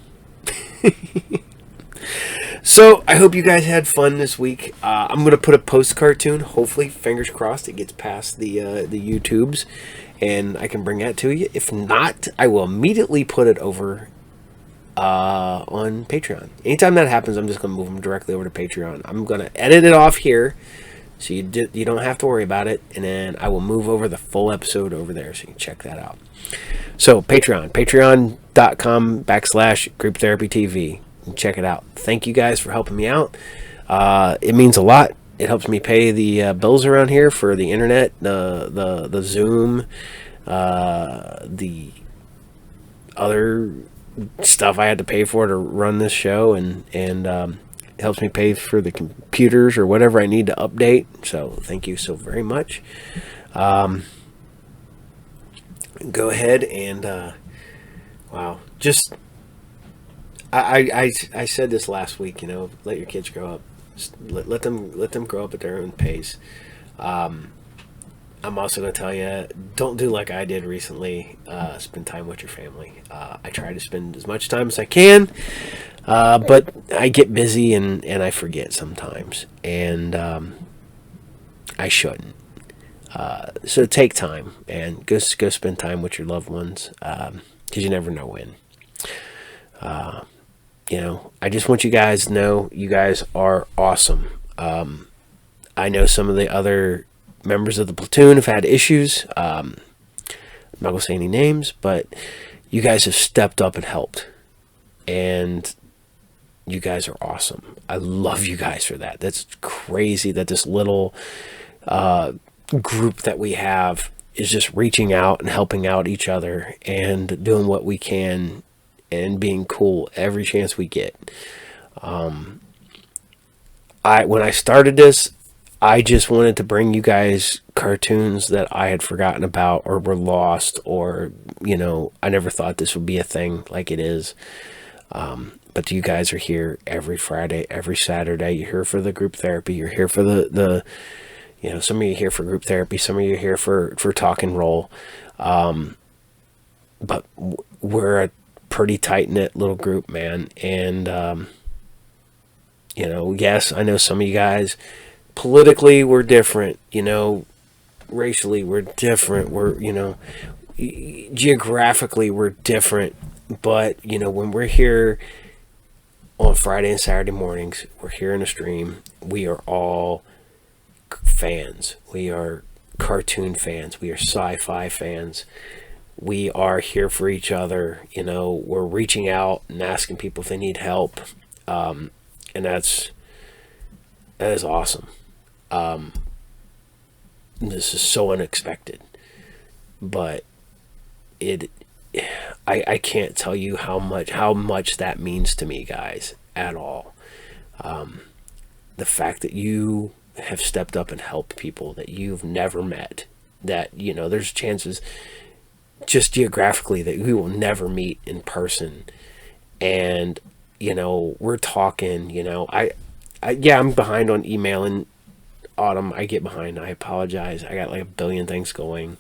So, I hope you guys had fun this week. I'm going to put a post-cartoon. Hopefully, fingers crossed, it gets past the YouTubes. And I can bring that to you. If not, I will immediately put it over on Patreon. Anytime that happens, I'm just going to move them directly over to Patreon. I'm going to edit it off here, so you don't have to worry about it. And then I will move over the full episode over there, so you can check that out. So, Patreon. Patreon.com/GroupTherapyTV. Check it out. Thank you guys for helping me out. It means a lot. It helps me pay the bills around here for the internet, the Zoom, the other stuff I had to pay for to run this show, and it helps me pay for the computers or whatever I need to update. So thank you so very much. Go ahead and wow, just I said this last week. Let your kids grow up. Let them grow up at their own pace. I'm also going to tell you, don't do like I did recently. Spend time with your family. I try to spend as much time as I can, but I get busy and I forget sometimes, and I shouldn't. So take time and go spend time with your loved ones, because you never know when. I just want you guys to know you guys are awesome. I know some of the other members of the platoon have had issues. I'm not going to say any names, but you guys have stepped up and helped. And you guys are awesome. I love you guys for that. That's crazy that this little group that we have is just reaching out and helping out each other and doing what we can and being cool every chance we get. When I started this, I just wanted to bring you guys cartoons that I had forgotten about or were lost, or I never thought this would be a thing like it is. But you guys are here every Friday, every Saturday. You're here for the group therapy. You're here for the some of you are here for group therapy. Some of you are here for talk and roll. But we're a pretty tight-knit little group, man. And yes, I know some of you guys politically we're different, racially we're different, we're geographically we're different, but when we're here on Friday and Saturday mornings, we're here in a stream, we are all fans. We are cartoon fans, we are sci-fi fans. We are here for each other. We're reaching out and asking people if they need help. And that is awesome. This is so unexpected, but I can't tell you how much that means to me, guys, at all. The fact that you have stepped up and helped people that you've never met, that, there's chances just geographically that we will never meet in person, and we're talking. I'm behind on emailing Autumn. I get behind, I apologize. I got like a billion things going,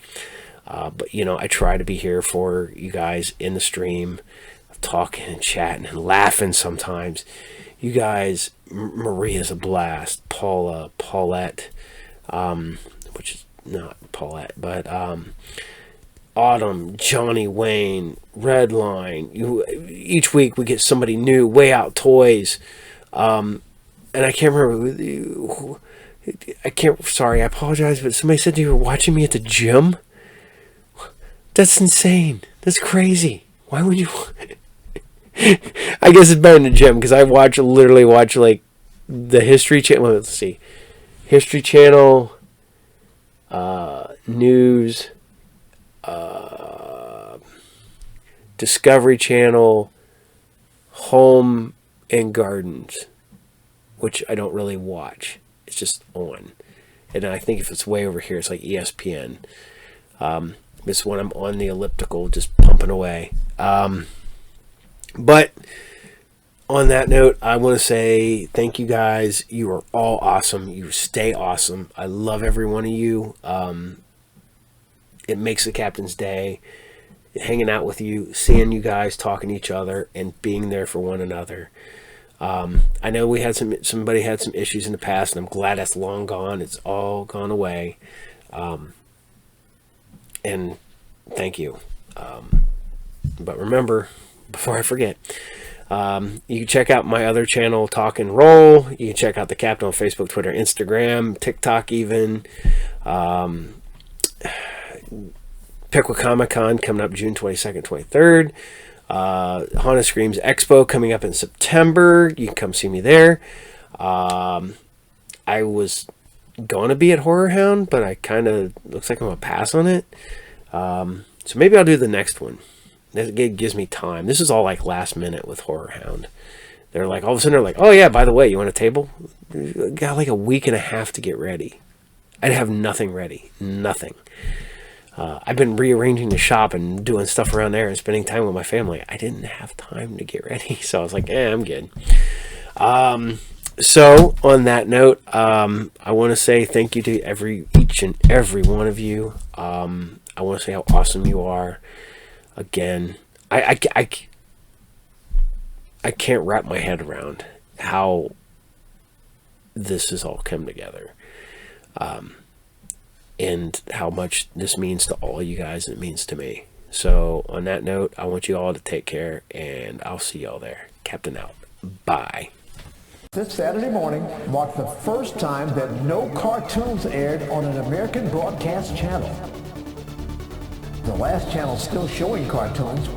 but I try to be here for you guys in the stream, talking and chatting and laughing sometimes. You guys, Maria's a blast, Paulette, which is not Paulette, but Autumn, Johnny Wayne, Redline. Each week we get somebody new. Way Out Toys, and I can't remember. Sorry, I apologize, but somebody said you were watching me at the gym. That's insane. That's crazy. Why would you? I guess it's better in the gym because I literally watch like the History Channel. Let's see, History Channel, news. Discovery Channel, Home and Gardens, which I don't really watch. It's just on. And I think if it's way over here, it's like ESPN. This one I'm on the elliptical, just pumping away. But on that note, I want to say thank you guys. You are all awesome. You stay awesome. I love every one of you. It makes the captain's day. hanging out with you, seeing you guys, talking to each other, and being there for one another. I know we had somebody had some issues in the past, and I'm glad that's long gone. It's all gone away. And thank you. But remember, before I forget, you can check out my other channel, Talk and Roll. You can check out the Captain on Facebook, Twitter, Instagram, TikTok even. Pickwick Comic Con coming up June 22nd, 23rd. Haunted Screams Expo coming up in September. You can come see me there. I was going to be at Horror Hound, but I kind of looks like I'm going to pass on it. So maybe I'll do the next one. That gives me time. This is all like last minute with Horror Hound. They're like, all of a sudden they're like, oh yeah, by the way, you want a table? Got like a week and a half to get ready. I'd have nothing ready. Nothing. I've been rearranging the shop and doing stuff around there and spending time with my family. I didn't have time to get ready. So I was like, I'm good. So on that note, I want to say thank you to each and every one of you. I want to say how awesome you are. Again, I can't wrap my head around how this has all come together. And how much this means to all you guys, it means to me. So on that note, I want you all to take care, and I'll see y'all there. Captain out. Bye. This Saturday morning marked the first time that no cartoons aired on an American broadcast channel. The last channel still showing cartoons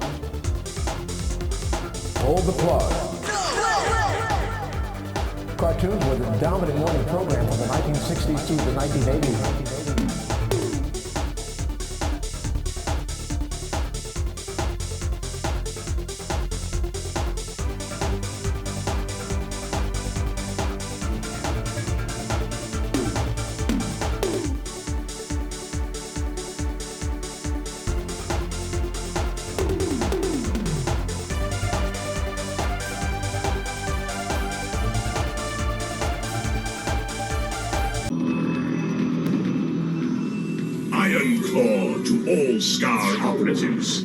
pulled the plug. Cartoons were the dominant morning program from the 1960s to the 1980s. Scar operatives.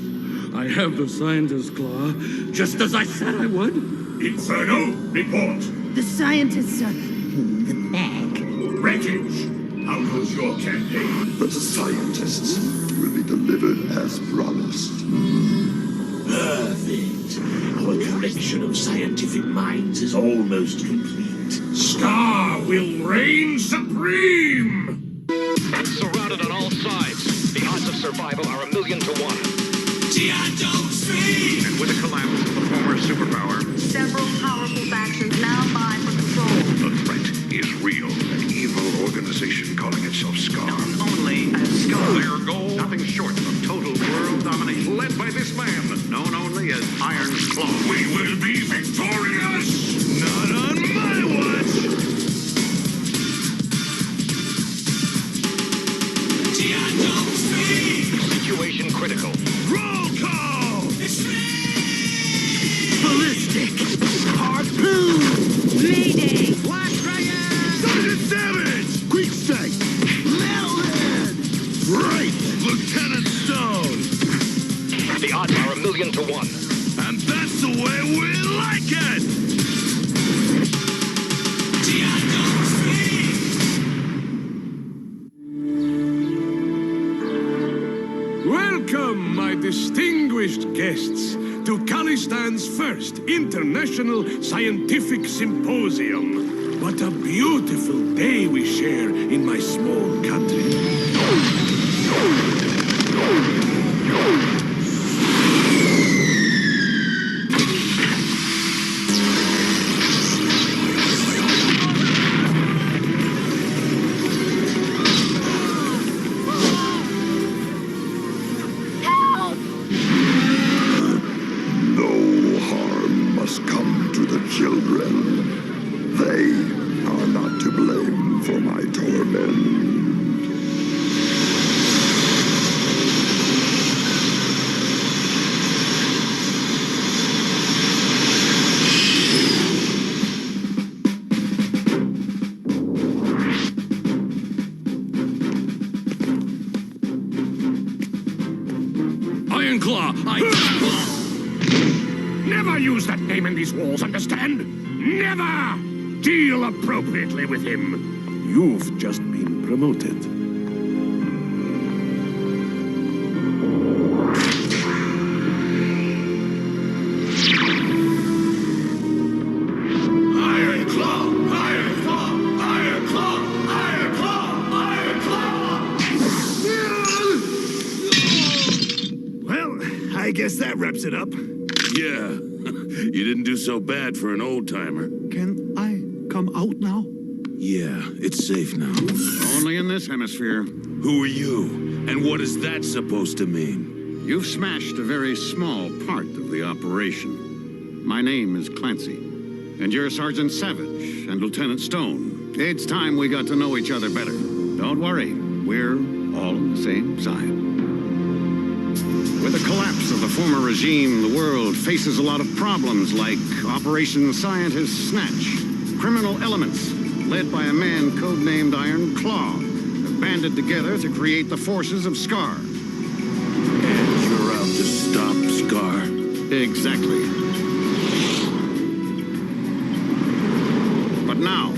I have the scientist's claw, just as I said I would. Inferno, report. The scientists are in the bag. Wreckage, how goes your campaign? The scientists will be delivered as promised. Perfect. Our collection of scientific minds is almost complete. Scar will reign supreme! Surrounded on all sides. The odds of survival are 1,000,000 to 1. G.I. Joe Street! And with the collapse of the former superpower, several powerful factions now vie for control. the threat is real. An evil organization calling itself Scar. Known only as Scar. Their goal, nothing short of total world domination, led by this man, known only as Iron's Claw. We will be victorious! Not on my watch! G.I. Joe Street! Situation critical. Roll call! Ballistic! Harpoon! Mayday! Black Dragon! Sergeant Savage! Quick Strike! Metalhead! Right! Lieutenant Stone! The odds are 1,000,000 to 1. And that's the way we like it! G.I. Joe Street! Welcome, my distinguished guests, to Khalistan's first International Scientific Symposium. What a beautiful day we share in my small country. No harm must come to the children. They are not to blame for my torment. Iron Claw! Never use that name in these walls, understand? Never! Deal appropriately with him. You've just been promoted. Iron Claw! Iron Claw! Iron Claw! Iron Claw! Iron Claw! Well, I guess that wraps it up. Yeah, you didn't do so bad for an old-timer. Can I come out now? Yeah, it's safe now. Only in this hemisphere. Who are you? And what is that supposed to mean? You've smashed a very small part of the operation. My name is Clancy, and you're Sergeant Savage and Lieutenant Stone. It's time we got to know each other better. Don't worry, we're all on the same side. With the collapse of the former regime, the world faces a lot of problems like Operation Scientist Snatch. Criminal elements, led by a man codenamed Iron Claw, have banded together to create the forces of Scar. And you're out to stop Scar? Exactly. But now,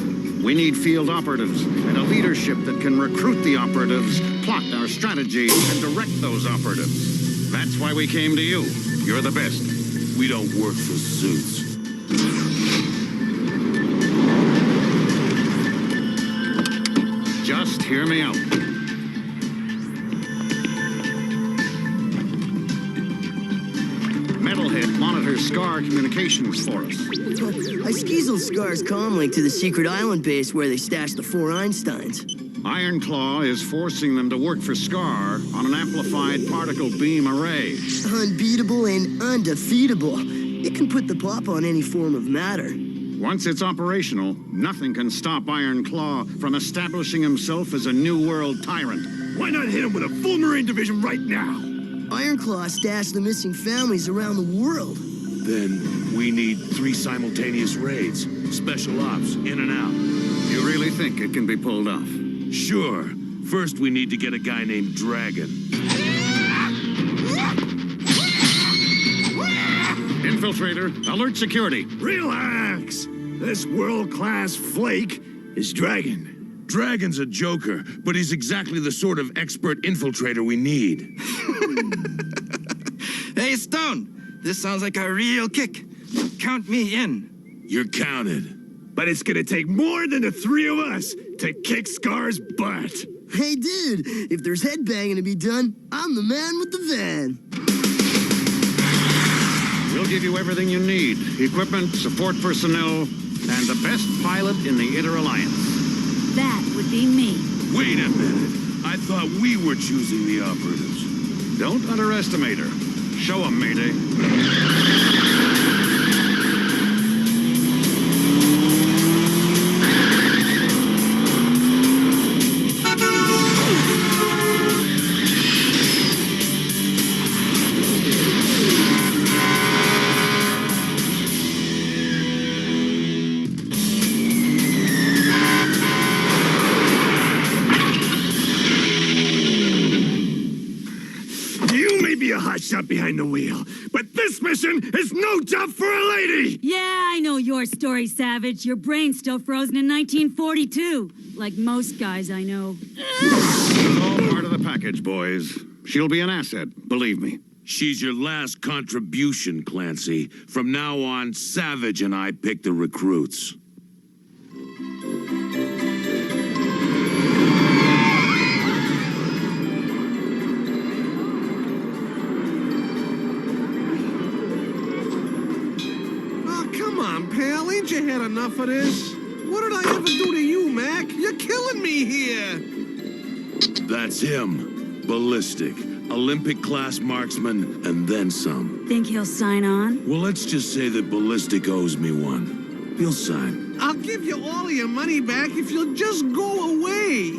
we need field operatives and a leadership that can recruit the operatives, plot our strategy, and direct those operatives. That's why we came to you. You're the best. We don't work for suits. Just hear me out. Metalhead monitors Scar communications for us. I skeezeled Scar's comlink to the secret island base where they stashed the 4 Einsteins. Iron Claw is forcing them to work for Scar on an amplified particle beam array. Unbeatable and undefeatable. It can put the pop on any form of matter. Once it's operational, nothing can stop Iron Claw from establishing himself as a new world tyrant. Why not hit him with a full Marine division right now? Iron Claw stashed the missing families around the world. Then we need 3 simultaneous raids. Special ops, in and out. You really think it can be pulled off? Sure. First, we need to get a guy named Dragon. Infiltrator, alert security. Relax! This world-class flake is Dragon. Dragon's a joker, but he's exactly the sort of expert infiltrator we need. Hey, Stone! This sounds like a real kick. Count me in. You're counted. But it's gonna take more than the 3 of us to kick Scar's butt. Hey, dude, if there's headbanging to be done, I'm the man with the van. We'll give you everything you need. Equipment, support personnel, and the best pilot in the Inter-Alliance. That would be me. Wait a minute. I thought we were choosing the operatives. Don't underestimate her. Show 'em, Mayday. Shot behind the wheel. But this mission is no job for a lady! Yeah, I know your story, Savage. Your brain's still frozen in 1942. Like most guys I know. It's all part of the package, boys. She'll be an asset, believe me. She's your last contribution, Clancy. From now on, Savage and I pick the recruits. Pal, ain't you had enough of this? What did I ever do to you, Mac? You're killing me here. That's him. Ballistic. Olympic-class marksman, and then some. Think he'll sign on? Well, let's just say that Ballistic owes me one. He'll sign. I'll give you all of your money back if you'll just go away.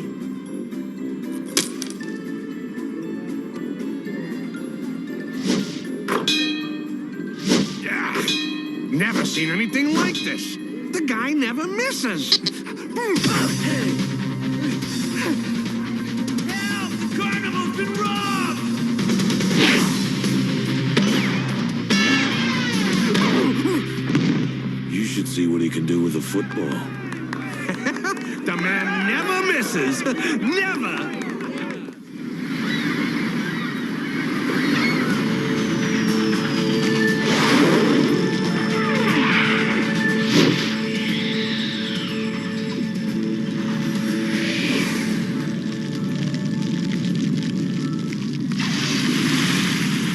Never seen anything like this. The guy never misses. Help! The carnival's been robbed! can do with a football. The man never misses. Never.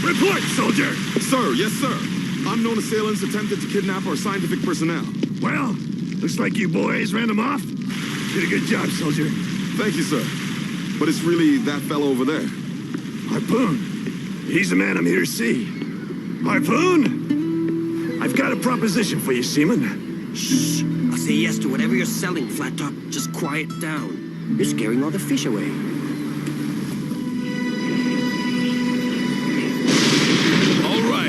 Report, soldier! Sir, yes, sir. Unknown assailants attempted to kidnap our scientific personnel. Well, looks like you boys ran them off. Did a good job, soldier. Thank you, sir. But it's really that fellow over there. Harpoon. He's the man I'm here to see. Harpoon? I've got a proposition for you, Seaman. Shh. I'll say yes to whatever you're selling, Flat Top. Just quiet down. You're scaring all the fish away.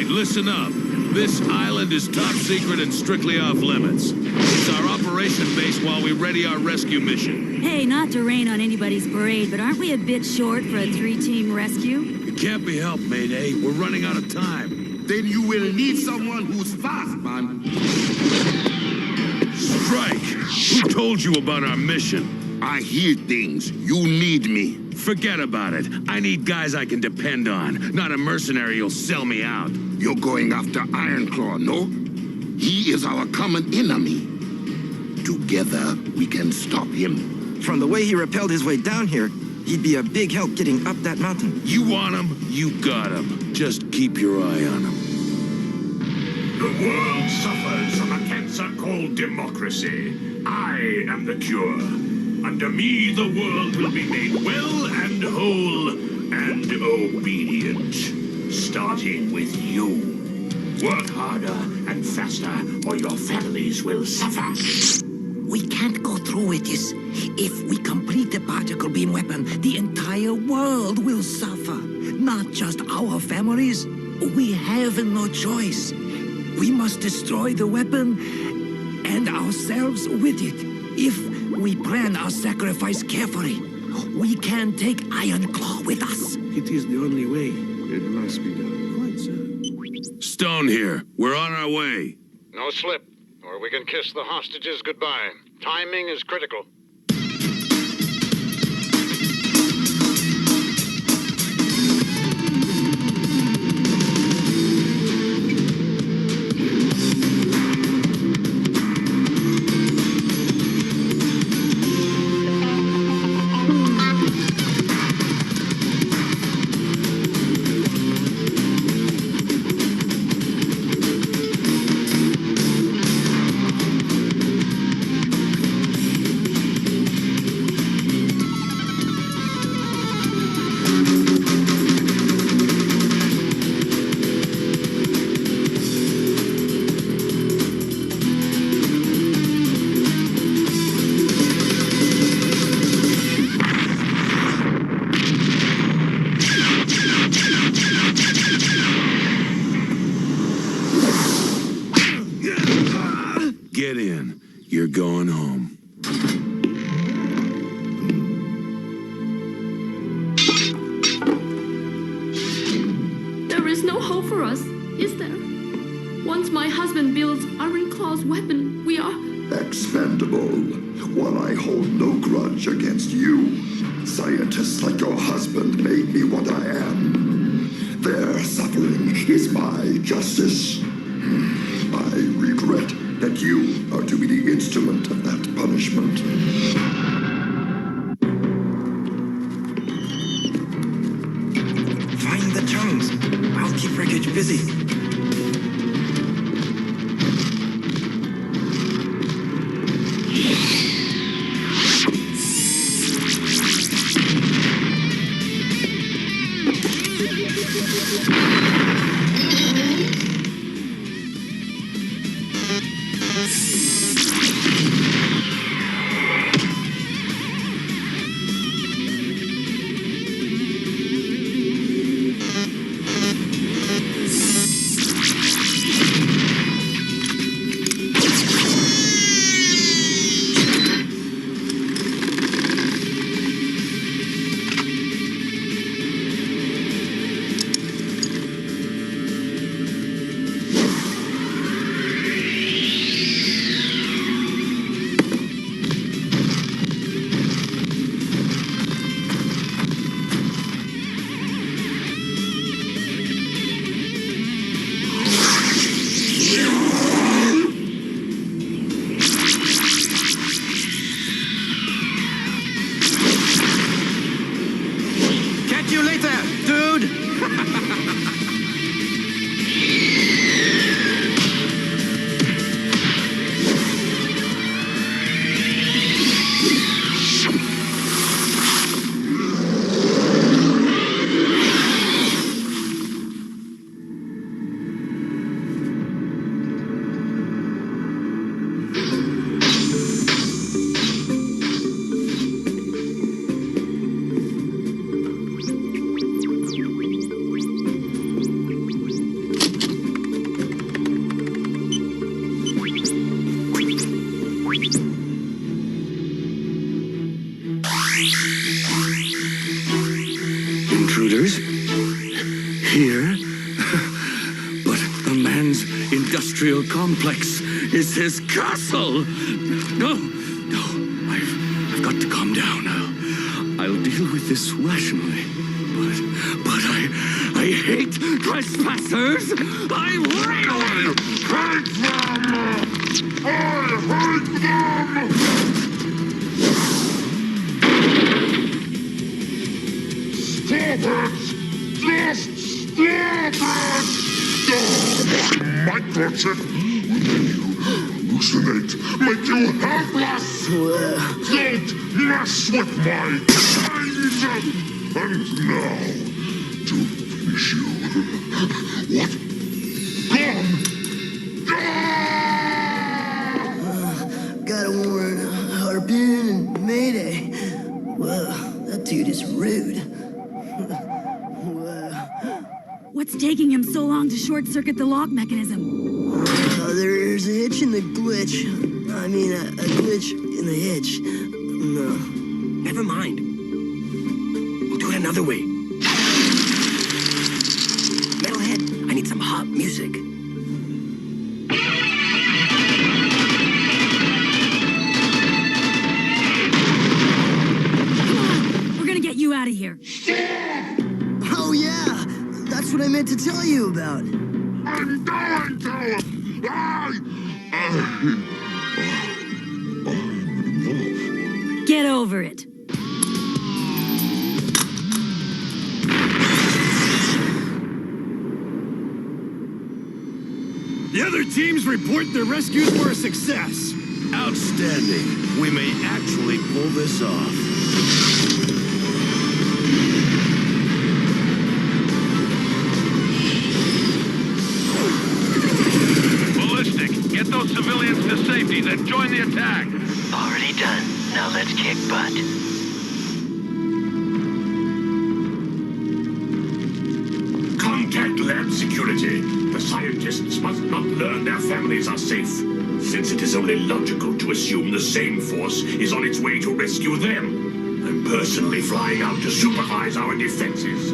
Listen up. This island is top secret and strictly off limits. It's our operation base while we ready our rescue mission. Hey, not to rain on anybody's parade, but aren't we a bit short for a 3-team rescue? It can't be helped, Mayday. We're running out of time. Then you will need someone who's fast, man. Strike! Who told you about our mission? I hear things. You need me. Forget about it. I need guys I can depend on, not a mercenary who'll sell me out. You're going after Ironclaw, no? He is our common enemy. Together, we can stop him. From the way he rappelled his way down here, he'd be a big help getting up that mountain. You want him, you got him. Just keep your eye on him. The world suffers from a cancer called democracy. I am the cure. Under me, the world will be made well and whole and obedient. Starting with you. Work harder and faster, or your families will suffer. We can't go through with this. If we complete the particle beam weapon, the entire world will suffer. Not just our families. We have no choice. We must destroy the weapon and ourselves with it. If we plan our sacrifice carefully, we can take Ironclaw with us. It is the only way. It must be done. Quite so. Stone here. We're on our way. No slip, or we can kiss the hostages goodbye. Timing is critical. Get in. You're going home. There is no hope for us, is there? Once my husband builds Ironclaw's weapon, we are... Expendable. While I hold no grudge against you, scientists like your husband made me what I am. Their suffering is my justice. I regret that you are to be the instrument of that punishment. Find the drums. I'll keep wreckage busy. to you later, dude! Intruders? Here? But a man's industrial complex is his castle! No! I've got to calm down. I'll deal with this rationally. But I hate trespassers! I really hate them! I hate them! Stop it! Just stop it! My microchip will make you hallucinate, make you helpless! Don't mess with my mind! And now, to finish you. What? Gone! Gotta warn Harpoon and Mayday. Whoa, that dude is rude. What's taking him so long to short-circuit the lock mechanism? There's a hitch in the glitch. I mean, a glitch in the hitch. No. Never mind. We'll do it another way. Metalhead, I need some hot music. We're gonna get you out of here. Oh, yeah! That's what I meant to tell you about. I'm going to! Get over it. The other teams report their rescues were a success. Outstanding. We may actually pull this off. Get those civilians to safety, then join the attack. Already done. Now let's kick butt. Contact lab security. The scientists must not learn their families are safe, since it is only logical to assume the same force is on its way to rescue them. I'm personally flying out to supervise our defenses.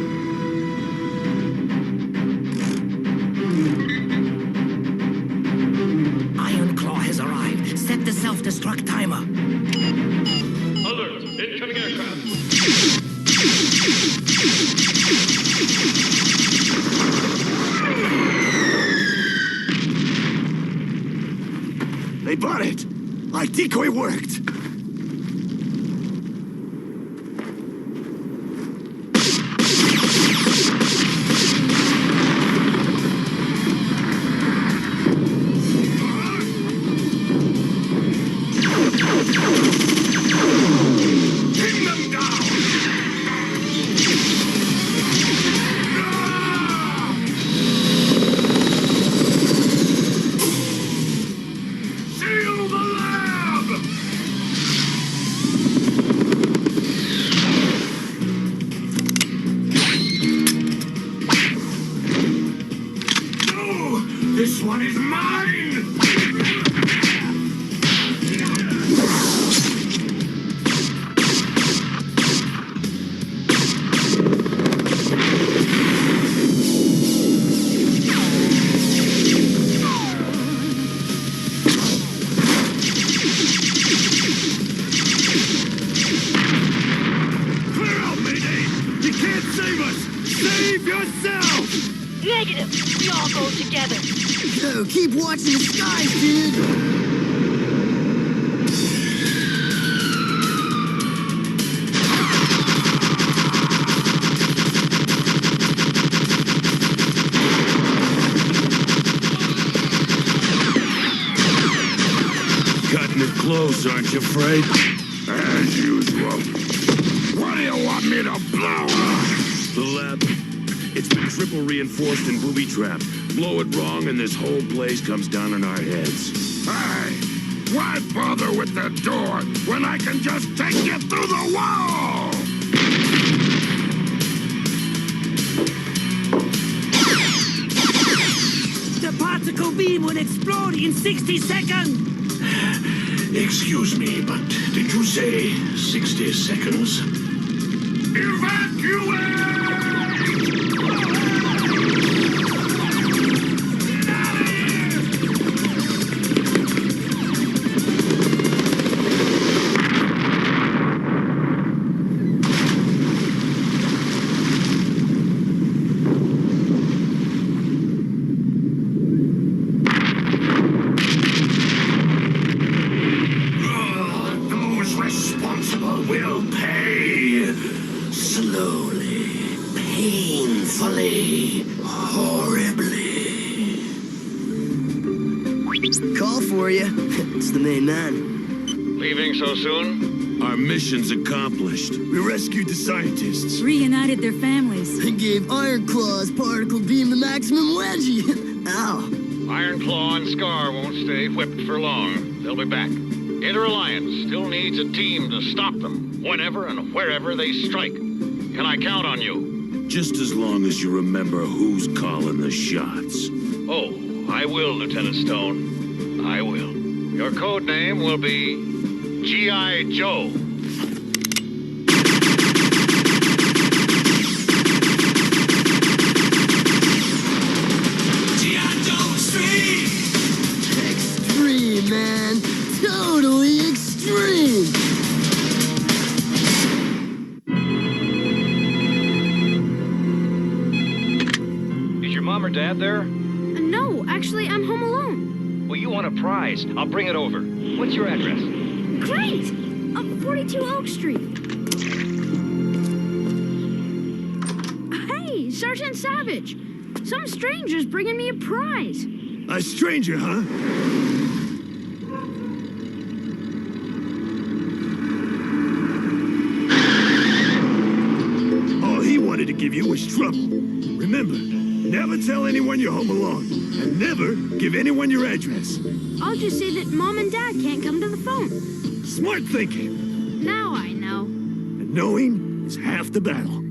Set the self-destruct timer. Alert! Incoming aircraft. They bought it! Our decoy worked! This one is mine! Clear out, Mayday! You can't save us! Save yourself! Negative. We all go together. Yo, keep watching the skies, dude! close, aren't you, Freight? As usual. What do you want me to blow up? The lab. It's been triple reinforced and booby-trapped. Blow it wrong and this whole place comes down on our heads. Hey, why bother with the door when I can just take you through the wall? The particle beam will explode in 60 seconds! Excuse me, but did you say 60 seconds? Evacuate! Those responsible will pay. Slowly, painfully, horribly. Call for you. It's the main man. Leaving so soon? Our mission's accomplished. We rescued the scientists. Reunited their families. And gave Iron Claw's particle beam the maximum wedgie. Ow. Iron Claw and Scar won't stay whipped for long. They'll be back. Inter-Alliance still needs a team to stop them, whenever and wherever they strike. Can I count on you? Just as long as you remember who's calling the shots. Oh, I will, Lieutenant Stone. I will. Your code name will be G.I. Joe. Extreme, man. Totally extreme. Is your mom or dad there? No, actually, I'm home alone. Well, you want a prize. I'll bring it over. What's your address? Great! 42 Oak Street. Hey, Sergeant Savage. Some stranger's bringing me a prize. A stranger, huh? All he wanted to give you was trouble. Remember, never tell anyone you're home alone. And never give anyone your address. I'll just say that Mom and Dad can't come to the phone. Smart thinking. Now I know. And knowing is half the battle.